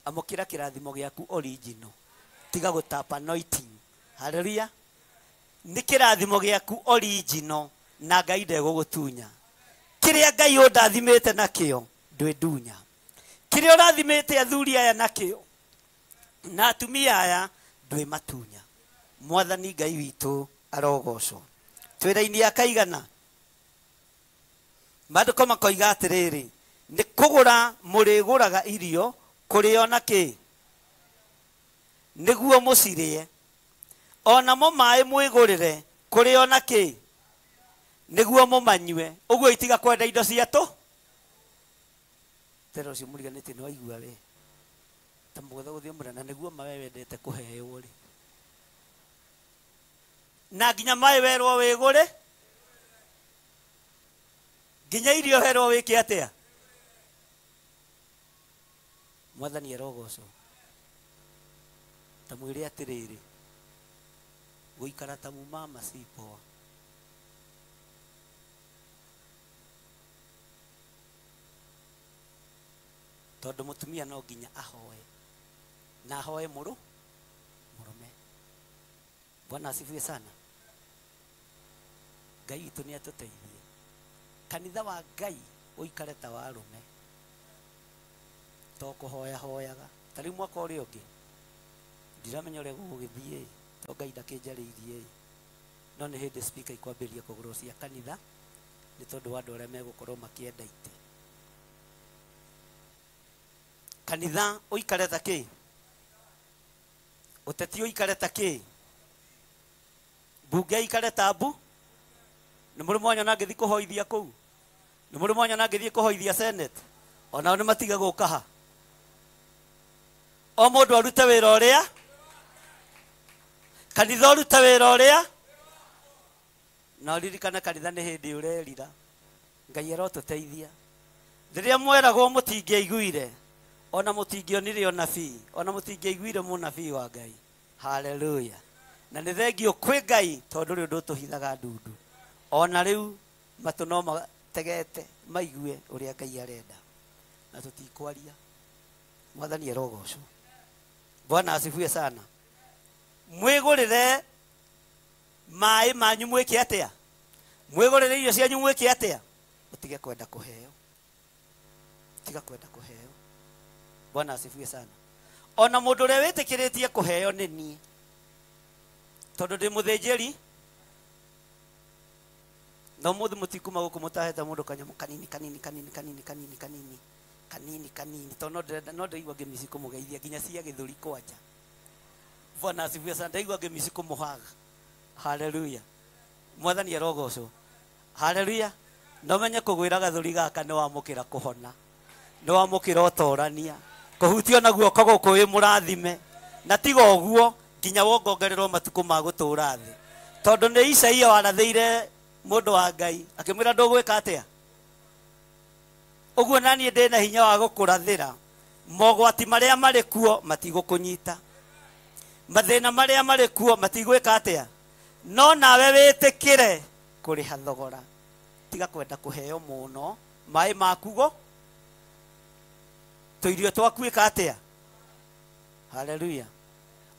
amũkĩra kĩrathimo gĩaku original, tiga gũtap anointing. Haleluya. Nĩ kĩrathimo gĩaku original na Ngai ndegũgũtunya. Kĩrĩa Ngai ũndathimĩte nakĩo ndwĩndunya. Kĩrĩa ũrathimĩte athuri aya nakĩo na atumia aya ndwĩmatunya. Mwathani Ngai witũ arogocwo. Twĩra-ini ya kaigana Maandĩko makoiga atĩrĩrĩ, nĩ kũgũra mũrĩgũraga irio kũrĩo na kĩ, nĩguo mũcirĩe. Onamo maĩ mwĩgũrĩre kũrĩo na kĩ, nĩguo mũmanyue. Ũguo itiga kwenda indo cia tũ. Tera ũcio mũriganĩtie nĩ waigua we ta mũgũtha gũthiĩ mũrana nĩguo mawe wendete kũheo rĩ, na nginya maĩ werwo wĩgũre, nginya irio herwo wĩke atĩa. Mwathani arogocwo. Ta mwĩre atĩrĩrĩ, gũikara ta mumama si poa. Tondũ mũtumia no nginya ahoe na ahoe mũrũme. Bwana asifiwe sana. Ngai witũ nĩ atũteithie. Kanitha wa Ngai ũikare ta wa arũme, to kũhoya hoyaga. Ta rĩu mwaka ũrĩa ũngĩ ndiramenya ũrĩa gũgũgĩthiĩ, to Ngai ndakĩnjarĩirie, no nĩ hĩndĩ speaker ikwambĩrĩria kũgũrwo cia kanitha nĩ tondũ wa andũ arĩa megũkorwo makĩenda itĩ. Kanitha ũikare ta kĩ, ũteti ũikare ta kĩ, mbunge ikare ta mbu. Nĩ mũrĩ mwanyona ngĩthiĩ kũhoithia kũu, nĩ mũrĩ mwanyona ngĩthiĩ kũhoithia Senate, onao nĩ matiga gũka ha. O mũndũ arute wĩra ũrĩa, kanitha ũrute wĩra ũrĩa, na ririkana kanitha nĩ hĩndĩ ũrerira Ngai arotũteithia rĩrĩa mweragwo mũtingĩaiguire ona mũtingĩonire onabii ona mũtingĩaiguire mũnabii wa Ngai haleluya na nĩ thengio kwĩ Ngai tondũ rĩu ndũtũhithaga ndundu ona rĩu matũ no mategete maigue ũrĩa Ngai arenda na tũtikwaria mwathani arogocwo Bwana asifiwe sana mwĩgũrĩre maĩ manyu mwĩke atĩa mwĩgũrĩre irio cianyu mwĩke atĩa utige kwenda kuheo tiga kwenda kuheo Bwana asifiwe sana ona mũndũ ũrĩa wĩtĩkĩrĩtie kuheo nĩ niĩ tondũ ndĩ mũthĩnjĩri no mũndũ mũtikuma gũkũ mũtahete mũndũ kanyamũ kanini tondũ no ndaigua ngĩmici kũmũgeithia nginya cia gĩthũri kwanja Bwana asifiwe sana ndaigua ngĩmici kũmũhaga haleluya mwathani arogocwo haleluya no menye kũgwĩra gathũri gaka nĩ wamũkĩra kũhona nĩ wamũkĩra ũtorania kũhutio naguo gũkũ wĩ mũrathime na tiga ũguo nginya wongongererwo matukũ ma gũtũũra thĩ tondũ nĩ Isaia warathĩire mũndũ wa Ngai akĩmwĩra ndũgwĩka atĩa ũguo naniĩ ndĩ na hinya wa gũkũrathĩra mogwati marĩa marĩ kuo matigũkũnyita mathĩna marĩa marĩ kuo matigwĩka atĩa no nawe wĩtĩkĩre kũrĩha thogora tiga kwenda kũheo mũno maĩ makugo tũirio twakuĩka atĩa haleluya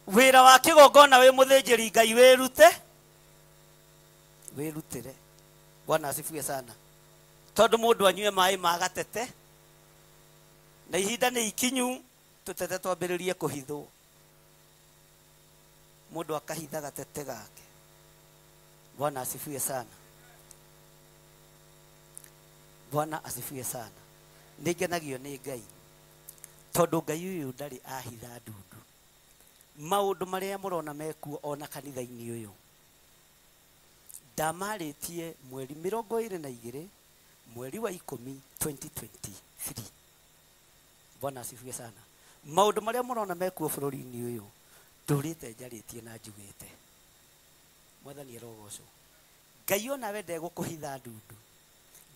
wĩra wa kĩgongona wĩ mũthĩnjĩri Ngai wĩrutĩre Bwana asifiwe sana tondũ mũndũ anyue maĩ ma gatete na ihinda nĩ ikinyu tũtete twambĩrĩrie kũhithwo mũndũ akahitha gatete gake Bwana asifiwe sana Bwana asifiwe sana nĩngenagio nĩ Ngai tondũ Ngai ũyũ ndarĩ ahitha ndundu maũndũ marĩa mũrona mekuo ona kanitha-inĩ ũyũ ndamarĩtie mweri 22 mweri wa 10 2023 Bwana asifiwe sana maũndũ marĩa mũrona mekuo bũrũri-inĩ ũyũ ndũrĩte njarĩtie na njugĩte mwathani arogocwo Ngai onawe ndegũkũhitha ndundu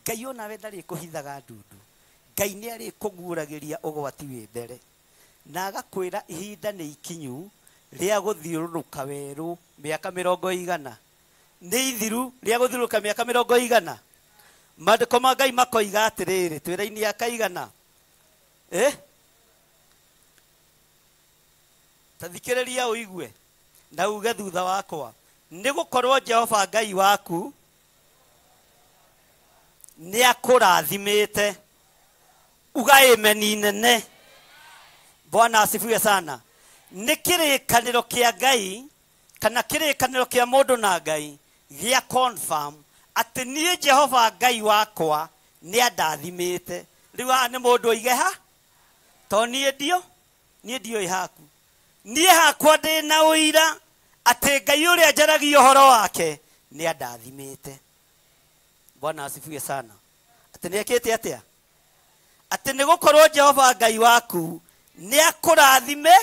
Ngai onawe ndarĩ kũhithaga ndundu Ngai nĩ arĩ kũguũragĩria ũgwati wĩ mbere na agakwĩra ihinda nĩ ikinyu rĩa gũthiũrũrũka werũ mĩaka 100 nĩ ithiru rĩa gũthiũrũrũka mĩaka 100 maandĩko ma Ngai makoiga atĩrĩrĩ twĩra-inĩ ya kaigana tathikĩrĩria ũigue na uge thutha wakwa nĩ gũkorwo Jehova Ngai waku nĩ akũrathimĩte uga ameni nene Bwana asifiwe sana nĩ kĩrĩkanĩro kĩa Ngai kana kĩrĩkanĩro kĩa mũndũ na Ngai gĩa confirm atĩ niĩ Jehova Ngai wakwa nĩ andathimĩte rĩu haha nĩ mũndũ oige ha to niĩ ndio haku niĩ hakwa ndĩ na ũira atĩ Ngai ũrĩa njaragia ũhoro wake nĩ andathimĩte Bwana asifiwe sana atĩ nĩ ekĩte atĩa atĩ nĩ gũkorwo Jehova Ngai waku nĩ akũrathime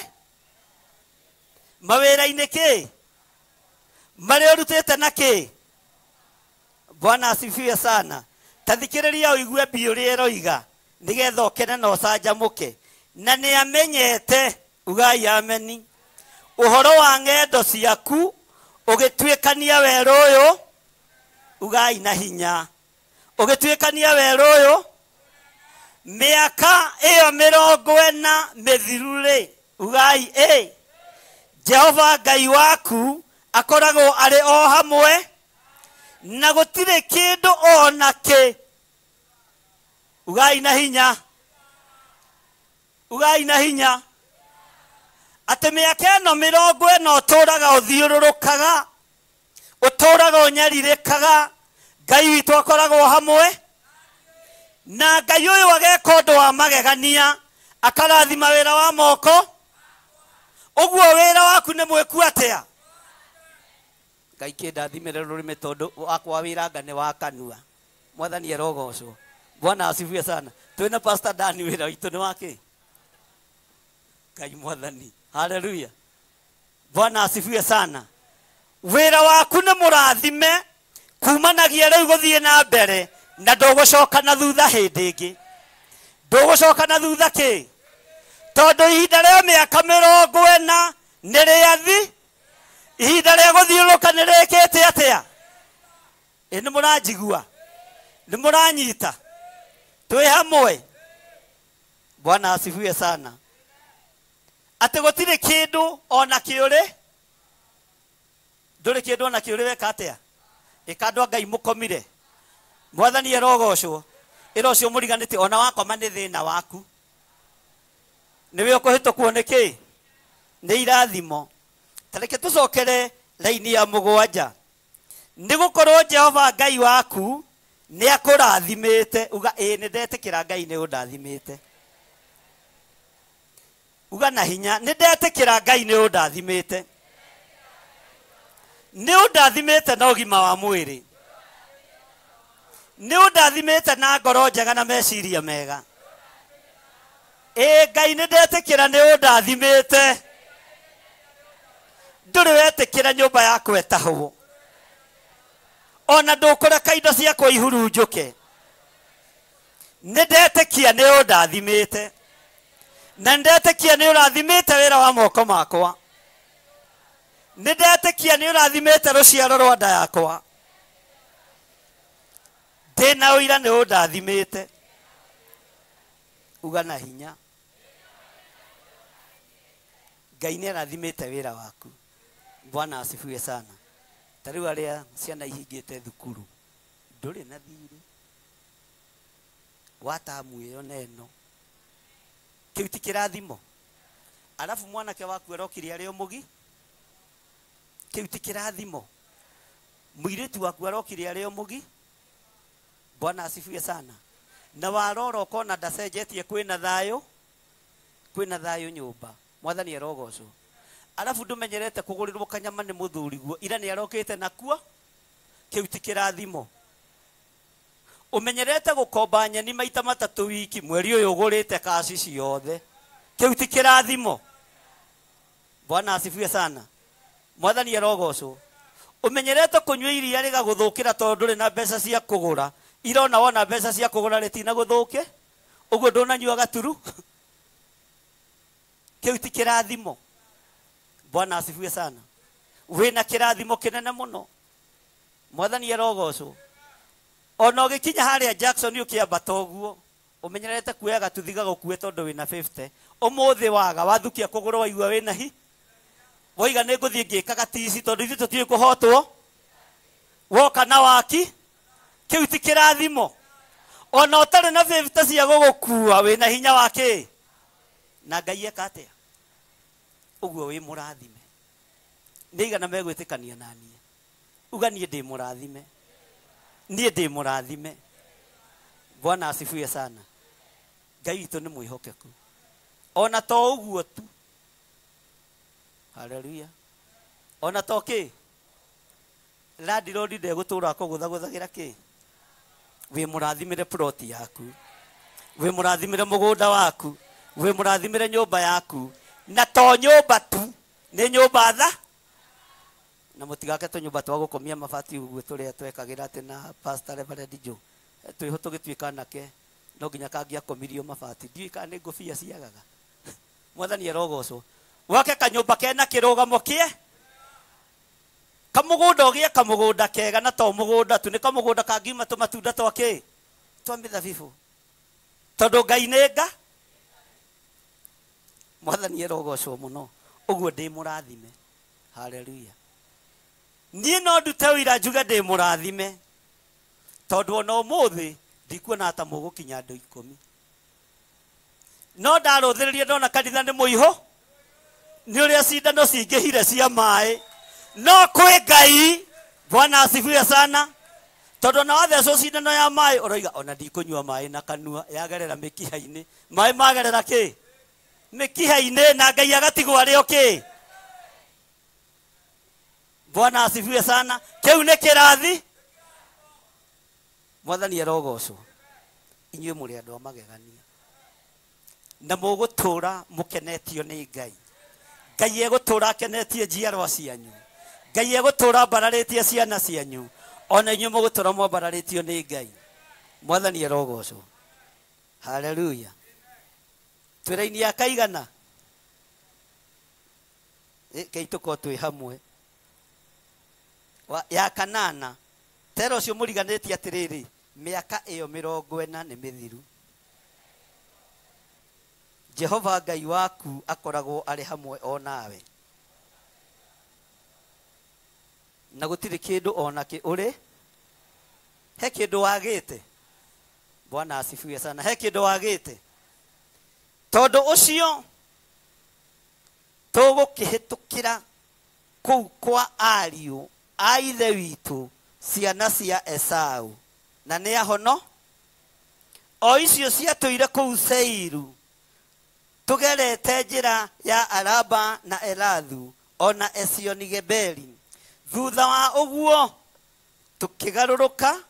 mawĩra-inĩ kĩ marĩa ũrutĩte na kĩ Bwana asifiwe sana tathikĩrĩria ũigue mbia ũrĩa ĩroiga nĩgetha ũkene na ũcanjamũke na nĩ amenyete ugai ameni ũhoro wa ng'endo ciaku ũgĩtuĩkania werũ ũyũ ugai na hinya ũgĩtuĩkania werũ ũyũ mĩaka ĩyo 40 mĩthiru-rĩ ugai Jehova Ngai waku akoragwo arĩ o hamwe na gũtirĩ kĩndũ ona kĩ ugai na hinya atĩ mĩaka ĩno 40 ũtũũraga ũthiũrũrũkaga ũtũũraga ũnyarirĩkaga Ngai witũ akoragwo hamwe na Ngai ũyũ ageka ũndũ wa magegania akarathima wĩra wa moko ũguo wĩra waku nĩ mwĩku atĩa Ngai kĩndathimĩre rũrĩmĩ tondũ wakwa wĩra anga nĩ wa kanua mwathani arogocwo Bwana asifiwe sana twĩna Pastor Dani wĩra witũ nĩ wake Ngai mwathani haleluya Bwana asifiwe sana wĩra waku nĩ mũrathime kumanagia riu guthie na mbere na ndugucoka na thutha hindi ingi ndugucoka na thutha ki tondu ihinda ria miaka 40 ni riathi ihinda ria guthiuruka ni rikite atia ni muranjigua ni muranyita twi hamwe Bwana asifiwe sana ate gutire kindu ona kiuri nduri kindu ona kiuri weka atia ikandwa Ngai mukomire mwathani erogocwo irocio muriganite ona wakoma ni thina waku niwe ukuhitukwo niki ni irathimo tareke tucokere laini ya mugwanja nigukorwo Jehova Ngai waku ni akurathimite uga ni ndetikira Ngai ni undathimite uga na hinya ni ndetikira Ngai ni undathimite ni undathimite na ugima wa mwiri ni undathimite na ngoro njega na meciria mega Ngai ni ndetikira ni undathimite nduri wetikira nyumba yaku etahwo ona ndukureka indo ciakwa ihurunjuke ni ndetikia ni undathimite na ndetikia ni urathimite wira wa moko makwa ni ndetikia ni urathimite ruciaro rwa nda yakwa ndina uira ni undathimite uga na hinya Ngai ni arathimite wira waku Bwana asifiwe sana tariu aria ciana ihingite thukuru nduri na thiri watamu iyo neno kiu ti kirathimo alafu mwanake waku arokiri ario mugi kiu ti kirathimo muiritu waku arokiri ario mugi Bwana asifiwe sana na waroro kona ndacenjetie kwina thayo nyumba mwathani arogocwo alafu ndumenyerete kugurirwo kanyama ni muthuriguo ira ni arokite nakuo kiu ti kirathimo umenyerete gukomba nyeni maita 3 wiki mweri uyu ugurite kaci ciothe kiu ti kirathimo Bwana asifiwe sana mwathani arogocwo umenyerete kunywa iria riga guthukira tondu ri na mbeca cia kugura irona wona mbeca cia kugura ritina guthuke uguo ndunanyua gaturu kiu ti kirathimo Bwana asifiwe sana wina kirathimo kinene muno mwathani arogocwo ona ugikinya haria Jackson ukiamba toguo umenyerete kuyaga tuthiga gukue tondu wina 50 umuthi waga wathukia kugura waigua wina hi woiga ni nguthie ngikaga tici tondu ithu tutie kuhotwo woka na waki kiu ti kirathimo ona utari na 50 cia gugukua wina hinya wake na Ngai ekatia uguo wi murathime ndigana megwitikania nanie uga nie ndi murathime Bwana asifiwe sana Ngai witu ni mwihokeku ona to uguo tu haleluya ona to ki landlord ndegutura kuguthagira ki wi murathimire plot yaku wi murathimire mugunda waku wi murathimire nyumba yaku na to nyumba tu ni nyumba na mutigake to nyumba twa gukomia mabati uguo turia twekagira ati na pastor Reverend Joe twiho tugitwika nake no nginya kangia komirio mabati ndiika ni ngofia ciagaga mwathani arogocwo wake kanyumba kena kirugamo kie kamugunda ogie kamugunda kega na to mugunda tu ni kamugunda kangima to matunda twake twa mithabibu tondu Ngai nenga mwathani arogocwo muno uguo ndi murathime haleluya nie no ndute wira njuge ndi murathime tondu ona umuthi ndikuona ata mugukinya andu 10 no ndaruthiririe ndona kanitha ni muiho ni uria cindano cingihire cia mai no kwi Ngai Bwana asifiwe sana tondu na wathecwo cindano ya mai uroiga ona ndikunyua mai na kanua yagerera mikiha-ini mai magerera ki mikiha-ini na Ngai agatigwo ari ki Bwana asifiwe sana kiu ni kirathi mwathani arogocwo inyuĩ mũrĩ andũ amagegania na mũgũtũra mũkenetio nĩ Ngai Ngai egũtũra akenetie njiarwa cianyu Ngai egũtũra mbararĩtie ciana cianyu ona inyuĩ mũgũtũra mwambararĩtio nĩ Ngai. Mwathani arogocwo. Haleluya. Twĩra-inĩ ya kaigana Ngai tũkorwo twĩ hamwe. Ya kanana tera ũcio mũriganĩtie atĩrĩrĩ, mĩaka ĩyo 40 nĩ mĩthiru. Jehova Ngai waku akoragwo arĩ hamwe o nawe, na gũtirĩ kĩndũ ona kĩ ũrĩ. He kĩndũ wagĩte. Bwana asifiwe sana. He kĩndũ wagĩte. Tondũ ũcio tũgũkĩhĩtũkĩra kũu kwa ariũ a ithe witũ, ciana cia Esau, na nĩ ahono o icio ciatũire kũu Seiru, tũgerete njĩra ya Araba na Elathu ona Esioni Geberi. Thutha wa ũguo tũkĩgarũrũka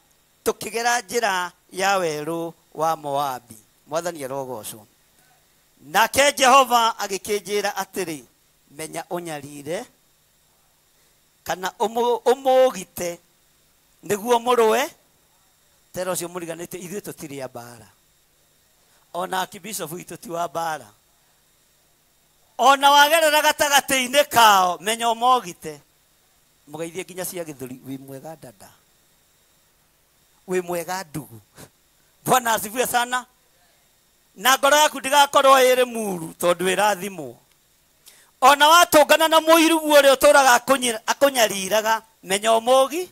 tũkĩgera njĩra ya werũ wa Moabi. Mwathani arogocwo. Nake Jehova agĩkĩnjĩra atĩrĩ, menya ũnyarire kana ũmũgite nĩguo mũrũe. Tera ũcio mũriganĩte, ithuĩ tũtirĩ a mbara, ona akibishofu witũ ti wa mbara. Ona wagerera gatagatĩ-inĩ kao, menya ũmũgite. Mũgeithie nginya cia gĩthũri, wĩ mwega dada, wĩ mwega ndugu. Bwana asifiwe sana. Na ngoro yaku ndigakorwo ĩrĩ muru tondũ ĩrathimwo. Ona watũngana na mũiru ũrĩa ũtũraga akũnyariraga, menya ũmũgi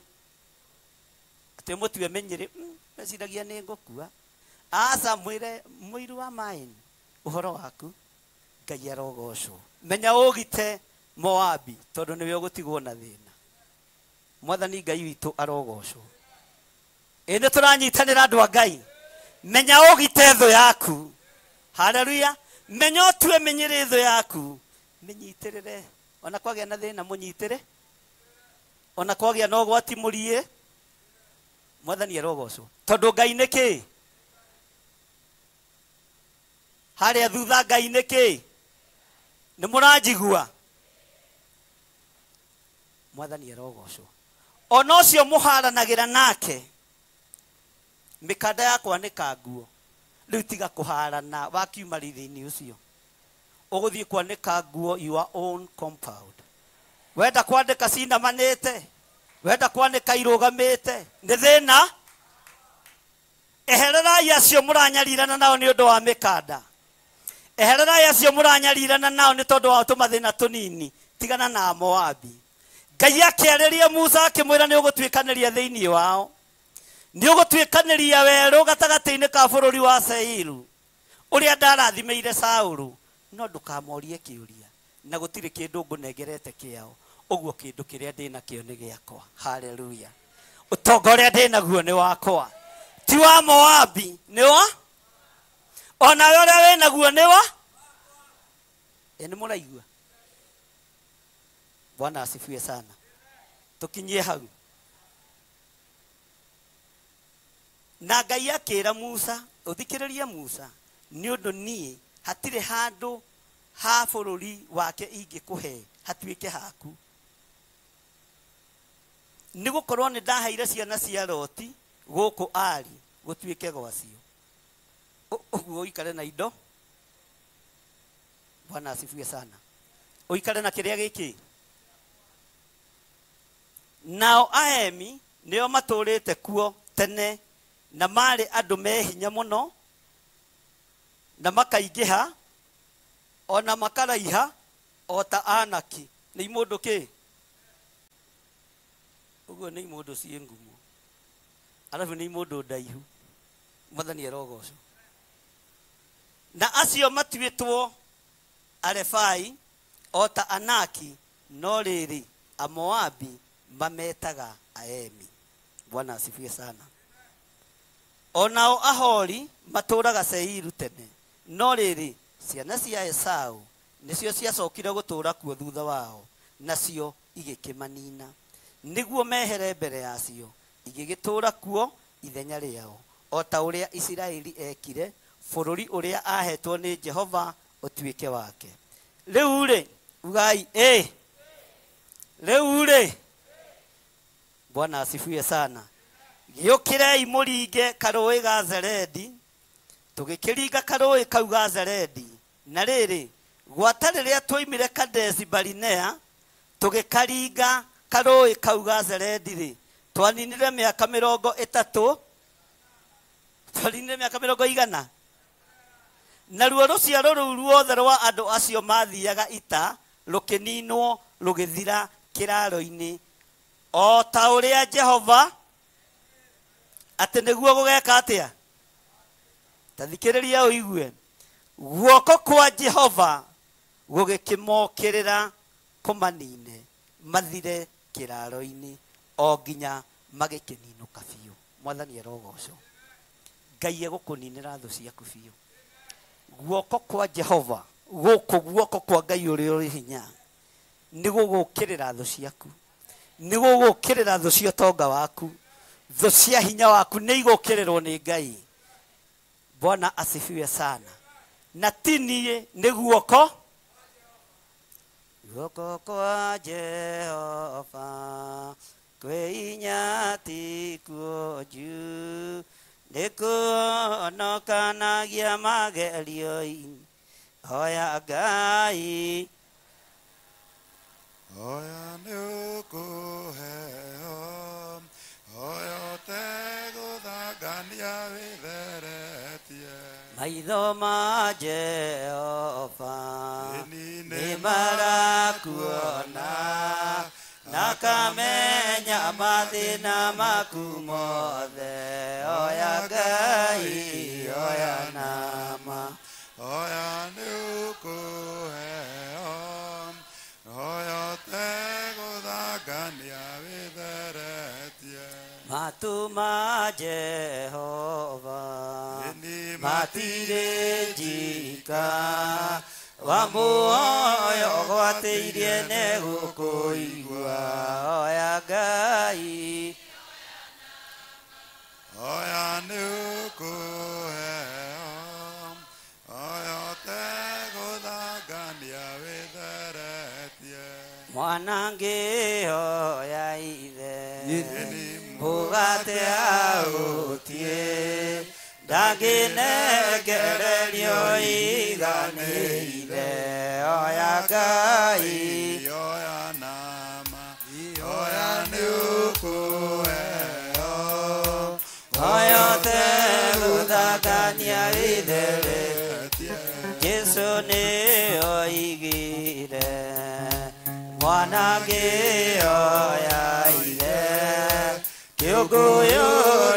atĩ mũtue menyere meciragia nĩ ngũkua. Aca mwĩre mũiru wa maĩni ũhoro waku, Ngai arogocwo. Menya ũgite Moabi tondũ nĩwe ũgũtigwo na thĩna. Mwathani Ngai witũ arogocwo. Nĩ tũranyitanĩra andũ a Ngai. Menya ũgite thũ yaku. Haleluya. Menya ũtue menyere thũ yaku, menyitĩrĩre. Ona kwagĩa na thĩna mũnyitĩre, ona kwagĩa na ũgwati mũrie. Mwathani arogocwo. Tondũ Ngai nĩ kĩ? Harĩa thutha Ngai nĩ kĩ? Nĩ mũranjigua? Mwathani arogocwo. Ona ũcio mũharanagĩra nake, mikanda ya kwanĩka nguo, rĩu tiga kũharana wakiuma ritho-inĩ ũcio. Ũgũthiĩ kwanĩka nguo your own compound. Wenda kwandĩka cinamanĩte, wenda kwanĩka irũgamĩte, nĩ thĩna. Ehererai acio mũranyarirana nao nĩ ũndũ wa mikanda. Ehererai acio mũranyarirana nao nĩ tondũ wa tũmathĩna tũnini. Tigana na Moabi. Ngai akĩarĩria Musa akĩmwĩra nĩ ũgũtuĩkanĩria thĩinĩ wao, nĩ ũgũtuĩkanĩria werũ gatagatĩ-inĩ ka bũrũri wa Seiru ũrĩa ndarathimĩire Saũlũ, no ndũkamorie kĩũria, na gũtirĩ kĩndũ ngũnengerete kĩao. Ũguo kĩndũ kĩrĩa ndĩ nakĩo nĩ gĩakwa. Haleluya. Ũtonga ũrĩa ndĩ naguo nĩ wakwa, ti wa Moabi, nĩ wa ona we ũrĩa wĩ naguo nĩ wa. Nĩ mũraigua? Bwana asifiwe sana. Tukinyie hau. Na Ngai akĩra Musa, ũthikĩrĩrie Musa, nĩ ũndũ niĩ hatirĩ handũ ha bũrũri wake ingĩkũhe hatuĩke haku. Nĩ gũkorwo nĩ ndaheire ciana cia Loti gũkũ Ari gũtuĩke gwacio. Ũguo ũikare na indo. Bwana asifiwe sana. Ũikare na kĩrĩa gĩkĩ. Nao Aemi nĩo matũrĩte kuo tene, na marĩ andũ me hinya mũno, na makaingĩha ona makaraiha o ta Anaki. Nĩ imũndũ kĩ? Ũguo nĩ imũndũ ciĩ ngumo. Arabu nĩ imũndũ ndaihu. Mwathani arogocwo. Na acio matuĩtwo Arefai o ta Anaki, no rĩrĩ Amoabi mametaga Aemi. Bwana asifiwe sana. Onao Ahori matũraga Seiru tene, no rĩrĩ ciana cia Esau nĩcio ciacokire gũtũra kuo thutha wao, nacio igĩkĩmanina, nĩguo mehere mbere yacio, igĩgĩtũra kuo ithenya rĩao, o ta ũrĩa Isiraeli ekire, bũrũri ũrĩa ahetwo nĩ Jehova ũtuĩke wake. Rĩu rĩ, ugai rĩu rĩ, Bwana asifiwe sana. Giukirei muringe karoi ga Zeredi. Tugikiringa karoi kau ga Zeredi. Na riri gwata riria twoimire Kadesi Barinea tugikaringa karoi kau ga Zeredi ri. Twaninire miaka 30. Twaninire miaka 100. Na ruo ruciaro ruu ruothe rwa andu acio mathiaga ita rukininwo rugithira kiraro-ini o ta uria Jehova ati niguo gugeka atia. Tathikiriria uigue guoko kwa Jehova gugikimokirira kumanine mathire kiraro-ini o nginya magikininuka biu. Mwathani arogocwo. Ngai egukuninira thu ciaku biu. Guoko kwa Jehova guoko kwa Ngai uri hinya nigugukirira thu ciaku, nigugukirira thu cia tonga waku, thu cia hinya waku nigukirirwo ni Ngai. Bwana asifiwe sana. Na tinie ni guoko kwa Jehova kwinya tikuo juu nikunokanagia magerio-ini. Oya Ngai oya nukuheo oya teguthangania witheretie maitho ma Jehova ni marakuona na kamenya mathina maku mothe. Oya Ngai oya nama oya nukuheo oya teguthangania witheretie matu ma Jehova matire njika wa muoyo gwatĩirie nĩ gũkũigua. Oya Ngai oya nukuheo oya teguthangania witheretie mwana ngĩhoya ithe mũgate aũtie ndangĩnengererio iganĩire. Oya Ngai oya nama oya nukuheo oya teguthangania witheretie. Jesu nĩ oigire mwana ngĩhoya ithe kĩũngũyũ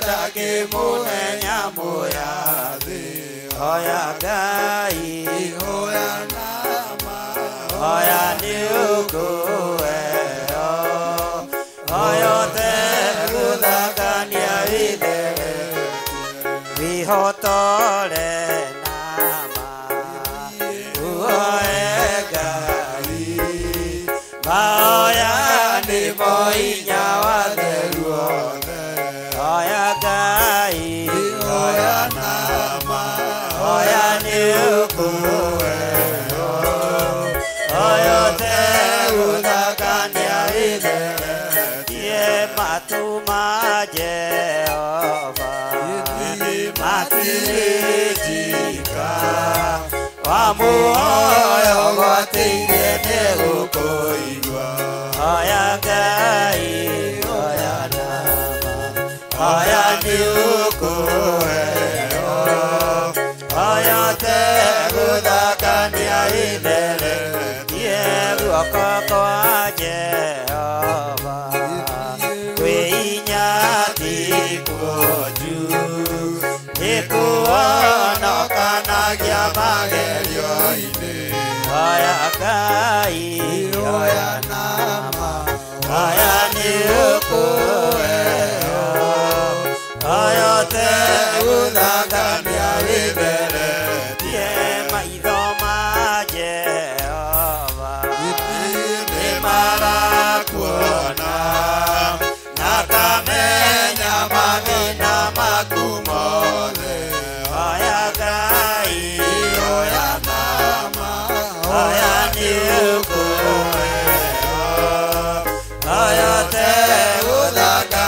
ndangĩmũmenya mũyathĩ. Oya Ngai oya nama oya nĩũkũheo oya teguthangania witheretie. Wĩhotore nama uoe Ngai maoya nĩmo hinya wa theru othe. Oya Ngai oya nama oya nĩũkũheo oya teguthangania witheretie. Matu ma Jehova matire njika wa muoyo gwatĩirie nĩ gũkũigua. Oya Ngai oya nama oya nĩũkũheo oya teguthangania witheretie. Guoko kwa Jehova kwĩinya tikuo juu nĩkuonokanagia magerio-ini. Oya Ngai oya nama oya nĩũkũheo oya teguthangania witheretie. Maitho ma Jehova nĩ marakuona na kamenya mathĩna maku mothe. Oya Ngai oya nama oya nĩũkũheo oya teguthangania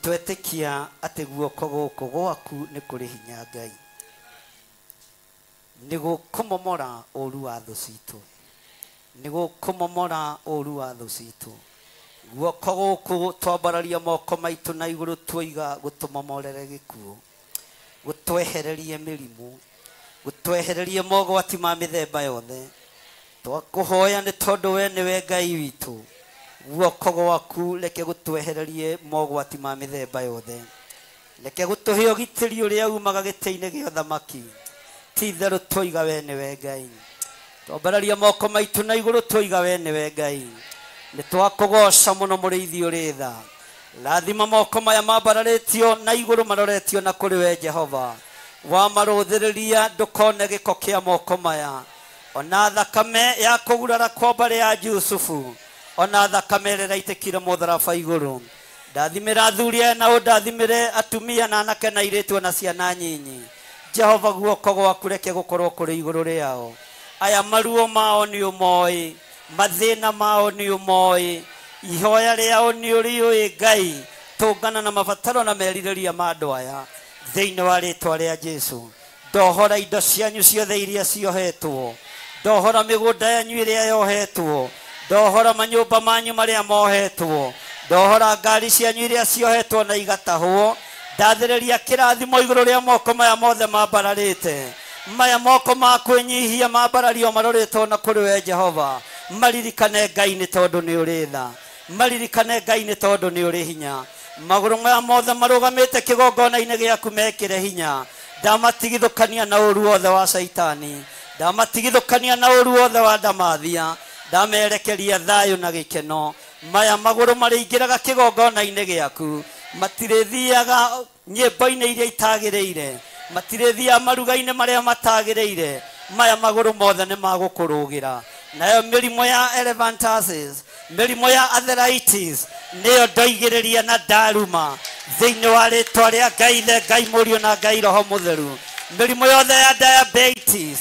Twetikia ati guoko guku gwaku ni kuri hinya Ngai ni gukumomora uru wa thu citu ni gukumomora uru wa thu citu guoko guku twambararia moko maitu na iguru twiga gutumomorere gikuo gutwehererie mirimu gutwehererie mogwati ma mithemba yothe twakuhoya ni tondu we niwe Ngai witu guoko gwaku reke gutwehererie mogwati ma mithemba yothe reke gutuhe ugitiri uria umaga gite-ini gya thamaki ti theru twiga we niwe Ngai twambararia moko maitu na iguru twiga we niwe Ngai ni twakugoca muno muriithi uri tha rathima moko maya mambararitio na iguru maroretio na kuri we Jehova wa maruthiriria ndukone giko kia moko maya ona thakame ya kugurara kwamba ria Jusufu ona thakame rira itekire mutharaba iguru ndathimira thuria na undathimire atumia na anake na iritu na ciana nyinyi Jehova guoko gwaku reke gukorwo kuri iguru riao aya maruo mao ni umoi mathina mao ni umoi ihoya riao ni urioi Ngai tungana na mabataro na meririria ma andu aya thiini wa ritwa ria Jesu ndohora indo cianyu ciothe iria ciohetwo ndohora migunda yanyu iria yohetwo ndohora manyumba manyu maria mohetwo ndohora ngari cianyu iria ciohetwo na igatahwo ndathiriria kirathimo iguru ria moko maya mothe mambararite maya moko ma kwinyihia mambarario maroretwo na kuri we Jehova maririkane Ngai ni tondu ni uri tha maririkane Ngai ni tondu ni uri hinya maguru maya mothe marugamite kigongona-ini giaku mekire hinya ndamatigithukania na uru wothe wa Saitani ndamatigithukania na uru wothe wa ndamathia ndamerekeria thayu na gikeno maya maguru maringiraga kigongona-ini giaku matirithiaga nyimbo-ini iria itagiriire matirithia maruga-ini maria matagiriire maya maguru mothe ni magukurugira nayo mĩrimũ ya elephantiasis, mĩrimũ ya arthritis nĩyo ndoigĩrĩria na ndaruma thĩinĩ wa rĩtwa rĩa Ngai Ithe, Ngai Mũriũ na Ngai Roho Mũtheru. Mĩrimũ yothe ya diabetes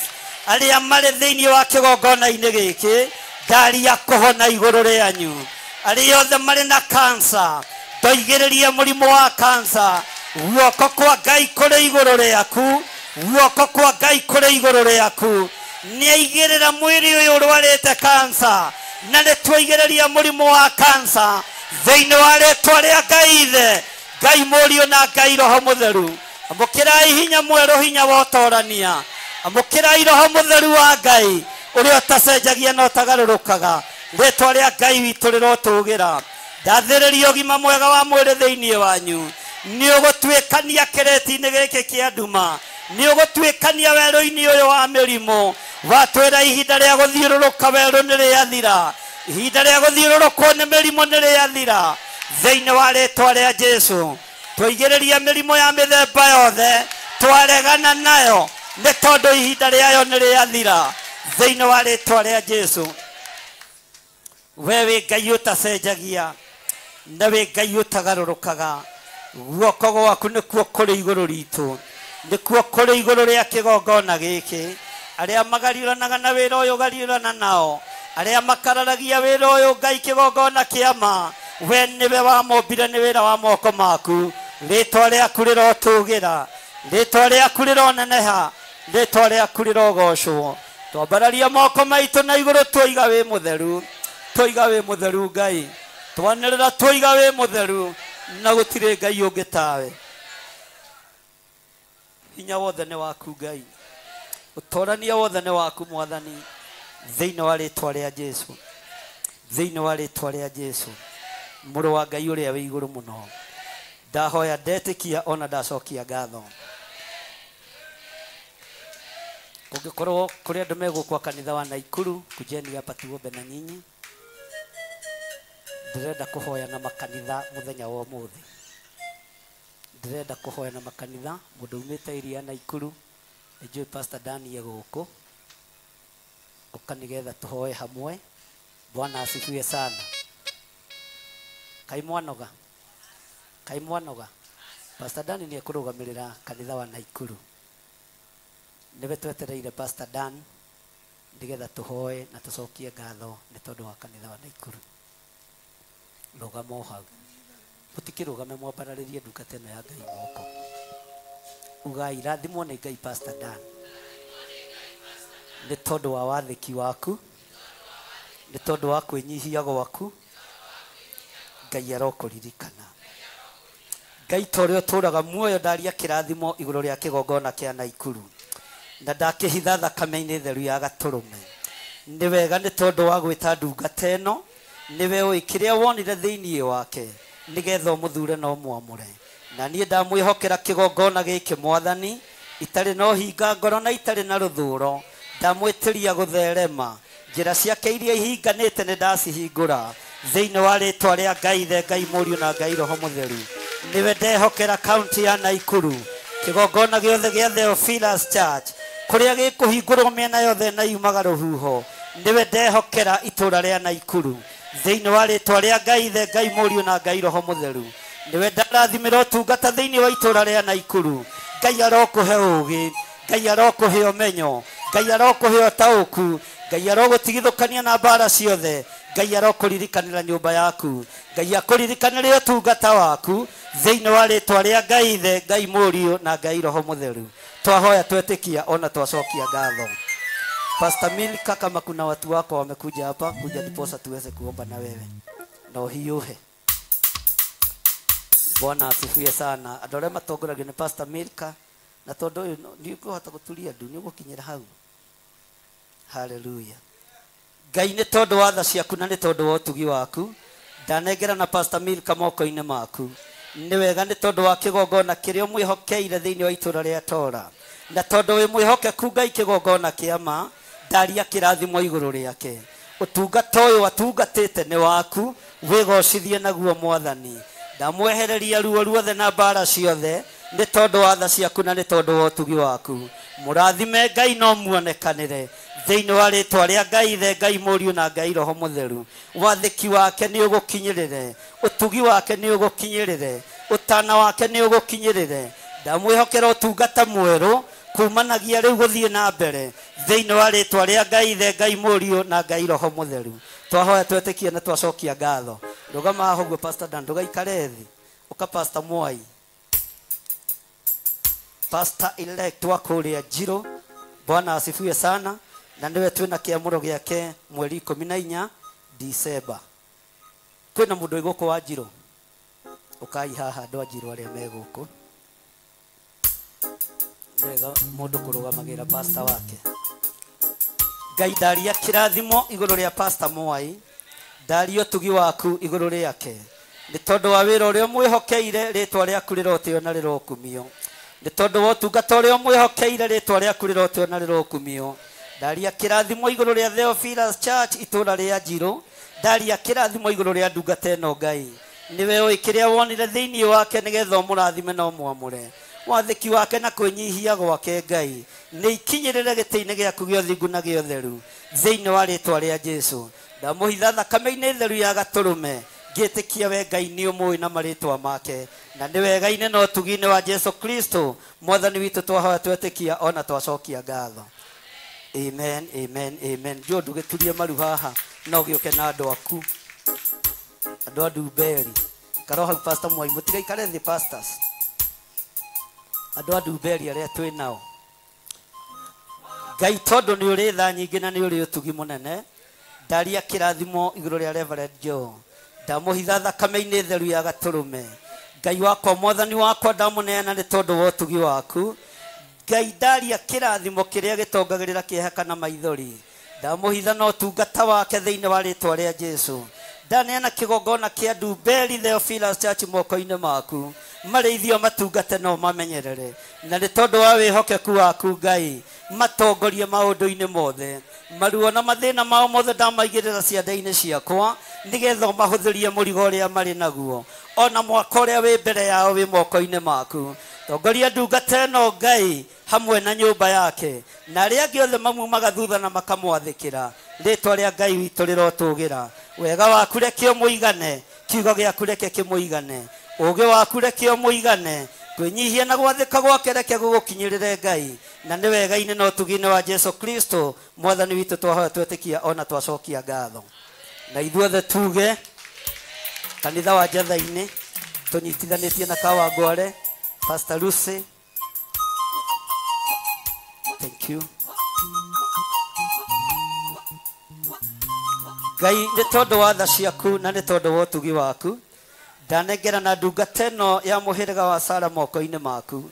arĩa marĩ thĩinĩ wa kĩgongona-inĩ gĩkĩ ndaria kũhona igũrũ rĩanyu. Arĩa othe marĩ na cancer ndoigĩrĩria mũrimũ wa cancer, guoko kwa Ngai kũrĩ igũrũ rĩaku, guoko kwa Ngai kũrĩ igũrũ rĩaku. Nĩaigĩrĩra mwĩrĩ ũyũ ũrwarĩte cancer, na nĩtwaigĩrĩria mũrimũ wa cancer thĩinĩ wa rĩtwa rĩa Ngai Ithe, Ngai Mũriũ na Ngai Roho Mũtheru. Amũkĩrai hinya mwerũ, hinya wa ũtorania. Amũkĩrai Roho Mũtheru wa Ngai ũrĩa ũtacenjagia na ũtagarũrũkaga. Rĩtwa rĩa Ngai witũ rĩrotũgĩra. Ndathĩrĩria ũgima mwega wa mwĩrĩ thĩinĩ wanyu. Nĩ ũgũtuĩkania kĩrĩti-inĩ gĩkĩ kĩa nduma, nĩ ũgũtuĩkania werũ-inĩ ũyũ wa mĩrimũ. Watwĩra ihinda rĩa gũthiũrũrũka werũ nĩ rĩathira, ihinda rĩa gũthiũrũrũkwo nĩ mĩrimũ nĩ rĩathira. Thĩinĩ wa rĩtwa rĩa Jesũ twaigĩrĩria mĩrimũ ya mĩthemba yothe, twaregana nayo nĩ tondũ ihinda rĩayo nĩ rĩathira. Thĩinĩ wa rĩtwa rĩa Jesũ, we wĩ Ngai ũtacenjagia na wĩ Ngai ũtagarũrũkaga. Guoko gwaku nĩkuo kũrĩ igũrũ ritũ, nĩkuo kũrĩ igũrũ rĩa kĩgongona gĩkĩ. Arĩa magariũranaga na wĩra ũyũ gariũrana nao, arĩa makararagia wĩra ũyũ Ngai kĩgongona kĩama, we nĩwe wamombire, nĩ wĩra wa moko maku. Rĩtwa rĩaku rĩrotũgĩra, rĩtwa rĩaku rĩroneneha, rĩtwa rĩaku rĩrogocwo. Twambararia moko maitũ na igũrũ twoiga wĩ mũtheru, twoiga wĩ mũtheru Ngai, twanĩrĩra twoiga wĩ mũtheru, na gũtirĩ Ngai ũngĩ tawe. Hinya wothe nĩ waku Ngai, ũtorania wothe nĩ waku Mwathani. Thĩinĩ wa rĩtwa rĩa Jesũ, thĩinĩ wa rĩtwa rĩa Jesũ, mũrũ wa Ngai ũrĩa wĩ igũrũ mũno, ndahoya ndetĩkia ona ndacokia ngatho. Kũngĩkorwo kũrĩ andũ megũkwa kanitha wa Naikuru, kujeni hapa tuombe na nyinyi. Ndĩrenda kũhoya na makanitha mũthenya wa ũmũthĩ, ndĩrenda kũhoya na makanitha. Mũndũ umĩte iria Naikuru, nĩnjũĩ Pastor Daniel gũkũ, ũka nĩgetha tũhoe hamwe. Bwana asifiwe sana. Kai mwanoga, kai mwanoga. Pastor Dan nĩ ekũrũgamĩrĩra kanitha wa Naikuru. Nĩwe twetereire Pastor Dan nĩgetha tũhoe na tũcokie ngatho nĩ tondũ wa kanitha wa Naikuru. Rũgama o hau, mũtikĩrũgame, mwambararĩrie ndungata ĩno ya Ngai moko. Ugai irathimwo nĩ Ngai Pastor Dan, nĩ tondũ wa wathĩki waku, nĩ tondũ wa kwĩnyihia gwaku. Ngai arokũririkana. Ngai ta ũrĩa ũtũũraga muoyo ndaria kĩrathimo igũrũ rĩa kĩgongona kĩa Naikuru, na ndakĩhitha thakame-inĩ theru ya Gatũrũme. Nĩ wega nĩ tondũ wa gwĩta ndungata ĩno, nĩwe ũĩ kĩrĩa wonire thĩinĩ wake nĩgetha ũmũthure na ũmwamũre. Na niĩ ndamwĩhokera kĩgongona gĩkĩ Mwathani, itarĩ na ũhinga ngoro na itarĩ na rũthũũro. Ndamwĩtĩria gũtherema, njĩra ciake iria ihinganĩte nĩ ndacihingũra thĩinĩ wa rĩtwa rĩa Ngai Ithe, Ngai Mũriũ na Ngai Roho Mũtheru. Nĩwe ndehokera kaunti ya Naikuru, kĩgongona gĩothe gĩa Theophilus Church kũrĩa gĩkũhingũrwo mĩena yothe na yumaga rũhuho. Nĩwe ndehokera itũũra rĩa Naikuru thĩinĩ wa rĩtwa rĩa Ngai Ithe, Ngai Mũriũ na Ngai Roho Mũtheru. Nĩwe ndarathimĩra ũtungata thĩinĩ wa itũũra rĩa Naikuru. Ngai arokũhe ũũgĩ, Ngai arokũhe ũmenyo, Ngai arokũhe ũtaũku, Ngai arogũtigithũkania na mbara ciothe. Ngai arokũririkanĩra nyũmba yaku, Ngai akũririkanĩre ũtungata waku thĩinĩ wa rĩtwa rĩa Ngai Ithe, Ngai Mũriũ na Ngai Roho Mũtheru. Twahoya twetĩkia ona twacokia ngatho. Pastor Milka, kama kuna watu wako wamekuja hapa, kuja ndiposa tuweze kuomba na wewe na ũhiũhe. Bwana asifiwe sana. Andũ arĩa matongoragio nĩ Pastor Milka, na tondũ ũyũ nĩ ũkũhota gũturia ndu, nĩ ũgũkinyĩra hau. Hallelujah. Ngai nĩ tondũ wa tha ciaku na nĩ tondũ wa ũtugi waku, ndanengera na Pastor Milka moko-inĩ maku. Nĩ wega nĩ tondũ wa kĩgongona kĩrĩa mwĩhokeire thĩinĩ wa itũũra rĩa Tora, na tondũ wĩ mwĩhokeku Ngai kĩgongona kĩama, ndaria kĩrathimo igũrũ rĩake. Ũtungata ũyũ watungatĩte nĩ waku, wĩgocithie naguo Mwathani. Ndamwehereria ruo ruothe na mbara ciothe nĩ tondũ wa tha ciaku na nĩ tondũ wa ũtugi waku. mũrathime Ngai no muonekanĩre thĩinĩ wa rĩtwa rĩa Ngai Ithe Ngai Mũriũ na Ngai Roho Mũtheru. Wathĩki wake nĩ ũgũkinyĩrĩre, ũtugi wake nĩ ũgũkinyĩrĩre, ũtana wake nĩ ũgũkinyĩrĩre. Ndamwĩhokera ũtungata mwerũ kumanagia rĩu gũthiĩ na mbere thĩinĩ wa rĩtwa rĩa Ngai Ithe Ngai Mũriũ na Ngai Roho Mũtheru. Twahoya twetĩkie na twacokia ngatho. Rũgama haha ũguo Pastor Dan, ndũgaikare thĩ. Ũka Pastor Mwai, Pastor elect wa kũrĩa Njiro. Bwana asifiwe sana. Na ndiwe twina kĩamũro gĩake mweri 14 December. Kwĩna mũndũ igũkũ wa Njiro? Ũkai haha andũ a Njiro arĩa me gũkũ. Ndega mũndũ kũrũgamagĩra pastor wake. Ngai ndaria kĩrathimo igũrũ rĩa Pastor Mwai. Ndaria ũtugi waku igũrũ rĩake. Nĩ tondũ wa wĩra ũrĩa mwĩhokeire rĩtwa rĩaku rĩrotĩo na rĩrokumio. Nĩ tondũ wa ũtungata ũrĩa mwĩhokeire rĩtwa rĩaku rĩrotĩo na rĩrokumio. Ndaria kĩrathimo igũrũ rĩa Theophilus Church itũũra rĩa Njiro. Ndaria kĩrathimo igũrũ rĩa ndungata ĩno Ngai. Nĩwe ũĩ kĩrĩa wonire thĩinĩ wake nĩgetha ũmũrathime na ũmwamũre. Wathĩki wake na kwĩnyihia gwake Ngai nĩ ikinyĩrĩre gĩtĩ-inĩ gĩaku gĩa ũthingu na gĩa ũtheru thĩinĩ wa rĩtwa rĩa Jesũ. Ndamũhitha thakame-inĩ theru ya Gatũrũme ngĩtĩkia we Ngai nĩ ũmũĩ na marĩtwa make, na nĩ wega-inĩ na ũtugi-inĩ wa Jesũ Kristo Mwathani witũ twahoya twetĩkia ona twacokia ngatho. Amen, amen, amen. Njũ ndũgĩturie maru haha no gĩũke na andũ aku, andũ a Ndumberi. Karo hau Pastor Mwai, mũtigaikare thĩ pastors. Andũ a Ndumberi arĩa twĩ nao. Ngai tondũ nĩ ũrĩ tha nyingĩ na nĩ ũrĩ ũtugi mũnene, ndaria kĩrathimo igũrũ rĩa Reverend Joe. Ndamũhitha thakame-inĩ theru ya Gatũrũme. Ngai wakwa Mwathani wakwa ndamũneana nĩ tondũ wa ũtugi waku. Ngai ndaria kĩrathimo kĩrĩa gĩtongagĩrĩra kĩeha kana maithori. Ndamũhitha na ũtungata wake thĩinĩ wa rĩtwa rĩa Jesũ. Ndaneana kĩgongona kĩa Ndumberi Theophilus Church moko-inĩ maku. Marĩithio matungate no mamenyerere. Na nĩ tondũ wa wĩhokeku waku Ngai matongorie maũndũ-inĩ mothe. Maruo na mathĩna mao mothe ndamaigĩrĩra ciande-inĩ ciakwa nĩgetha ũmahũthĩrie mũrigo ũrĩa marĩ naguo. Ona mwaka ũrĩa wĩ mbere yao wĩ moko-inĩ maku. Tongoria ndungata ĩno Ngai hamwe na nyũmba yake na arĩa angĩ othe mamumaga thutha na makamwathĩkĩra. Rĩtwa rĩa Ngai witũ rĩrotũgĩra. Wega waku reke ũmũigane, kiugo gĩaku reke kĩmũigane, ũũgĩ waku reke ũmũigane, kwĩnyihia na gwathĩka gwake reke gũgũkinyĩrĩre Ngai. Na nĩ wega-inĩ na ũtugi-inĩ wa Jesũ Kristo Mwathani witũ twahoya twetĩkia ona twacokia ngatho. Na ithuothe tuge kanitha wa Njatha-inĩ tũnyitithanĩtie na Kawangware, Pastor Lucy. Thank you. Ngai nĩ tondũ wa tha ciaku na nĩ tondũ wa ũtugi waku ndanengera na ndungata ĩno ya mũhĩrĩga wa Sara moko-inĩ maku.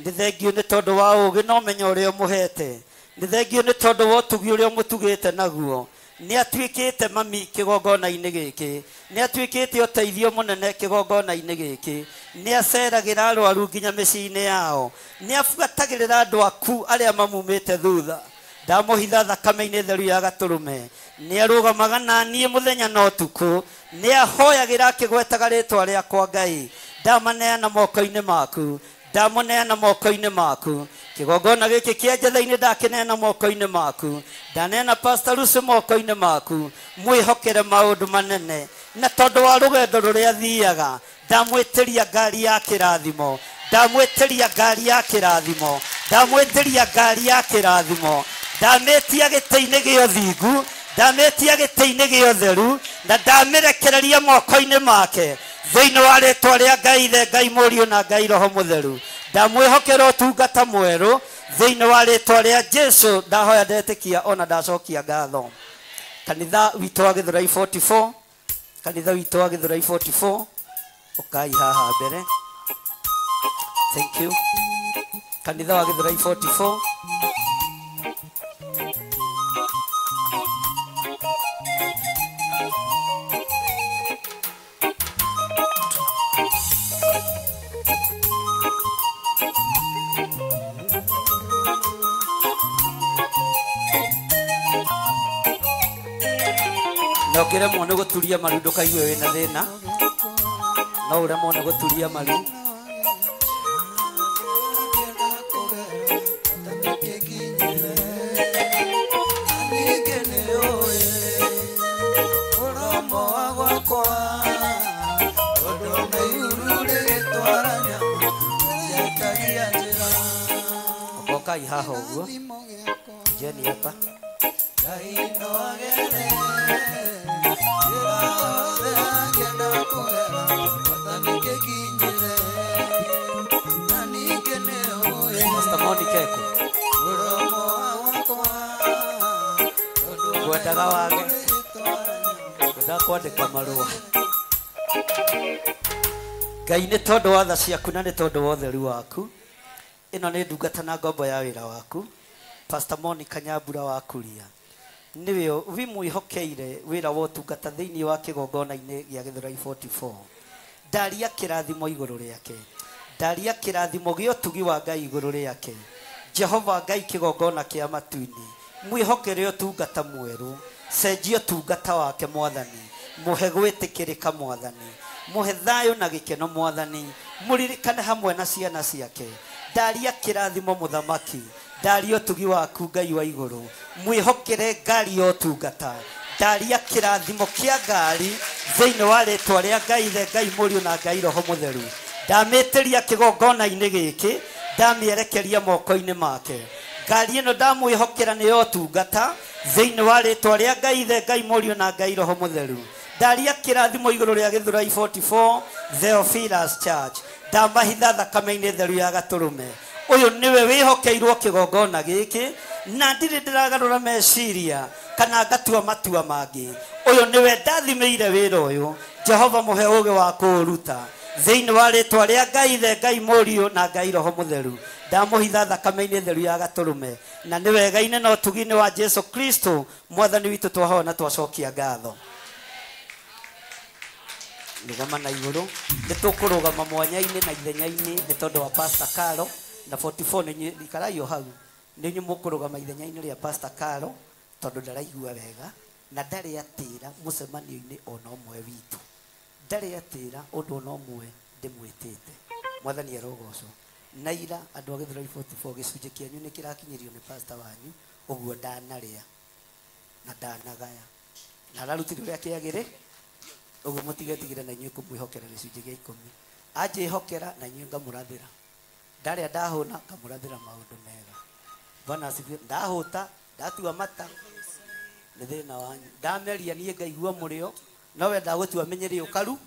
Nĩ thengiũ nĩ tondũ wa ũũgĩ na ũmenyo ũrĩa ũmũhete. Nĩ thengiũ nĩ tondũ wa ũtugi ũrĩa ũmũtugĩte naguo. Nĩ atuĩkĩte mami kĩgongona-inĩ gĩkĩ, nĩ atuĩkĩte ũteithio mũnene kĩgongona-inĩ gĩkĩ, nĩ aceragĩra arwaru nginya mĩciĩ-inĩ yao, nĩ abuatagĩrĩra andũ aku arĩa mamumĩte thutha. Ndamũhitha thakame-inĩ theru ya Gatũrũme, nĩ arũgamaga na niĩ mũthenya na ũtukũ, nĩ ahoyagĩra akĩgwetaga rĩtwa rĩakwa Ngai. Ndamaneana moko-inĩ maku, ndamũneana moko-inĩ maku. Kĩgongona gĩkĩ kĩa Njatha-inĩ ndakĩneana moko-inĩ maku. Ndaneana Pastor Lucy moko-inĩ maku. Mwĩhokere maũndũ manene, na tondũ wa rũgendo rũrĩa thiaga ndamwĩtĩria ngari ya kĩrathimo, ndamwĩtĩria ngari ya kĩrathimo, ndamwĩtĩria ngari ya kĩrathimo. Ndamĩtia gĩtĩ-inĩ gĩa ũthingu, ndamĩtia gĩtĩ-inĩ gĩa ũtheru, na ndamĩrekereria moko-inĩ make thĩinĩ wa rĩtwa rĩa Ngai Ithe Ngai Mũriũ na Ngai Roho Mũtheru. Ndamwĩhokera ũtungata mwerũ thĩinĩ wa rĩtwa rĩa Jesũ ndahoya ndetĩkia ona ndacokia ngatho. Kanitha witũ wa Gĩthũrai 44, kanitha witũ wa Gĩthũrai 44, ũkai haha mbere. Thank you. Kanitha wa Gĩthũrai 44. No ũngĩremwo nĩ gũturia maru ndũkaigue wĩna thĩna, no ũremwo nĩ gũturia maru. Ukai haha uguo. Jenny hapa. Pastor Monica eko. Kwendaga wage. Kwenda kwandĩka marũa. Ngai nĩ tondũ wa tha ciaku na nĩ tondũ wa ũtheru waku. Ĩno nĩ ndungata na ngombo ya wĩra waku. Pastor Monica Nyambura wa Kuria. Niwe wimwihokeire wĩra wa ũtungata thĩinĩ wa kĩgongona-inĩ gĩa Gĩthũrai 44. Ndaria kĩrathimo igũrũ rĩake. Ndaria kĩrathimo gĩa ũtugi wa Ngai igũrũ rĩake. Jehova Ngai kĩgongona kĩa matu-inĩ. Mwĩhokere ũtungata mwerũ. Cenjia ũtungata wake Mwathani. Mũhe gwĩtĩkĩrĩka Mwathani. Mũhe thayũ na gĩkeno Mwathani. Mũririkane hamwe na ciana ciake. Ndaria kĩrathimo mũthamaki. Ndaria ũtugi waku Ngai wa igũrũ. Mwĩhokere ngari ya ũtungata. Ndaria kĩrathimo kĩa ngari thĩinĩ wa rĩtwa rĩa Ngai Ithe, Ngai Mũriũ na Ngai Roho Mũtheru. Ndamĩtĩria kĩgongona-inĩ gĩkĩ, ndamĩerekeria moko-inĩ make. Ngari ĩno ndamwĩhokera nĩ ya ũtungata thĩinĩ wa rĩtwa rĩa Ngai Ithe, Ngai Mũriũ na Ngai Roho Mũtheru. Ndaria kĩrathimo igũrũ rĩa Gĩthũrai 44 Theophilus Church. Ndamahitha thakame-inĩ theru ya Gatũrũme. Ũyũ nĩwe wĩhokeirwo kĩgongona gĩkĩ na ndirĩ ndĩragarũra meciria kana ngatua matua mangĩ. Ũyũ nĩwe ndathimĩire wĩra ũyũ. Jehova mũhe ũũgĩ wa kũũruta thĩinĩ wa rĩtwa rĩa Ngai Ithe, Ngai Mũriũ na Ngai Roho Mũtheru. Ndamũhitha thakame-inĩ theru ya Gatũrũme na nĩ wega-inĩ na ũtugi-inĩ wa Jesu Kristo Mwathani witũ twahoya na twacokia ngatho. Rũgama na igũrũ. Nĩ tũkũrũgama mwanya-inĩ na ithenya-inĩ nĩ tondũ wa Pastor Carol na 44 nĩ ikaraio hau. Nĩ inyuĩ mũkũrũgama ithenya-inĩ rĩa Pastor Carol tondũ ndaraigua wega na ndarĩ atĩra mũcemanio-inĩ ona ũmwe witũ. Ndarĩ atĩra ũndũ ona ũmwe ndĩmwĩtĩte. Mwathani arogocwo. Na ira andũ a Gĩthũrai 44 gĩcunjĩ kĩanyu nĩ kĩrakinyĩrio nĩ pastor wanyu, ũguo ndanarĩa na ndanagaya na ararutire ũrĩa kĩagĩrĩ. Ũguo mũtigetigĩre na inyuĩ kũmwĩhokera gĩcunjĩ gĩa 10. Anjĩhokera na inyuĩ ngamũrathĩra. Ndarĩa ndahũna ngamũrathĩra maũndũ mega. Bwana asifiwe. Ndahũta ndatua mata nĩ thĩna wanyu. Ndameria niĩ ngaigua mũrĩo no wenda gũtua menyerĩ ũkaru.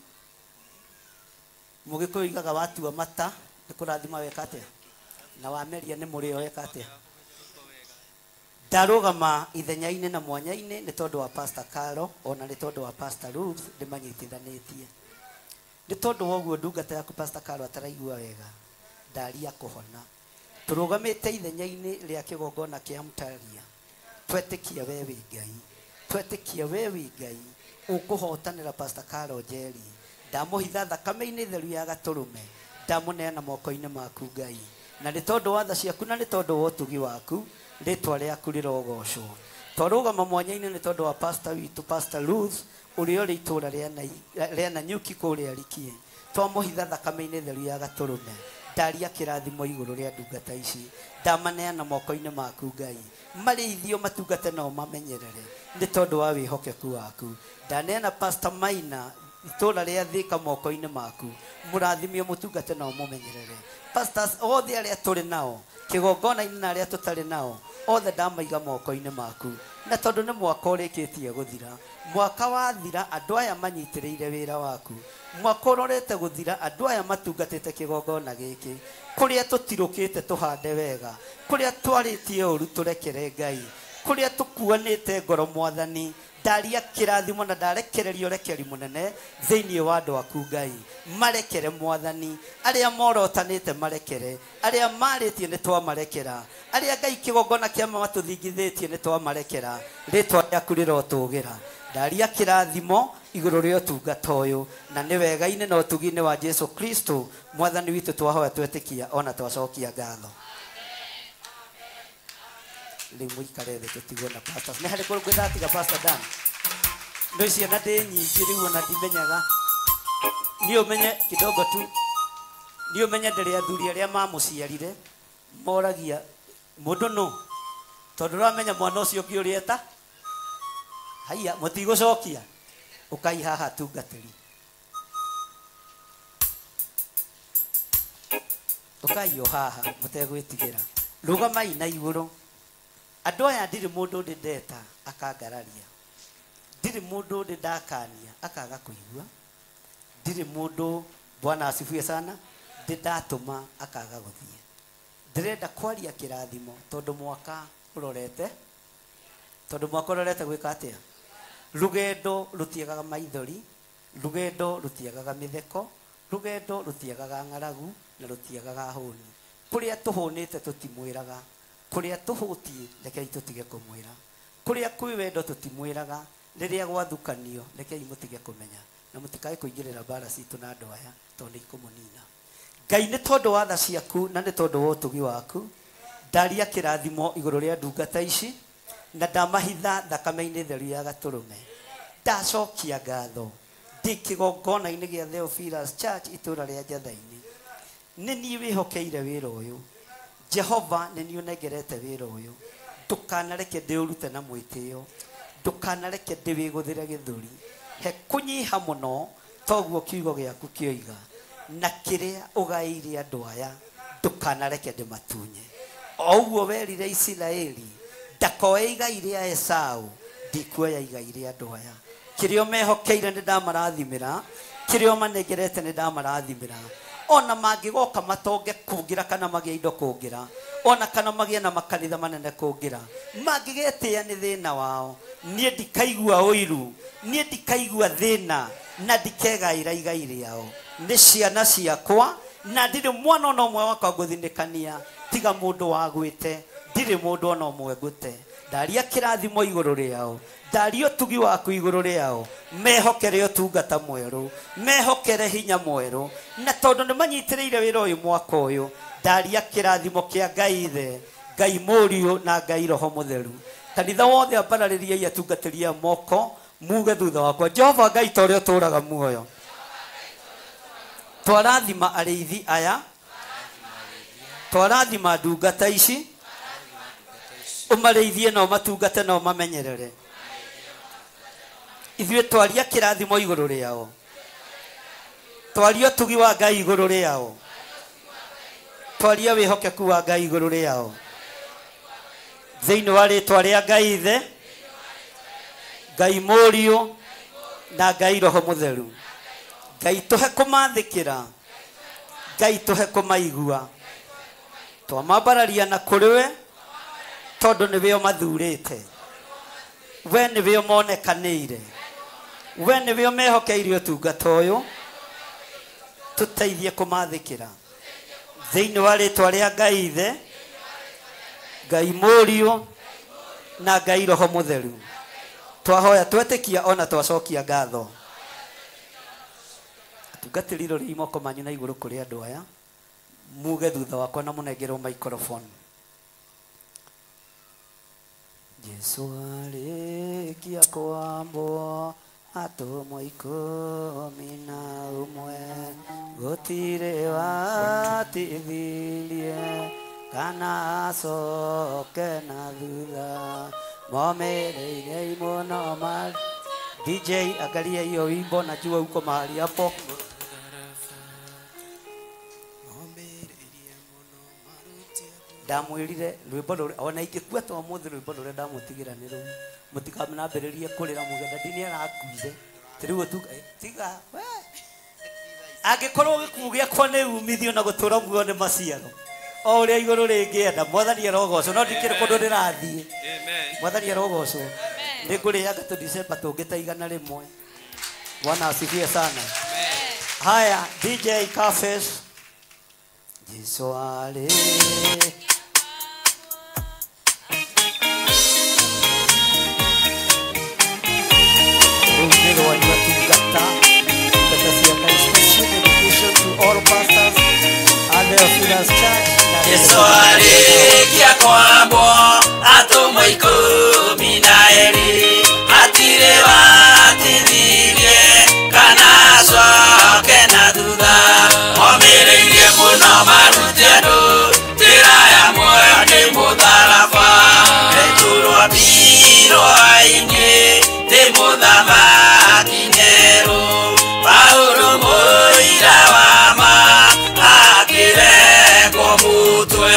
Mũgĩkũyũ igaga watua mata nĩ kũrathima weka atĩa na wameria nĩ mũrĩo weka atĩa. Ndarũgama ithenya-inĩ na mwanya-inĩ nĩ tondũ wa Pastor Carol ona nĩ tondũ wa Pastor Ruth ndĩmanyitithanĩtie. Nĩ tondũ wa ũguo ndungata yaku Pastor Carol ataraigua wega. Ndaria kũhona. Tũrũgamĩte ithenya-inĩ rĩa kĩgongona kĩa Mtaria. Twetĩkia we wĩ Ngai. Twetĩkia we wĩ Ngai. Ũkũhotanĩra Pastor Carol Njeri. Ndamũhitha thakame-inĩ theru ya Gatũrũme. Ndamũneana moko-inĩ maku Ngai. Na nĩ tondũ wa tha ciaku na nĩ tondũ wa ũtugi waku rĩtwa rĩaku rĩrogocwo. Twarũgama mwanya-inĩ nĩ tondũ wa pastor witũ Pastor Ruth ũrĩa ũrĩ itũũra rĩa Nanyuki kũrĩa Rikie. Twamũhitha thakame-inĩ theru ya Gatũrũme. Ndaria kĩrathimo igũrũ rĩa ndungata ici. Ndamaneana moko-inĩ maku Ngai. Marĩithio matungate nao mamenyerere nĩ tondũ wa wĩhokeku waku. Ndaneana Pastor Maina itũũra rĩa Thĩka moko-inĩ maku. Mũrathimio mũtungate nao mũmenyerere. Pastors othe arĩa tũrĩ nao kĩgongona-inĩ na arĩa tũtarĩ nao othe ndamaiga moko-inĩ maku. Na tondũ nĩ mwaka ũrĩkĩtie gũthira. Mwaka wathira andũ aya manyitĩrĩire wĩra waku. Mwaka ũrorete gũthira andũ aya matungatĩte kĩgongona gĩkĩ. Kũrĩa tũtirũkĩte tũhande wega. Kũrĩa twarĩtie ũru tũrekere Ngai. Kũrĩa tũkuanĩte ngoro Mwathani. Ndaria kĩrathimo na ndarekereria ũrekeri mũnene thĩinĩ wa andũ aku Ngai. Marekere Mwathani. Arĩa morotanĩte marekere. Arĩa marĩtie nĩ twamarekera. Arĩa Ngai kĩgongona kĩa matũthingithĩtie nĩ twamarekera. Rĩtwa rĩaku rĩrotũgĩra. Ndaria kĩrathimo igũrũ rĩa ũtungata ũyũ na nĩ wega-inĩ na ũtugi-inĩ wa Jesu Kristo Mwathani witũ twahoya twetĩkia ona twacokia ngatho. Rĩu mũikare thĩ tũtigwo na pastors. Nĩ harĩ kũrũ ngwĩratiga Pastor Dan. Nĩ ciana ndĩ nyingĩ rĩu ona ndimenyaga. Niĩ ũmenye kidogo tu. Niĩ ũmenye ndĩrĩ athuri arĩa mamũciarire moragia mũndũ no. Tondũ ũramenya mwana ũcio ũngĩ ũrĩeta. Haiya mũtigũcokia. Ũkai haha tungatĩri. Ũkai o haha mũtegwĩtigĩra. rugamai na iguru andu aya ndiri mundu ndeta akangararia ndiri mundu ndakania akaga kuigua ndiri mundu Bwana asifiwe sana ndatuma akaga guthie ndirenda kwaria kirathimo tondu mwaka urorete gwika atia rugendo rutiagaga maithori rugendo rutiagaga mitheko rugendo rutiagaga ngaragu na rutiagaga honi kuria tuhunite tutimwiraga kuria tuhutie rekei tutige kumwira kuria kwi wendo tutimwiraga riria gwathukanio rekei mutige kumenya na mutikae kuingirira bara citu na andu aya tondu ikumunina Ngai ni tondu wa tha ciaku na ni tondu wa utugi waku ndaria kirathimo iguru ria ndungata ici na ndamahitha thakame-ini theru ya gaturume ndacokia ngatho ndi kigongona-ini gia Theophilus Church itura ria Njathaini ni ni wihokeire wira uyu Jehova ni ni unengerete wira uyu ndukanareke ndiurute na mwitio ndukanareke ndiwiguthire githuri he kunyiha muno toguo kiugo giaku kioiga na kiria ugaire andu aya ndukanareke ndimatunye ouguo werire Isiraeli ndakoe igai ria Esau ndikuoya igai ria andu aya kirio mehokeire ni ndamarathimira kirio manengerete ni ndamarathimira ona mangigoka matonge kungira kana magie indo kungira ona kana magie na makanitha manene kungira mangigetia ni thina wao nie ndikaigua uiru nie ndikaigua thina na ndikegaira igai riao ni ciana ciakwa na ndiri mwana no mwe wakwa nguthinikania tiga mundu wagwite ndiri mundu no mwe ngute ndaria kirathimo iguru riao ndaria utugi waku iguru riao mehokere utungata mweru mehokere hinya mweru na tondu ni manyitireire wira uyu mwaka uyu ndaria kirathimo kia Ngai ithe Ngai Muriu na Ngai Roho Mutheru kanitha wothe ambararirie atungatiria moko muge thutha wakwa Jehova Ngai ta uria turaga muoyo twarathima ariithi aya twarathima ndungata ici umareithie no matungate no mamenyerere ithuĩ twaria kirathimo iguru riao twaria utugi wa Ngai iguru riao twaria wihokeku wa Ngai iguru riao thiini wa ritwa ria Ngai ithe Ngai Muriu na Ngai Roho Mutheru Ngai tuhe kumathikira Ngai tuhe kumaigua twamambararia na kuriwe tondu niwe mathurite we niwe monekanire we niwe mehokeire utungata uyu tuteithie kumathikira thiini wa ritwa ria Ngai ithe Ngai Muriu na Ngai Roho Mutheru twahoya twetikia ona twacokia ngatho tungatiriro ri moko manyu na iguru kuri andu aya muge thutha wakwa na munengerwo microphone Jesu arikia kwambwo atumwo 11 gutire watithirie kana acoke na thutha momereire muno mali DJ angalia hiyo wimbo najua uko mahali hapo ndamwirire rwimbo ruri ona ingikua to muthi rwimbo ruri ndamutigira ni ru mutikamnambiririe kurira mugenda ndini arakuire tiriwe tu tiga angikorwo gikugu giakwa ni umithio na gutura muo ni maciaro o uria iguru ringienda mwathani arogoco no ndikire kundu ndirathie mwathani arogoco ni nguriaga tu December tungita igana rimwe Bwana asifiwe sana haya DJ Cafes Jesu ale Umero wa tungata siaka special dedication to all pastors and Theophilus Church Jesu alikia kwambo atumwo 12 atire watithirie kana acoke na thutha omereirie muno maruti andu njira ya muoyo ni mutharaba eturwo mbirwa-ini ni muthamaki ngeru Paulo muira wa ma akiregwo mutwe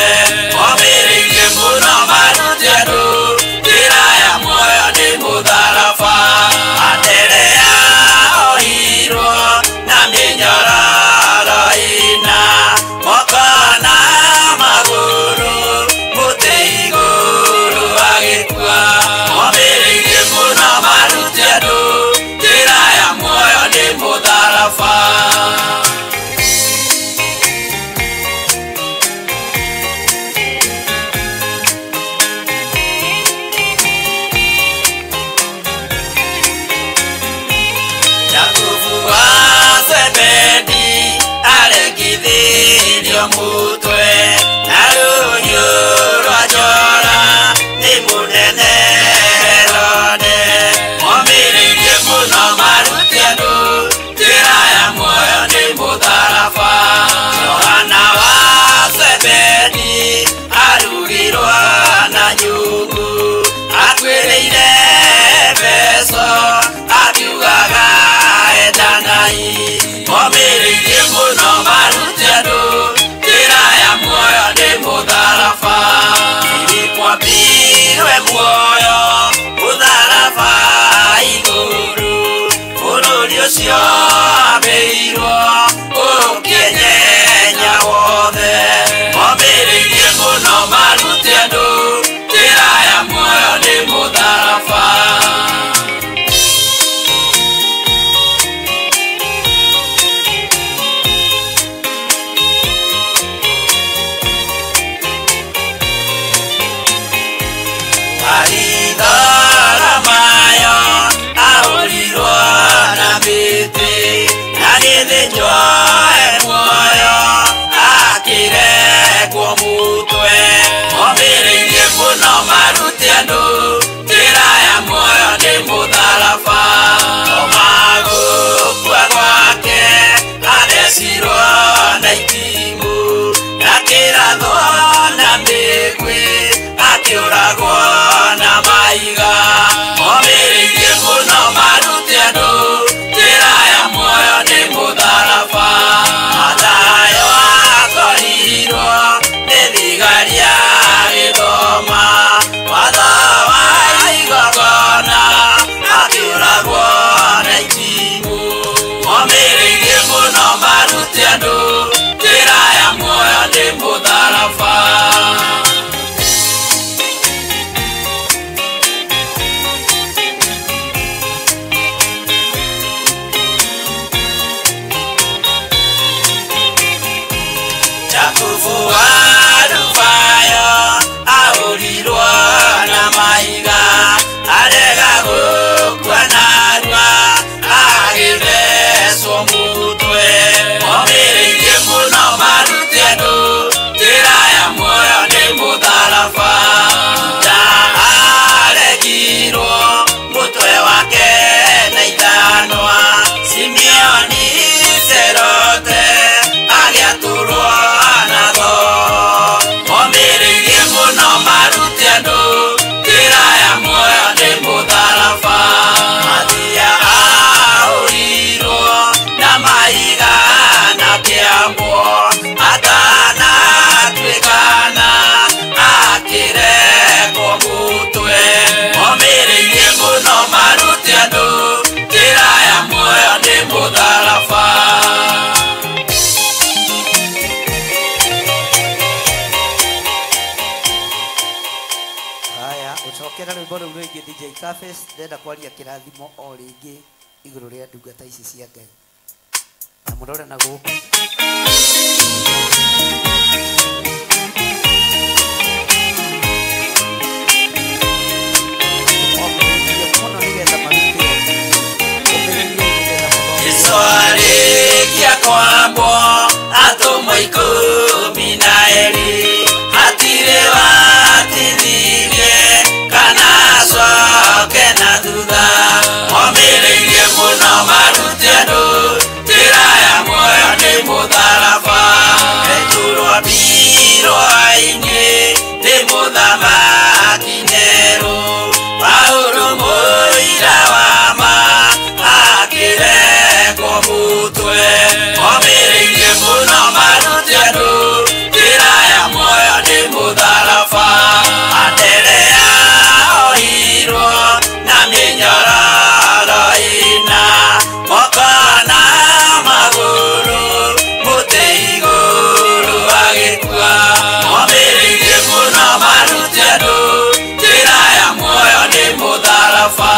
DJ Cafes ndenda kwaria kirathimo o ringi iguru ria ndungata ici cia Ngai na murore na guku Iswarikia kwambo atomwa 12 hatire watithirie kana coke na thutha momireirie muno marute andu njira ya muoyo ni mutharaba eturwa mbirwa-ini ni muthamaki Nero Paulo muira wa ma akire mutwe omireirie muno marute andu njira ya muoyo ni mutharaba anderea ohirwo na minyororo ina mokona maguru muti iguru agikua omireirie muno marute andu njira ya muoyo ni mutharaba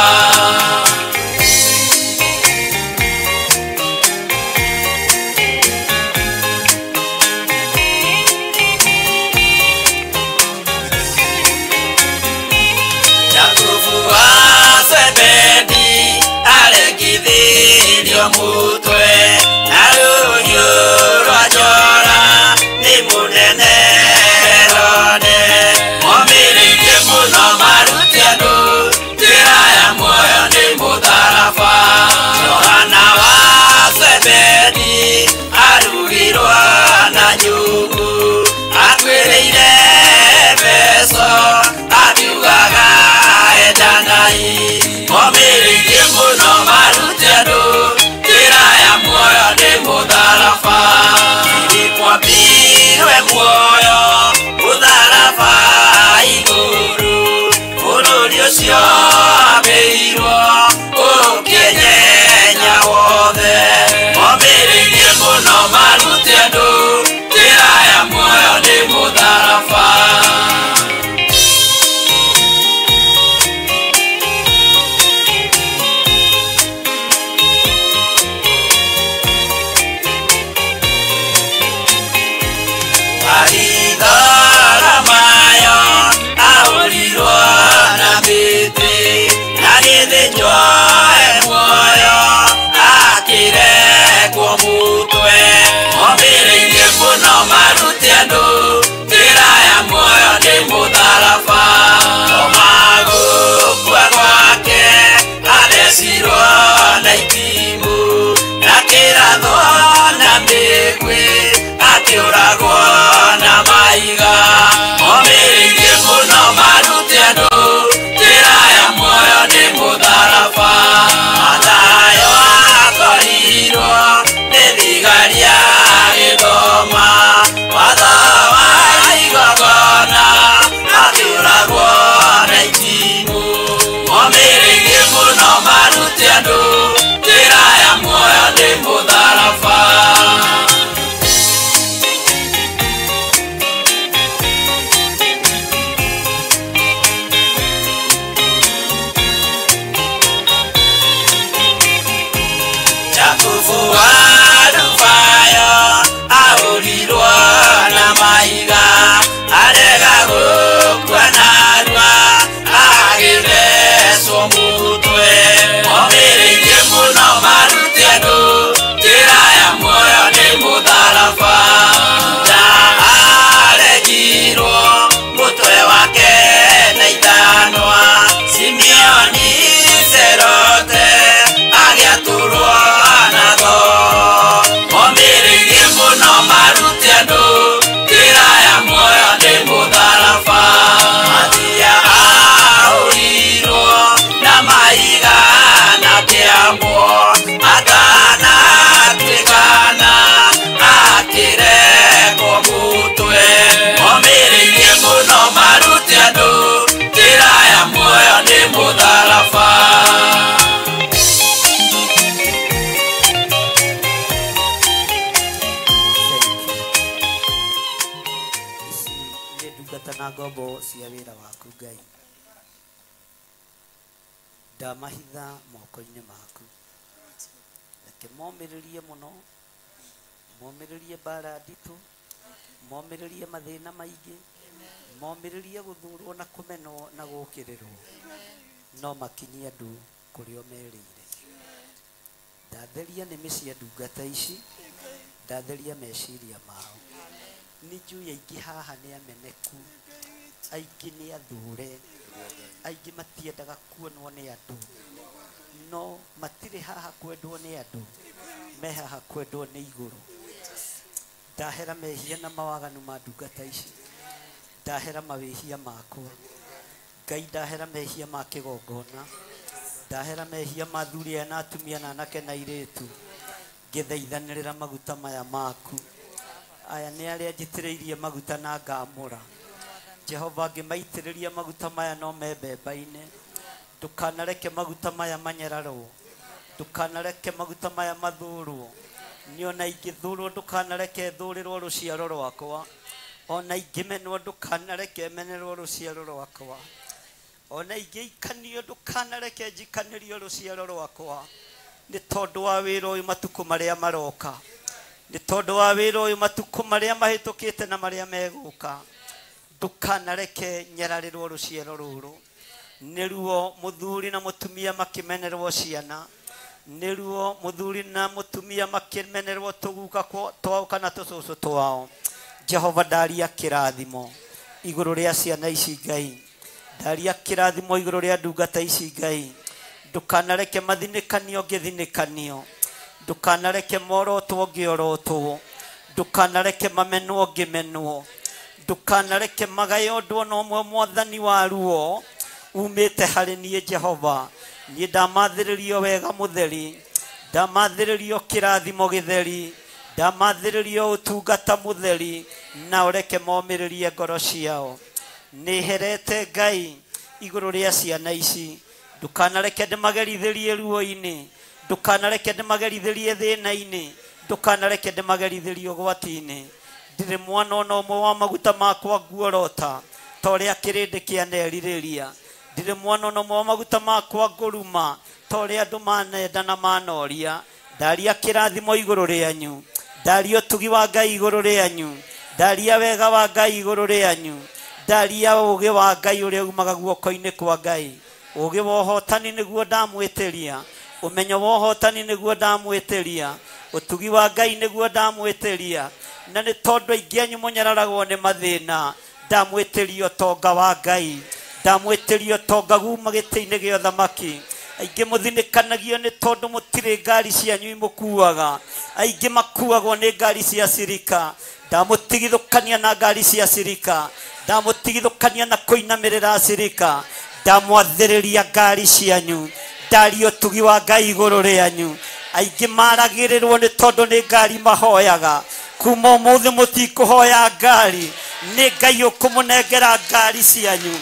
mutwe na rũhiũ rwa njora nĩ mũnene Herode momireirie mũno marute andũ njĩra ya muoyo nĩ mũtharaba Johana wa Zebedi arugirwo na nyũngũ atuĩrĩire Efeso akiugaga endanai momireirie mũno marute andũ mutharaba ilikwambirwe muoyo mutharaba iguru bũrũri ũcio abeirwo ũkĩnyenya wothe momireirie mũno marute andũ njĩra ya muoyo nĩ mutharaba akiuragwo na maiga omireirie mũno marute andũ njĩra ya muoyo nĩ mutharaba Mathayo akorirwo nĩ thigari agĩthoma watho wa igongona akiuragwo na itimũ omireirie mũno marute andũ njĩra ya muoyo nĩ mutharaba ndungata na ngombo cia wĩra waku Ngai ndamahitha moko-inĩ maku reke momĩrĩrie mũno momĩrĩrie mbara nditũ momĩrĩrie mathĩna maingĩ momĩrĩrie gũthũrwo na kũmenwo na gũkĩrĩrwo no makinyie andũ kũrĩa o merĩire ndatheria nĩmĩ cia ndungata ici ndatheria meciria mao nĩ njũĩ aingĩ haha nĩ ameneku aingĩ nĩ athũre aingĩ matiendaga kuonwo nĩ andũ no matirĩ haha kwendwo nĩ andũ me haha kwendwo nĩ igũrũ ndahera mehia na mawaganu ma ndungata ici ndahera mawĩhia makwa Ngai ndahera mehia ma kĩgongona ndahera mehia ma athuri aya na atumia na anake na airĩtu ngĩthaithanĩrĩra maguta maya maku aya nĩ arĩa njitĩrĩirie maguta na ngamũra Jehova ngĩmaitĩrĩria maguta maya no me mbemba-inĩ ndũkanareke maguta maya manyararwo ndũkanareke maguta maya mathũrwo nĩ ona ingĩthũrwo ndũkanareke thũrĩrwo rũciaro rwakwa ona ingĩmenwo ndũkanareke menerwo rũciaro rwakwa ona ingĩikanio ndũkanareke njikanĩrio rũciaro rwakwa nĩ tondũ wa wĩra ũyũ matukũ marĩa maroka nĩ tondũ wa wĩra ũyũ matukũ marĩa mahĩtũkĩte na marĩa megũka ndũkanareke nyararĩrwo rũciaro rũrũ nĩruo mũthuri na mũtumia makĩmenerwo ciana nĩruo mũthuri na mũtumia makĩmenerwo tũguka twao kana tũcũcũ twao Jehova ndaria kĩrathimo igũrũ rĩa ciana ici Ngai ndaria kĩrathimo igũrũ rĩa ndungata ici Ngai ndũkanareke mathinĩkanio ngĩthinĩkanio ndũkanareke morotwo ngĩorotwo ndũkanareke mamenwo ngĩmenwo ndũkanareke magayo ũndũ ona ũmwe mwathani wa ruo umĩte harĩ niĩ Jehova niĩ ndamathĩrĩrio wega mũtheri ndamathĩrĩrio kĩrathimo gĩtheri ndamathĩrĩrio ũtungata mũtheri na ũreke momĩrĩrie ngoro ciao nĩherete Ngai igũrũ rĩa ciana ici ndũkanareke ndĩmagerithĩrie ruo-inĩ ndũkanareke ndĩmagerithĩrie thĩna-inĩ ndũkanareke ndĩmagerithĩrie ũgwati-inĩ ndirĩ mwana ona ũmwe wa maguta makwa nguorota ta ũrĩa kĩrĩndĩ kĩanerirĩria ndirĩ mwana ona ũmwe wa maguta makwa ngũruma ta ũrĩa andũ manenda na manoria ndaria kĩrathimo igũrũ rĩanyu ndaria ũtugi wa Ngai igũrũ rĩanyu ndaria wega wa Ngai igũrũ rĩanyu ndaria ũũgĩ wa Ngai ũrĩa umaga guoko-inĩ kwa Ngai ũũgĩ wa ũhotani nĩguo ndamwĩtĩria ũmenyo wa ũhotani nĩguo ndamwĩtĩria ũtugi wa Ngai nĩguo ndamwĩtĩria na nĩ tondũ aingĩ anyu mũnyararagwo nĩ mathĩna ndamwĩtĩria ũtonga wa Ngai ndamwĩtĩria ũtonga kuma gĩtĩ-inĩ gĩa ũthamaki aingĩ mũthinĩkanagio nĩ tondũ mũtirĩ ngari cianyu imũkuaga aingĩ makuagwo nĩ ngari cia cirika ndamũtigithũkania na ngari cia cirika ndamũtigithũkania na kũinamĩrĩra cirika ndamwathĩrĩria ngari cianyu ndaria ũtugi wa Ngai igũrũ rĩanyu aingĩ maragĩrĩrwo nĩ tondũ nĩ ngari mahoyaga kuma ũmũthĩ mũtikũhoya ngari nĩ Ngai ũkũmũnengera ngari cianyu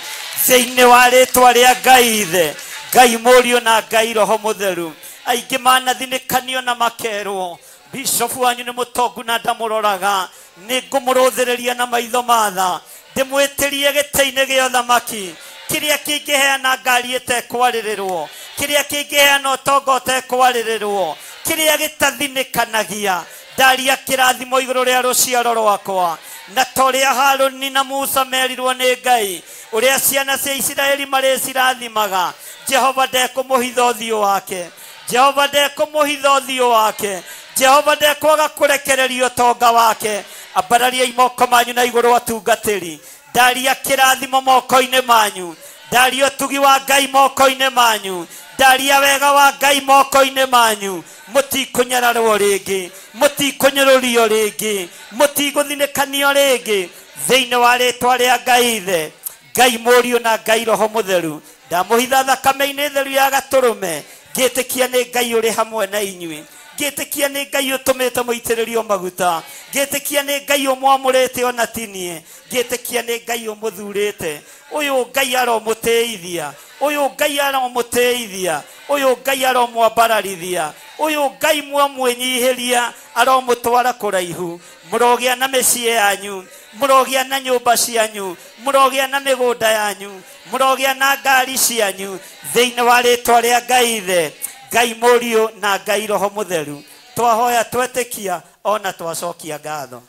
thĩinĩ wa rĩtwa rĩa Ngai Ithe Ngai Mũriũ na Ngai Roho Mũtheru aingĩ manathinĩkanio na makerwo bishop wanyu nĩ mũtongu na ndamũroraga nĩ ngũmũrũthĩrĩria na maitho matha ndĩmwĩtĩrie gĩtĩ-inĩ gĩa ũthamaki kĩrĩa kĩngĩheana ngari ĩtekwarĩrĩrwo kĩrĩa kĩngĩheana ũtonga ũtekwarĩrĩrwo kĩrĩa gĩtathinĩkanagia ndaria kĩrathimo igũrũ rĩa rũciaro rwakwa na ta ũrĩa Harũni na Musa merirwo nĩ Ngai ũrĩa ciana cia Isiraeli marĩcirathimaga Jehova ndekũmũhitha ũthiũ wake Jehova ndekũmũhitha ũthiũ wake Jehova ndekwaga kũrekereria ũtonga wake ambarariai moko manyu na igũrũ atungatĩri ndaria kĩrathimo moko-inĩ manyu ndaria ũtugi wa Ngai moko-inĩ manyu ndaria wega wa Ngai moko-inĩ manyu mũtikũnyararwo rĩngĩ mũtikũnyũrũrio rĩngĩ mũtigũthinĩkanio rĩngĩ thĩinĩ wa rĩtwa rĩa Ngai Ithe Ngai Mũriũ na Ngai Roho Mũtheru ndamũhitha thakame-inĩ theru ya gatũrũme ngĩtĩkia nĩ Ngai ũrĩ hamwe na inyuĩ ngĩtĩkia nĩ Ngai ũtũmĩte mũitĩrĩrio maguta ngĩtĩkia nĩ Ngai ũmwamũrĩte ona tinie ngĩtĩkia nĩ Ngai ũmũthurĩte ũyũ Ngai aromũtĩithia ũyũ Ngai aromũtĩithia ũyũ Ngai aromwambararithia ũyũ Ngai mwamwĩnyihĩria aromũtwara kũraihu mũrogĩa na mĩciĩ yanyu murogia na nyumba cianyu murogia na migunda yanyu murogia na ngari cianyu thiini wa ritwa ria Ngai Ithe Ngai Mũriũ na Ngai Roho Mũtheru twahoya twetikia ona twacokia ngatho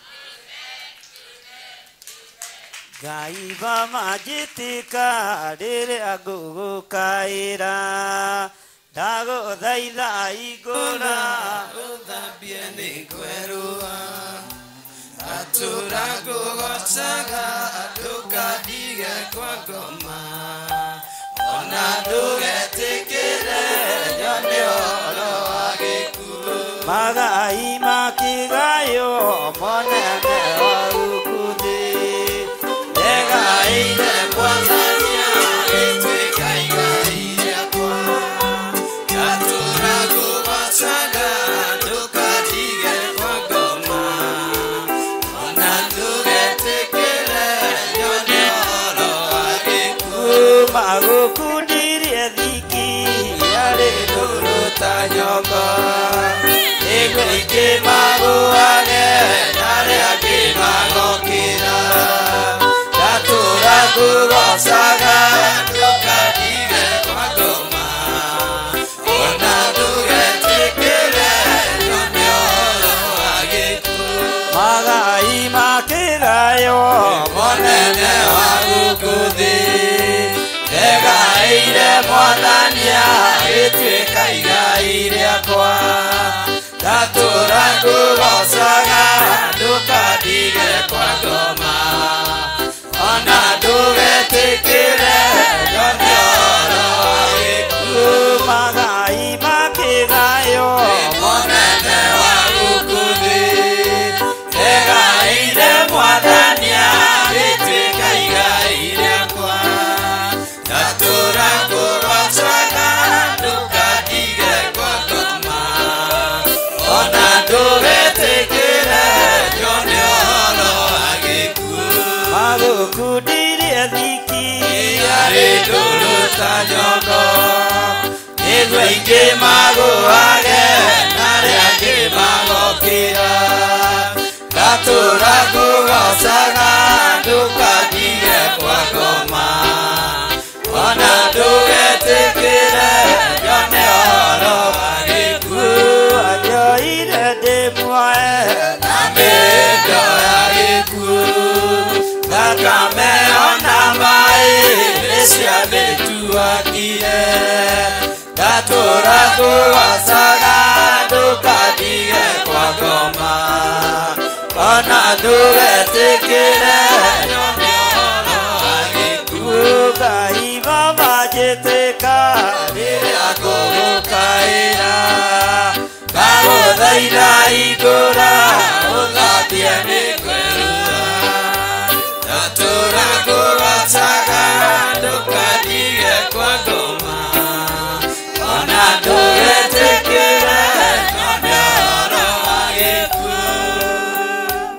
Ngai bamajitika rĩrĩa ngũgũkaĩra ndagũthaitha igũra Uthambie ni kwerua Atura ngũgocaga ndũkadige kwa ngoma Ona ndũgetĩkĩre nyone ũhoro wa gĩkuũ Magai makĩgayo monene wa ukuthi Ndegaĩire Mwathania gĩtuĩka igai rĩakwa Atura ngũgocaga ndũkadige kwa ngoma Ona ndũgetĩkĩre nyone ũhoro wa gĩkuũ magũkundirie thiki yarĩ ndũrũ ta nyongo Nĩguo ingĩ magũage narĩa angĩ magokĩra Ndatũra ngũgocaga ndũkadige kwa ngoma Ona ndũgetĩkĩre nyone ũhoro wa gĩkuũ Magai makĩgayo Monene wa gũkũ thĩ Ndegaĩire Mwathania gĩtuĩka igai rĩakwa Ndatũra ngũgocaga ndũkadige kwa ngoma Ona ndũgetĩkĩre nyone ũhoro wa gĩkuũ Magai makĩgayo Monene wa gũkũ thĩ Ndegaĩire Mwathania gĩtuĩka igai rĩakwa Ndatũra ngũgocaga ndũkadige kwa ngoma Ona ndũgetĩkĩre nyone ũhoro wa gĩkuũ magũkundirie thiki yarĩ ndũrũ ta nyongo Nĩguo ingĩ magũage narĩa angĩ magokĩra Ndatũra ngũgocaga ndũkadige kwa ngoma Ona ndũgetĩkĩre nyone ũhoro wa gĩkuũ Wanjoire ndĩ muoe na mĩndo ya gĩkuũ Thakame ona maĩ nĩciamĩtuakire Ndatũra ngũgocaga ndũkadige kwa ngoma Ona ndũgetĩkĩre nyone ũhoro wa gĩkuũ Ngai bamajĩtĩka rĩrĩa ngũgũkaĩra Ndagũthaitha igũra ũthambie nĩ kwerua Ndatũra ngũgocaga ndũkadige kwa ngoma Ona ndũgetĩkĩre nyone ũhoro wa gĩkuũ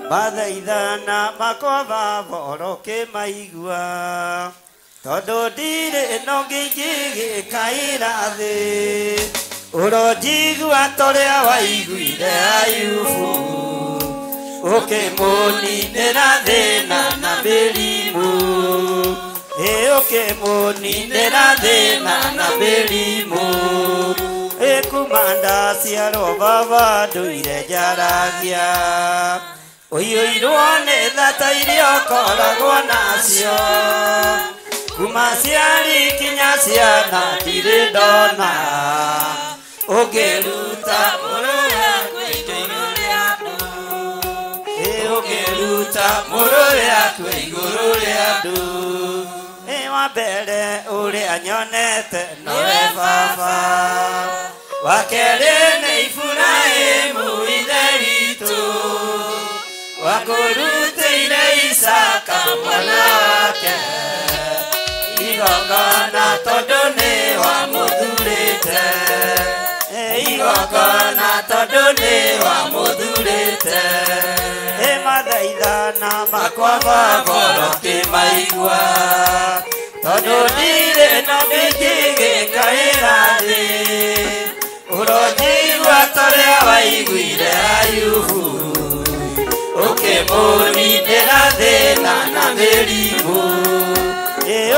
mathaithana makwa baboro kĩmaigua tondũ ndirĩ no ngĩingĩgĩkaĩra thĩ ũronjigua torĩa waiguire Ayubu ũkĩmũninĩra thĩna na mĩrimũ ũkĩmũninĩra thĩna na mĩrimũ kuma ndaciarwo baba ndũire njaragia ũiyũirwo nĩ thata iria ũkoragwo nacio kuma ciari kinya ciana ndirĩ ndona ũngĩruta mũrũwe ũngĩruta mũrũwe akwe igũrũ rĩa andũ wa mbere ũrĩa nyonete nowe baba wa kerĩ nĩ Iburahĩmu ithe witũ wakũrutĩire Isaka mwana wake igongona tondũ nĩ wamũthurĩte igongona tondũ nĩ wamũthurĩte mathaithana makwa baba kĩmaigua tondũ ndirĩ no ndingĩgĩkaĩra thĩ ũronjigua torĩa waiguire Ayubu ũkĩmũninĩra thĩna na mĩrimũ,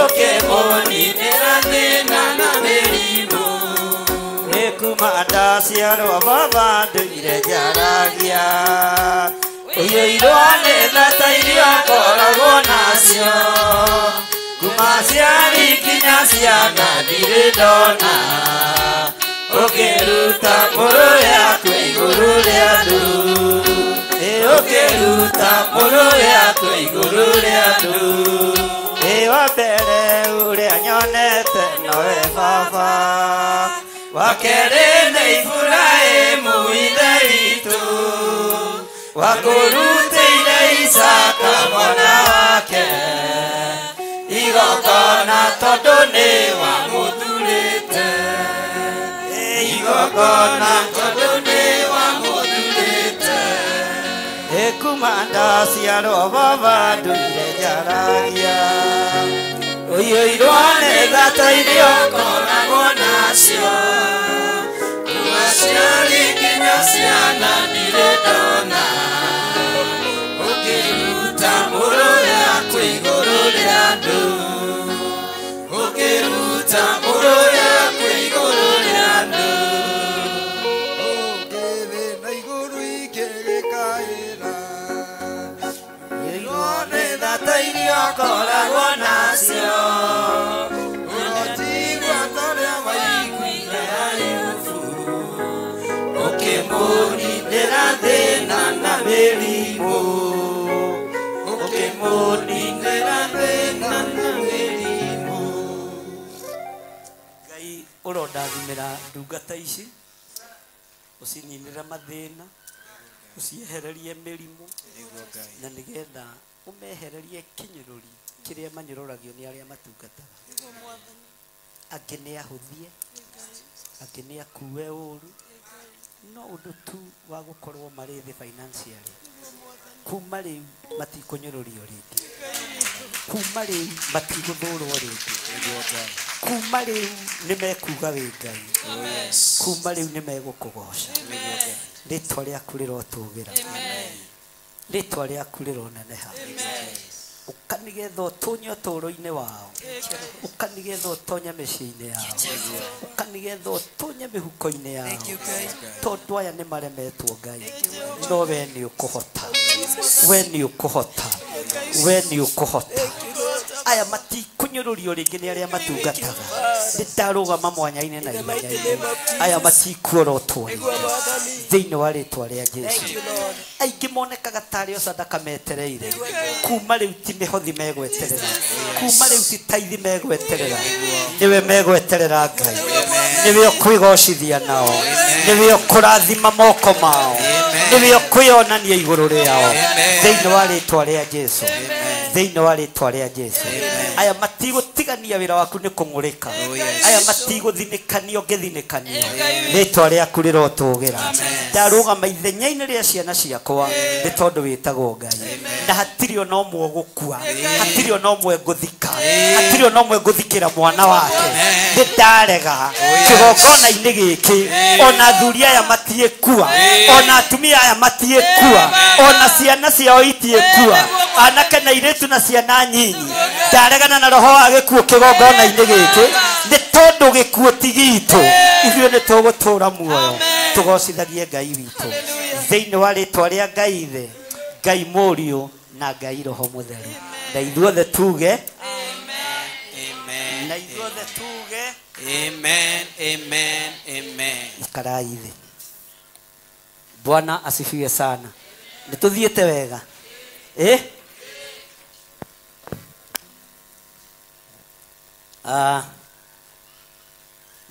ũkĩmũninĩra thĩna na mĩrimũ. Nĩ kuma ndaciarwo baba ndũire njaragia, ũiyũirwo nĩ thata iria ngoragwo nacio, kuma ciari nginya ciana ndirĩ ndona, ũkĩruta mũrũ yaku igũrũ rĩa andũ, ũkĩruta mũrũ yaku igũrũ rĩa andũ. Wa mbere ũrĩa nyonete nowe baba, wa kerĩ nĩ Iburahĩmu ithe witũ, wa kũrutĩire Isaka mwana wake igongona tondũ nĩ wamũthurĩte, igongona tondũ nĩ wamũthurĩte. Kuma ndaciarwo baba ndũire njaragia, ũiyũirwo nĩ thata iria ngoragwo nacio, kuma ciari nginya ciana ndirĩ ndona, ũkĩruta mũrũ yaku igũrũ rĩa andũ, ũkĩruta mũrũ yaku igũrũ rĩa andũ. Ũngĩthĩ na igũrũ ikĩgĩkaĩra, ũiyũirwo nĩ thata iria ngoragwo nacio, ũrotigwo torĩa waiguire Ayubu, ũkĩmũninĩra thĩna na mĩrimũ, ũkĩmũninĩra thĩna na mĩrimũ. Ngai ũrondathimĩra ndungata ici, ũcininĩre mathĩna, ũciehererie mĩrimũ, na nĩgetha ũmehererie kinyũrũri kĩrĩa manyũrũragio nĩ arĩa matungataga. Angĩ nĩ ahũthie, angĩ nĩ akue ũru, no ũndũ tu wa gũkorwo marĩ thĩ financially. Kuma rĩu matikũnyũrũrio rĩngĩ, kuma rĩu matigũthũrwo rĩngĩ, kuma rĩu nĩ mekuga wĩ Ngai, kuma rĩu nĩ megũkũgoca. Rĩtwa rĩaku rĩrotũgĩra, rĩtwa rĩaku rĩroneneha, ũkanĩgetha ũtũnye ũtũũro-inĩ wao, ũkanĩgetha ũtonye mĩciĩ-inĩ yao, ũkanĩgetha ũtũnye mĩhuko-inĩ yao, tondũ aya nĩ maremetwo Ngai, no we nĩ ũkũhota, we nĩ ũkũhota, we nĩ ũkũhota. Aya matikũnyũrũrio rĩngĩ nĩ arĩa matungataga, nĩndarũgama mwanya-inĩ na ihenya-inĩ, aya matikuorotwo thĩinĩ wa rĩtwa rĩa Jesũ. Aingĩ monekaga tarĩ o sadaka metereire, kuma rĩu ti mĩhothi megweterera, kuma rĩu ti taithi megweterera, nĩwe megweterera Ngai, nĩwe ũkwĩgocithia nao, nĩwe ũkũrathima moko mao, nĩwe ũkwĩonania igũrũ rĩao, thĩinĩ wa rĩtwa rĩa Jesũ, thĩinĩ wa rĩtwa rĩa Jesũ. Aya matigũtigania wĩra waku nĩ kũng'ũrĩka, aya matigũthinĩkanio ngĩthinĩkanio, rĩtwa rĩaku rĩrotũgĩra. Ndarũgama ithenya-inĩ rĩa ciana ciakwa nĩ tondũ wĩtagwo Ngai, na hatirĩ ona ũmwe gũkua, hatirĩ ona ũmwe ngũthika, hatirĩ ona ũmwe ngũthikĩra mwana wake. Nĩndarega kĩgongona-inĩ gĩkĩ, ona athuri aya matiĩkua, ona atumia aya matiĩkua, ona ciana ciao itiĩkua, anake na airĩtu na ciana nyinyi. Ndaregana na roho wa gĩkuũ kĩgongona-inĩ gĩkĩ, nĩ tondũ gĩkuũ ti gitũ, ithuĩ nĩ tũgũtũũra muoyo tũgocithagie Ngai witũ, thĩinĩ wa rĩtwa rĩa Ngai Ithe, Ngai Mũriũ na Ngai Roho Mũtheru. Na ithuothe tuge na ithuothe tuge amen, amen, amen. Ikarai thĩ. Bwana asifiwe sana. Nĩtũthiĩte wega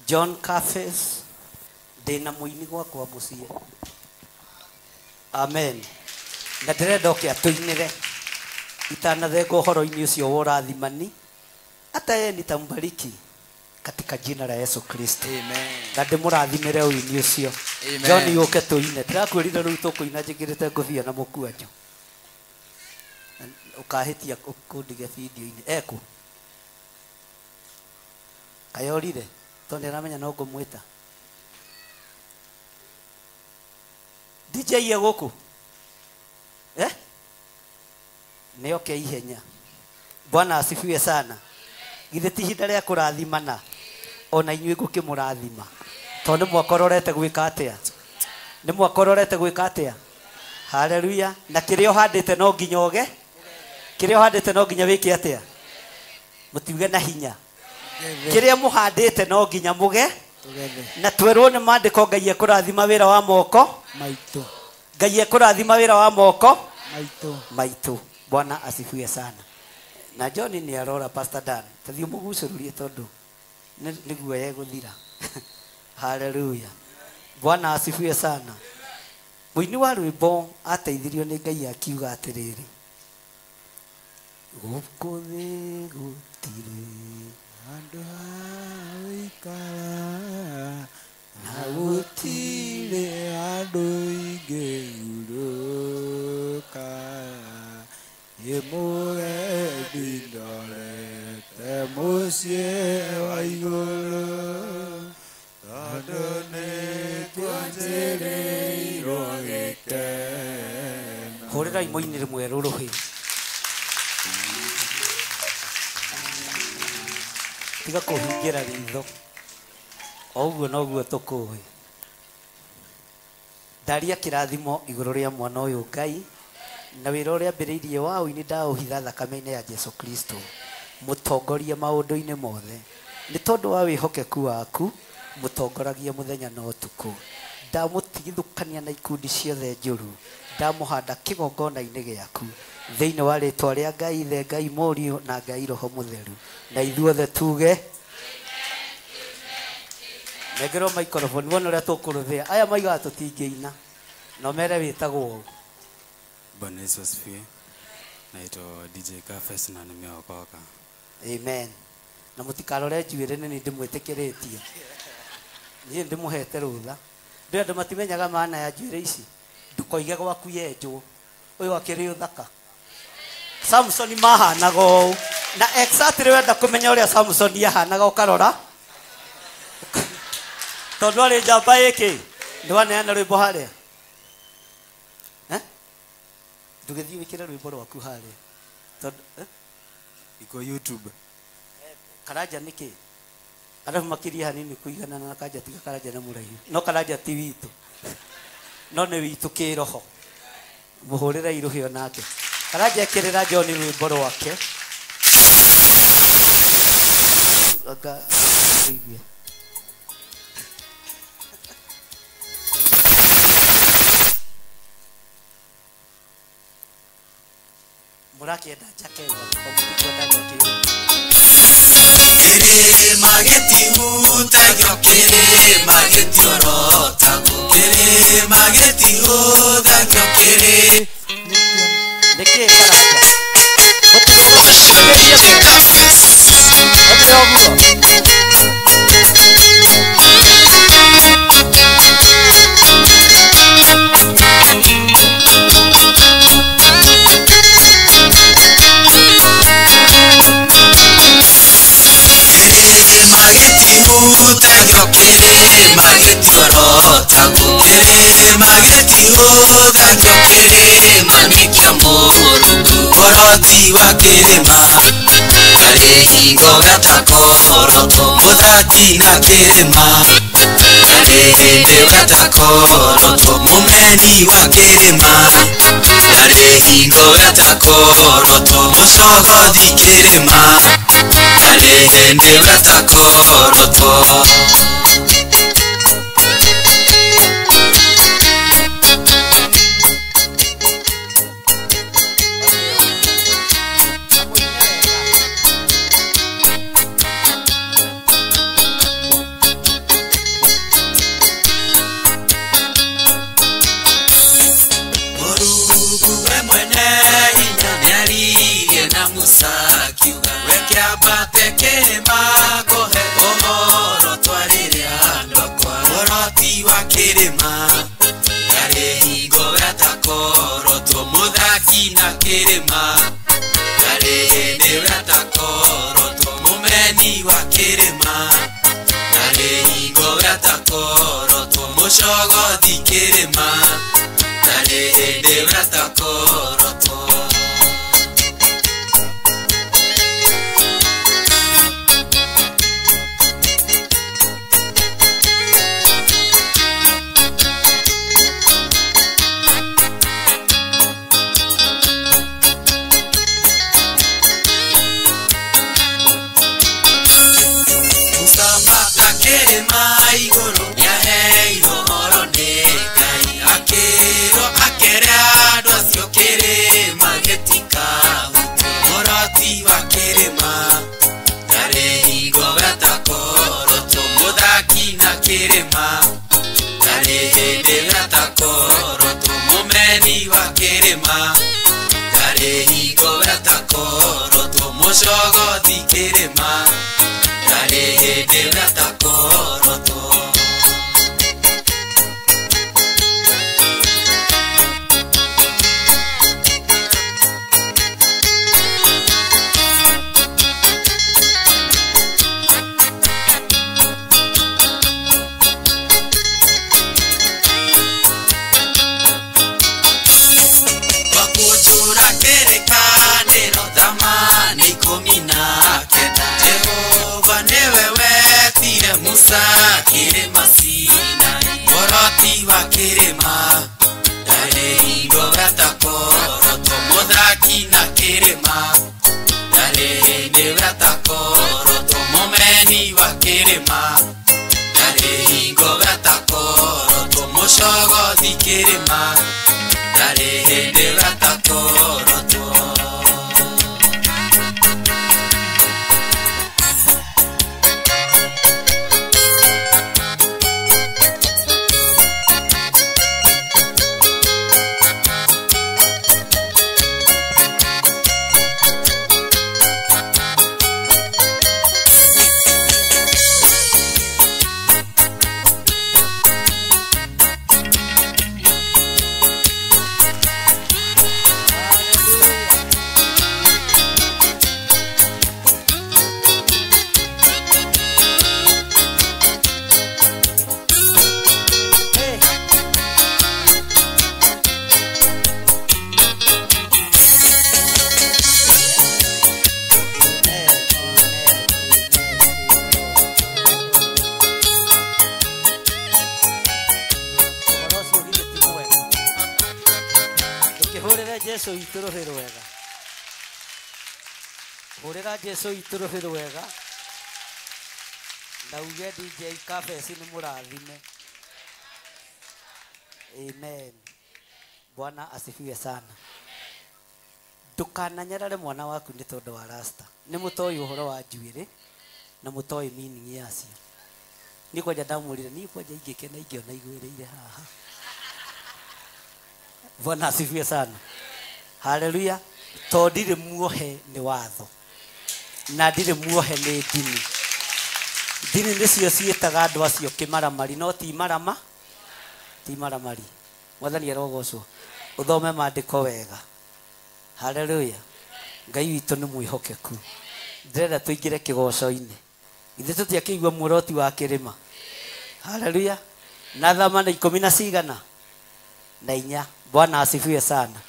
John Cafes ndĩna mũini gwakwa mũciĩ. Amen. Na ndĩrenda oke atũinĩre itanathenga ũhoro-inĩ ũcio wa ũrathimani, hata yeye nitambariki katika jina la Yesu Kristo. Amen. Na ndĩmũrathimĩre ũini ũcio. John yũke tũine. Ndĩrakwĩrire rĩu tũkũina njĩkĩrĩte ngũbia na mũkwanjũ. Ũkahĩtia kũndige video-inĩ. Eku Kayorire, tondũ nĩramenya no ngũmwĩta. DJ ye gũkũ. Nioke ihenya. Bwana asifiwe sana. Githe ti hinda rĩa kũrathimana. Ona inyuĩ ngũkĩmũrathima. Tondũ mwakororete gwĩka atĩa? Nĩ mwakororete gwĩka atĩa? Haleluya. Na kĩrĩa ũhandĩte no nginya ũge. Kĩrĩa ũhandĩte no nginya wĩke atĩa? Mũtiuge na hinya. Kĩrĩa mũhandĩte no nginya mũge. Na twerwo nĩ maandĩko Ngai ekũrathima wĩra wa moko maitũ. Ngai ekũrathima wĩra wa moko maitũ. Bwana asifiwe sana. Na John nĩ arora Pastor Dan. Tathiĩ mũgucũrũrie tondũ nĩguo yegũthira. Haleluya. Bwana asifiwe sana. Mũini wa rwĩmbo ateithirio nĩ Ngai akiuga atĩrĩrĩ. Gũkũ thĩ gũtirĩ handũ ha gũikara na gũtirĩ handũ ingĩhurũka. Mũgendi ndorete mũciĩ wa igũrũ tondũ nĩtwanjĩrĩirwo gĩkeno. Hũrĩrai mũinĩre mwerũ rũhĩ. Tiga kũhingĩra ritho. O ũguo noguo tũkũĩ. Ndaria kĩrathimo igũrũ rĩa mwana ũyũ Ngai. Na wĩra ũrĩa ambĩrĩirie wa ũini ndaũhitha thakame-inĩ ya Jesu Kristo. Mũtongorie maũndũ-inĩ mothe. Nĩ tondũ wa wĩhokeku waku mũtongoragia mũthenya na ũtukũ. Ndamũtigithũkania na ikundi ciothe njũru. Ndamũhanda kĩgongona-inĩ gĩaku. Thĩinĩ wa rĩĩtwa rĩa Ngai Ithe, Ngai Mũriũ na Ngai Roho Mũtheru. Na ithuothe tuge nengerwo microphone. Wona ũrĩa tũkũrũthĩa. Aya maigaga tũtingĩina. No mere wĩtagwo ũũ. Bwana Yesu asifiwe. Naitwa DJ Kafes na nimeokoka. Amen. Na mũtikarore njuĩrĩ nĩ ndĩmwĩtĩkĩrĩtie. Niĩ ndĩmũhete rũtha. Ndĩ andũ matimenyaga maana ya njuĩrĩ ici. Ndukoige gwaku yenjwo. Ũyũ akĩrĩ ũthaka. Samson mahanaga ũũ. Na exactly wenda kũmenya ũrĩa Samson yahanaga ũkarora. Tondũ arĩ njamba ĩkĩ. Ndĩwaneana rwĩmbo harĩa. Ndũgĩthiĩ wĩkĩre rwĩmbo rwaku harĩa. Tondũ iko YouTube. Karanja nĩkĩ? Arabu makĩria hanini kũigana na Karanja tiga Karanja na mũraihu. No Karanja ti witũ. No nĩ witũ kĩroho. Mũhũrĩra iruhĩ onake. Karanja ekĩrĩra John rwĩmbo rwake. Anga ũigwe. Mũrakienda njakega mũtikwenda njakega. Kĩrĩma gĩtihutagio, kĩrĩma gĩtiorotagwo, kĩrĩma gĩtihutagio, kĩrĩma. Nĩkĩ Karanja? Mũtigũgũcĩrĩria kĩrĩma gĩtiorotagwo, kĩrĩma gĩtihũthagio, kĩrĩma nĩ kĩa Mũrungu. Ũhoti wa kĩrĩma harĩ hingo gatakoroto, mũthaki na kĩrĩma harĩ hĩndĩ gatakoroto, mũmeni wa kĩrĩma harĩ hingo gatakoroto, mũcogothi kĩrĩma harĩ hĩndĩ gatakoroto. Mushogothi kĩrĩma na rĩndĩ gatakoroto. hĩndĩ wetakorotwo mũmeni wa kĩrĩma ndarĩ hingo wetakorotwo mũcogothi kĩrĩma ndarĩ hĩndĩ wetakorotwo Musa kĩrĩma Sinai mũroti wa kĩrĩma ndarĩ hingo wetakorotwo mũthaki na kĩrĩma ndarĩ hĩndĩ wetakorotwo mũmeni wa kĩrĩma ndarĩ hingo wetakorotwo mũcogothi kĩrĩma ndarĩ hĩndĩ wetakorotwo Jesu itũrũhĩ rwega hũrĩra Jesu itũrũhĩ rwega ndauge DJ Kafesi nĩ mũrathime. Amen. Bwana asifiwe sana. Ndũkananyarare mwana waku nĩ tondũ wa rasta. Nĩ mũtoĩ ũhoro wa njuĩrĩ na mũtoĩ meaning yacio. Nĩ kwanja ndamũrire nĩ kwanja ingĩkena ingĩona igwĩrĩire haha. Bwana asifiwe sana. Hallelujah. To ndirĩ muohe nĩ watho na ndirĩ muohe nĩ ndini. Ndini nĩcio ciĩtaga andũ acio kĩmaramari no ti marama ti maramari. Mwathani arogocwo. Ũthome maandĩko wega. Hallelujah. Ngai witũ nĩ mwĩhokeku. Ndĩrenda tũingĩre kĩgoco-inĩ. Ithe tũtiakĩigua muoroti wa kĩrĩma. Hallelujah. Na thamana 10 na cigana na 4. Bwana asifiwe sana.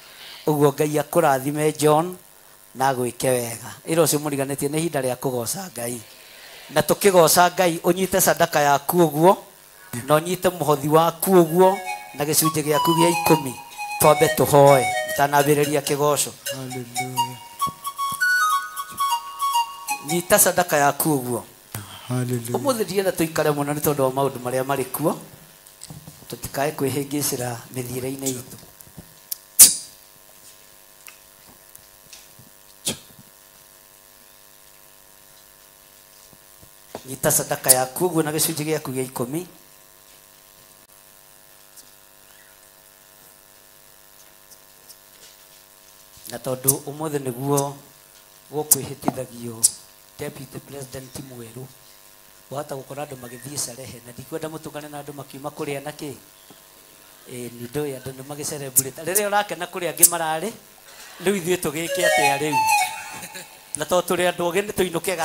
Uguo Ngai akũrathime John na gwĩke wega. Ĩro ũcio mũriganĩtie nĩ ihinda rĩa kũgoca Ngai. Na tũkĩgoca Ngai ũnyite sadaka yaku ũguo na ũnyite mũhothi waku ũguo na gĩcunjĩ gĩaku gĩa 10. Twambe tũhoe tanambĩrĩria kĩgoco. Hallelujah. Nyita sadaka yaku ũguo. Hallelujah. Ũmũthĩ ndienda tũikare mũno nĩ tondũ wa maũndũ marĩa marĩ kuo. Tũtikae kwĩhĩngĩcĩra mĩthiĩre-inĩ itũ. Nyita sadaka yaku ũguo na gĩcunjĩ gĩaku gĩa 10. Na tondũ ũmũthĩ nĩguo gũkwĩhĩtithagio Deputy President mwerũ, wahota gũkora andũ magĩthiĩ Sarehe na ndikwenda mũtũngane na andũ makiuma kũrĩa na kĩ. Nĩ ndũĩ andũ nĩ magĩcelebrate. Rĩrĩa ũrakena kũrĩa angĩ mararĩ rĩu ithuĩ tũgĩke atĩa rĩu. Na tondũ tũrĩ andũ ogĩ nĩ tũinũke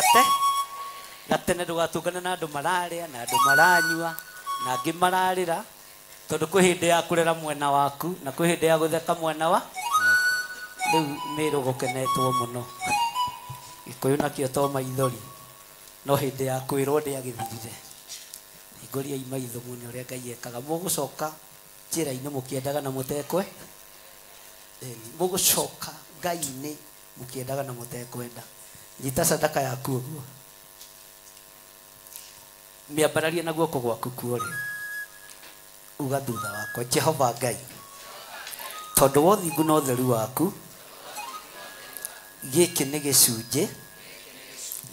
gatene ndũgatũngane na andũ mararĩa na andũ maranyua na angĩ mararĩra tondũ kwĩ hĩndĩ ya kũrera mwena waku na kwĩ hĩndĩ ya gũtheka mwena wa rĩu Mĩrũ gũkenetwo mũno. Gĩkũyũ nakĩo to maithori no hĩndĩ ya kwĩrwo ndĩagĩthirire. Hingũriai maitho muone ũrĩa Ngai ekaga. Mũgũcoka njĩra-inĩ mũkĩendaga na mũtekwe. Mũgũcoka Ngai-inĩ mũkĩendaga na mũtekwenda. Nyita sadaka yaku ũguo. Mĩambararie na guoko gwaku kuorĩ. Uga thutha wakwa Jehova Ngai. Tondũ wa ũthingu na ũtheru waku gĩkĩ nĩ gĩcunjĩ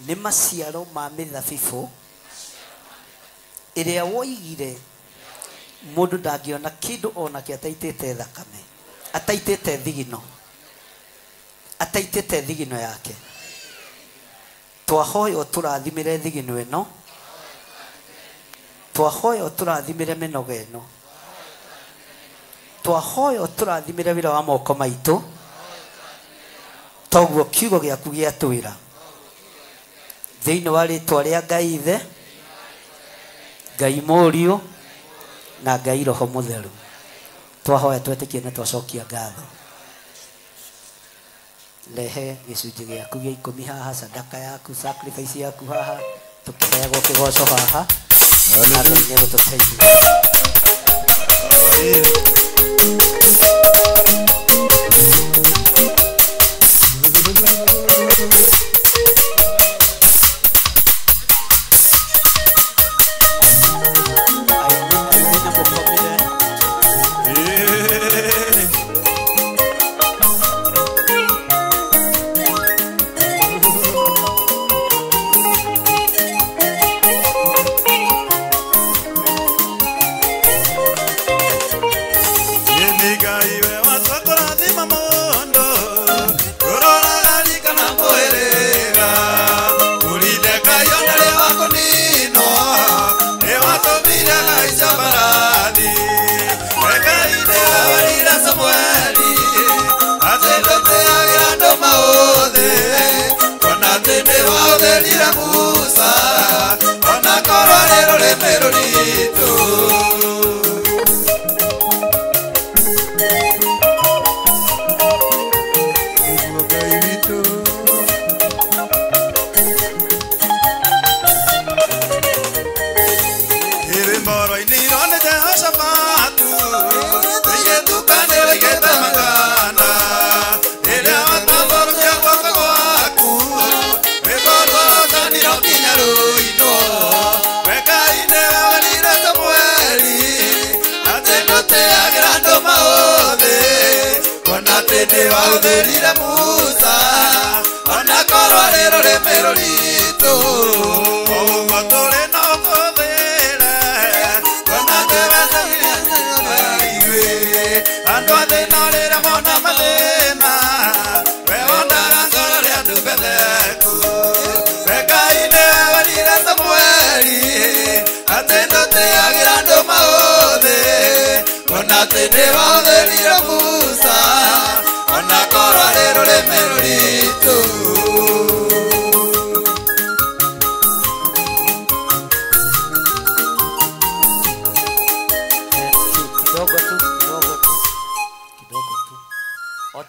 nĩ maciaro ma mĩthabibũ ĩrĩa woigire mundu ndangiona kindu ona kia taitite thakame ataitite thigino yake twahoyo turathimire thigino ino twahoyo turathimire minoga ino twahoyo turathimire wira wa moko maitu toguo kiugo giaku giatwira thiini wa ritwa ria Ngai Ithe Ngai Mũriũ na Ngai Roho Mũtheru twahoya twetikie na twacokia ngatho lehe gicunjĩ gĩaku gĩa 10 haha sadaka yaku sacrifice yaku haha tukiheagwo kĩgoco haha na Ngai nĩegũtũteithia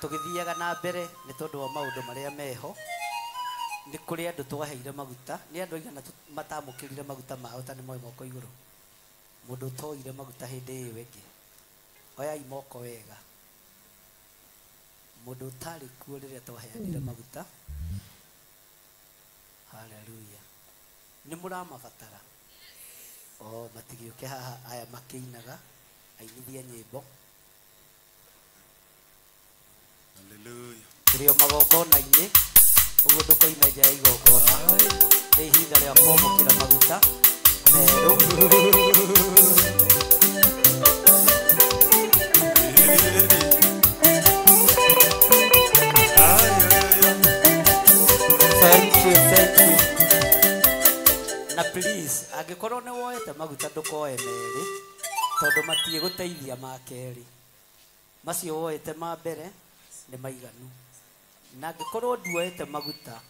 tugithiaga na mbere ni tondu wa maundu maria meho ni kuri andu twaheire maguta ni andu aigana matamukirire maguta mao tani moyo moko iguru mundutoire maguta hindi iyo wengi oyai moko wega mundu utari kuo riria twaheanire maguta haleluya ni muramabatara matigiuke haha aya makiinaga ainithia nyimbo Hallelujah. Trio magongona-inĩ ũguo ndũkoime nja ya igongona nĩ ihinda rĩa kwamũkĩra maguta merũ Thank you. Na please angĩkorwo nĩ woete maguta ndũkoe merĩ tondũ matirĩ gũteithia ma kerĩ macio woete ma mbere nĩ maiganu na angĩkorwo nduoete maguta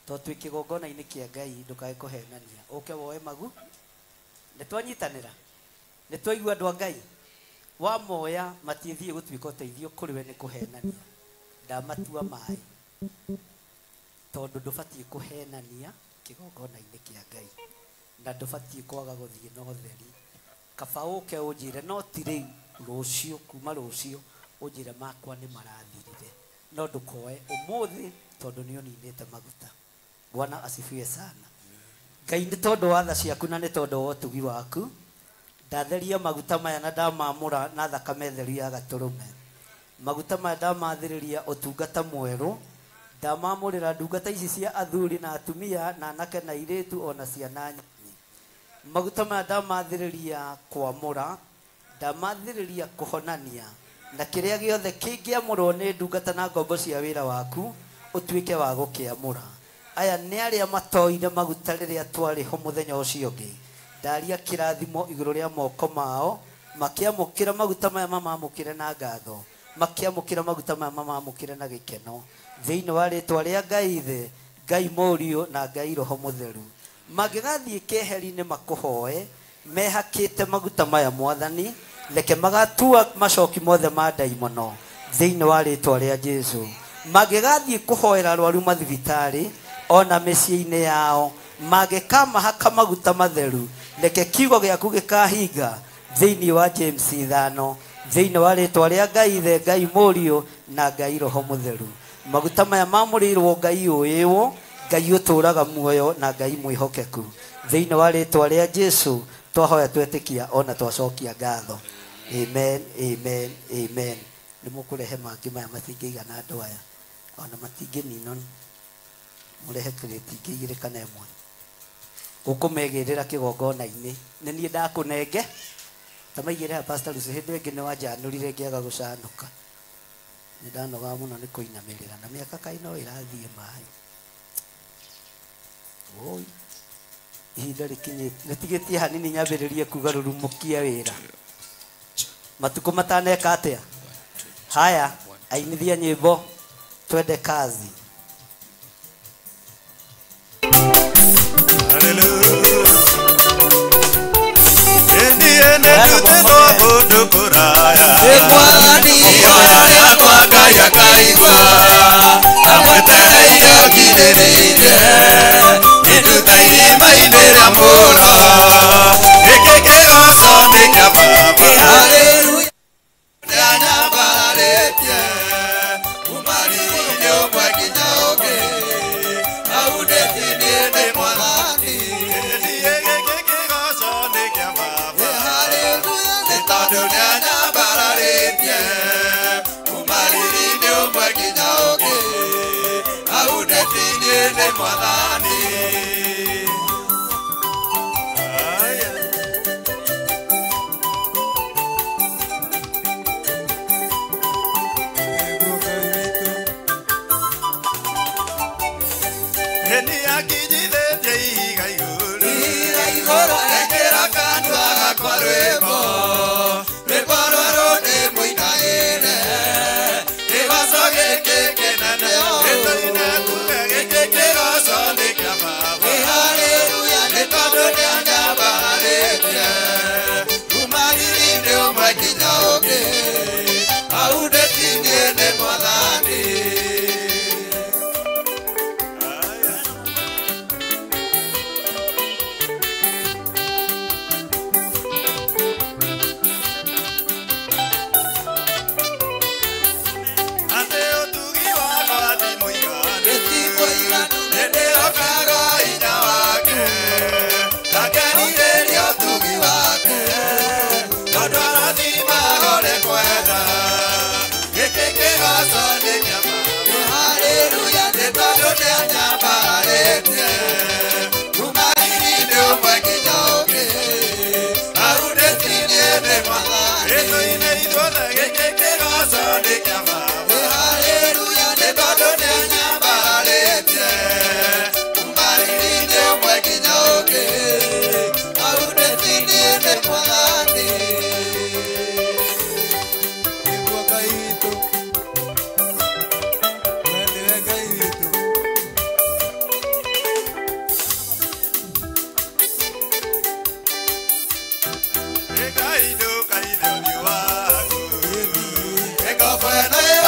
to twĩ kĩgongona-inĩ kĩa Ngai ndũkae kũhenania ũke woe magu nĩ twanyitanĩra nĩ twaigua andũ a Ngai wamoya matiĩthiĩ gũtuĩka ũteithio kũrĩ we nĩ kũhenania ndamatua maĩ tondũ ndũbatiĩ kũhenania kĩgongona-inĩ kĩa Ngai na ndũbatiĩ kwaga gũthiĩ na ũtheri kaba ũke ũnjĩre no ti rĩu rũciũ kuma rũciũ ũnjĩre makwa nĩ marathirire no ndũkoe ũmũthĩ tondũ nĩ ũninĩte maguta Bwana asifiwe sana Ngai nĩ tondũ wa tha ciaku na nĩ tondũ wa ũtugi waku ndatheria maguta maya na ndamamũra na thakame theru ya gatũrũme maguta maya ndamathĩrĩria ũtungata mwerũ ndamamũrĩra ndungata ici cia athuri na atumia na anake na airĩtu ona ciana nyinyi maguta maya ndamathĩrĩria kwamũra ndamathiriria kuhonania na kiria giothe kingiamurwo ni ndungata na ngombo cia wira waku utuike wa gukiamura. Aya ni aria matoire maguta riria twari ho muthenya ucio ngi ndaria kirathimo iguru ria moko mao makiamukira maguta maya mamamukire na ngatho makiamukira maguta maya mamamukire na gikeno thiini wa ritwa ria Ngai Ithe Ngai Mũriũ na Ngai Roho Mũtheru. Magigathie keheri-ini makuhoe mehakite maguta maya Mwathani leke magatua macoki mothe ma ndaimono thiini wa ritwa ria Jesu. Magigathie kuhoera arwaru mathibitari ona mĩciĩ-inĩ yao magĩkamahaka maguta matheru leke kiugo gĩaku gĩkahinga thiini wa James 5 thiini wa ritwa ria Ngai Ithe Ngai Mũriũ na Ngai Roho Mũtheru. Maguta maya mamũrĩirwo Ngai ũyĩwo Ngai ũtũraga muoyo na Ngai mwĩhokeku thiini wa ritwa ria Jesu twahoya twetĩkia ona twacokia ngatho. Amen, amen, amen. Nimukurehe mangĩ maya matingĩigana andũ aya ona matingĩninwo murehe kireti igĩrĩ kana ĩmwe ũkũmegĩrĩra kĩgongona-inĩ nĩ niĩ ndakũnenge ta maigĩrĩra Pastor Lucy hĩndĩ ĩngĩ nĩ wanjanũrire ngĩaga gũcanũka nĩ ndanoga mũno nĩ kũinamĩrĩra na mĩaka kaĩ no ĩrathiĩ maĩ oi ihinda rĩkinyĩte rĩtigĩtie hanini nyambĩrĩrie kuga rũrumũkia wĩra matukũ mataneka atĩa. Haya, ainithia nyĩmbo twende kazi. Hey,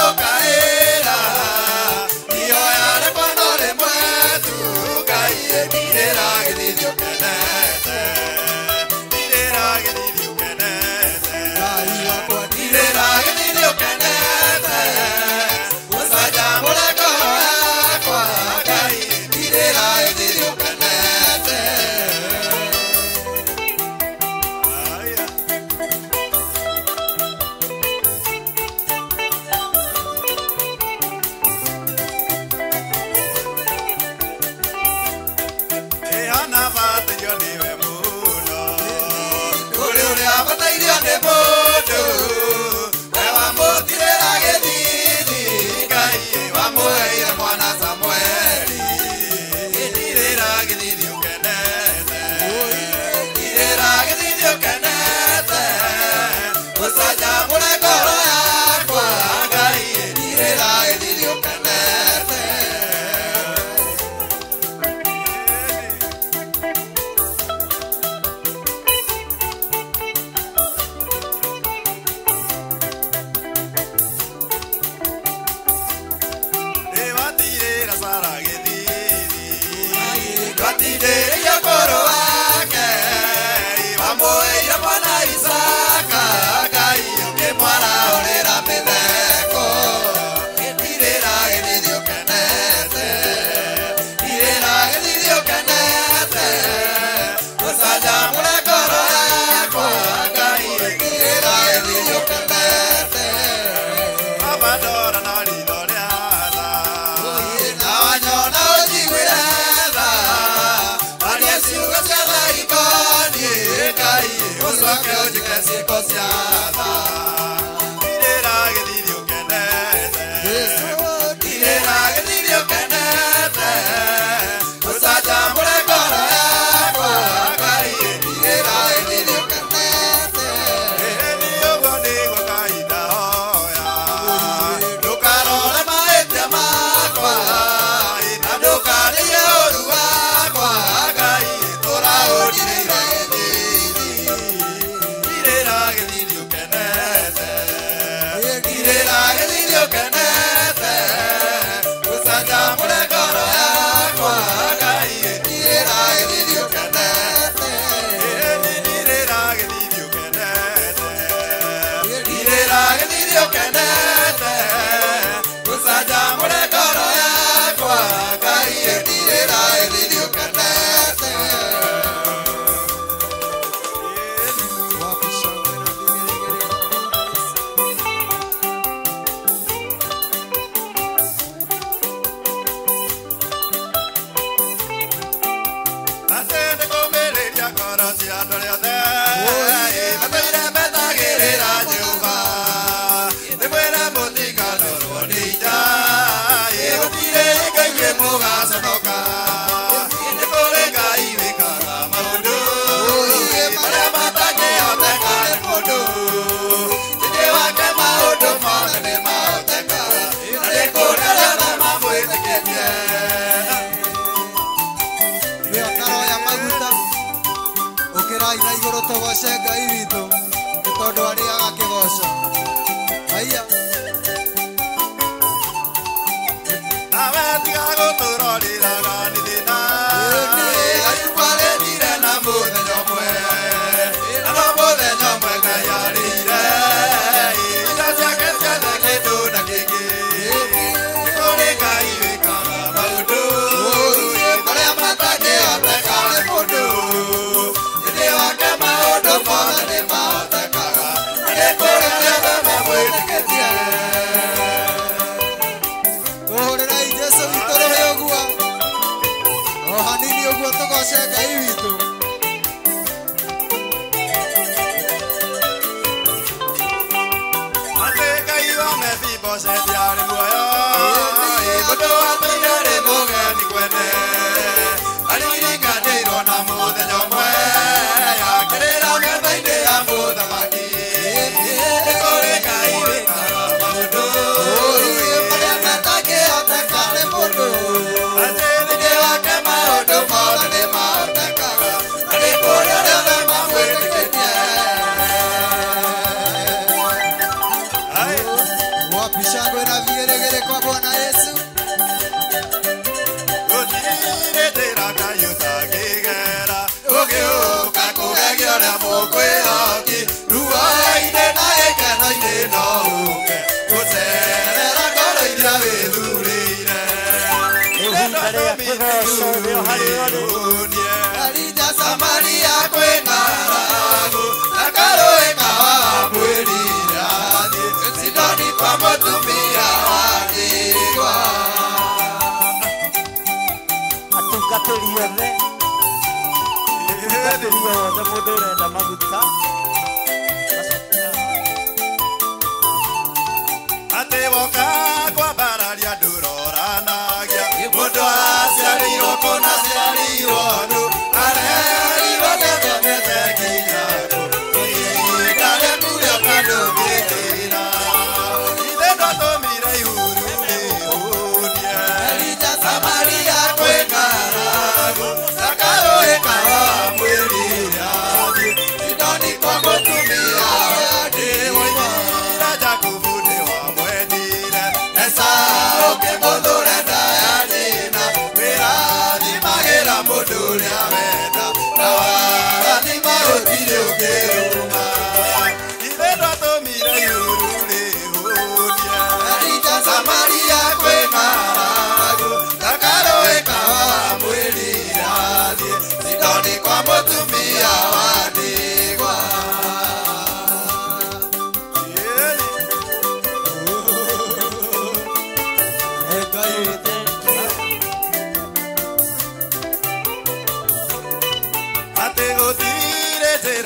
Ni kwa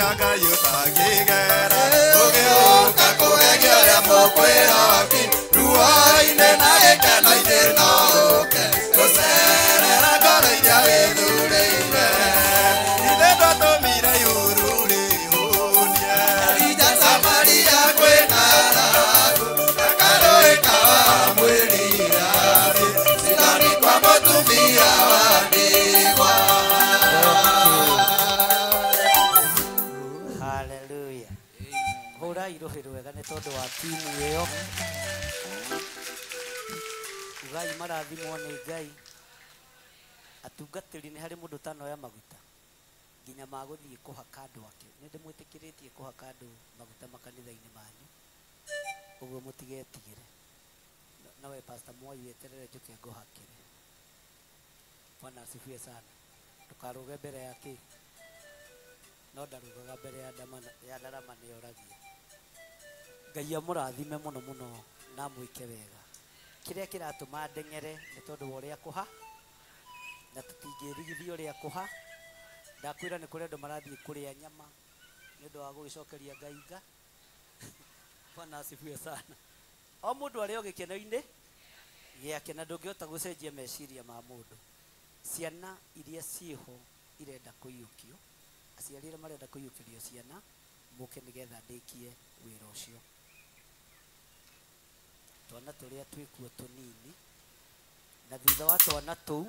wĩra Ngai ũtangĩgera ũgĩũka kũgegia ũrĩa mũkwĩhoki ruo-inĩ na gĩkeno-inĩ no ũke gũcerera ngoro iria wĩthurĩire ithe twatũmire ihuru rĩhũnie Elija Samaria kwĩna Rahabu na karũĩ kawamwĩrire atĩ Sidoni kwa mũtumia wa ndigwa. Haleluya. Hũra irũhĩ rwega nĩ tondũ wa timu ĩyo. Ngai marathimwo nĩ Ngai. Atungatĩri nĩ harĩ mũndũ tanoya maguta nginya magũthiĩ kũhaka andũ ake. Nĩ ndĩmwĩtĩkĩrĩtie kũhaka andũ maguta makanitha-inĩ manyu, ũguo mũtigetigĩre. Nawe Pastor Moi weterere njũke ngũhakĩre. Bwana asifiwe sana. Ndũkarũge mbere ya kĩ? No ndarugaga mbere ya ndarama nĩyoragia. Ngai amũrathime mũno mũno na mwĩke wega. Kĩrĩa kĩratũma ndeng'ere nĩ tondũ wa ũrĩa kũha na tũtingĩrigithia ũrĩa kũha. Ndakwĩra nĩ kũrĩ andũ marathiĩ kũrĩa nyama nĩ ũndũ wa gũgĩcokeria Ngai nga. Bwana asifiwe sana. O mũndũ arĩ o gĩkeno-inĩ gĩake na ndũngĩhota gũcenjia meciria ma mũndũ. Ciana iria ciĩho irenda kũiyũkio, aciari arĩa marenda kũiyũkĩrio ciana mũke nĩgetha ndĩkie wĩra ũcio. Twana tũrĩa twĩkuo tũnini na thutha wa twana tũu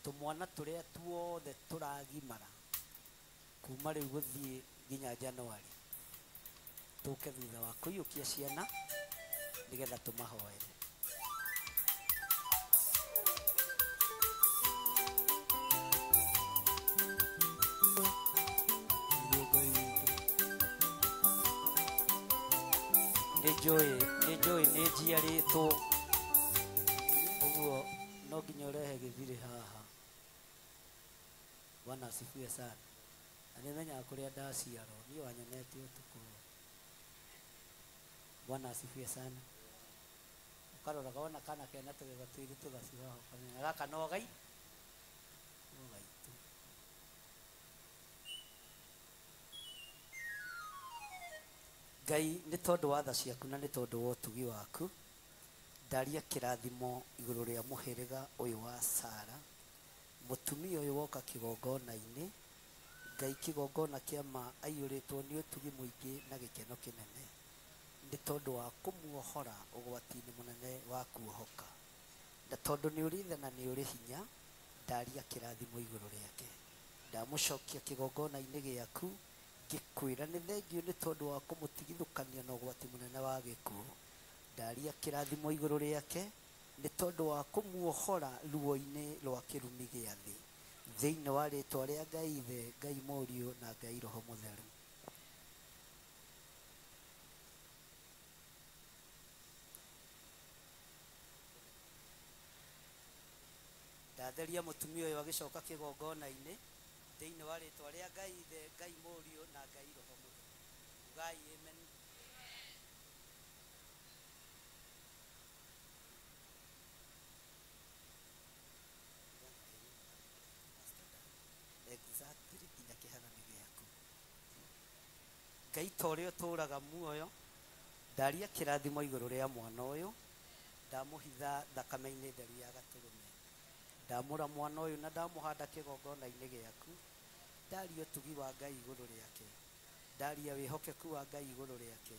tũmwana tũrĩa tuothe tũragimara kuma rĩu gũthiĩ nginya Januari, tũke thutha wa kũiyũkia ciana nĩgetha tũmahoere. Nĩnjũĩ nĩ njiarĩtwo, ũguo no nginya ũrehe gĩthirĩ haha. Bwana asifiwe sana. Na nĩmenyaga kũrĩa ndaciarwo, niĩ wanyonete ũtukũ. Bwana asifiwe sana. Ũkaroraga wona kana kena tũgego twĩrĩ tũgacihoho kamenya gaka no gai no gaitũ. Ngai nĩ tondũ wa tha ciaku na nĩ tondũ wa ũtugi waku ndaria kĩrathimo igũrũ rĩa mũhĩrĩga ũyũ wa Sara, mũtumia ũyũ woka kĩgongona-inĩ. Ngai kĩgongona kĩa ma aiyũrĩtwo nĩ ũtugi mũingĩ na gĩkeno kĩnene nĩ tondũ wa kũmuohora ũgwati-inĩ mũnene wa kuohoka, na tondũ nĩ ũrĩ tha na nĩ ũrĩ hinya. Ndaria kĩrathimo igũrũ rĩake, ndamũcokia kĩgongona-inĩ gĩaku ngĩkwĩra nĩ thengio nĩ tondũ wa kũmũtigithũkania na ũgwati mũnene wa gĩkuũ. Ndaria kĩrathimo igũrũ rĩake nĩ tondũ wa kũmuohora ruo-inĩ rwa kĩrumi gĩa thĩ, thĩinĩ wa rĩtwa rĩa Ngai Ithe, Ngai Mũriũ na Ngai Roho Mũtheru. Ndatheria mũtumia ũyũ agĩcoka kĩgongona-inĩ thĩinĩ wa rĩtwa rĩa Ngai Ithe, Ngai Mũriũ na Ngai Roho Mũtheru. Ugai amen. Exactly nginya kĩharani gĩaku. Ngai ta ũrĩa ũtũũraga muoyo, ndaria kĩrathimo igũrũ rĩa mwana ũyũ, ndamũhitha thakame-inĩ theru ya Gatũrũme. Ndamũra mwana ũyũ na ndamũhanda kĩgongona-inĩ gĩaku. Ndaria ũtugi wa Ngai igũrũ rĩake, ndaria wĩhokeku wa Ngai igũrũ rĩake.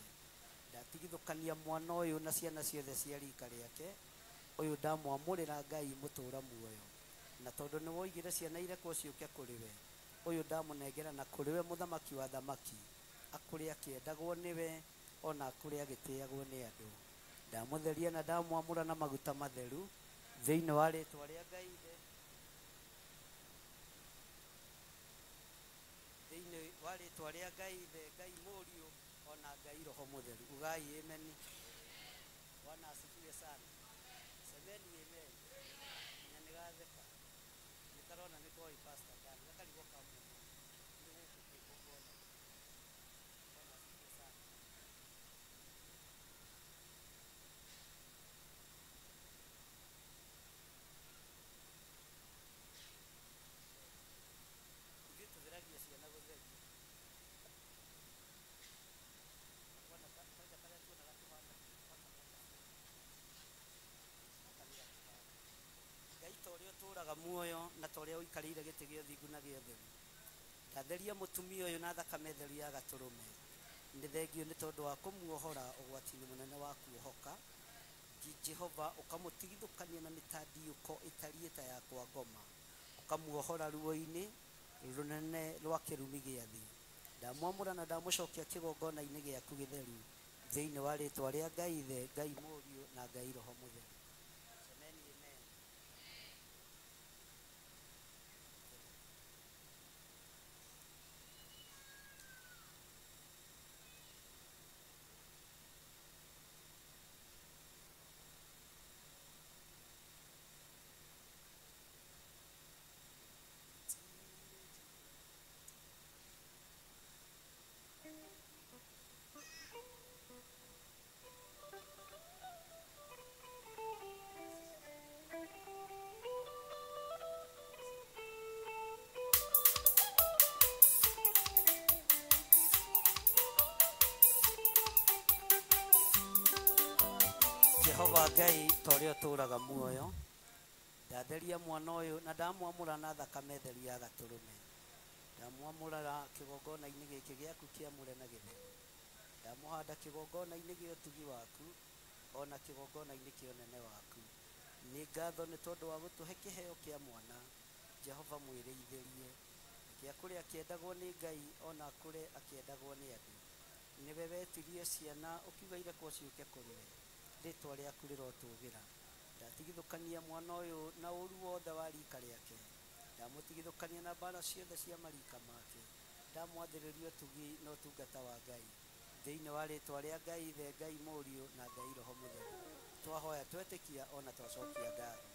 Ndatigithũkania mwana ũyũ na ciana ciothe cia rika rĩake. Ũyũ ndamwamũrĩra Ngai mũtũũra muoyo, na tondũ nĩ woigire ciana irekwo ciũke kũrĩ we, ũyũ ndamũnengera na kũrĩ we mũthamaki wa thamaki, akũrĩa akĩendagwo nĩwe ona akũrĩa agĩtĩagwo nĩ andũ. Ndamũtheria na ndamwamũra na maguta matheru thĩinĩ wa rĩtwa rĩa Ngai Ithe, thĩinĩ wa rĩtwa rĩa Ngai Ithe, Ngai Mũriũ ona Ngai Roho Mũtheru. Ugai amen. Bwana asifiwe sana. Semeni amen. Na nĩgatheka nĩkarona nĩ koi pastor ndani gakarigwo kamwe nĩ gũkũ kĩgongona. Bwana asifiwe sana. Ithuĩ tũtheragia ciana gũtheria ũhana ta ũrĩa ũikarĩire gĩtĩ gĩa ũthingu na gĩa ũtheru. Ndatheria mũtumia ũyũ na thakame theru ya gatũrũme. Nĩ thengio nĩ tondũ wa kũmuohora ũgwati-inĩ mũnene wa kuohoka. Jehova ũkamũtigithũkania na mĩtandiũko ĩtariĩ ta ya kwa ngoma, ũkamuohora ruo-inĩ rũnene rwa kĩrumi gĩa thĩ. Ndamwamũra na ndamũcokia kĩgongona-inĩ gĩaku gĩtheru thĩinĩ wa rĩĩtwa rĩa Ngai Ithe, Ngai Mũriũ na Ngai Roho Mũtheru. Jehova Ngai ta ũrĩa ũtũũraga muoyo, ndatheria mwana ũyũ na ndamwamũra na thakame theru ya gatũrũme. Ndamwamũra kĩgongona-inĩ gĩkĩ gĩaku kĩamũre na gĩtheru. Ndamũhanda kĩgongona-inĩ gĩa ũtugi waku, ona kĩgongona-inĩ kĩa ũnene waku. Nĩ ngatho nĩ tondũ wa gũtũhe kĩheo kĩa mwana. Jehova mwĩrĩithĩrie, gĩa kũrĩa akĩendagwo nĩ Ngai, ona kũrĩa akĩendagwo nĩ andũ. Nĩwe wetirie ciana ũkiuga irekwo ciũke kũrĩ we, rĩĩtwa rĩaku rĩrotũũgĩra. Ndatigithũkania mwana ũyũ na ũũru wothe wa rika rĩake. Ndamũtigithũkania na mbara ciothe cia marika make. Ndamwathĩrĩria ũtugi na ũtungata wa Ngai thĩinĩ wa rĩĩtwa rĩa Ngai Ithe, Ngai Mũriũ na Ngai Roho Mũtheru. Twahoya twetĩkia ona twacokia ngatho.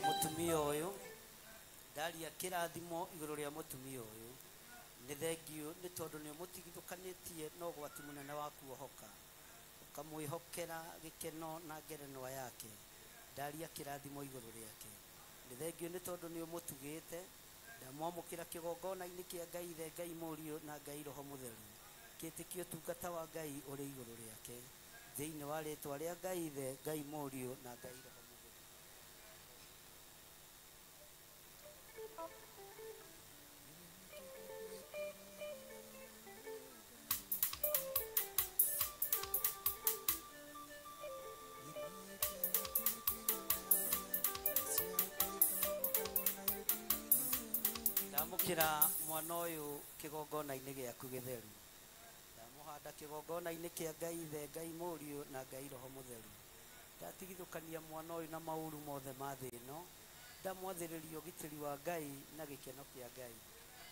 Mũtumia ũyũ ndaria kĩrathimo igũrũ rĩa mũtumia ũyũ. Nĩ thengio nĩ tondũ nĩ ũmũtigithũkanĩtie na ũgwati mũnene wa kuohoka, ũkamwĩhokera gĩkeno na ngerenwa yake. Ndaria kĩrathimo igũrũ rĩake. Nĩ thengio nĩ tondũ nĩ ũmũtugĩte. Ndamwamũkĩra kĩgongona-inĩ kĩa Ngai Ithe, Ngai Mũriũ na Ngai Roho Mũtheru. Kĩĩtĩkie ũtungata wa Ngai ũrĩ igũrũ rĩake thĩinĩ wa rĩĩtwa rĩa Ngai Ithe, Ngai Mũriũ na Ngai Roho Mũtheru. Ndamũkĩra mwana ũyũ kĩgongona-inĩ gĩaku gĩtheru. Ndamũhanda kĩgongona-inĩ kĩa Ngai Ithe, Ngai Mũriũ na Ngai Roho Mũtheru. Ndatigithũkania mwana ũyũ na maũru mothe ma thĩ ĩno. Ndamwathĩrĩria ũgitĩri wa Ngai na gĩkeno kĩa Ngai.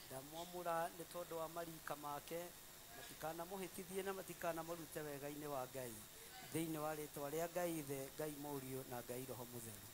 Ndamwamũra nĩ tondũ wa marika make, matikanamũhĩtithie na matikanamũrute wega-inĩ wa Ngai thĩinĩ wa rĩĩtwa rĩa Ngai Ithe, Ngai Mũriũ na Ngai Roho Mũtheru.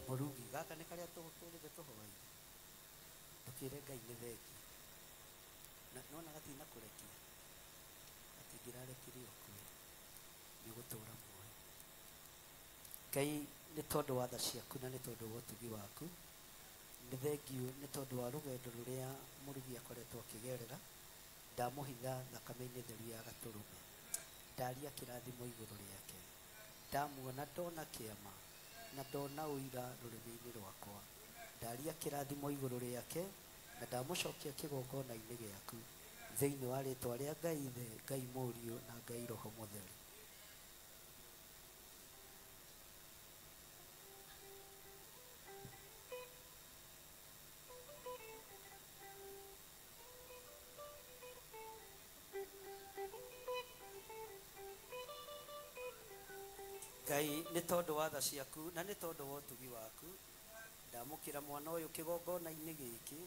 Mũrungi gaka nĩ karĩa tũrĩte tũhoe-inĩ tũkĩre Ngai nĩ thengio. Na nona gatina kũrekia, gatingĩrarekirie ũkuwe, nĩ gũtũũra muoyo. Ngai nĩ tondũ wa tha ciaku na nĩ tondũ wa ũtugi waku. Nĩ thengio nĩ tondũ wa rũgendo rũrĩa mũrugi akoretwo akĩgerera. ndamuhitha thakame-inĩ theru ya gatũrũme ndaria kĩrathimo igũrũ rĩake ndamuona ndona kĩama na ndona ũira rũrĩmĩ-inĩ rwakwa ndaria kĩrathimo igũrũ rĩake na ndamũcokia kĩgongona-inĩ gĩaku thĩinĩ wa rĩtwa rĩa Ngai Ithe, Ngai Mũriũ na Ngai Roho Mũtheru. Ngai nĩ tondũ wa tha ciaku na nĩ tondũ wa ũtugi waku ndamũkĩra mwana ũyũ kĩgongona-inĩ gĩkĩ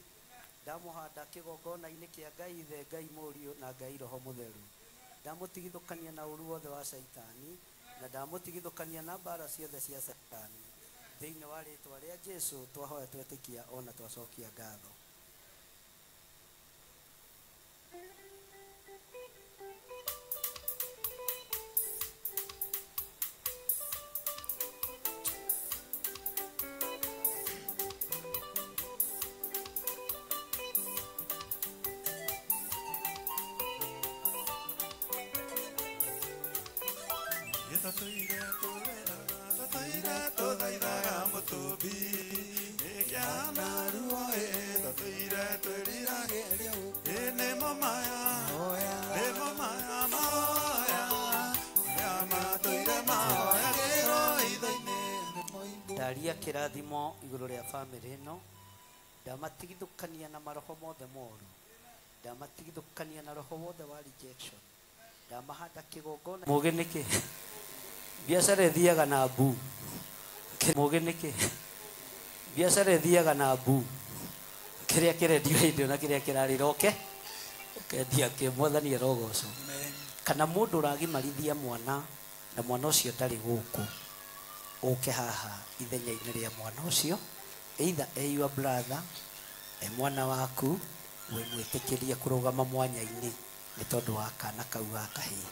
ndamũhanda kĩgongona-inĩ kĩa Ngai Ithe, Ngai Mũriũ na Ngai Roho Mũtheru ndamũtigithũkania na ũru wothe wa Saitani na ndamũtigithũkania na mbara ciothe cia Saitani thĩinĩ wa rĩtwa rĩa Jesũ twahoya twetĩkia ona twacokia ngatho. Ndaria kĩrathimo igũrũ rĩa bamĩrĩ ĩno ndamatigithũkania na maroho mothe moru ndamatigithũkania na roho wothe wa rejection ndamahanda kĩgongona mũgĩ nĩkĩ biacara ĩthiaga na mbu mũgĩ nĩkĩ biacara ĩthiaga na mbu kĩrĩa kĩrendio hĩndĩ na kĩrĩa kĩrarĩra ũkendia kĩmwathani arogocwo kana mũndũ ũragimarithia mwana na mwana ũcio ndarĩ gũkũ ũke haha ithenya-inĩ rĩa mwana ũcio either your brother mwana waku we mwĩtĩkĩrie kũrũgama mwanya-inĩ nĩ tondũ wa kana kau ga kahĩĩ.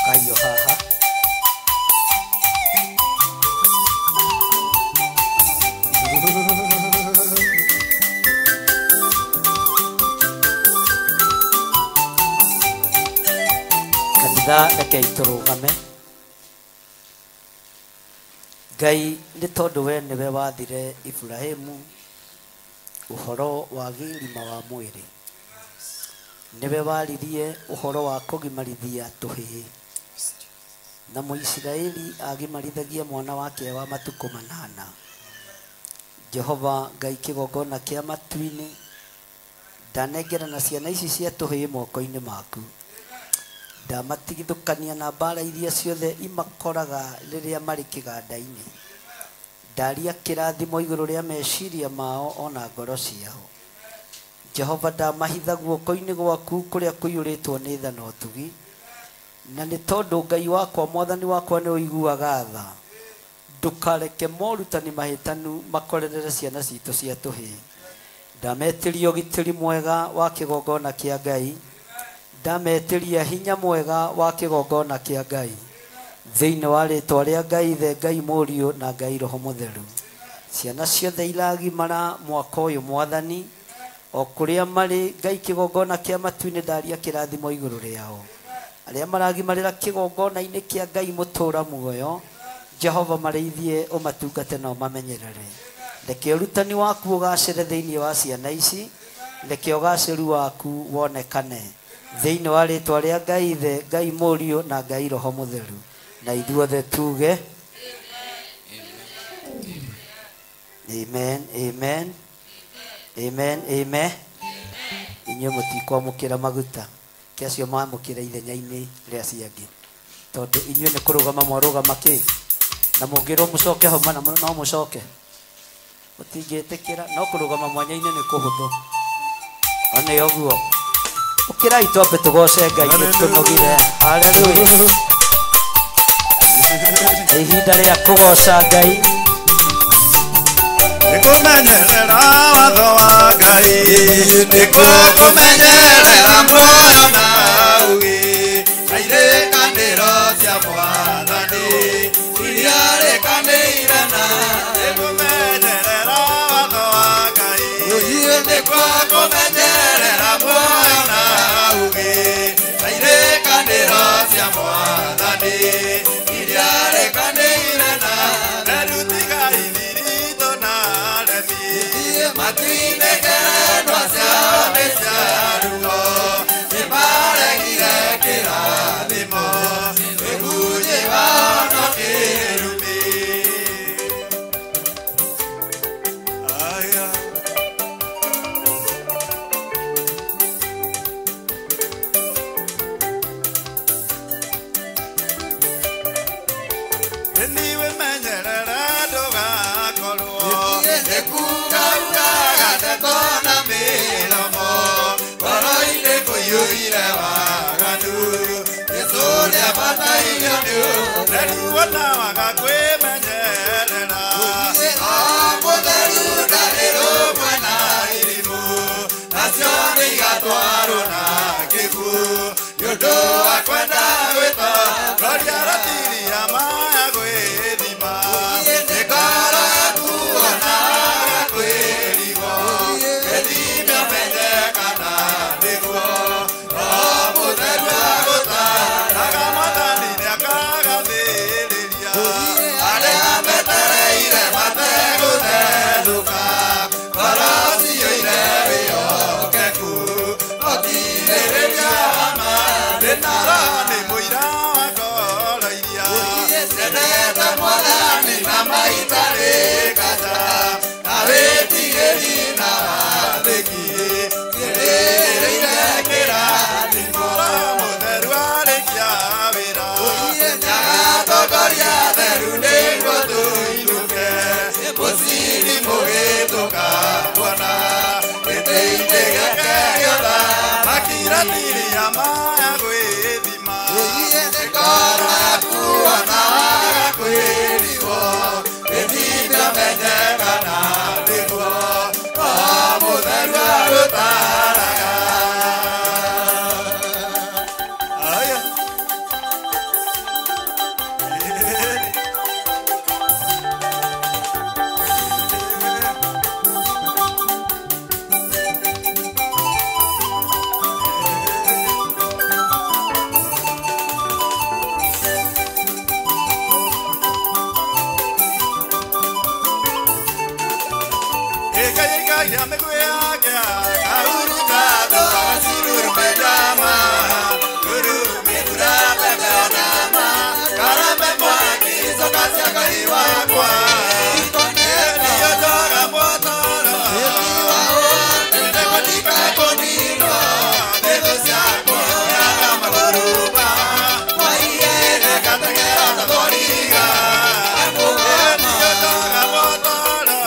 Kaio haha kanitha rekei tũrũgame. Ngai nĩ tondũ we nĩwe wathire Ibrahimu ũhoro wa gĩrima wa mwĩrĩ nĩwe waririe ũhoro wa kũgimarithia tũhĩĩ na Mũisiraeli agimarithagia mwana wake wa matukũ 8. Jehova Ngai kĩgongona kĩa matu-inĩ ndanengerana ciana ici cia tũhĩĩ moko-inĩ maku ndamatigithũkania na mbara iria ciothe imakoraga rĩrĩa marĩ kĩganda-inĩ ndaria kĩrathimo igũrũ rĩa meciria mao ona ngoro ciao. Jehova ndamahitha guoko-inĩ gwaku kũrĩa kũiyũrĩtwo nĩ tha na ũtugi na nĩ tondũ Ngai wakwa mwathani wakwa nĩ ũiguaga tha ndũkareke morutani mahĩtanu makorerere ciana citũ cia tũhĩĩ. Ndametĩria ũgitĩri mwega wa kĩgongona kĩa Ngai ndametĩria hinya mwega wa kĩgongona kĩa Ngai thĩinĩ wa rĩtwa rĩa Ngai Ithe, Ngai Mũriũ na Ngai Roho Mũtheru. Ciana ciothe iragimara mwaka ũyũ mwathani o kũrĩa marĩ Ngai kĩgongona kĩa matu-inĩ ndaria kĩrathimo igũrũ rĩao. Arĩa maragimarĩra kĩgongona-inĩ kĩa Ngai mũtũra muoyo Jehova marĩithie ũmatungate na ũmamenyerere. Reke ũrutani waku ũgacĩre thĩinĩ wa ciana ici reke ũgacĩru waku wonekane thĩinĩ wa rĩtwa rĩa Ngai Ithe, Ngai Mũriũ na Ngai Roho Mũtheru na ithuothe tuge amen amen amen amen. Inyuĩ mũtikwamũkĩra maguta kĩacio mamũkĩra ithenya-inĩ rĩa ciangĩ tondũ inyuĩ nĩ kũrũgama mwarũgama kĩ na mũngĩrwo mũcoke hau mana no mũcoke mũtingĩtĩkĩra no kũrũgama mwanya-inĩ nĩ kũhũthũ ona ũguo ũkĩrai twambe tũgoce Ngai nĩ tũnogire. Haleluya. Ihinda rĩa kũgoca Ngai nĩkũmenyerera watho wa Ngai nĩkũmenyerera muoyo na ugi na irĩkanĩro cia Mwathani iria rĩkanĩire na nĩkũmenyerera watho wa nĩkuo kũmenyerera muoyo na ũgĩ na irĩkanĩro cia Mwathani iria rĩkanĩire na rerutigai thiritũ na remi matinĩkĩrendwa ciao nĩ cia ruo nĩmaregire kĩrathimo wĩhunjĩ wao no kĩrumi. Niwe menyerera ndũgakorwo nĩkugaugaga ndeto na mĩromo ngoro-inĩ kũiyũire waganu Jesũ nĩabataire nĩ ũtheru ona waga kwĩmenyerera o mũtheru ndarĩ rũmwe na irimũ nacio nĩigatwarwo na gĩkuũ nĩũndũ wa kwenda gwĩtongoria ratiria maya gwĩthima nĩ ngoro yaku ona waga kwĩrigwo gĩthime menyekana nĩguo o mũtheru agũtaraga Mwathani nĩakagathĩrĩria arĩa metereire mategũthethũka ngoro ciyũire wĩhokeku ũkirĩrĩria ma rĩnara nĩ mũira wa ngoro iria ciendete Mwathani na maitarĩ kanja na wĩtigĩri na wathĩki kĩrĩrĩire kĩrathimo mũtheru arĩkia wĩra nyagatongoria theru nĩguo tũinũke mũciri mũgĩtũka kuona gĩtĩ-inĩ gĩake gĩotha makiratiria maya gwĩthima nĩ ngoro yaku ona waga kwĩrigwo gĩthime menyekana nĩguo o mũtheru agũtaraga. Ya me voy a quedar, Kaurutado, Asirur Medama, Guru Medura Beganama, Karame Mwaki, Sokasia Kaiwa Kwa, Elio Joga Botoro, Nekotika Konino, Negosia Kwa, Yagama Goruba, Waiye, Nekategera Taboriga, Elio Joga Botoro,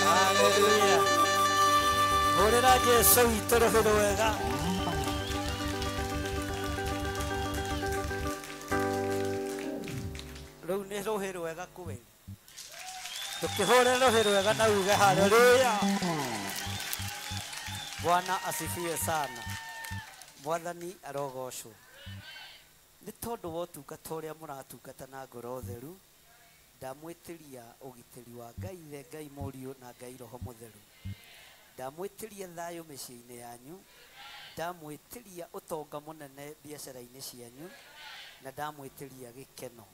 Hallelujah. Horera Jesu witũ rũhĩ rwega. Rĩu nĩ rũhĩ rwega kũwe. Tũkĩhũre rũhĩ rwega na uge haleluya. Bwana asifiwe sana. Mwathani arogocwo. Nĩ tondũ wa ũtungata ũrĩa mũratungata na ngoro theru, ndamwĩtĩria ũgitĩri wa Ngai Ithe, Ngai Mũriũ na Ngai Roho Mũtheru. Ndamwĩtĩria thayũ mĩciĩ-inĩ yanyu, ndamwĩtĩria ũtonga mũnene biacara-inĩ cianyu, na ndamwĩtĩria gĩkeno.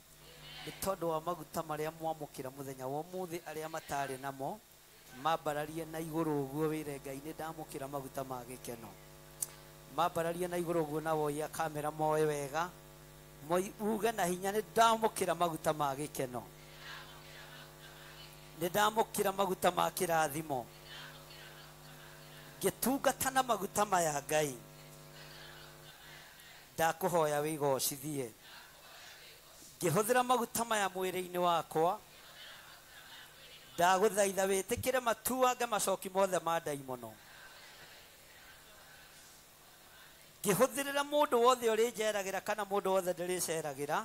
Nĩ tondũ wa maguta marĩa mwamũkĩra mũthenya wa ũmũthĩ arĩa matarĩ namo, mambararie na igũrũ ũguo wĩre Ngai nĩ ndamũkĩra maguta ma gĩkeno. Mambararie na igũrũ ũguo na woia kamera moe wega, uge na hinya nĩ ndamũkĩra maguta ma gĩkeno. Nĩ ndamũkĩra maguta ma kĩrathimo. Ngĩtungata na maguta maya Ngai, ndakũhoya wĩgocithie. Ngĩhũthĩra maguta maya mwĩrĩ-inĩ wakwa, ndagũthaitha wĩtĩkĩre matuange macoki mothe ma ndaimono. Ngĩhũthĩrĩra mũndũ wothe ũrĩ njeragĩra kana mũndũ wothe ndĩrĩceragĩra,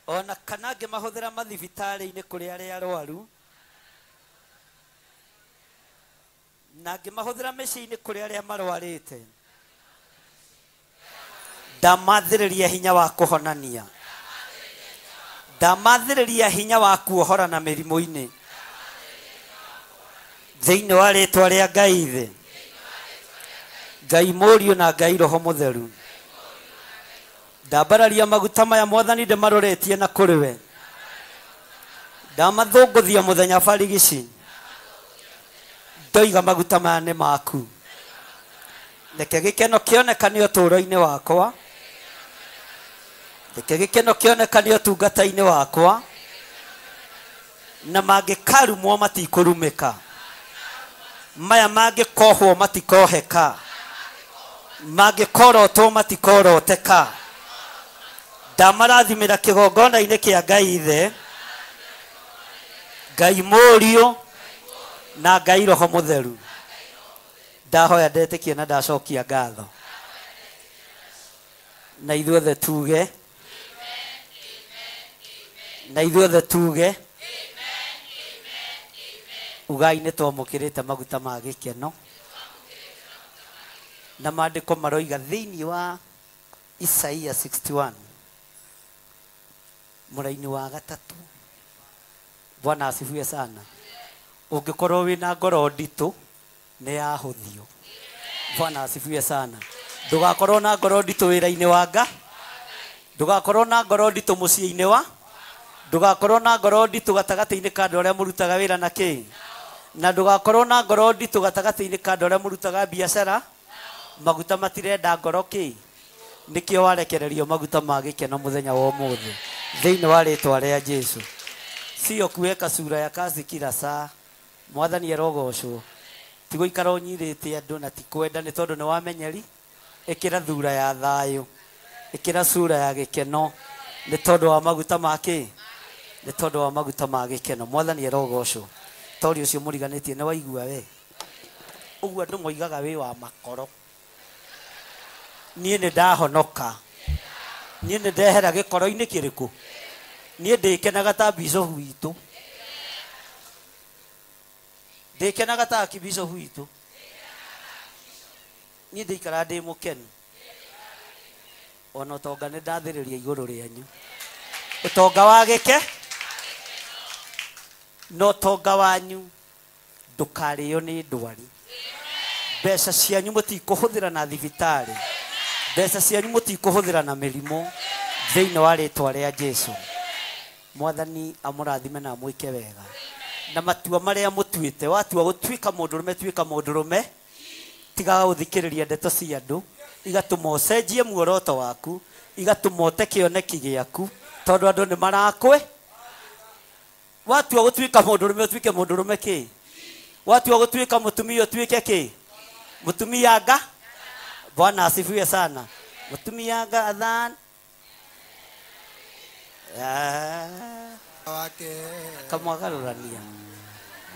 ona kana ngĩmahũthĩra mathibitarĩ-inĩ kũrĩ arĩa arwaru, na ngĩmahũthĩra mĩciĩ-inĩ kũrĩ arĩa marwarĩte. Ndamathĩrĩria hinya wa kũhonania. Ndamathĩrĩria hinya wa kuohora na mĩrimũ-inĩ. Thĩinĩ wa rĩĩtwa rĩa Ngai Ithe, Ngai Mũriũ na Ngai Roho Mũtheru. Ndambararia maguta maya Mwathani ndĩmaroretie na kũrĩ we. Ndamathũngũthia mũthenya barigici. Ndoiga maguta maya nĩ maku. Reke gĩkeno kĩonekane ũtũũro-inĩ wakwa. Reke gĩkeno kĩonekane ũtungata-inĩ wakwa. Na mangĩkarumwo matikũrumĩka. Maya mangĩkohwo matikoheka. Mangĩkorotwo matikoroteka. Ndamarathimĩra kĩgongona-inĩ kĩa Ngai Ithe, Ngai Mũriũ na Ngai Roho Mũtheru. Ndahoya ndetĩkia na ndacokia ngatho. Na ithuothe tuge. Na ithuothe tuge. Ugai nĩ twamũkĩrĩte maguta ma gĩkeno. Na maandĩko maroiga thĩinĩ wa Isaia 61 mũraini wa gatatũ. Bwana asifiwe sana. Ũngĩkorwo wĩna ngoro nditũ nĩ yahũthio. Bwana asifiwe sana. Ndũgakorwo na ngoro nditũ wĩra-inĩ wa Ngai. Ndũgakorwo na ngoro nditũ mũciĩ-inĩ wa. Ndũgakorwo na ngoro nditũ gatagatĩ-inĩ ka andũ arĩa mũrutaga wĩra na kĩ. Na ndũgakorwo na ngoro nditũ gatagatĩ-inĩ ka andũ arĩa mũrutaga biacara. Maguta matirenda ngoro kĩ. Nĩkĩo warekererio maguta ma gĩkeno mũthenya wa ũmũthĩ thĩinĩ wa rĩĩtwa rĩa Jesũ. Sio kuweka sura ya kazi kila saa. Mwathani arogocwo. Ti gũikara ũnyirĩte andũ na ti kwenda nĩ tondũ nĩ wamenyeri. Ĩkĩra thura ya thayũ. Ĩkĩra sura ya gĩkeno nĩ tondũ wa maguta ma kĩ. Nĩ tondũ wa maguta ma gĩkeno. Mwathani arogocwo. Tori ũcio mũriganĩtie nĩ waigua we. Ũguo andũ moigaga wĩ wa makoro. Niĩ nĩ ndahonoka. Niĩ nĩ ndehera gĩkoro-inĩ kĩrĩkũ. Niĩ ndĩkenaga ta bishop witũ. Ndĩkenaga ta bishop witũ. Niĩ ndĩikara ndĩ mũkenu. Ona ũtonga nĩ ndathĩrĩria igũrũ rĩanyu. Ũtonga wa gĩke. No ũtonga wanyu ndũkarĩo nĩ ndwari. Mbeca cianyu mũtikũhũthĩra na thibitarĩ. Mbeca cianyu mũtikũhũthĩra na mĩrimũ thĩinĩ wa rĩĩtwa rĩa Jesũ. Mwathani amũrathime na mwĩke wega. Na matua marĩa mũtuĩte, watua gũtuĩka mũndũrũme, tuĩka mũndũrũme. Tigaga gũthikĩrĩria ndeto cia andũ. Igatũma ũcenjie muoroto waku. Igatũma ũte kĩoneki gĩaku. Tondũ andũ nĩ marakwe. Watua gũtuĩka mũndũrũme, ũtuĩke mũndũrũme kĩ. Watua gũtuĩka mũtumia, ũtuĩke kĩ. Mũtumia nga. Bwana asifiwe sana. Mũtumia nga athan. kamwagarũrania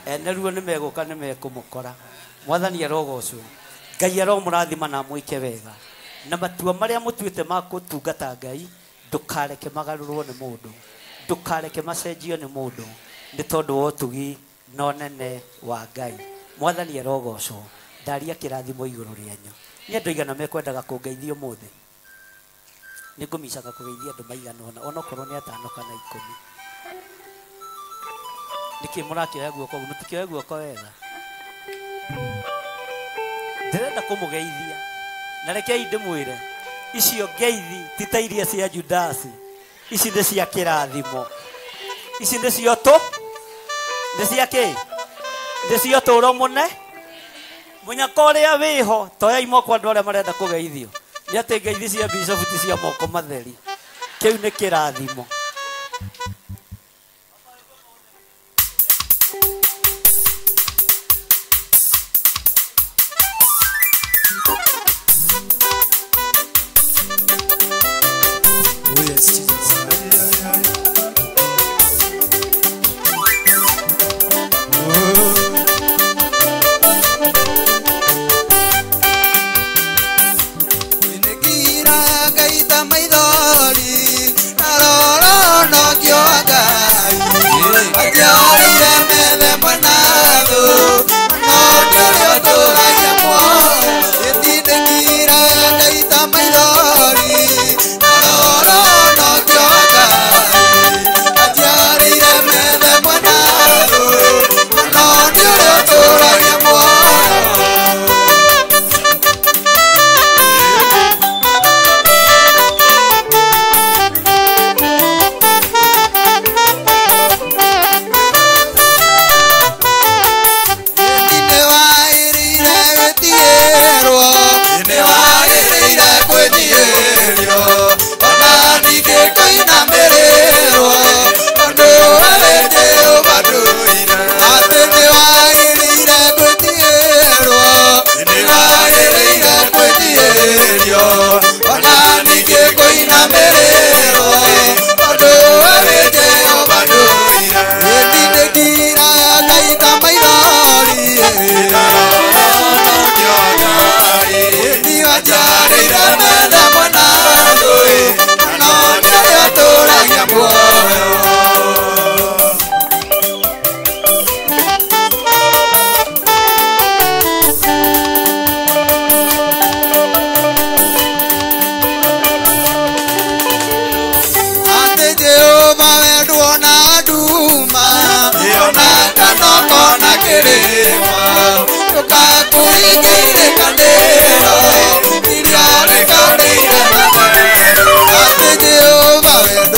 ene ruo nĩ megũka nĩ mekũmũkora mwathani arogocwo ngai aromũrathima na mwĩke wega na matua marĩa mũtuĩte ma gũtungata ngai ndũkareke magarũrwo nĩ mũndũ ndũkareke macenjio nĩ mũndũ nĩ tondũ wa ũtugi na ũnene wa ngai mwathani arogocwo ndaria kĩrathimo igũrũ rĩanyu nĩ andũ igana mekwendaga kũngeithia ũmũthĩ nĩ ngũmicaga kũgeithia andũ maigana ũna onokorwo nĩ 5 kana 10 nĩkĩ mũrakĩoya guoko ũguo mũtikĩoya guoko wega ndĩrenda kũmũgeithia na rekei ndĩmwĩre icio ngeithi ti ta iria cia Judasi ici nĩ cia kĩrathimo ici nĩ cio nĩ cia kĩ nĩ cio tũũro mũnyaka ũrĩa wĩho toyai moko andũ arĩa marenda kũgeithio nĩ atĩ ngeithi cia bishop ti cia moko matheri kĩu nĩ kĩrathimo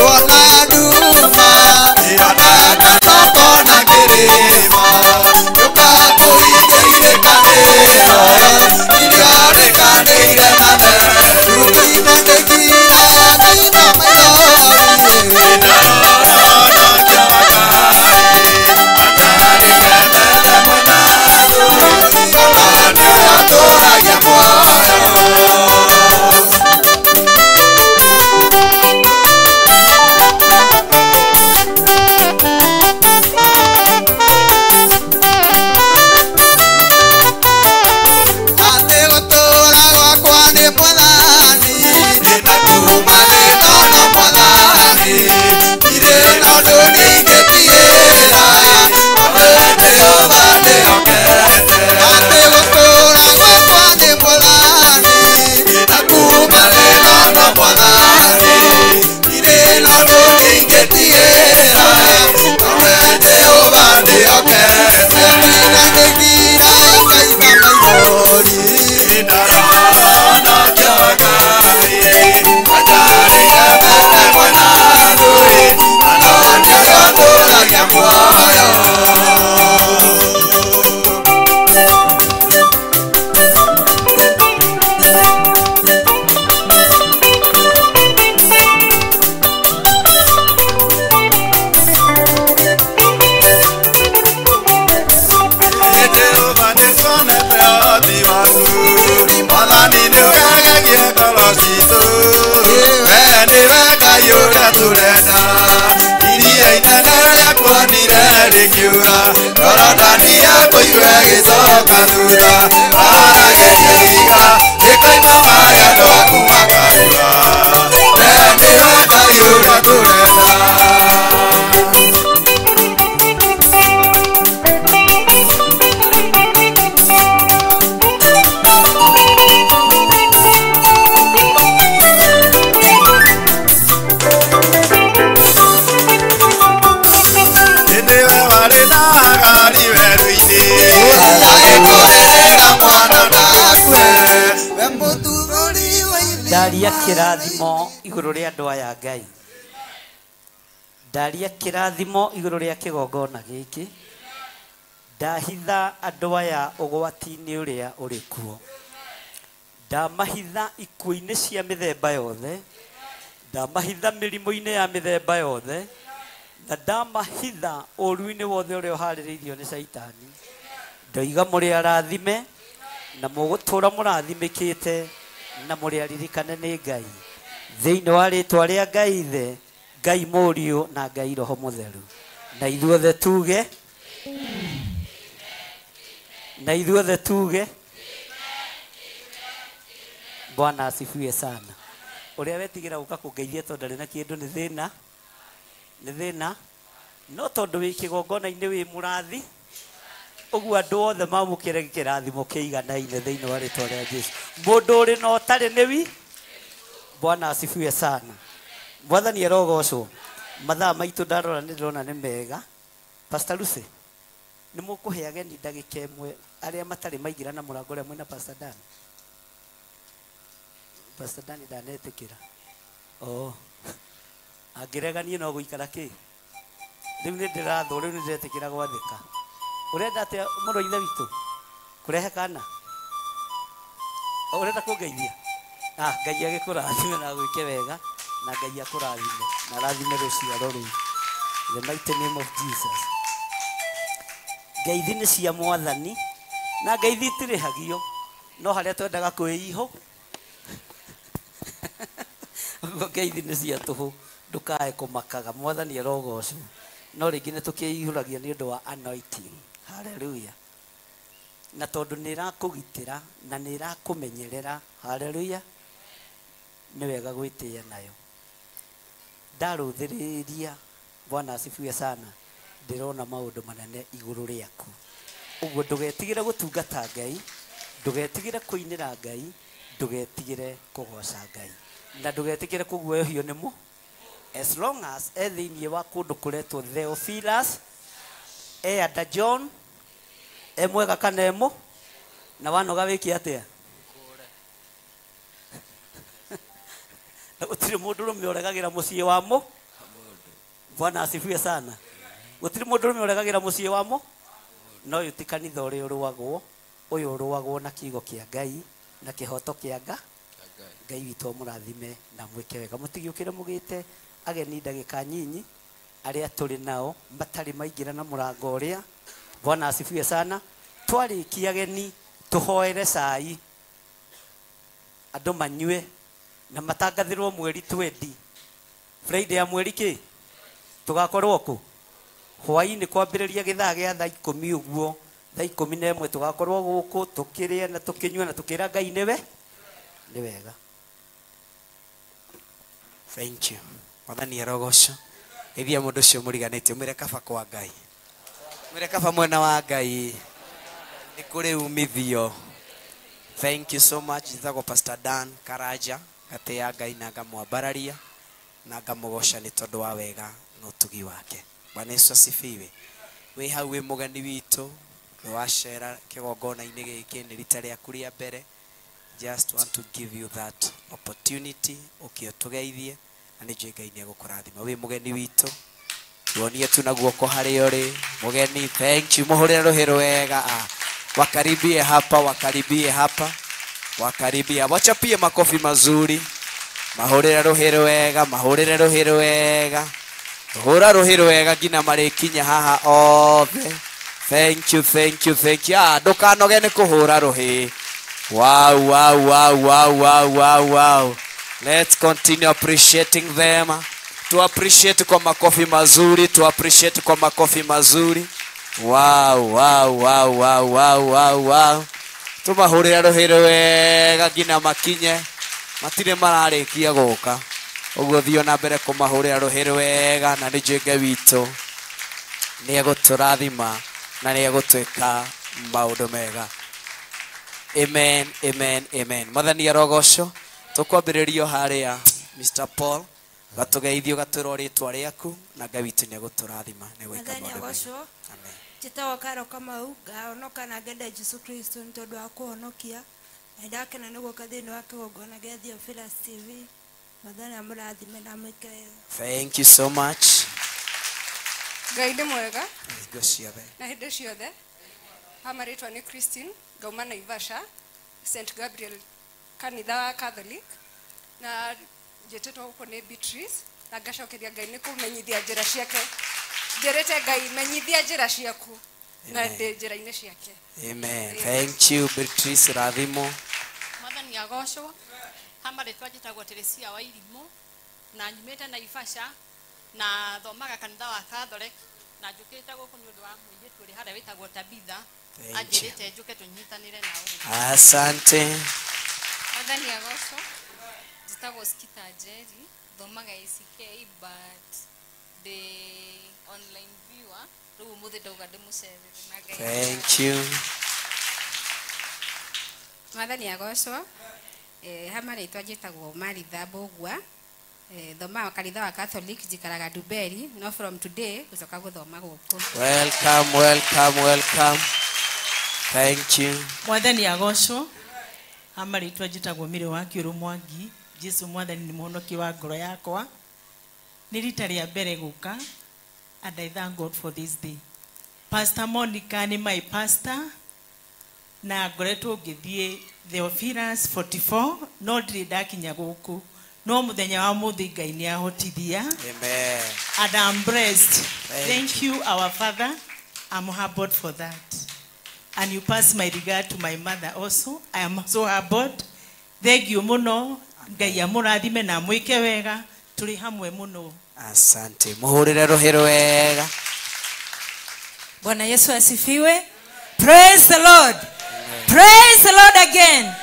Toda niwe Ngai ũrĩa tũrenda iria inene rĩa kuonire rĩkiura Jorodani yakũigua ĩgĩcoka thutha warageria ihiga rĩkoima maĩ andũ aku makariũa we niwe Ngai ũrĩa tũrenda ndaria kĩrathimo igũrũ rĩa andũ aya Ngai ndaria kĩrathimo igũrũ rĩa kĩgongona gĩkĩ ndahitha andũ aya ũgwati-inĩ ũrĩa ũrĩ kuo ndamahitha ikuũ-inĩ cia mĩthemba yothe ndamahitha mĩrimũ-inĩ ya mĩthemba yothe na ndamahitha ũru-inĩ wothe ũrĩa ũharĩrĩirio nĩ Saitani ndoiga mũrĩ arathime na mũgũtũũra mũrathimĩkĩte na mũrĩ aririkane nĩ Ngai thĩinĩ wa rĩtwa rĩa Ngai Ithe Ngai Mũriũ na Ngai Roho Mũtheru na ithuothe tuge Bwana asifiwe sana ũrĩa wetigĩra gũka kũngeithia tondũ ndarĩ na kĩndũ nĩ thĩna no tondũ wĩ kĩgongona-inĩ wĩ mũrathi ũguo andũ othe mamũkĩre kĩrathimo kĩiganaine thĩinĩ wa rĩtwa rĩa Jesũ mũndũ ũrĩ na ũtarĩ nĩwi Bwana asifiwe sana Mwathani arogocwo mathaa maitũ ndarora nĩ ndĩrona nĩ mega Pastor Lucy nĩ mũkũhe ageni ndagĩka ĩmwe arĩa matarĩ maingĩra na mũrango ũrĩa mwĩna Pastor Dan ndanetĩkĩra angĩreganie no gũikara kĩ rĩu nĩ ndĩrathwo rĩu nĩ ndĩretĩkĩra gwathĩka ũrenda atĩa mũrũ ithe witũ kũrehe kana ũrenda kũngeithia Ngai agĩkũrathime na gwĩke wega na Ngai akũrathime na rathime rũciaro rũu the mighty name of Jesus ngeithi nĩ cia Mwathani na ngeithi itirĩhagio no harĩa twendaga kwĩihũ ũguo ngeithi nĩ cia tũhũ ndũkae kũmakaga Mwathani arogocwo no rĩngĩ nĩ tũkĩihũragia nĩ ũndũ wa anointing haleluya na tondũ nĩ irakũgitĩra na nĩ irakũmenyerera haleluya nĩ wega gwĩtĩĩa nayo ndarũthĩrĩria Bwana asifiwe sana ndĩrona maũndũ manene igũrũ rĩaku ũguo ndũgetigĩre gũtungata Ngai ndũgetigĩre kũinĩra Ngai ndũgetigĩre kũgoca Ngai na ndũgetigĩre kũguoyohio nĩ mũ as long as thĩinĩ wa kũndũ kũretwo Theophilus Elder John mwega kana emo na wanoga wĩki atĩa na gũtirĩ mũndũ ũrũme ũregagĩra mũciĩ wa mũ Bwana asifiwe sana gũtirĩ mũndũ ũrũme ũregagĩra mũciĩ wa mũ no ũyũ ti kanitha ũrĩa ũyũ ũrũagwo na kiugo kĩa Ngai na kĩhoto kĩa Ngai witũ mũrathime na mwĩke wega mũtigĩũkĩre mũgĩte ageni ndagĩka nyinyi arĩa tũrĩ nao matarĩ maingĩra na mũrango ũrĩa Bwana asifiwe sana twarĩkia ageni tũhoere cai andũ manyue na matangathĩrwo mweri 20 Friday ya mweri kĩ tũgakorwo kũ hwaĩ-inĩ kwambĩrĩria gĩthaa gĩa thaa 10 ũguo thaa 11 tũgakorwo gũkũ tũkĩrĩa na tũkĩnyua na tũkĩra Ngai nĩ wega thank you Mwathani arogocwo ithia mũndũ ũcio mũriganĩtie mwĩre kaba kwa Ngai mwĩre kaba mwena wa Ngai nĩ kũrĩ umithio thank you so much njĩtagwo Pastor Dan Karaja gatĩa Ngai na ngamwambararia na ngamũgoca nĩ tondũ wa wega na ũtugi wake Bwana Yesu asifiwe wĩ hau wĩ mũgeni witũ wacera kĩgongona-inĩ gĩkĩ nĩ rita rĩaku rĩa mbere just want to give you that opportunity ũkĩũtũgeithie na nĩ njũĩ Ngai nĩ egũkũrathima wĩ mũgeni witũ tuonie tu na guoko harĩa ũrĩ mũgeni thank you mũhũrĩre rũhĩ rwega wakaribie hapa wachapie makofi mazuri mahũrĩre rũhĩ rwega hũra rũhĩ rwega nginya marĩkinya haha othe thank you ndũkanoge nĩ kũhũra rũhĩ wow Let's continue appreciating them. To appreciate kwa makofi mazuri, to appreciate kwa makofi mazuri. Wow, wow, wow, wow, wow, wow, wow. Tumahurira ruhire wega ngina makinye. Matire mararikia guka. Uguo thio na mbere kumahurira ruhire wega na ni Ngai witũ ni egũtũrathima na ni egũtwĩka maũndũ mega. Amen, amen, amen. Mwathani arogocwo. Tukwambĩrĩrio harĩa Mr. Paul gatugeithio gatwĩra rĩtwa rĩaku na Ngai witũ nĩ egũtũrathima nĩ gwĩka maũndũ mega. Amen. Jitawa Karo Kamau ngahonoka na ngenda Jesu Kristo nĩ tondũ wa kũhonokia na ndakena nĩ gũka thĩinĩ wa kĩgongona gĩa Theophilus TV. Mwathani amũrathime na amwĩke wega. Thank you so much. Ngai nĩ mwega Hingo ciothe. na hĩndĩ ciothe. Hamarĩtwa nĩ Christine ngauma Naivasha St Gabriel kanitha wa Catholic na njĩtĩtwo gũkũ nĩ Beatrice na ngacokeria Ngai nĩ kũmenyithia njĩra ciake. Njĩrĩte Ngai menyithia njĩra ciaku na ndĩ njĩra-inĩ ciake. Amen. Thank you Beatrice Rathimo. Mwathani agocwo. Hamarĩtwa njĩtagwo Teresia wa Irimũ na nyumĩte Naivasha na thomaga kanitha wa Catholic na njũkĩte gũkũ nĩ ũndũ wa mũirĩtu ũrĩ harĩa wĩtagwo Tabitha anjĩrĩte njũke tũnyitanĩre nawe. Asante. Mwathani agocwo. Njĩtagwo Skita Jerry thomaga ACK but the online viewer rĩu mũthĩ ndauga ndĩmũcerere na Ngai. Thank you. Mwathani agocwo. Hamarĩtwa njĩtagwo Maritha Mbũgua thoma kanitha wa Catholic njikaraga Nduberi no from today gũcoka gũthoma gũkũ. Welcome, welcome, welcome. Thank you. Mwathani agocwo. Hamarĩtwa njĩtagwo Mĩrĩ wa Kĩũrũ Mwangi. Jesu Mwathani nĩ mũhonokia wa ngoro yakwa. Nĩ rita rĩa mbere gũka and I thank God for this day. Pastor Monica nĩ my pastor na ngoretwo ngĩthiĩ Theophilus 44 no ndirĩ ndakinya gũkũ no mũthenya wa mũthĩ Ngai nĩ ahotithia. Amen. And I'm blessed. Thank you our Father. I'm humbled for that. And you pass my regard to my mother also. I am so humbled. Thank you muno. Ngai amũrathime na mwĩke wega. Tũrĩ hamwe muno. Asante. Muhurire ruhiro wega. Bwana Yesu asifiwe. Praise the Lord. Amen. Praise the Lord again.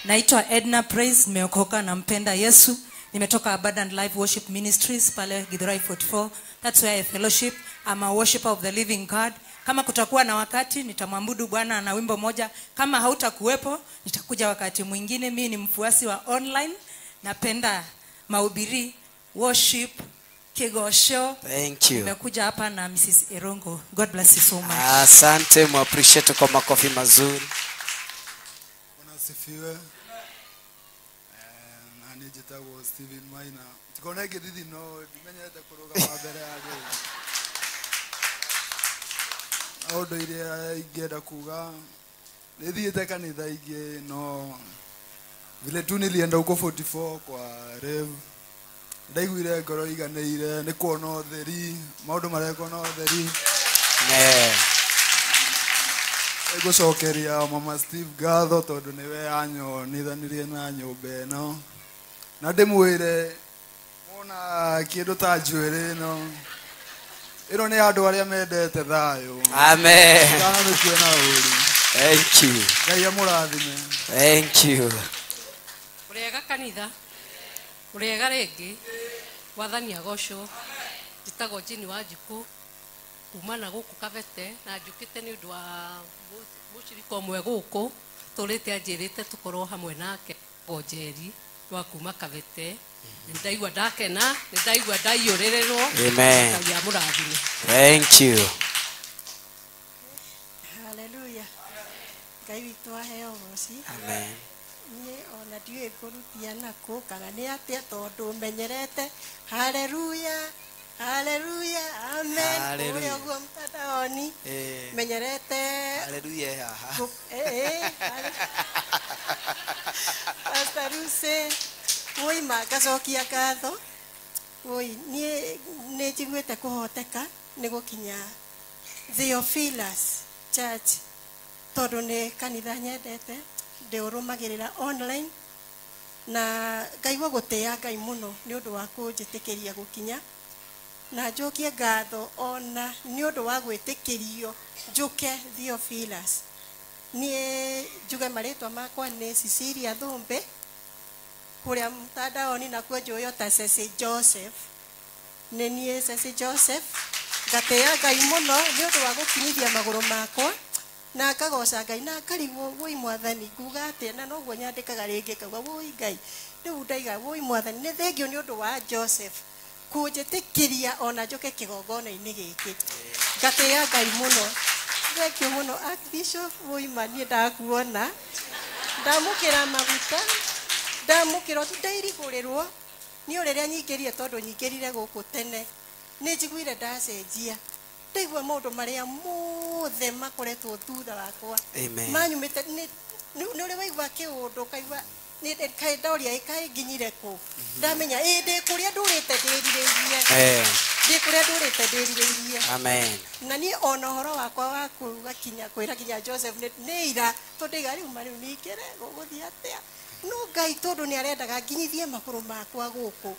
Naitwa Edna Praise, nimeokoka na mpenda Yesu. Nimetoka Abundant Life Worship Ministries pale Githurai 44. That's where I fellowship. I'm a worshiper of the living God. Kama kutakuwa na wakati nitamwabudu Bwana na wimbo moja. Kama hautakuwepo nitakuja wakati mwingine. Mimi ni mfuasi wa online. Napenda mahubiri, worship, kigosho. Thank you. Nimekuja hapa na Mrs. Erongo. God bless you so much. Asante, mu appreciate kwa makofi mazuri. Bwana asifiwe. Na nijitagwo Steven Maina. Tikona githidi no dimenyete kuruga mabere age. Audo ile ingeda kuga. Nithiete kanitha ingi no vile tu nilienda huko 44 kwa Rev. Ndaiguire ngoro iganĩire nĩ kuona ũtheri maũndũ mareko na ũtheri. Ngũcokeria mama Steve ngatho tondũ nĩwe anyonithanirie na nyũmba ĩno na ndĩmwĩre mona kĩndũ ta njuĩrĩ ĩno nĩ andũ arĩa mendete thayũ. Amen. Nĩkwĩna ũru. Thank you. Ngai amũrathime. Thank you. Ũrega kanitha ũrega rĩngĩ Mwathani agocwo. Njĩtagwo Jini wa Njikũ kumana gũkũ Kabete na njũkĩte nĩ ũndũ wa mũcirika ũmwe gũkũ tũrĩte anjĩrĩte tũkorwo hamwe nake Njeri wa kuma Kabete. Ndaigua ndakena, ndaigua ndaiyũrĩrĩrwo. Amen. Ngai amũrathime. Thank you. Hallelujah. Ngai witũ aheo goci. Amen. Niĩ ona ndiũĩ kũrutia nakũ kana nĩ atĩa tondũ menyerete. Haleluya. Haleluya. Amen. Ũrĩa ũguo mtandaoni. Menyerete. Haleluya. Pastor Ruse. Oi magacokia ngatho. Oi niĩ nĩ njiguĩte kũhoteka nĩ gũkinya Theophilus Church tondũ nĩ kanitha nyendete ndĩũrũmagĩrĩra online na ngaigua gũtĩa Ngai mũno nĩ ũndũ wa kũnjĩtĩkĩria gũkinya na njokie ngatho ona nĩ ũndũ wa gwĩtĩkĩrio njũke Theophilus. Niĩ njuge marĩtwa makwa nĩ Cecilia Thũmbĩ kũrĩa mtandaoni nakuo njũĩo ta Ceci Joseph. Nĩ niĩ Ceci Joseph ngatĩa Ngai mũno nĩ ũndũ wa gũkinyithia magũrũ makwa na ngagoca Ngai na ngarigwo woi Mwathani nguga atĩa na noguo nyandĩkaga rĩngĩ kauga woi Ngai rĩu ndaiga woi Mwathani nĩ thengio nĩ ũndũ wa Joseph kũnjĩtĩkĩria ona njoke kĩgongona-inĩ gĩkĩ ngatĩa Ngai mũno. Thengio mũno Archbishop Woima niĩ ndakuona ndamũkĩra maguta ndamũkĩra ndairigũrĩrwo nĩ ũrĩrĩa nyingĩrire tondũ nyingĩrire gũkũ tene nĩ njiguire ndacenjia ndaigua maũndũ marĩa mothe makoretwo thutha wakwa manyumĩte nĩ ũrĩ waigua kĩũndũ kaigua kaĩ ndoria kaĩ nginyire kũ ndamenya ndĩ kũrĩa ndũrĩte ndĩrirĩirie ndĩ kũrĩa ndũrĩte ndĩrirĩirie amen. Na niĩ ona ũhoro wakwa wa kuga kinya kwĩra kinya Joseph nĩ ira tondũ iga rĩu marĩu ningĩre gũgũthiĩ atĩa no Ngai tondũ nĩ arendaga nginyithie magũrũ makwa gũkũ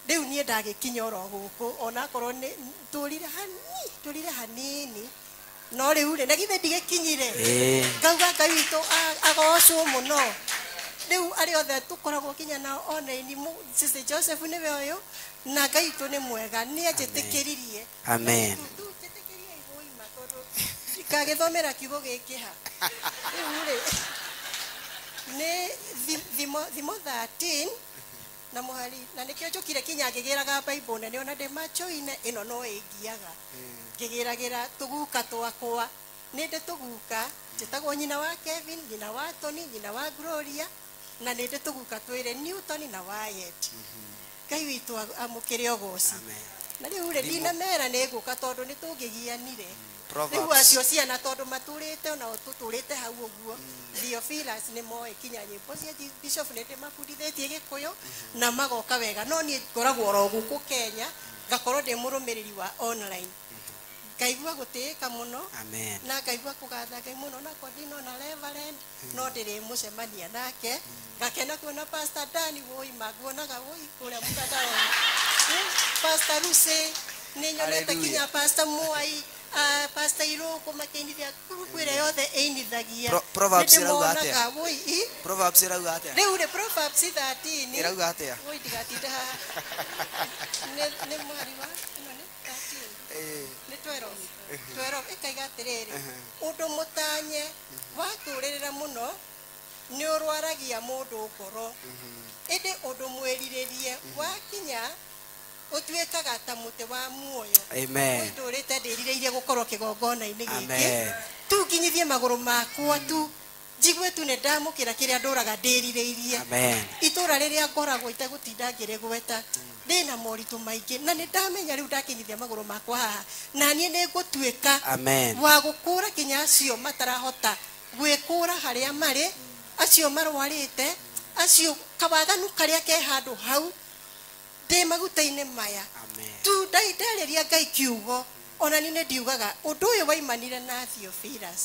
rĩu niĩ ndagĩkinya oro gũkũ ona korwo nĩ tũrire hanini no rĩu rĩ na githĩ ndigĩkinyire ngauga Ngai witũ agocwo mũno rĩu arĩ othe tũkoragwo kinya nao online Sister Joseph nĩwe ũyũ na Ngai witũ nĩ mwega nĩ anjĩtĩkĩririe amen. Ngagĩthomera kiugo gĩkĩ ha rĩu rĩ nĩ thimo 13 na mũhari na nĩkĩo njũkire kinya ngĩgĩraga Bible nene ona ndĩmachoine ĩno no ĩngiaga ngĩgĩragĩra tũguka twakwa nĩ ndĩ tũguka njĩtagwo nyina wa Kevin nyina wa Tony nyina wa Gloria na nĩ ndĩ tũguka twĩrĩ Newton na Wyatt. Ngai witũ amũkĩre ũgoci na rĩu rĩ ndinamera nĩ ngũka tondũ nĩ tũngĩgianire rĩu acio ciana tondũ matũrĩte ona tũtũrĩte hau ũguo Theophilus nĩ moĩ kinya nyĩmbo cia Bishop nĩ ndĩmabundithĩtie Gĩkũyũ na magoka wega no niĩ ngoragwo oro gũkũ Kenya ngakorwo ndĩ mũrũmĩrĩri wa online ngaigua gũtĩĩka mũno na ngaigua kũgatha Ngai mũno na kodino na Reverend no ndĩrĩ mũcemania nake ngakena kuona Pastor Dani woi maguonaga woi kũrĩa mtandaoni Pastor Lucy nĩ nyonete kinya Pastor Mwai Pastor Iroko makĩinithia kwĩra yothe ĩinithagia Proverbs irauga atĩa woi Proverbs irauga atĩa rĩu rĩ Proverbs 13 irauga atĩa woi ndigatinda nĩ mwari wa ĩno nĩ 13 nĩ 12 ĩkaiga atĩrĩrĩ ũndũ mũtanye watũrĩrĩra mũno nĩ ũrwaragia mũndũ ngoro ĩndĩ ũndũ mwĩrirĩrie wakinya ũtuĩkaga ta mũtĩ wa muoyo amen. Ndũrĩte ndĩrirĩirie gũkorwo kĩgongona-inĩ gĩkĩ tu nginyithie magũrũ makwa tu njigue tu nĩ ndamũkĩra kĩrĩa ndũraga ndĩrirĩirie itũra rĩrĩa ngoragwo itegũtinda ngĩrĩgweta ndĩna moritũ maingĩ na nĩ ndamenya rĩu ndakinyithia magũrũ makwa haha na niĩ nĩ ngũtuĩka wa gũkũra kinya acio matarahota gwĩkũra harĩa marĩ acio marwarĩte acio kawaganu karĩa ke handũ hau ndĩ maguta-inĩ maya tu ndarĩria Ngai kiugo ona niĩ nĩ ndiugaga ũndũ ũyũ waimanire na Theophilus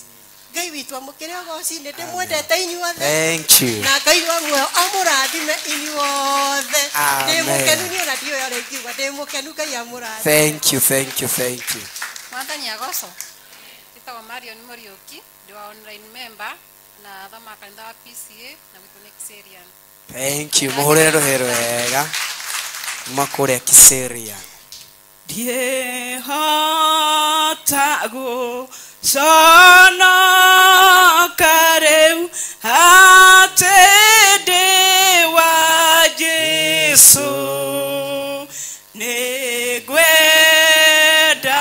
Ngai witũ amũkĩre ũgoci nĩ ndĩmwendete inyuothe na Ngai wa muoyo amũrathime inyuothe ndĩ mũkenu niĩ ona ndiũĩ ũrĩa ingiuga ndĩ mũkenu Ngai amũrathime. Thank you. Mwathani agocwo gĩtagwo Marion Mũriũki ndĩ wa online member na thoma kanitha wa PCA na gwitũ nĩ Kiserian. Thank you mũhũrĩre rũhĩ wega makũrĩa Kiserian ndiehota gũconoka rĩu atĩ ndĩ wa Jesũ nĩ ngwenda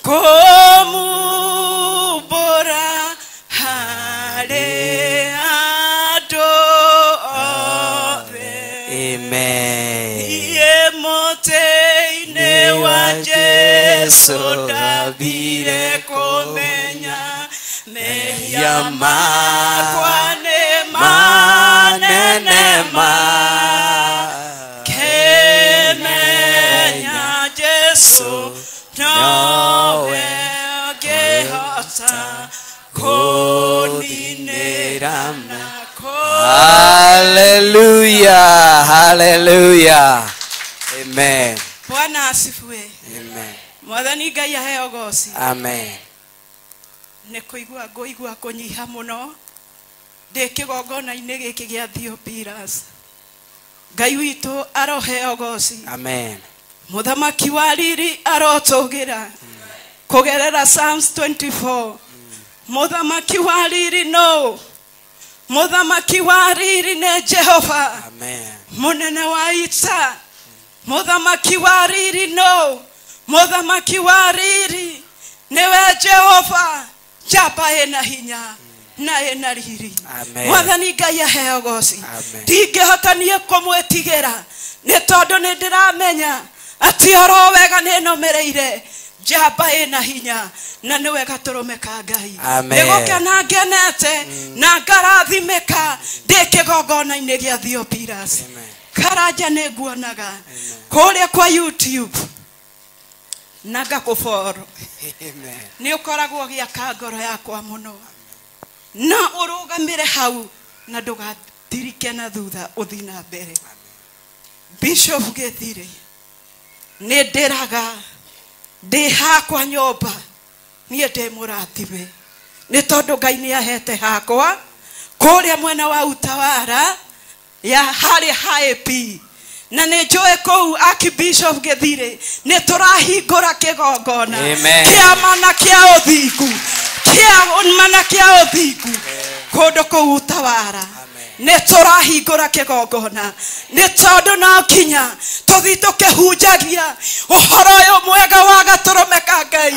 kũmumbũra harĩ andũ othe mũtĩ-inĩ wa Jesũ ndambire kũmenya mehia makwa nĩ manene makĩmenya Jesũ nowe ũngĩhota kũninĩra na Hallelujah. Hallelujah. Amen. Bwana asifiwe. Amen. Mwathani Ngai aheo goci. Amen. Nĩ kũigua ngũigua kũnyiha mũno ndĩ kĩgongona-inĩ gĩkĩ gĩa Theophilus. Ngai witũ aroheo goci. Amen. Mũthamaki wa riri arotũgĩra kũgerera Psalms 24. Mũthamaki wa riri no. Mũthamaki wa riri nĩ Jehova. Amen. Mũnene wa ita. Mũthamaki wa riri no. Mũthamaki wa riri nĩwe Jehova. Jamba ena hinya na ena riri. Mwathani Ngai aheo goci. Ndingĩhota niĩ kũmwĩtigĩra nĩ tondũ nĩ ndĩramenya atĩ oro wega nĩ nũmĩrĩire jamba ena hinya na nĩwe gatũrũme ka Ngai. Nĩgũkena ngenete na ngarathimĩka ndĩ kĩgongona-inĩ gĩa Theophilus. Karanja nĩ nguonaga kũrĩa kwa YouTube na ngakũboro. Nĩ ũkoragwo gĩaka ngoro yakwa mũno na ũrũgamĩre hau na ndũgatirike na thutha ũthiĩ na mbere. Bishop Gĩthirĩ nĩ ndĩraga ndĩ hakwa nyũmba niĩ ndĩ mũratime nĩ tondũ Ngai nĩ ahete hakwa kũrĩa mwena wa Utawara ya harĩ haepi na nĩ njũĩ kũu Archbishop Gĩthirĩ nĩ tũrahingũra kĩgongona kĩa mana kĩa ũthingu kũndũ kũu Utawara. Nĩ tũrahingũra kĩgongona nĩ tondũ no kinya tũthiĩ tũkĩhunjagia ũhoro ũyũ mwega wa gatũrũme ka Ngai.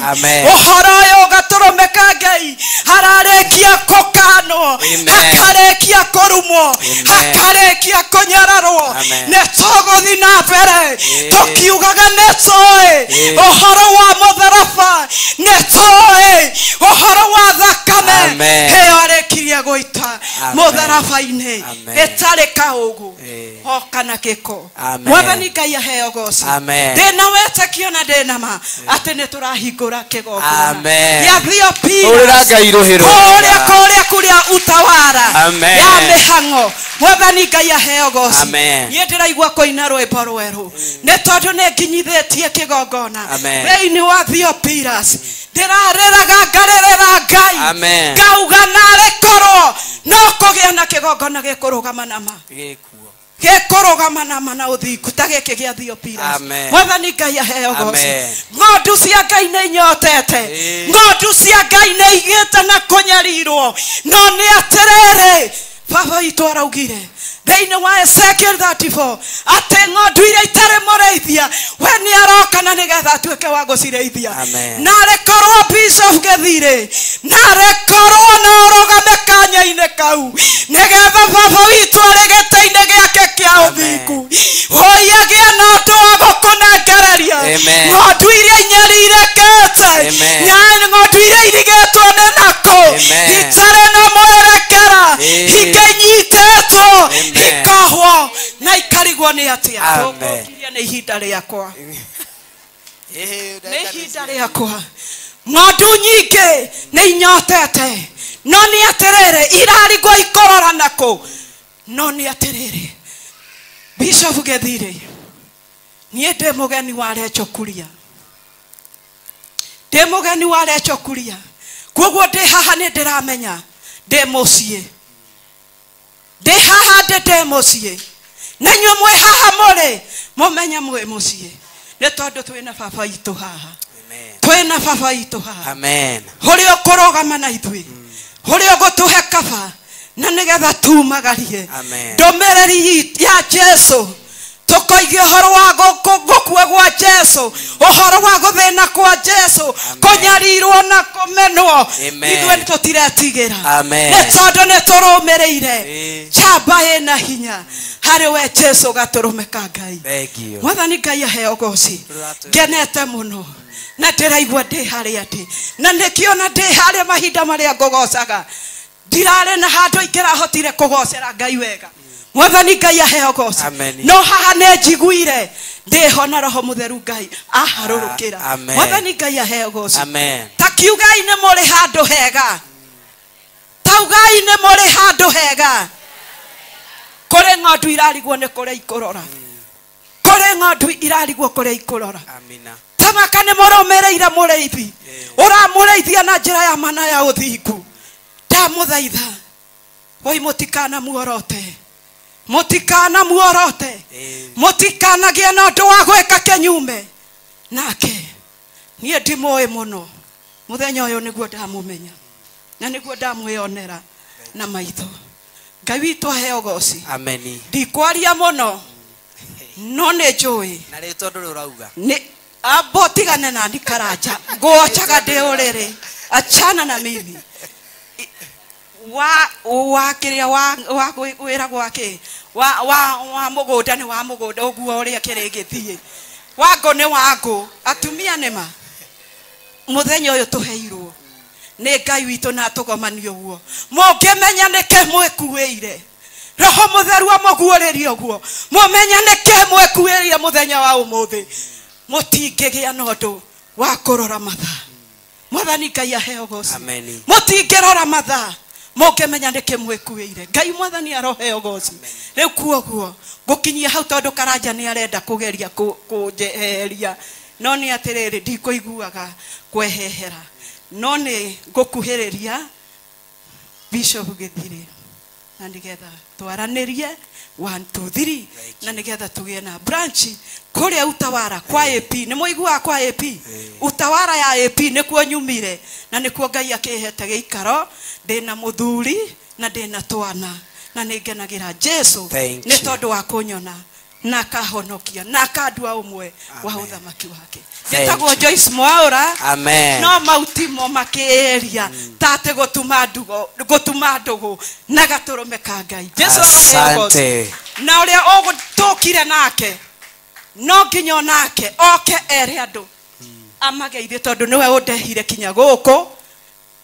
Ũhoro ũyũ gatũrũme ka Ngai hararĩkia kũkanwo, hakarĩkia kũrumwo, hakarĩkia kũnyararwo. Nĩ tũgũthiĩ na mbere tũkiugaga nĩ tũĩ ũhoro wa mũtharaba, nĩ tũĩ ũhoro wa thakame hĩyo arĩkirie gũita mũtharaba-inĩ ĩtarĩ kaũgũ o kana gĩko. Mwathani Ngai aheo goci. Ndĩna wĩtĩkio na ndĩna ma atĩ nĩ tũrahingũra kĩgongona gĩa Theophilus kũrĩa Utawara ya mĩhang'o. Mwathani Ngai aheo goci. Niĩ ndĩraigua kũina rwĩmbo rwerũ nĩ tondũ nĩ nginyithĩtie kĩgongona thĩinĩ wa Theophilus. Ndĩrarĩraga ngarĩrĩra Ngai ngauga narĩ korwo no kũgĩa na kĩgongona gĩkũrũgama nama gĩkũrũgama nama na ũthingu ta gĩkĩ gĩa Theophilus. Mwathani Ngai aheo goci. Ng'ondu cia Ngai nĩ inyotete, ng'ondu cia Ngai nĩ igĩte na kũnyarirwo, no nĩ atĩrĩrĩ baba witũ araugire thĩinĩ wa Ezekiel 34 atĩ ng'ondu iria itarĩ mũrĩithia we nĩ aroka na nĩgetha atuĩke wa gũcirĩithia. Narĩ korwo Bishop Gĩthirĩ, narĩ korwo na ũrũgame kanya-inĩ kau nĩgetha baba witũ arĩ gĩtĩ-inĩ gĩake kĩa ũthingu hoyagia na ũndũ wa gũkũnengereria ng'ondu iria inyarirĩkĩte, ng'ondu iria irigĩtwo nĩ nakũ itarĩ na mwerekera ikĩnyitĩtwo ikohwo na ikarigwo nĩ atĩa. Tũkũkiria nĩ ihinda rĩakwa, nĩ ihinda rĩakwa. Ng'ondu nyingĩ nĩ inyotete, no nĩ atĩrĩrĩ irarigwo ikorora nakũ, no nĩ atĩrĩrĩ Bishop Gĩthirĩ niĩ ndĩ mũgeni wa Lechokuria, ndĩ mũgeni wa Lechokuria, koguo ndĩ haha nĩ ndĩramenya ndĩ mũciĩ, ndĩ haha ndĩ mũciĩ na inyuĩ mwĩ haha mũrĩ mũmenye mwĩ mũciĩ nĩ tondũ twĩna baba witũ haha. Twĩna baba witũ haha ũrĩa ũkũrũgama na ithuĩ, ũrĩa ũgũtũhe kaba na nĩgetha tumagarie ndũmĩrĩri ya Jesũ, tũkoigia ũhoro wa gũkua gwa Jesũ, ũhoro wa gũthĩna kwa Jesũ, kũnyarirwo na kũmenwo. Ithuĩ nĩ tũtiretigĩra nĩ tondũ nĩ tũrũmĩrĩire jamba ĩna hinya harĩ we Jesũ gatũrũme ka Ngai. Mwathani Ngai aheo goci. Ngenete mũno na ndĩraigua ndĩ harĩa ndĩ, na nĩkĩona ndĩ harĩa mahinda marĩa ngũgocaga ndirarĩ na handũ ingĩrahotire kũgocera Ngai wega. Mwathani Ngai aheo goci. No haha nĩ njiguire ndĩho na Roho Mũtheru Ngai aharũrũkĩra. Mwathani Ngai aheo goci. Ta kiugai nĩ mũrĩ handũ hega, taugai nĩ mũrĩ handũ hega. kore ng'ondu irarigwo nĩ kũrĩa ikũrora kore ng'ondu irarigwo kũrĩa ikũrora amina tamaka nĩ mũrũmĩrĩire mũrĩithi ũramũrĩithia na njĩra ya mana ya ũthingu ndamũthaitha oi mũtikana muorote mũtikanagĩe na ũndũ wa gwĩka kĩnyume nake niĩ ndimũĩ mũno mũthenya ũyũ nĩguo ndamũmenya na nĩguo ndamwĩonera na maitho Ngai witũ aheo goci ameni ndikwaria mũno no nĩ njũĩ na rĩu tondũ rĩu ũrauga nĩ abotigane na ndikaranja ngochaga ndĩ ũrĩrĩ achana na mimi wa kĩrĩa wa wĩra gwake wa mũgũnda nĩ wa mũgũnda ũguo ũrĩa kĩrĩgĩthiĩ wango nĩ wango atumia nĩma mũthenya ũyũ tũheirwo nĩ Ngai witũ na tũgomanio ũguo mũngĩmenya nĩkĩ mwĩkuĩire roho mũtheru amũguũrĩrie ũguo mũmenya nĩkĩ mwĩkuĩire mũthenya wa ũmũthĩ mũtingĩgĩa na ũndũ wa kũrora mathaa mwathani Ngai aheo goci mũtingĩrora mathaa mũngĩmenya nĩkĩ mwĩkuĩire Ngai mwathani aroheo goci rĩu kuoguo ngũkinyia hau tondũ Karanja nĩ arenda kũgeria kũnjeheria no nĩ atĩrĩrĩ ndikũiguaga kwehehera no nĩ ngũkuhĩrĩria Bishop Gĩthiri na nĩgetha twaranĩrie 1 2 3 na nĩgetha tũgĩe na branch kũrĩa Utawara kwa AP nĩ mũiguaga kwa AP Utawara ya AP nĩkuo nyumire na nĩkuo Ngai akĩhete gĩikaro ndĩna mũthuri na ndĩna twana na nĩngenagĩra Jesu nĩ tondũ wa kũnyona na kahonokia na kandua ũmwe wa ũthamaki wake Gĩtagwo Joyce Mwaũra no mautimo makĩĩria tate gũtuma ndũgũ na gatũrũme ka Ngai Jesu aroheo na ũrĩa ũgũtũkire nake no nginya onake oke ere andũ amageithie tondũ nĩwe ũndehire kinya gũkũ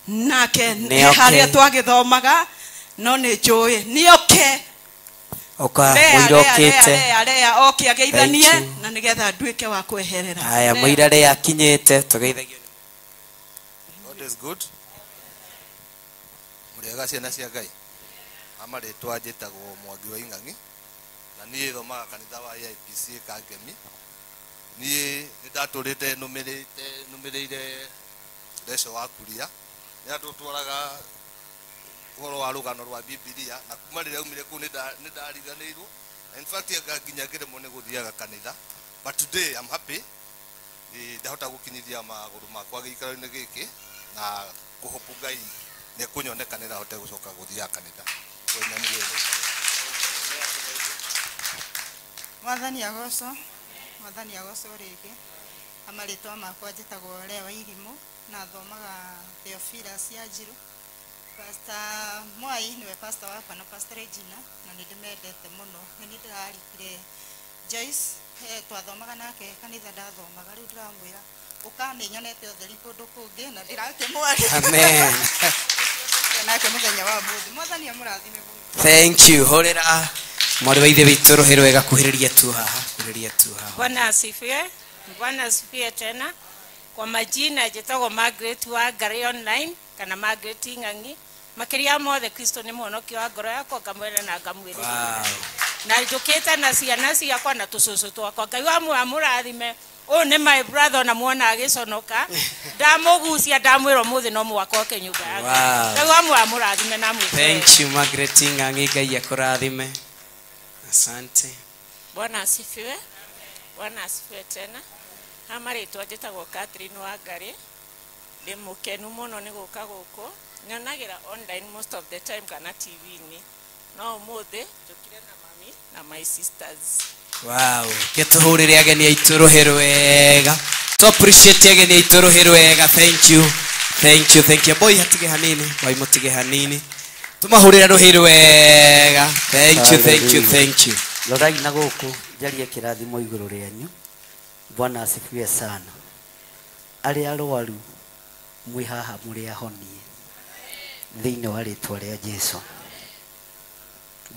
nake nĩ harĩa twagĩthomaga no nĩ njũĩ nĩ oke oka muirokite area oke ageithanie na nĩgetha nduĩke wa kweherera haya muirare yakinyite tugeithagio God is good muriaga ciana cia Ngai amaretwa njĩtagwo Mwangi wa Ing'ang'i na niĩ thomaga kanitha wa IPC Kangemi niĩ nĩndatũrĩte nũmĩrĩire Reco wa Kuria nĩ andũ twaraga ũhoro wa rũgano rwa Biblia na kuma rĩrĩa umire kũu nĩndariganĩirwo in fact nginya ngĩremwo nĩ gũthiaga kanitha but today I'm happy ndahota gũkinyithia magũrũ makwa gĩikaro-inĩ gĩkĩ na kũhopu Ngai nĩ kũnyonekanĩra hote gũcoka gũthiaga kanitha Mwathani agocwo rĩngĩ amarĩtwa makwa njĩtagwo Lea wa Irimũ na thomaga Theophilus ya Njirũ Pastor Mwai niwe pastor wakwa na Pastor Regina na nĩndĩmendete mũno nĩ ndĩrarikire Joyce twathomaga nake kanitha ndathomaga rĩu ndĩramwĩra ũkanĩnyonete ũtheri kũndũ kũngĩ na ndĩrakĩmwaria amen nake mũthenya wa mũthĩ Mwathani amũrathime mũno thank you horera mwarĩ wa ithe witũ rohe rwega kuhĩrĩria tu haha Bwana asifiwe tena kwa majina njĩtagwo Margaret wa Ngari online kana Margaret Ing'ang'i makĩria mothe Kristo nĩ mũhonokia wa ngoro yakwa ngamwĩra na ngamwĩrĩra na njũkĩte na ciana ciakwa na tũcũcũ twakwa Ngai wa mũrathime ũyũ nĩ my brother na muona agĩconoka ndamũgucia ndamwĩra mũthĩ no mwaka oke nyũmba yake Ngai wa mũrathime na mwĩrĩra thank you Margaret Ing'ang'i Ngai akũrathime asante Bwana asifiwe tena amarĩtwa njĩtagwo Catherine wa Ngari ndĩ mũkenu mũno nĩ gũka gũkũ nyonagĩra online most of the time kana TV-inĩ no ũmũthĩ njũkire na mami na my sisters wow gĩtũhũrĩre ageni aitũ rũhĩ rwega to appreciate ageni aitũ rũhĩ rwega thank you boy hatige hanini tumahũrĩre rũhĩ rwega thank you lorai na gũkũ njarie kĩrathimo igũrũ rĩanyu Bwana asifiwe sana arĩa arwaru mwĩ haha mũrĩ ahonie thĩinĩ wa rĩtwa rĩa Jesũ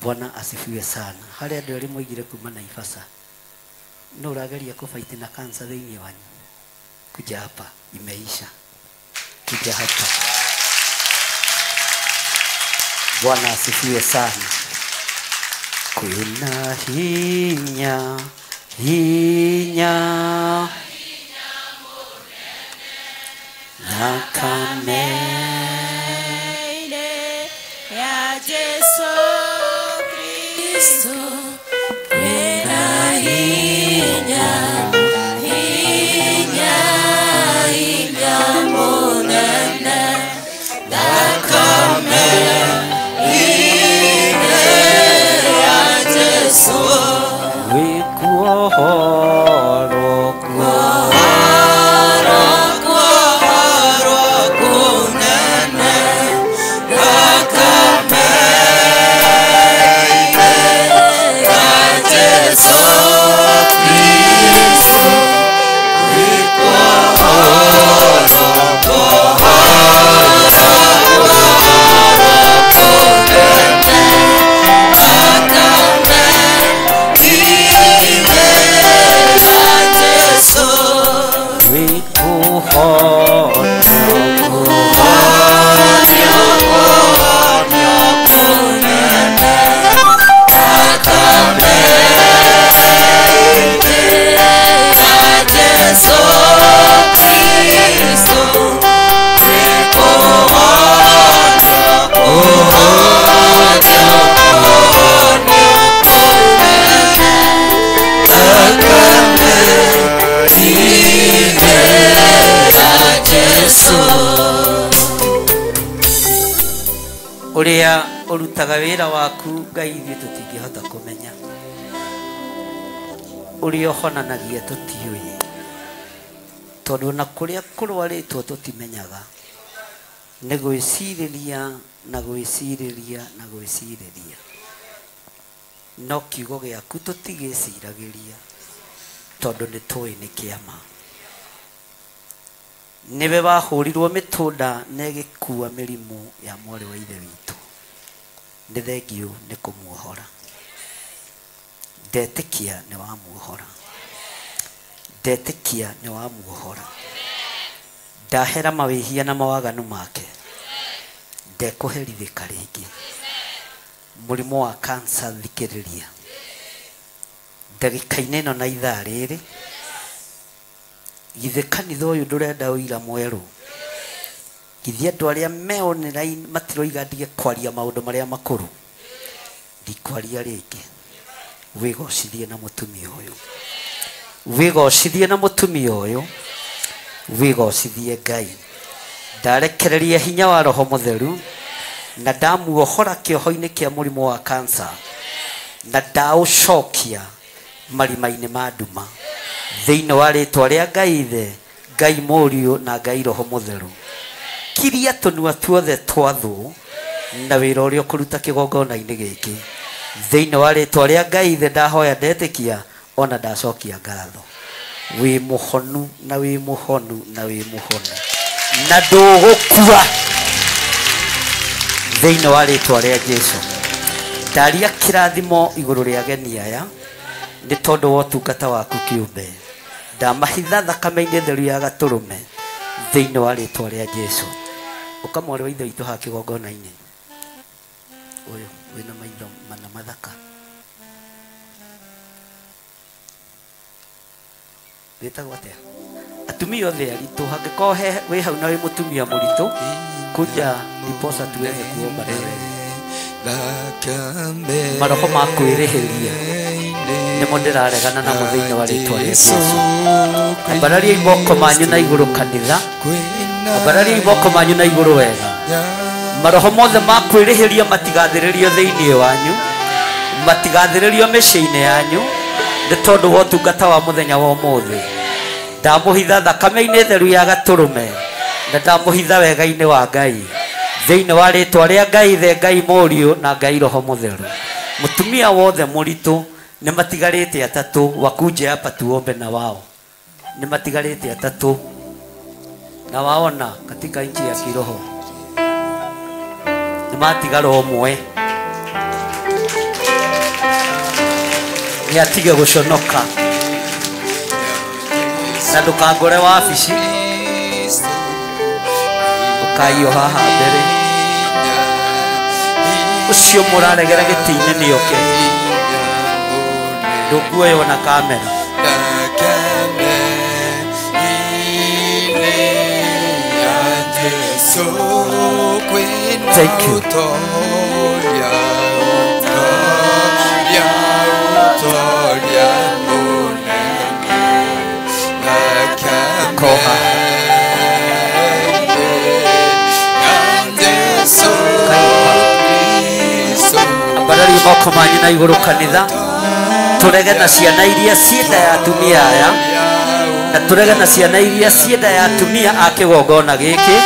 Bwana asifiwe sana harĩa andũ erĩ moigire kuma Naivasha no ũrageria kufight na cancer thĩinĩ wanyu kuja hapa imeisha kuja hapa Bwana asifiwe sana kwina hinya hinya thakame ya Jesu Kristo kwina hinya hinya hinya munene thakame ine ya Jesu wikuohoro uria urutaga wira waku Ngai ithuĩ tũtingĩhota kũmenya uria ũhonanagia tũtiũĩ tondũ na kũrĩa kũrwarĩtwo tũtimenyaga nĩ gwĩcirĩria na gwĩcirĩria na gwĩcirĩria no kiugo gĩaku tũtigĩciragĩria tondũ nĩ tũĩ nĩ kĩama niwe wahũrirwo mĩtũnda na ĩgĩkua mĩrimũ ya mwarĩ wa ithe witũ nĩ thengio nĩ kũmuohora ndetĩkia nĩ wamuohora ndetĩkia nĩ wamuohora ndahera mawĩhia na mawaganu make ndekũherithĩka rĩngĩ mũrimũ wa kansa thikĩrĩria ndagĩka-inĩ ĩno na ithaa rĩrĩ githĩ kanitha ũyũ ndũrenda ũira mwerũ githĩ andũ arĩa me online matiroiga ndige kwaria maũndũ marĩa makũrũ ndikwaria rĩngĩ wĩgocithie na mũtumia ũyũ wĩgocithie na mũtumia ũyũ wĩgocithie Ngai ndarekereria hinya wa Roho Mũtheru na ndamuohora kĩoho-inĩ kĩa mũrimũ wa kansa na ndaũcokia marima-inĩ ma nduma thĩinĩ wa rĩtwa rĩa Ngai Ithe Ngai Mũriũ na Ngai Roho Mũtheru kiria tũnua tuothe twa thũ na wĩra ũrĩa ũkũruta kĩgongona-inĩ gĩkĩ thĩinĩ wa rĩtwa rĩa Ngai Ithe ndahoya ndetĩkia ona ndacokia ngatho wĩ mũhonu na wĩ mũhonu na wĩ mũhonu na ndũgũkua thĩinĩ wa rĩtwa rĩa Jesũ ndaria kĩrathimo igũrũ rĩa ageni aya nĩ tondũ wa ũtungata waku kĩũmbe ndamahitha thakame-inĩ theru ya Gatũrũme thĩinĩ wa rĩtwa rĩa Jesũ ũkamwarĩ wa ithe witũ haha kĩgongona-inĩ ũyũ wĩna maitho mana mathaka wĩtagwo atĩa atumia othe aritũ hangĩkorwo wĩ hau na wĩ mũtumia mũritũ kuja ndiposa tuweze kuomba na wewe maroho ma kwĩrĩhĩria nĩmo ndĩraregana namo thĩinĩ wa rĩtwa rĩa Jesũ ambararia iboko manyu na igũrũ kanitha ambararia iboko manyu na igũrũ wega maroho mothe ma kwĩrĩhĩria matigathĩrĩrio thĩinĩ wanyu matigathĩrĩrio mĩciĩ-inĩ yanyu nĩ tondũ wa ũtungata wa mũthenya wa ũmũthĩ ndamũhitha thakame-inĩ theru ya Gatũrũme na ndamũhitha wega-inĩ wa Ngai thĩinĩ wa rĩtwa rĩa Ngai Ithe Ngai Mũriũ na Ngai Roho Mũtheru mũtumia wothe mũritũ nĩ matigarĩte atatũ wakuje hapa tuombe na wao nĩ matigarĩte atatũ na waona katika nchi ya kiroho nĩ matigara ũmwe nĩ atige gũconoka na ndũkangore wabici ũkaiywo haha mbere ũcio mũraregera gĩtĩ-inĩ nĩoke ndukuoywo na kamera Thank you. Koha. Ambarari moko manyu na iguru kanitha turege na ciana iria cienda ya atumia aya na turege na ciana iria cienda ya atumia a kigongona giki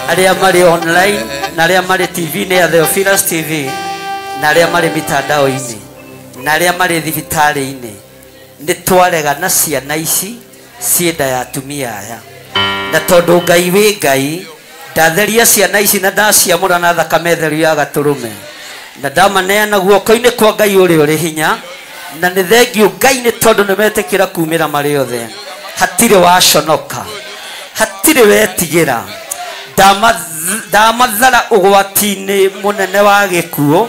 aria mari online na aria mari TV-ini ya Theophilus TV na aria mari mitandao-ini na aria mari thibitari-ini ni twarega na ciana ici cienda ya atumia aya na tondu Ngai wi Ngai ndatheria ciana ici na ndaciamũra na thakame theru ya gaturume na ndamaneana guoko-ini kwa Ngai uri hinya na nĩ thengiũ Ngai nĩ tondũ nĩ metĩkĩra kumĩra marĩ othe hatirĩ waconoka hatirĩ wetigĩra ndamathara ũgwati-inĩ mũnene wa gĩkuũ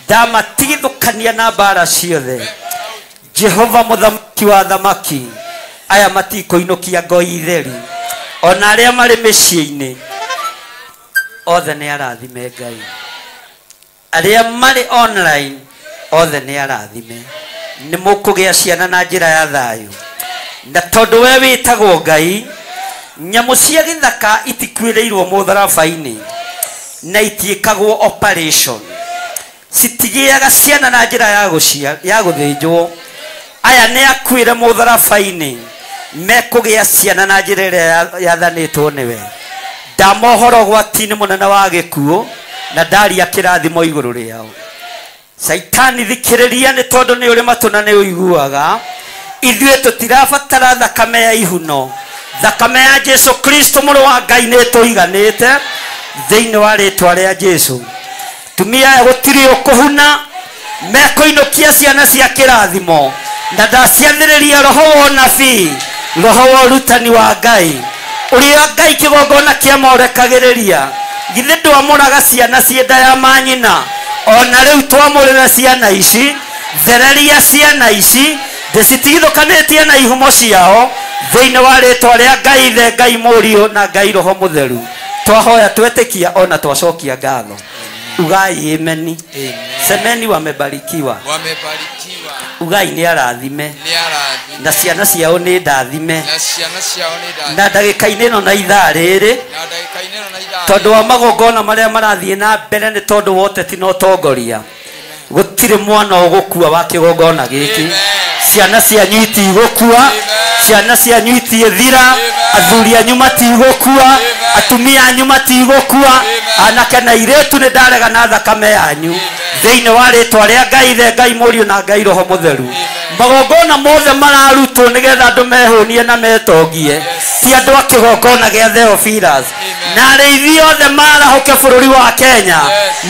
ndamatigithũkania na mbara ciothe Jehova mũthamaki wa thamaki aya matikũinũkia ngoi theri ona arĩa marĩ mĩciĩ-inĩ othe nĩ arathime Ngai arĩa marĩ online othe nĩ arathime nĩ mũkũgĩa ciana na njĩra ya thayũ na tondũ we wĩtagwo Ngai nyamũ cia gĩthaka itikuĩrĩirwo mũtharaba-inĩ na itiĩkagwo operation citigĩaga ciana na njĩra ya gũthĩnjwo aya nĩ akuĩre mũtharaba-inĩ mekũgĩa ciana na njĩra ĩrĩa yathanĩtwo nĩwe ndamohora ũgwati-inĩ mũnene wa gĩkuũ na ndaria kĩrathimo igũrũ rĩao Saitani thikĩrĩria nĩ tondũ nĩ ũrĩ matũ na nĩ ũiguaga ithuĩ tũtirabatara thakame ya ihuno thakame ya Jesu Kristo mũrũ wa Ngai nĩ tũiganĩte thĩinĩ wa rĩtwa rĩa Jesu tumia gũtirĩ ũkũhuna mekũinũkia ciana cia kĩrathimo na ndaciathĩrĩria roho wa ũnabii roho wa ũrutani wa Ngai ũrĩa Ngai kĩgongona kĩamorekagĩrĩria githĩ ndwamũraga ciana cienda ya manyina ona rĩu twamũrĩra ciana ici thereria ciana ici ndĩcitigithũkanĩtie na ihumo ciao thĩinĩ wa rĩtwa rĩa Ngai ithe Ngai mũriũ na Ngai roho mũtheru twahoya twetĩkia ona twacokia ngatho ugai ameni semeni wamebarikiwa ugai nĩ arathime na ciana ciao nĩ ndathime na ndagĩka-inĩ ĩno na ithaa rĩrĩ tondũ wa magongona marĩa marathiĩ na mbere nĩ tondũ wa ũteti na ũtongoria gũtirĩ mwana ũgũkua wa kĩgongona gĩkĩ ciana cianyu itigũkua ciana cianyu itigũthira athuri anyu matigũkua atumia anyu matigũkua anake na airĩtu nĩ ndarega na thakame yanyu thĩinĩ wa rĩtwa rĩa Ngai ithe Ngai mũriũ na Ngai roho mũtheru magongona mothe mararutwo nĩgetha andũ mehũnie na metongie ti andũ a kĩgongona gĩa Theophilus na arĩithi othe marahũke bũrũri wa Kenya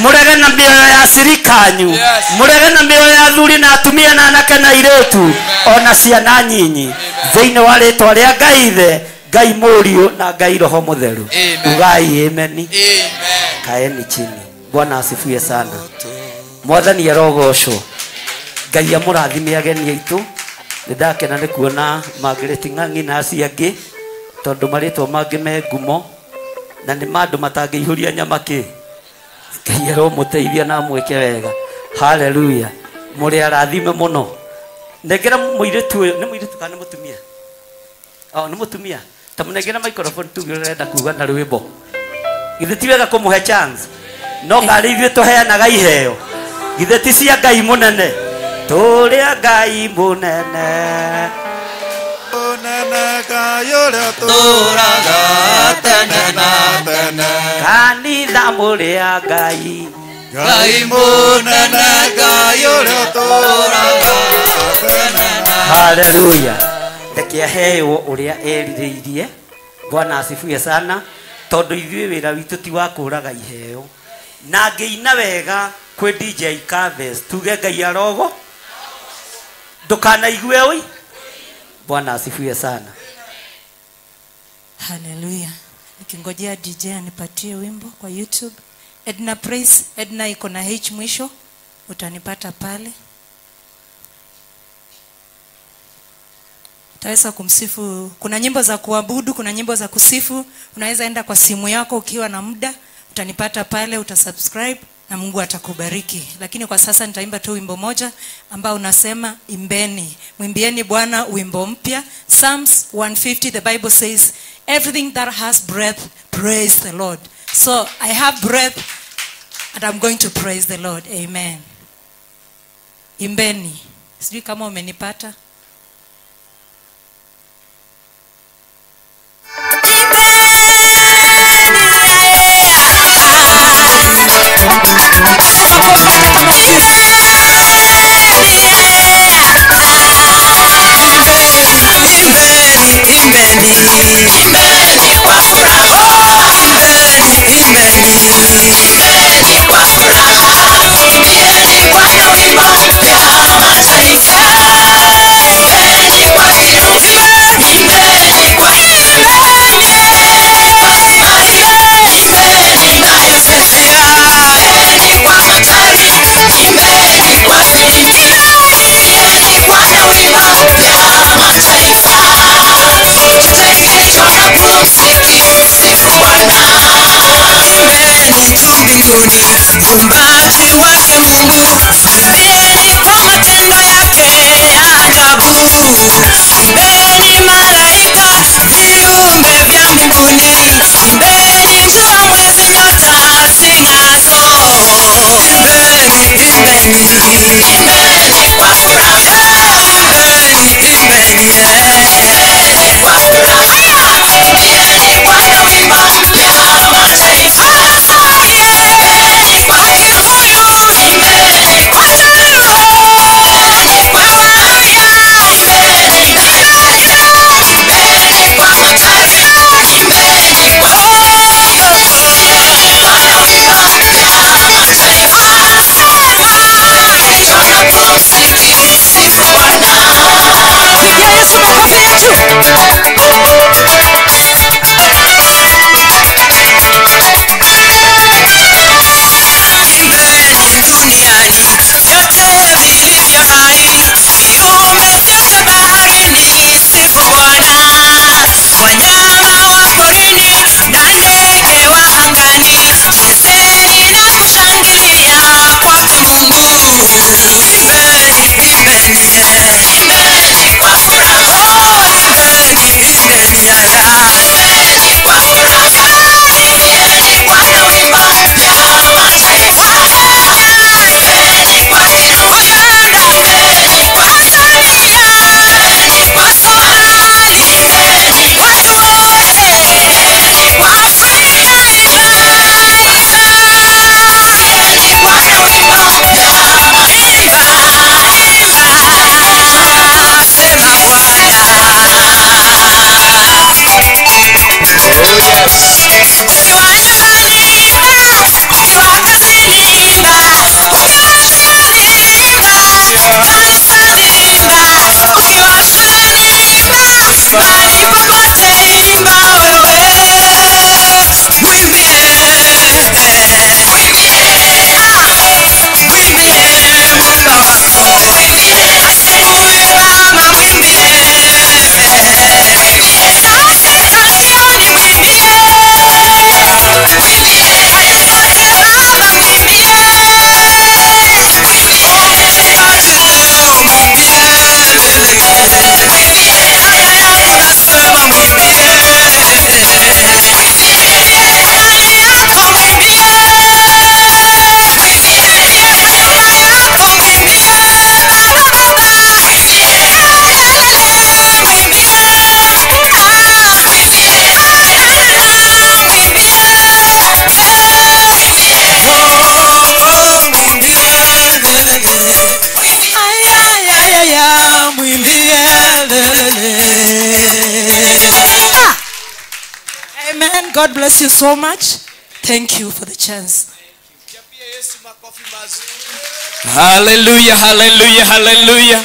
mũrege na mĩoyo ya sirikanyu mũrege na mĩoyo ya athuri na atumia na anake na airĩtu ona ciana nyinyi thĩinĩ wa rĩtwa rĩa Ngai ithe Ngai mũriũ na Ngai roho mũtheru ugai ameni kaeni chini Bwana asifiwe sana mwathani arogocwo Ngai amũrathime ageni aitũ nĩndakena nĩ kuona Margaret Ng'ang'i na acio angĩ tondũ marĩtwa mangĩ me ngumo na nĩ mandũ matangĩihũria nyama kĩ Ngai aromũteithia na mwĩke wega haleluya mũrĩ arathime mũno nengera mũirĩtu ũyũ nĩ mũirĩtu kana nĩ mũtumia nĩ mũtumia ta mũnengera microphone tu ũrenda kuga na rwĩmbo githĩ ti wega kũmũhe chance no ngarĩ ithuĩ tũheanaga iheo githĩ ti cia Ngai mũnene tũrĩa Ngai mũnene Ngai ũrĩa tũraga tene na tene kanitha mũrĩa Ngai Ngai mũnene Ngai ũrĩa tũraga tene na haleluya reke aheo ũrĩa erirĩirie Bwana asifiwe sana tondũ ithuĩ wĩra witũ ti wa kũraga iheo na ngĩina wega kwĩ DJ Kaves tuge Ngai arogo ndũkanaigue oi Bwana asifiwe sana haleluya nikingojea DJ anipatie wimbo kwa YouTube Edna Praise Edna iko na H mwisho utanipata pale utaweza kumsifu. Kuna nyimbo za kuabudu, kuna nyimbo za kusifu. Unaweza enda kwa simu yako ukiwa na muda, utanipata pale, utasubscribe na Mungu atakubariki. Lakini kwa sasa nitaimba tu wimbo moja ambao unasema imbeni, mwimbieni Bwana wimbo mpya. Psalms 150, the Bible says everything that has breath praise the Lord. So I have breath and I'm going to praise the Lord. Amen. Imbeni. Sijui kama umenipata. Uumbaji wake Mungu, imbieni kwa matendo yake ya ajabu. Imbeni malaika, viumbe vya mbinguni, imbeni jua, mwezi, nyota zing'azo. Imbeni, imbeni, imbeni kwa furaha. Imbeni, imbeni, imbeni kwa furaha. Imbieni Bwana wimbo mpya mataifa. God bless you so much. Thank you for the chance. Hallelujah, hallelujah, hallelujah.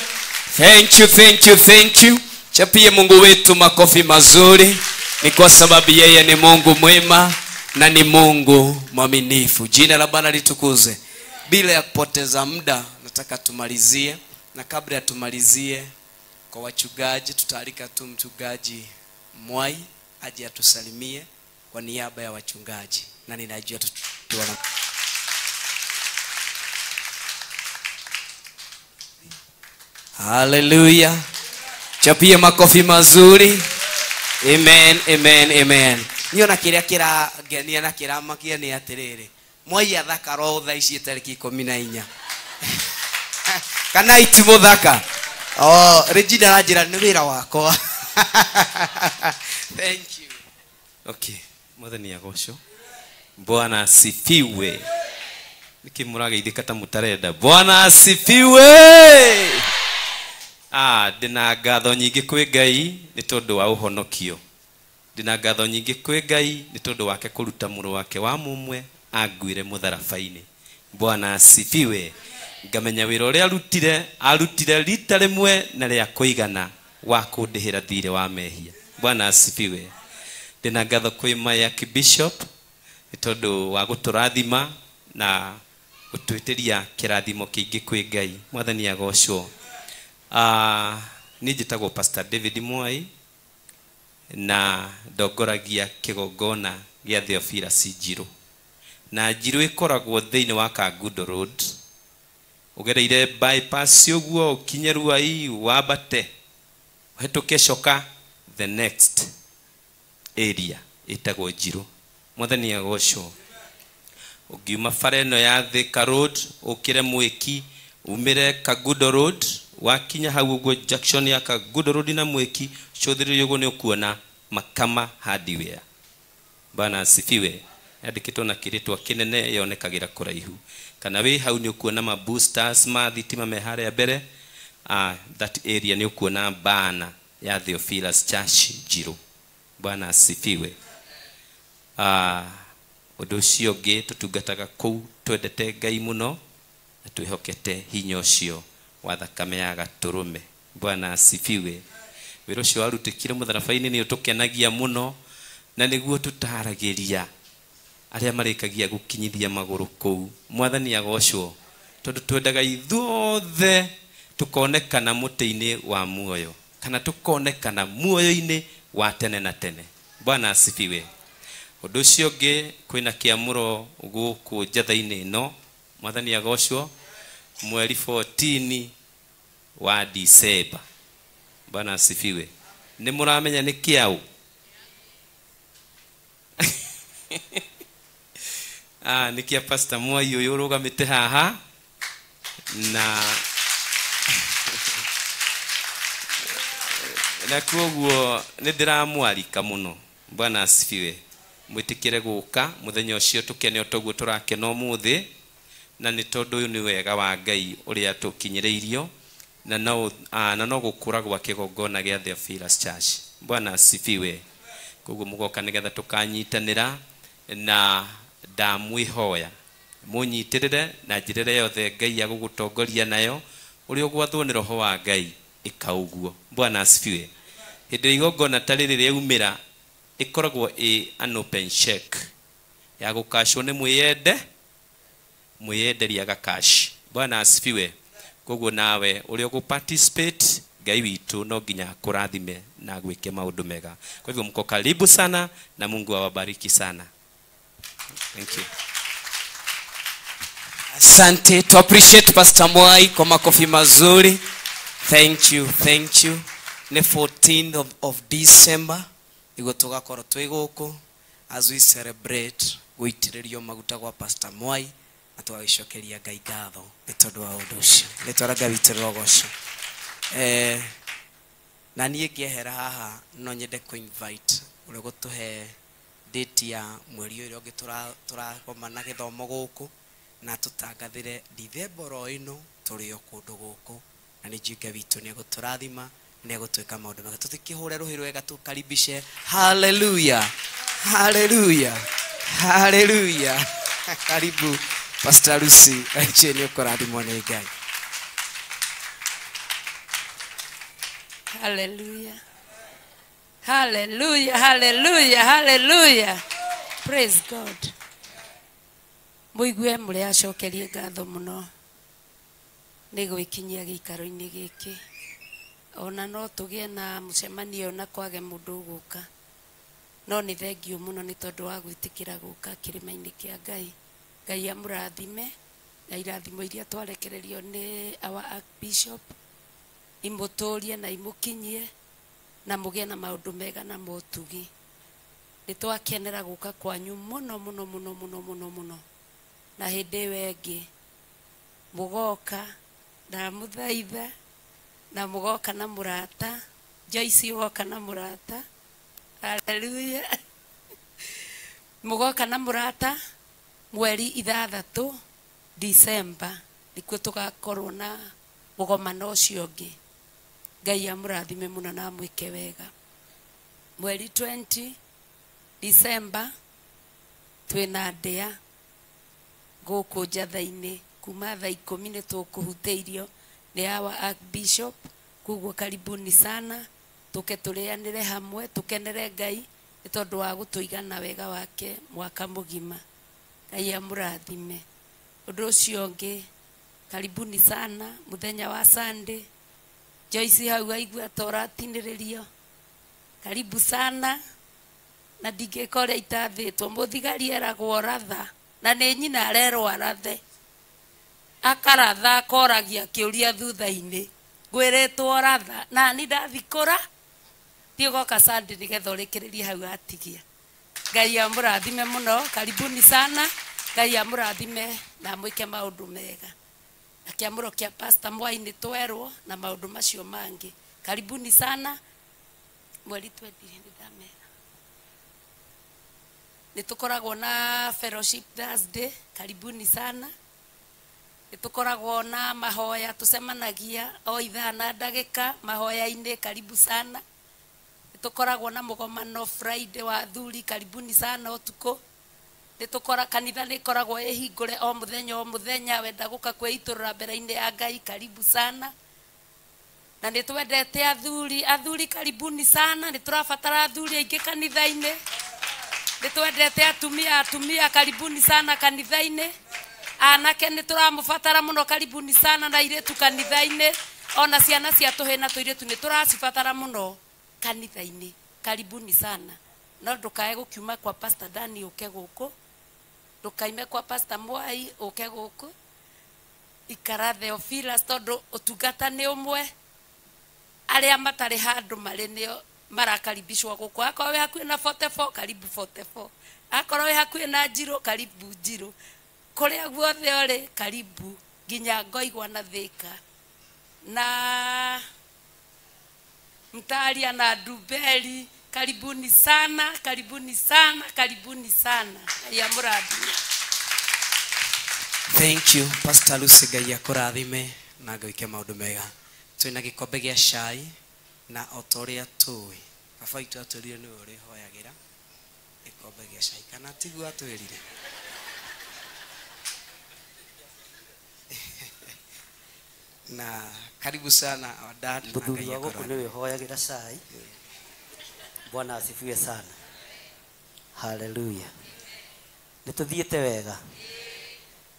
Thank you, thank you, thank you. Chapie Mungu wetu makofi mazuri. Ni kwa sababu yeye ni Mungu mwema na ni Mungu mwaminifu. Jina la Bwana litukuze. Bila ya kupoteza muda nataka tumalizie, na kabla ya tumalizie Kwa wachungaji tutaalika tu mchungaji Mwai aje atusalimie kwa niaba ya wachungaji, na ninajua tuona. Hallelujah. Chapie makofi mazuri. Amen, amen, amen. Niona kiria kira ngenia na kiramakia ni atiriri. Mwai athaka ro tha ici tariki 14. Kana itimu thaka. Oh, Regina Rajira ni wira wakwa. Thank you. Okay, mwathani agocwo. Bwana asifiwe. Nikimurageithika ta mutarenda. Bwana asifiwe. Ndina ngatho nyingi kwi Ngai ni tondu wa uhonokio. Ndina ngatho nyingi kwi Ngai ni tondu wake kuruta muru wake wa mumwe aguire mutharabaini. Bwana asifiwe. Ngamenya wira uria arutire rita rimwe na ria kuigana wa kundihira thire wa mehia. Bwana asifiwe. Ndina ngatho kwi Maya Bishop ni tondu wa guturathima na gutwitiria kirathimo kingi kwi Ngai. Mwathani agocwo. Ni njitagwo Pastor David Mwai na ndongoragia kigongona gia Theophilus Njiru. Na Njiru ikoragwo thiini wa Kangundo Road. Ugereire bypass uguo ukinyeru ai wabate uhituke coka the next area itagwo Njiru. Mwathani agocwo. Ugiuma fareno ya Thika Road ukire Mwiki umire Kangundo Road wakinya hau uguo junction ya Kangundo Road na Mwiki chodhiri uguo ni ukuona Makama Hardware. Bwana asifiwe. Yandikitwo na kiritwa kinene yonekagira kuraihu. Kana we hau ni ukuona ma boosters ma thitima me haria mbere. That area ni ukuona bana ya Theophilus Church Njiru. Bwana asifiwe. Undu ucio ngi tutungataga kuu twendete Ngai muno na twihokete hinya ucio wa thakame ya gaturume. Bwana asifiwe. Wira ucio warutikire mutharabaini ni utukenagia muno na niguo tutaragiria aria marikagia gukinyithia maguru kuu. Mwathani agocwo. Tondu twendaga ithuothe tukonekana muti-ini wa muoyo kana tukonekana muoyo-ini wa tene na tene. Bwana asifiwe. Undu ucio ngi kwina kiamuro guku njatha-ini ino. Mwathani agocwo. Mweri 14 wa December. Bwana asifiwe. Ni muramenya ni kiau? Ni kia Pastor Mwai uyu urugamite haha na koguo ni ndiramwarika muno. Bwana asifiwe. Mwitikire guka muthenya ucio tukene otoguo turakena umuthi na ni tondu uyu ni wega wa Ngai uria tukinyireirio na no gukura gwa kigongona gia Theophilus Church. Bwana asifiwe. Koguo mugoka nigetha tukanyitanira na ndamwihoya munyitirire na njirire yothe Ngai agugutongoria nayo uri ugwathwo ni roho wa Ngai ikauguo. Bwana asifiwe. Hindi igongona tariri riumira ikoragwo an open check ya gukashwo ni mwiyenderia gakash. Bwana asifiwe. Koguo nawe uri uguparticipate Ngai witu no nginya kurathime na gwike maundu mega. Kwa hivyo mko karibu sana na Mungu awabariki sana. Thank you. Asante, to appreciate Pastor Mwai kwa makofi mazuri. Thank you, thank you. Ni 14th of December igo tugakorwo twi guku as we celebrate guitiririo maguta kwa Pastor Mwai na twagicokeria Ngai ngatho ni tondu wa undu ucio. Ni twaraga witiriro goco. Na niĩ ngĩehera haha no nyende ku invite uri gutuhe date ya mweri ũyũ ũngĩ tũrakoma gĩthomo gũkũ na tũtangathĩre December ĩno tũrĩ o kũndũ gũkũ na nĩ Ngai witũ nĩ egũtũrathima nĩ egũtwĩka maũndũ mega. Tũtikĩhũre rũhĩ rwega tũkaribishe. Hallelujah, hallelujah, hallelujah. Karibu Pastor Lucy acheni ũkũrathimwo nĩ Ngai. Hallelujah. Hallelujah, hallelujah, hallelujah. Praise God. Muigue muri acokerie ngatho muno ni gwikinyia giikaro-ini giki ona no tugie na mucemanio na kwage mundu guka no ni thengio muno ni tondu wa gwitikira guka kirima-ini kia Ngai. Ngai amurathime na irathimo iria twarekererio ni our Archbishop imuturie na imukinyie na mugie na maundu mega na motugi. Ni twakenera guka kwanyu muno muno muno muno muno muno na hindi wengi mugoka na muthaitha na mugoka na murata Joyce ugoka na murata. Hallelujah. Mugoka na murata mweri 6 December nikuo tugakorwo na mugomano ucio ungi. Ngai amurathime muno na mwike wega. Mweri 20 December twina ndea guku njatha-ini kuma thaa 10 ni tukuhuteirio ni our Archbishop. Kuguo karibuni sana tuke turianire hamwe tukenere Ngai ni tondu wa gutuigana wega wake mwaka mugima. Ngai amurathime. Undu ucio ungi karibuni sana muthenya wa Sunday. Joyce hau aigua toratiniririo. Karibu sana na ndingikore itathitwo muthigari eragwo ratha na ni nyina arerwo arathe akaratha akoragia kiuria thutha-ini ngwiritwo ratha na ni ndathikura tiogoka Sunday nigetha urikiririe hau atigia. Ngai amurathime muno. Karibuni sana. Ngai amurathime na mwike maundu mega na kiamuro kia Pastor Mwai ni twerwo na maundu macio mangi. Karibuni sana. Mweri 20 ndamera nitukoragwo na fellowship Thursday. Karibuni sana. Nitukoragwo na mahoya tusemanagia o ithaa na ndagika mahoya-ini. Karibu sana. Nitukoragwo na mugomano Friday wa thuri. Karibuni sana utuko. Nitukora kanitha nikoragwo ihingure o muthenya wenda guka kweiturura mbere-ini ya Ngai. Karibu sana. Na nitwendete athuri karibuni sana. Niturabatara athuri aingi kanitha-ini. Nitwendete atumia karibuni sana kanitha-ini. Anake nituramubatara muno. Karibuni sana na iretu kanitha-ini. Ona ciana cia tuhina tuiretu nituracibatara muno kanitha-ini. Karibuni sana. No ndukae gukiuma kwa Pastor Dani uke guku. Ndukaime kwa Pastor Mwai uke guku. Ikara Theophilus tondu utungata ni umwe. Aria matari handu mari nio marakaribishwa guku. Akorwo wi hakuhi na 44 karibu 44. Akorwo wi hakuhi na Njiro karibu Njiro. Kuria guothe uri karibu nginya Ngoigwa na Thika na Mtaria na Nduberi. Karibuni sana, karibuni sana, karibuni sana. Ya muradi. Thank you Pastor Lucy. Ngai akurathime na gwike maundu mega. Twina gikombe gia cai na otoria tui baba itu atwirire ni uri hoyagira gikombe gia cai kana tigu atwirire na karibu sana dad na Muthuri wa guku niwe hoyagira cai. Bwana asifiwe sana. Hallelujah. Nituthiete wega.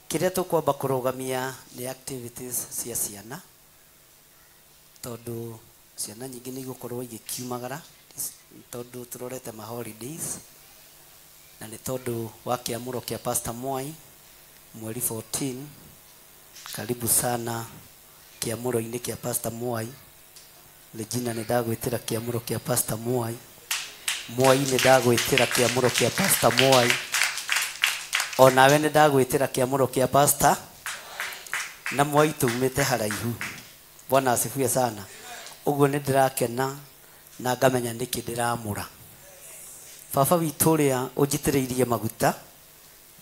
Kiria tukwamba kurugamia ni activities cia ciana tondu ciana nyingi ni gukorwo igikiumagara tondu turorete ma holidays na ni tondu wa kiamuro kia Pastor Mwai mweri 14. Karibu sana kiamuro-ini kia Pastor Mwai. Regina ni ndagwitira kiamuro kia Pastor Mwai. Mwai ni ndagwitira kiamuro kia Pastor Mwai. Onawe ni ndagwitira kiamuro kia Pastor na Mwai tumite haraihu. Bwana asifiwe sana. Uguo ni ndirakena na ngamenya niki ndiramura. Baba witu ria unjitiriirie maguta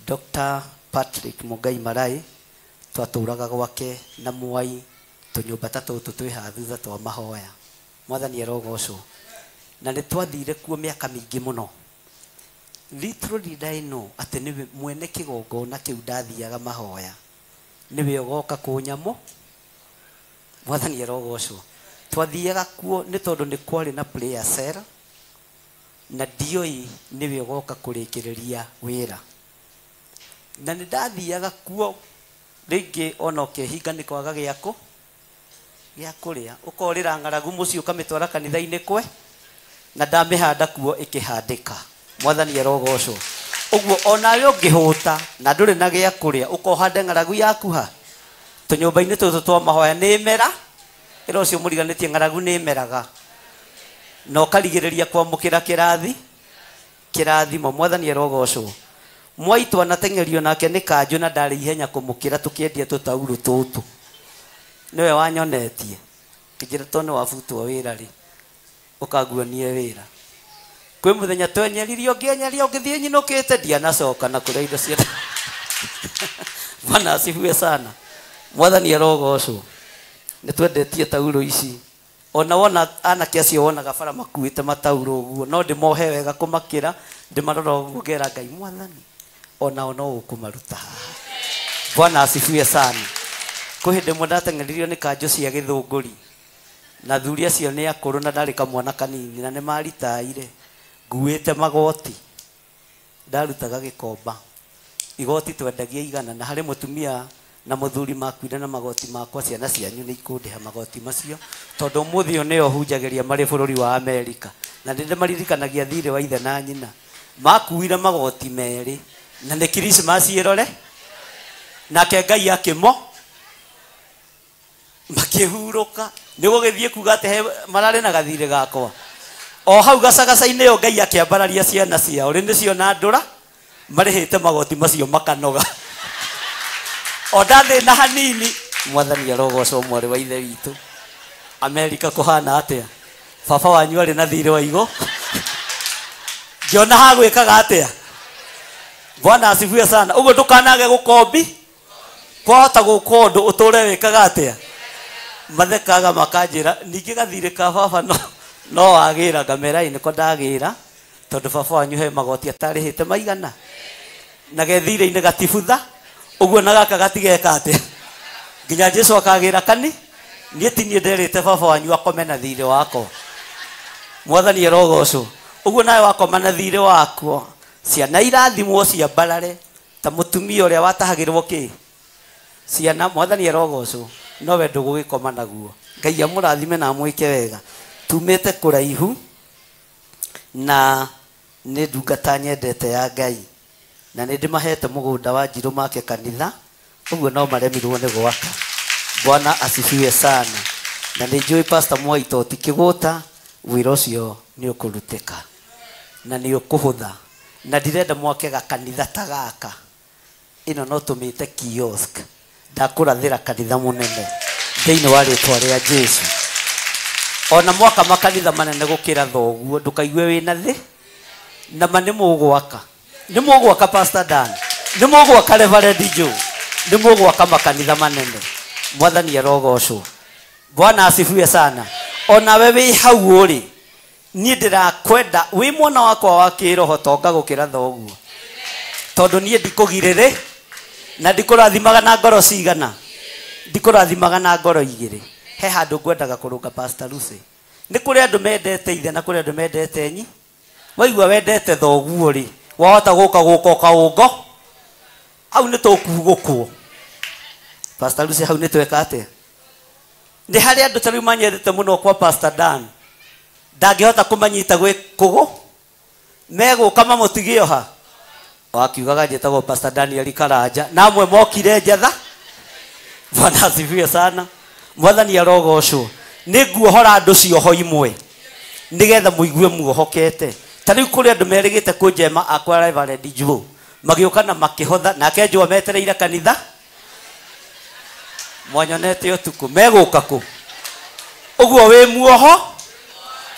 Dr. Patrick Mugai Marai twaturaga gwake na Mwai tunyumba tatu twiha thutha twa mahoya. Mwathani arogocwo na ni twathire kuo miaka mingi muno. Literally ndaino ati ni mwene kigongona kiu ndathiaga mahoya niwe ugoka kunyamo. Mwathani arogocwo twathiaga kuo ni tondu ni kwari na prayer cell na dioi niwe ugoka kurikiriria wira na ni ndathiaga kuo ringi ona ukihinga ni kwaga giako gĩa kũrĩa ũkorĩra ng'aragu mũciĩ ũkamĩtwara kanitha-inĩ kwe na ndamĩhanda kuo ĩkĩhandĩka. Mwathani arogocwo. Ũguo onawe ũngĩhũta na ndũrĩ na gĩa kũrĩa ũkohande ng'aragu yaku ha tũnyũmba-inĩ tũtũ twa mahoya nĩ mera ĩra ũcio mũriganĩtie ng'aragu nĩ meraga na ũkarigĩrĩria kwamũkĩra kĩrathimo. Mwathani arogocwo. Mwaitu anateng'erio nake nĩ kanjũ na ndarĩ ihenya kũmũkĩra tũkĩendia tũtaurũ tũtũ. Nĩwe wanyonetie kĩnjĩra to nĩ wabutwo wĩra rĩ ũkanguonie wĩra. Kwĩ mũthenya twenyeririe ũngĩenyeria ũngĩthiĩ nyinũkĩte ndianacoka na kũrĩa indo cia Bwana asifiwe sana. Mwathani arogocwo. Nĩ twendetie taurũ ici. Ona wona anake acio wonaga bara makuĩte mataurũ ũguo no ndĩmohe wega kũmakĩra ndĩmarora ũguo ngera Ngai Mwathani ona no ũkũmaruta. Bwana asifiwe sana. Kwĩ hĩndĩ ĩmwe ndateng'eririo nĩ kanjũ cia Gĩthũngũri na thuri acio nĩ akũrũ na ndarĩ kamwana kanini na nĩ maritaire nguĩte magoti ndarutaga gĩkomba igoti twendagia 100 na harĩ mũtumia na mũthuri makuire na magoti makwa ciana cianyu nĩ ikũndĩha magoti macio tondũ mũthĩ ũyũ nĩo hunjagĩria marĩ bũrũri wa Amerika na ndĩ maririkanagia thirĩ wa ithe na nyina makuire magoti merĩ na nĩ Christmas ĩrore nake Ngai akĩmo makĩhurũka nĩ gũgĩthiĩ kuga atĩ mararĩ na gathirĩ gakwa o hau gacagaca-inĩ ĩyo Ngai akĩambararia ciana ciao rĩ nĩcio na ndũra marĩhĩte magoti macio makanoga o ndathĩna hanini. Mwathani arogocwo mwarĩ wa ithe witũ. Amerika kũhana atĩa baba wanyu arĩ na thirĩ wa igũ ngĩona hagwĩkaga atĩa. Bwana asifiwe sana. Ũguo ndũkanage gũkombi kwahota gũkwo ũndũ ũtũre wĩkaga atĩa. Mathekaga makanjĩra ningĩ gathirĩ ka baba no wagĩra ngamera nĩko ndagĩra tondũ baba wanyu he magoti atarĩhĩte maigana na gethirĩ-inĩ gatibutha ũguo na gaka gatigeka atĩa nginya Jesũ akagĩra kani niĩ ti niĩ nderĩte baba wanyu akome na thirĩ wakwa. Mwathani arogocwo. Ũguo nawe wakoma na thirĩ wakwa ciana irathimwo ciambarare ta mũtumia ũrĩa watahagĩrwo kĩ ciana. Mwathani arogocwo. No we ndũgũgĩkoma naguo. Ngai amũrathime na amwĩke wega. Tumĩte kũraihu na nĩ ndungata nyendete ya Ngai na nĩ ndĩmahete mũgũnda wa Njirũ make kanitha ũguo no maremirwo nĩ gwaka. Bwana asifiwe sana. Na nĩ njũĩ Pastor Mwaito ti kĩgũta wĩra ũcio nĩ ũkũrutĩka na nĩ ũkũhũtha na ndirenda mwake gakanitha ta gaka ĩno no tũmĩte kiosk ndakũrathĩra kanitha mũnene thĩinĩ wa rĩtwa rĩa Jesũ. Ona mwaka makanitha manene gũkĩra thoguo ndũkaigue wĩna thĩ na nĩ mũgwaka Pastor Dan nĩ mũgwaka Reverend Joe nĩ mũgwaka makanitha manene. Mwathani arogocwo. Bwana asifiwe sana. Onawe wĩ hau ũrĩ niĩ ndĩrakwenda wĩ mwana wakwa wa kĩroho tonga gũkĩra thoguo tondũ niĩ ndikũgirĩrĩ na ndikũrathimaga na ngoro cigana ndikũrathimaga na ngoro 2. He handũ ngwendaga kũrũnga Pastor Lucy. Nĩ kũrĩ andũ mendete ithe na kũrĩ andũ mendete nyi. Waigua wendete thoguo rĩ wahota gũka kaũngo hau nĩ tũkugũkwo. Pastor Lucy hau nĩ tweka atĩa. Nĩ harĩ andũ tarĩu manyendete mũno kwa Pastor Dan ndangĩhota kũmanyita gwĩ kũgũ megũka mamũtigio ha wakiugaga njĩtagwo Pastor Daniel Karanja na amwe mokire njatha. Bwana asifiwe sana. Mwathani arogocwo. Nĩ nguohora andũ cioho imwe nĩgetha mũigue muohokete. Tarĩu kũrĩ andũ merĩgĩte kũnjema akwa Reverend Joe magĩũka na makĩhotha nake Joe metereire kanitha mwanyonete ũtukũ megũka kũ. Ũguo wĩ muoho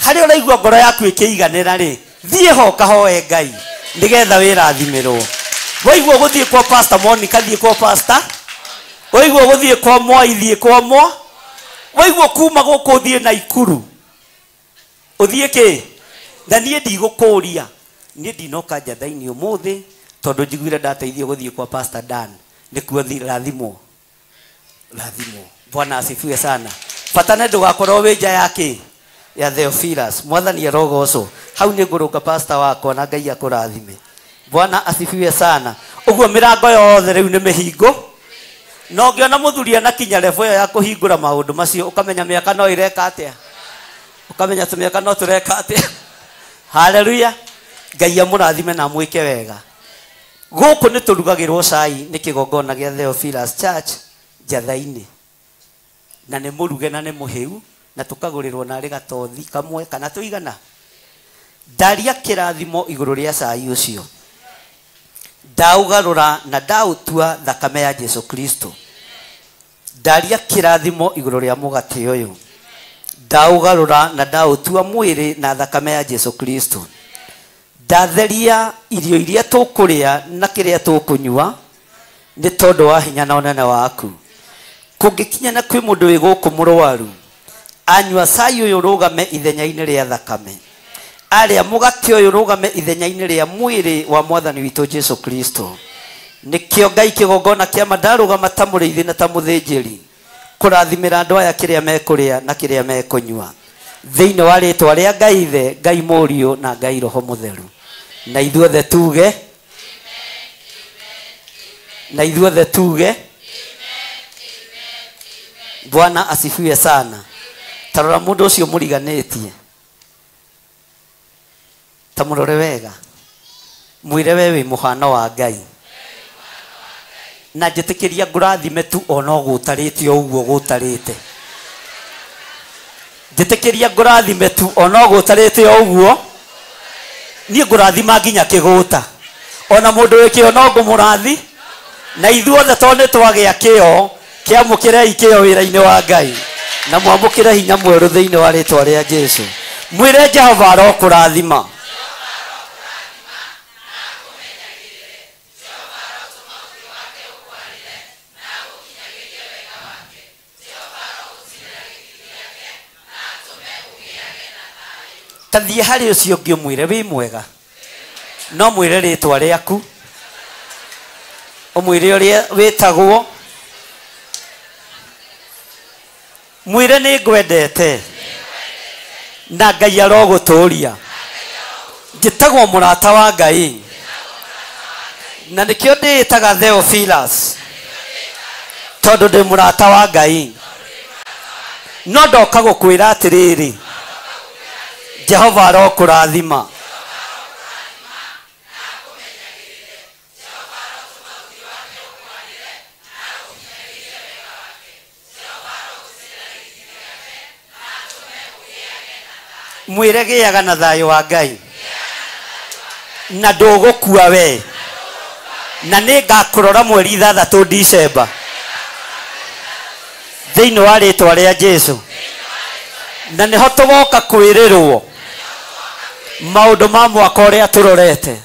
harĩ ũraigua ngoro yaku ĩkĩiganĩra rĩ thiĩ ho kahoe Ngai nĩgetha wĩrathimirwo. Waigua gũthiĩ kwa Pastor Monica thiĩ kwa Pastor. Waigua gũthiĩ kwa Mwai thiĩ kwa Mwa. Waigua kuma gũkũ thiĩ Naikuru ũthiĩ kĩ. Na niĩ ndigũkũria niĩ ndinoka njatha-inĩ ũmũthĩ tondũ njiguire ndateithio gũthiĩ kwa Pastor Dan nĩkuo rathimwo. Bwana asifiwe sana. Fatana ndũgakorwo wĩ nja yake ya Theophilus. Mwathani arogocwo. Hau nĩ ngũrũnga Pastor wakwa na Ngai akũrathime. Bwana asifiwe sana. Ũguo mĩrango yothe rĩu nĩ mĩhingo no ngiona muthuri na kinya level ya kuhingura maundu macio ukamenya miaka no ireka atia ukamenya tumiaka no tureka atia haleluya ngai amurathime na mwike wega guku ni turugagirwo cai ni kigongona gia Theophilus Church Jathaini na ni muruge na ni muhiu na tukagurirwo na ri gatothi kamwe kana tuigana ndaria kirathimo iguru ria cai ucio ndaugarura na ndautua thakame ya Jesu Kristo ndaria kirathimo iguru ria mugate uyu ndaugarura na ndautua mwiri na thakame ya Jesu Kristo ndatheria irio iria tukuria na kiria tukunyua ni tondu wa hinya na onene waku kungikinya na kwi mundu wi guku murwaru anywa cai uyu rugame ithenya-ini ria thakame aria mugate uyu rugame ithenya-ini ria mwiri wa mwathani witu Jesu Kristo nikio ngai kigongona kia mandarugama ta muriithi na ta muthinjiri kurathimira andu aya kiria mekuria na kiria mekunywa thiini wa ritwa ria ngai ithe ngai murio na ngai roho mutheru na ithuothe tuge na ithuothe tuge Bwana asifiwe sana tarora mundu ucio muriganitie tamurore wega mwire we wi muhano wa ngai na njitikiria ngurathime tu ono gutarite uguo gutarite njitikiria ngurathime tu ono gutarite uguo ni ngurathima nginya kiguta ona mundu wiki ono ngumurathi na ithuothe tondu twagia kio kiamukire ikio wira-ini wa ngai na mwamukire hinya mweru thiini wa ritwa ria Jesu mwire Jehova arokurathima tathie hari ucio ngio mwire wi mwega no mwire ritwa riaku umwire uria witagwo mwire ni ngwendete na ngai aroguturia njitagwo murata wa ngai na nikio nditaga Theophilus tondu ndi murata wa ngai no ndoka gukwira atiriri Jehova arokurathima mwire giaga na thayo wa ngai na ndugukua we na ningakurora mweri 3 December thiini wa ritwa ria Jesu na niho tugoka kwirirwo maundu ma mwaka uria turorete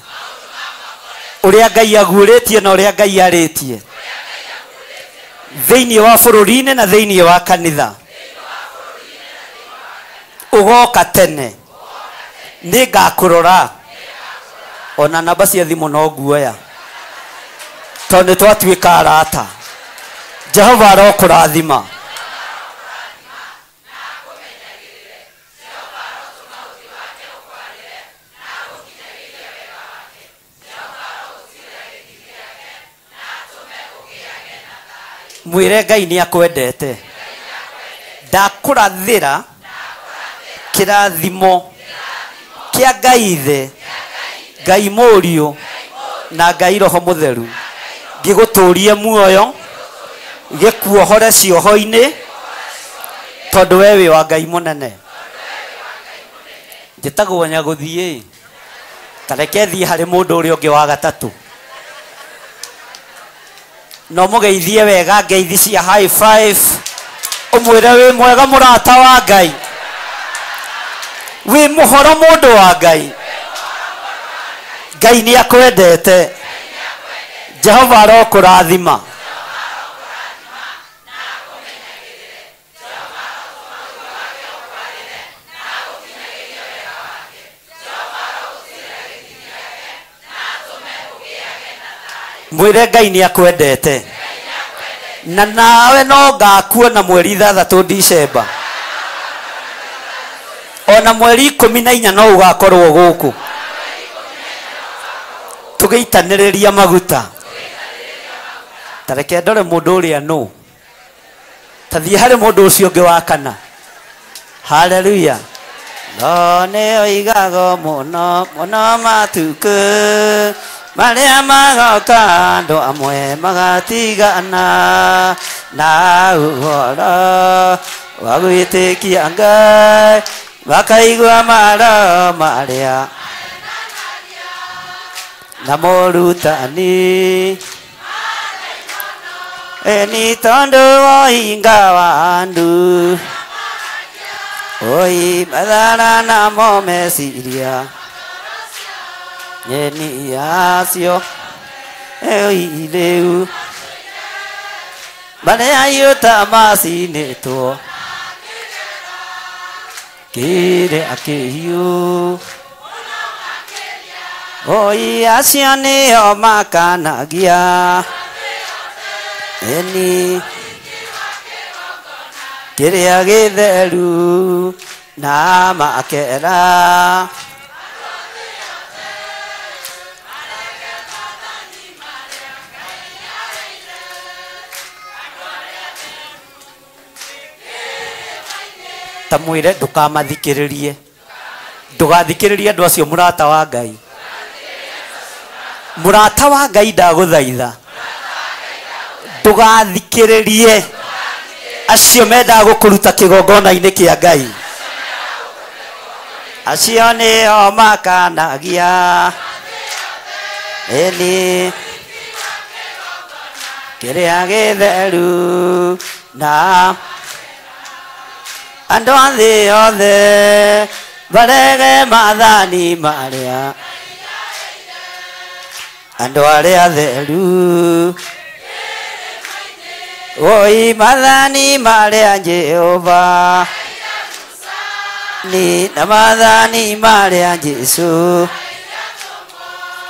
uria ngai aguritie na uria ngai aritie thiini wa bururi-ini na thiini wa kanitha ugoka tene ningakurora ona namba cia thimu no nguoya tondu twatuika arata Jehova arokurathima mwire ngai ni akwendete ndakurathira kirathimo kia ngai ithe ngai murio na ngai roho mutheru ngiguturie muoyo gikuohore cioho-ini tondu we wi wa ngai munene njitagwo Nyaguthie tareke thie hari mundu uria ungi wa gatatu no mugeithie wega ngeithi cia high five umwire wi mwega murata wa ngai wi muhoro mundu wa ngai ngai ni akwendete Jehova arokurathima mwire ngai ni akwendete na nawe no ngakuona mweri 3 December ona mweri 14 no ugakorwo guku tugeitaniriria maguta tareke ndore mundu uria no tathie hari mundu ucio ungi wa kana. Haleluya. No nĩ oigago mũno mũno matuku marĩa magoka andũ amwe magatigana na ũhoro wa gwĩtĩkia Ngai makaigua maro marĩa na mũrutani nĩ tondũ wa hinga wa andu oi madara na mo mesiria yeni asio oi leu bale ayuta masine to kire akeyu oi asiane o makanagia eni kiria githeru na makera tamwire ndukamathikiririe ndugathikiririe andu acio murata wa Ngai ndaguthaitha ndugathikiririe acio menda gukuruta kigongona-inĩ kĩa Ngai acio nĩo makanagia eni kĩrĩa gĩtheru na andũ a thĩ yothe barege maathani marĩa andũ arĩa atheru oi maathani marĩa Jehova ni na maathani marĩa Jesu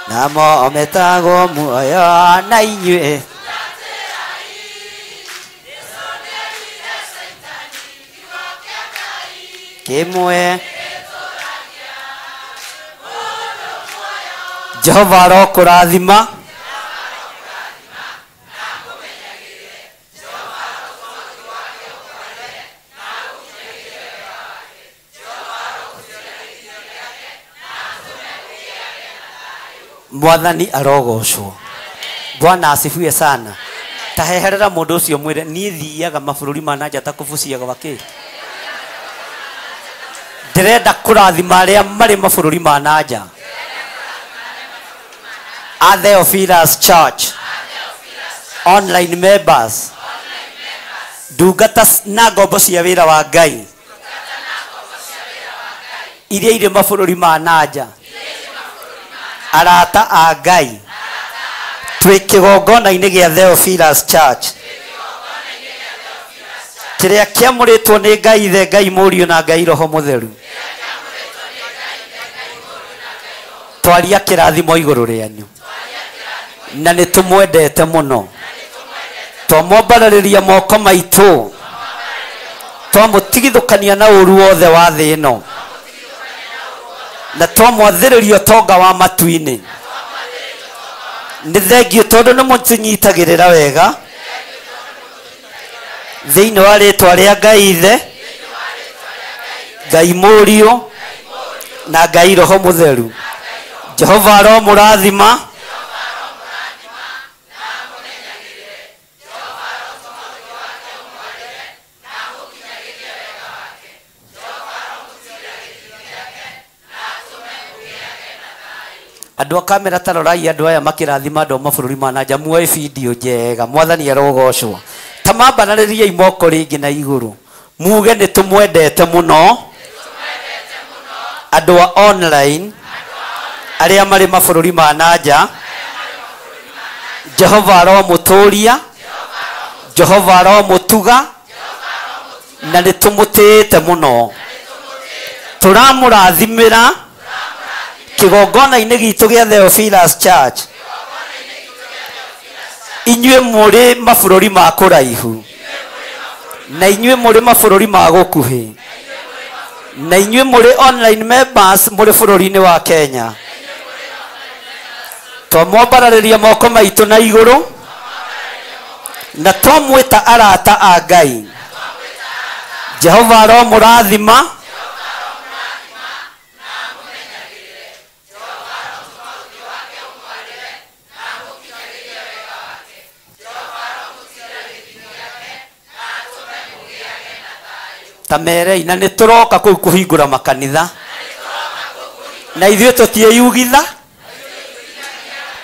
namo metagwo muoyo na inyuĩ kimwe Jehova arokũrathima Mwathani arogocwo. Bwana asifiwe sana. Taheherera mundu ucio mwire ni thiaga mabũrũri ma nanja ta kubuciaga wake. Ndirenda kũrathima arĩa marĩ mabũrũri ma nanja. Theophilus Church online members ndungata na ngombo cia wĩra wa Ngai iria irĩ mabũrũri ma nanja arata a Ngai twĩ kĩgongona-inĩ gĩa Theophilus Church kĩrĩa kĩamũrĩtwo nĩ Ngai Ithe, Ngai Mũriũ na Ngai Roho Mũtheru. Twaria kĩrathimo igũrũ rĩanyu na nĩ tũmwendete mũno, twamwambararĩria moko maitũ, twamũtigithũkania na ũru wothe wa thĩ ĩno, na twamwathĩrĩria ũtonga wa matu-inĩ. Nĩ thengiũ tondũ nĩ mũtũnyitagĩrĩra wega thĩinĩ wa rĩtwa rĩa Ngai Ithe, Ngai Mũriũ na Ngai Roho Mũtheru. Jehova aromũrathima andũ a kamera tarorai andũ aya makĩrathima andũ a mabũrũri ma nanja. Muoe video njega, Mwathani arogocwo. Tamambanarĩriai moko rĩngĩ na igũrũ muge nĩ tũmwendete mũno andũ a online arĩa marĩ mabũrũri ma nanja. Jehova aromũtũria, Jehova aromũtuga na nĩ tũmũtĩĩte mũno. Tũramũrathimĩra kĩgongona-inĩ gitũ gĩa Theophilus Church. Inyuĩ mũrĩ mabũrũri ma kũraihu na inyuĩ mũrĩ mabũrũri ma gũkuhĩ na inyuĩ mũrĩ online members mũrĩ bũrũri-inĩ wa Kenya. Twamwambararĩria moko maitũ na igũrũ na twamwĩta arata a Ngai. Jehova aromũrathima tamerei na nĩ tũroka kũu kũhingũra makanitha na ithuĩ tũtiĩyugitha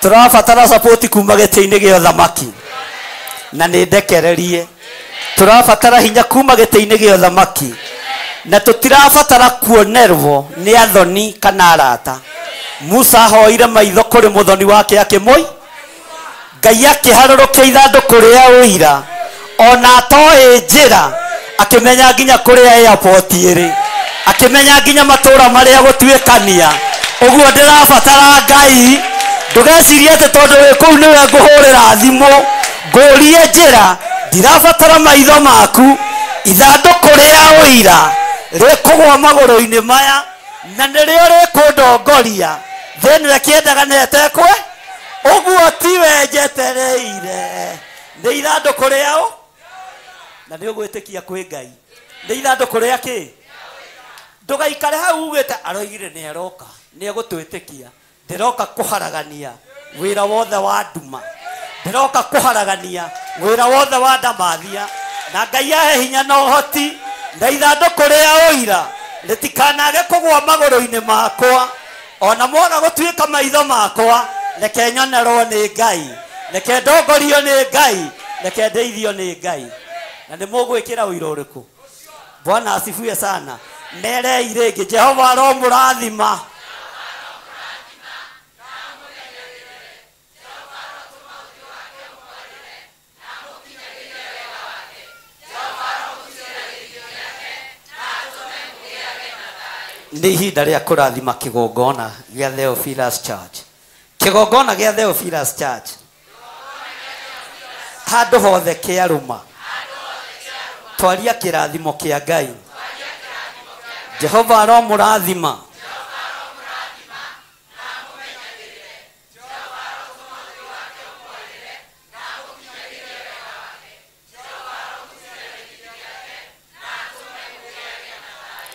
tũrabatara support kuma gĩtĩ-inĩ gĩa ũthamaki na nĩ ndekererie tũrabatara hinya kuma gĩtĩ-inĩ gĩa ũthamaki na tũtirabatara kuonerwo nĩ athoni kana arata. Musa ahoire maitho kũrĩ mũthoni wake akĩmũi Ngai akĩharũrũkia ithandũkũ rĩa ũira ona atoĩ njĩra akĩmenya nginya kũrĩa airport ĩrĩ akĩmenya nginya matũũra marĩa gũtuĩkania. Ũguo ndĩrabatara Ngai ndũgecirie atĩ tondũ wĩ kũu nĩwe ngũhũrĩra thimũ ngũrie njĩra. Ndirabatara maitho maku ithandũkũ rĩa ũira rĩkũgwa magũrũ-inĩ maya na nĩrĩo rĩkũndongoria thĩinĩ kĩendaga netekwe. Ũguo tiwe njetereire nĩ ithandũkũ rĩao na nĩ ũgwĩtĩkia kwĩ Ngai nĩ ithandũkũ rĩa kĩ. Ndũgaikare hau ugĩte aroigire nĩ aroka nĩ egũtwĩtĩkia. Ndĩroka kũharagania wĩra wothe wa nduma ndĩroka kũharagania wĩra wothe wa ndamathia na Ngai ahe hinya na ũhoti na ithandũkũ rĩa ũira rĩtikanage kũgwa magũrũ-inĩ makwa ona mwaga gũtuĩka maitho makwa. Reke nyonerwo nĩ Ngai reke ndongorio nĩ Ngai reke ndeithio nĩ Ngai. Na nĩ mũgwĩkĩra ũira ũrĩkũ? Bwana asifiwe sana. Nerei rĩngĩ Jehova aromũrathima. Nĩ ihinda rĩa kũrathima kĩgongona gĩa Theophilus Church. Kĩgongona gĩa Theophilus Church handũ hothe kĩarũma twaria kĩrathimo kĩa Ngai. Jehova aromũrathima.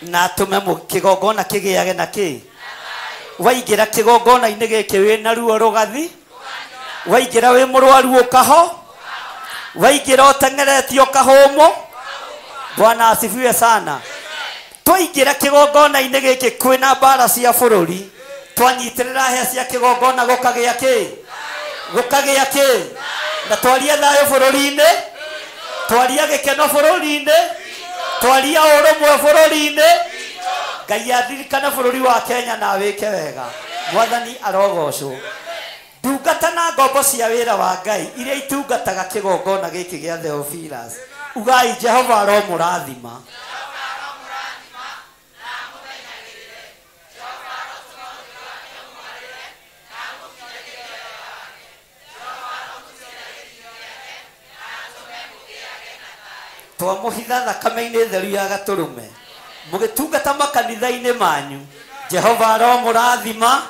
Na tume kĩgongona kĩgĩage na kĩ. Waingĩra kĩgongona-inĩ gĩkĩ wĩ na ruo rũgathi waingĩra wĩ mũrwaru ũkaho waingĩra ũteng'eretio kahũmũ. Bwana asifiwe sana. Twaingĩra kĩgongona-inĩ gĩkĩ kwĩna mbara cia bũrũri twanyitĩrĩra hĩa cia kĩgongona gũkagĩa kĩ gũkagĩa kĩ. Na twaria thayũ bũrũri-inĩ twaria gĩkeno bũrũri-inĩ twaria ũrũmwe bũrũri-inĩ. Ngai athirikane bũrũri wa Kenya na wĩke wega. Mwathani arogocwo. Ndungata na ngombo cia wĩra wa Ngai iria itungataga kĩgongona gĩkĩ gĩa Theophilus ugai Jehova aromũrathima. Twamũhitha thakame-inĩ theru ya Gatũrũme mũgĩtungata makanitha-inĩ manyu. Jehova aromũrathima.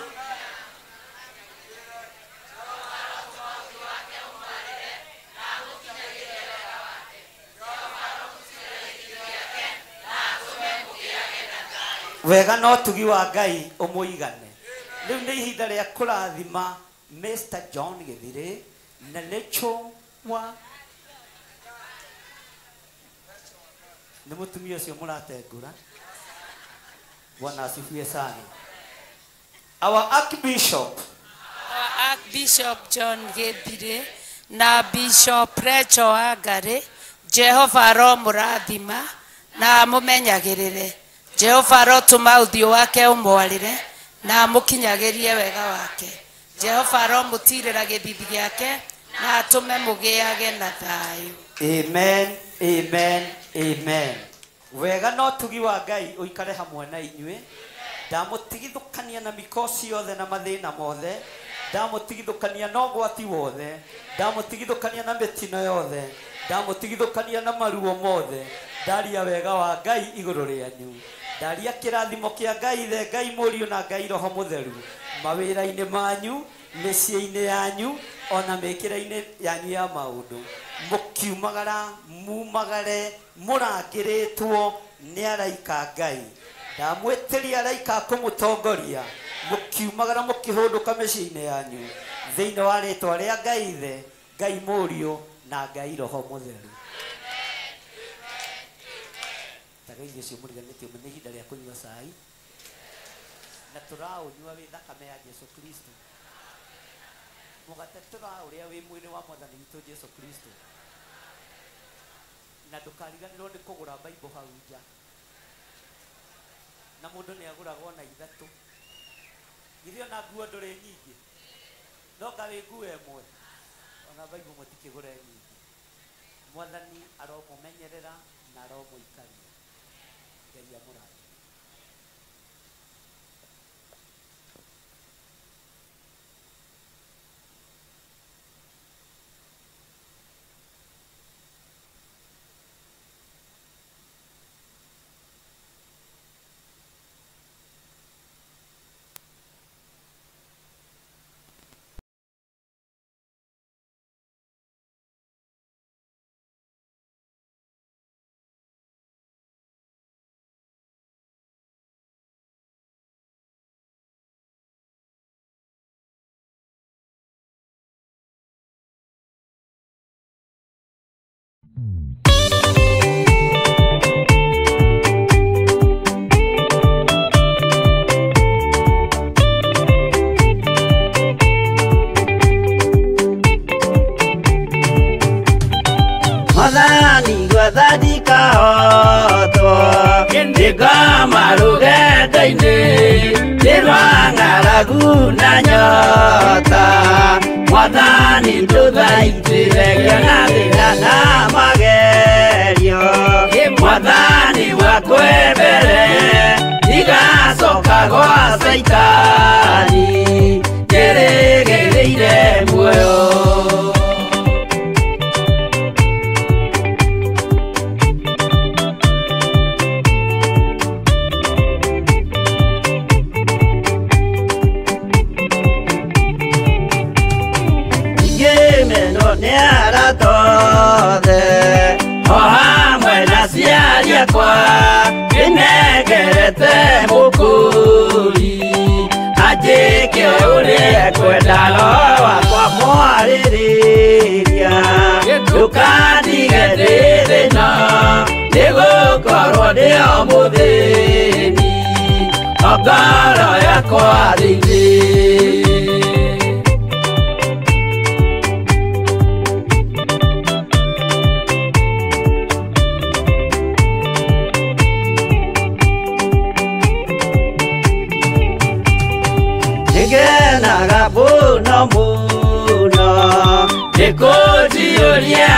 Wega no tugi wa Ngai ũmũigane. Rĩu nĩ ihinda rĩa kũrathima Mr. John Gĩthirĩ na Rachel wa nĩ mũtumia ũcio mũratengũra. Bwana asifiwe sana. Our Archbishop John Gĩthirĩ na Bishop Rachel Wangari. Jehova aromũrathima na amũmenyagĩrĩre. Jehova arotũma ũthiũ wake ũmwarĩre na amũkinyagĩrie wega wake. Jehova aromũtirĩra gĩthithi gĩake na atũme mũgĩage na thayũ. Amen, amen, amen. Wega no tugi wa Ngai ũikare hamwe na inyuĩ. Ndamũtigithũkania na mikosi yothe na mathĩna mothe. Ndamũtigithũkania na ũgwati wothe. Ndamũtigithũkania na mĩtino yothe. Ndamũtigithũkania na maruo mothe. Ndaria wega wa Ngai igũrũ rĩanyu. Ndaria kĩrathimo kĩa Ngai the Ngai Mũriũ na Ngai Roho Mũtheru mawĩra-inĩ manyu, mĩciĩ-inĩ yanyu ona mĩkĩre-inĩ yanyu ya maũndũ. mukiumagara mumagare murangiritwo ni araika Ngai ndamwitiria araika kumutongoria mukiumagara mukihunduka miciini yanyu thiini wa ritwa ria Ngai Ithe Ngai Murio na Ngai Roho Mutheru. Tagairio cio muriganitio mene ihinda ria kunyua cai na turaunyua wi thakame ya Jesu Kristo mugate turauria wi mwiri wa Mwathani witu Jesu Kristo na ndukariganirwo ni kugura Bible hau nja na mundu ni aguragwo na ithatu githio na nguo nduri nyingi no kawi nguo imwe ona Bible mutikigure nyingi. Mwathani aromumenyerera na aromuikaria Ngai amurathime. Mwathani gwathani kahotwo ndikama rugendo-inĩ nĩrwa ng'aragu na nyota Mwathani tũthaitĩre na thĩna na magerio Mwathani wakwe mbere ndigacoka gwa Saitani njĩrĩgĩrĩire muoyo. O hamwe na ciari akwa nĩnengerete mũkũri anjĩke ũrĩa ekwenda Roho wakwa mwarĩrĩria ndũkandige ndĩ thĩna nĩgũkorwo ndĩ o mũthĩni o ngoro yakwa thĩinĩ. Ngenaga muno muno nĩkũnjiũria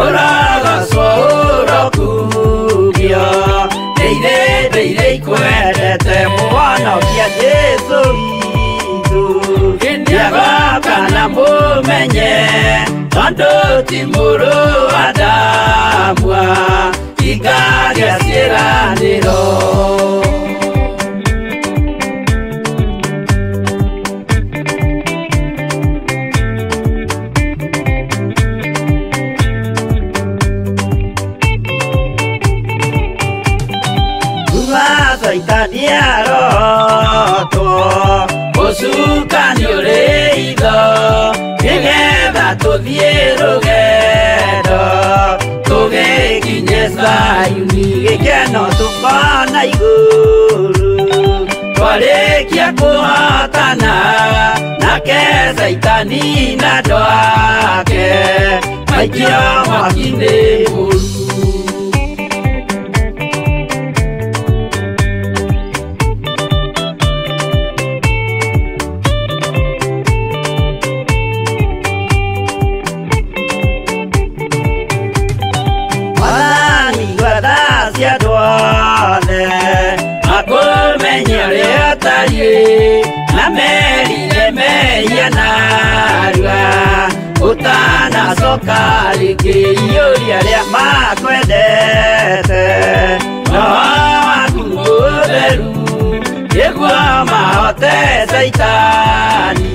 ũrogocwo ũrokugio ndĩirĩ ikwendete Mũhonokia Jesũ witũ ndiagoka na mũmenye tondũ ti mũrũ wa ndamwa ingagĩa ciĩranĩro. Saitani arotwo mũcukani ũrĩ itho nĩgetha tũthiĩ rũgendo tũgĩkinye Zayuni gĩkeno tũkona igũrũ twarĩkia kũhotana nake Saitani na andũ ake maikio mwaki-inĩ mũru. Na merire meia narua utanacoka rĩngĩ iũria rĩa makwendete Roho waku mũtheru nĩguo mahote Saitani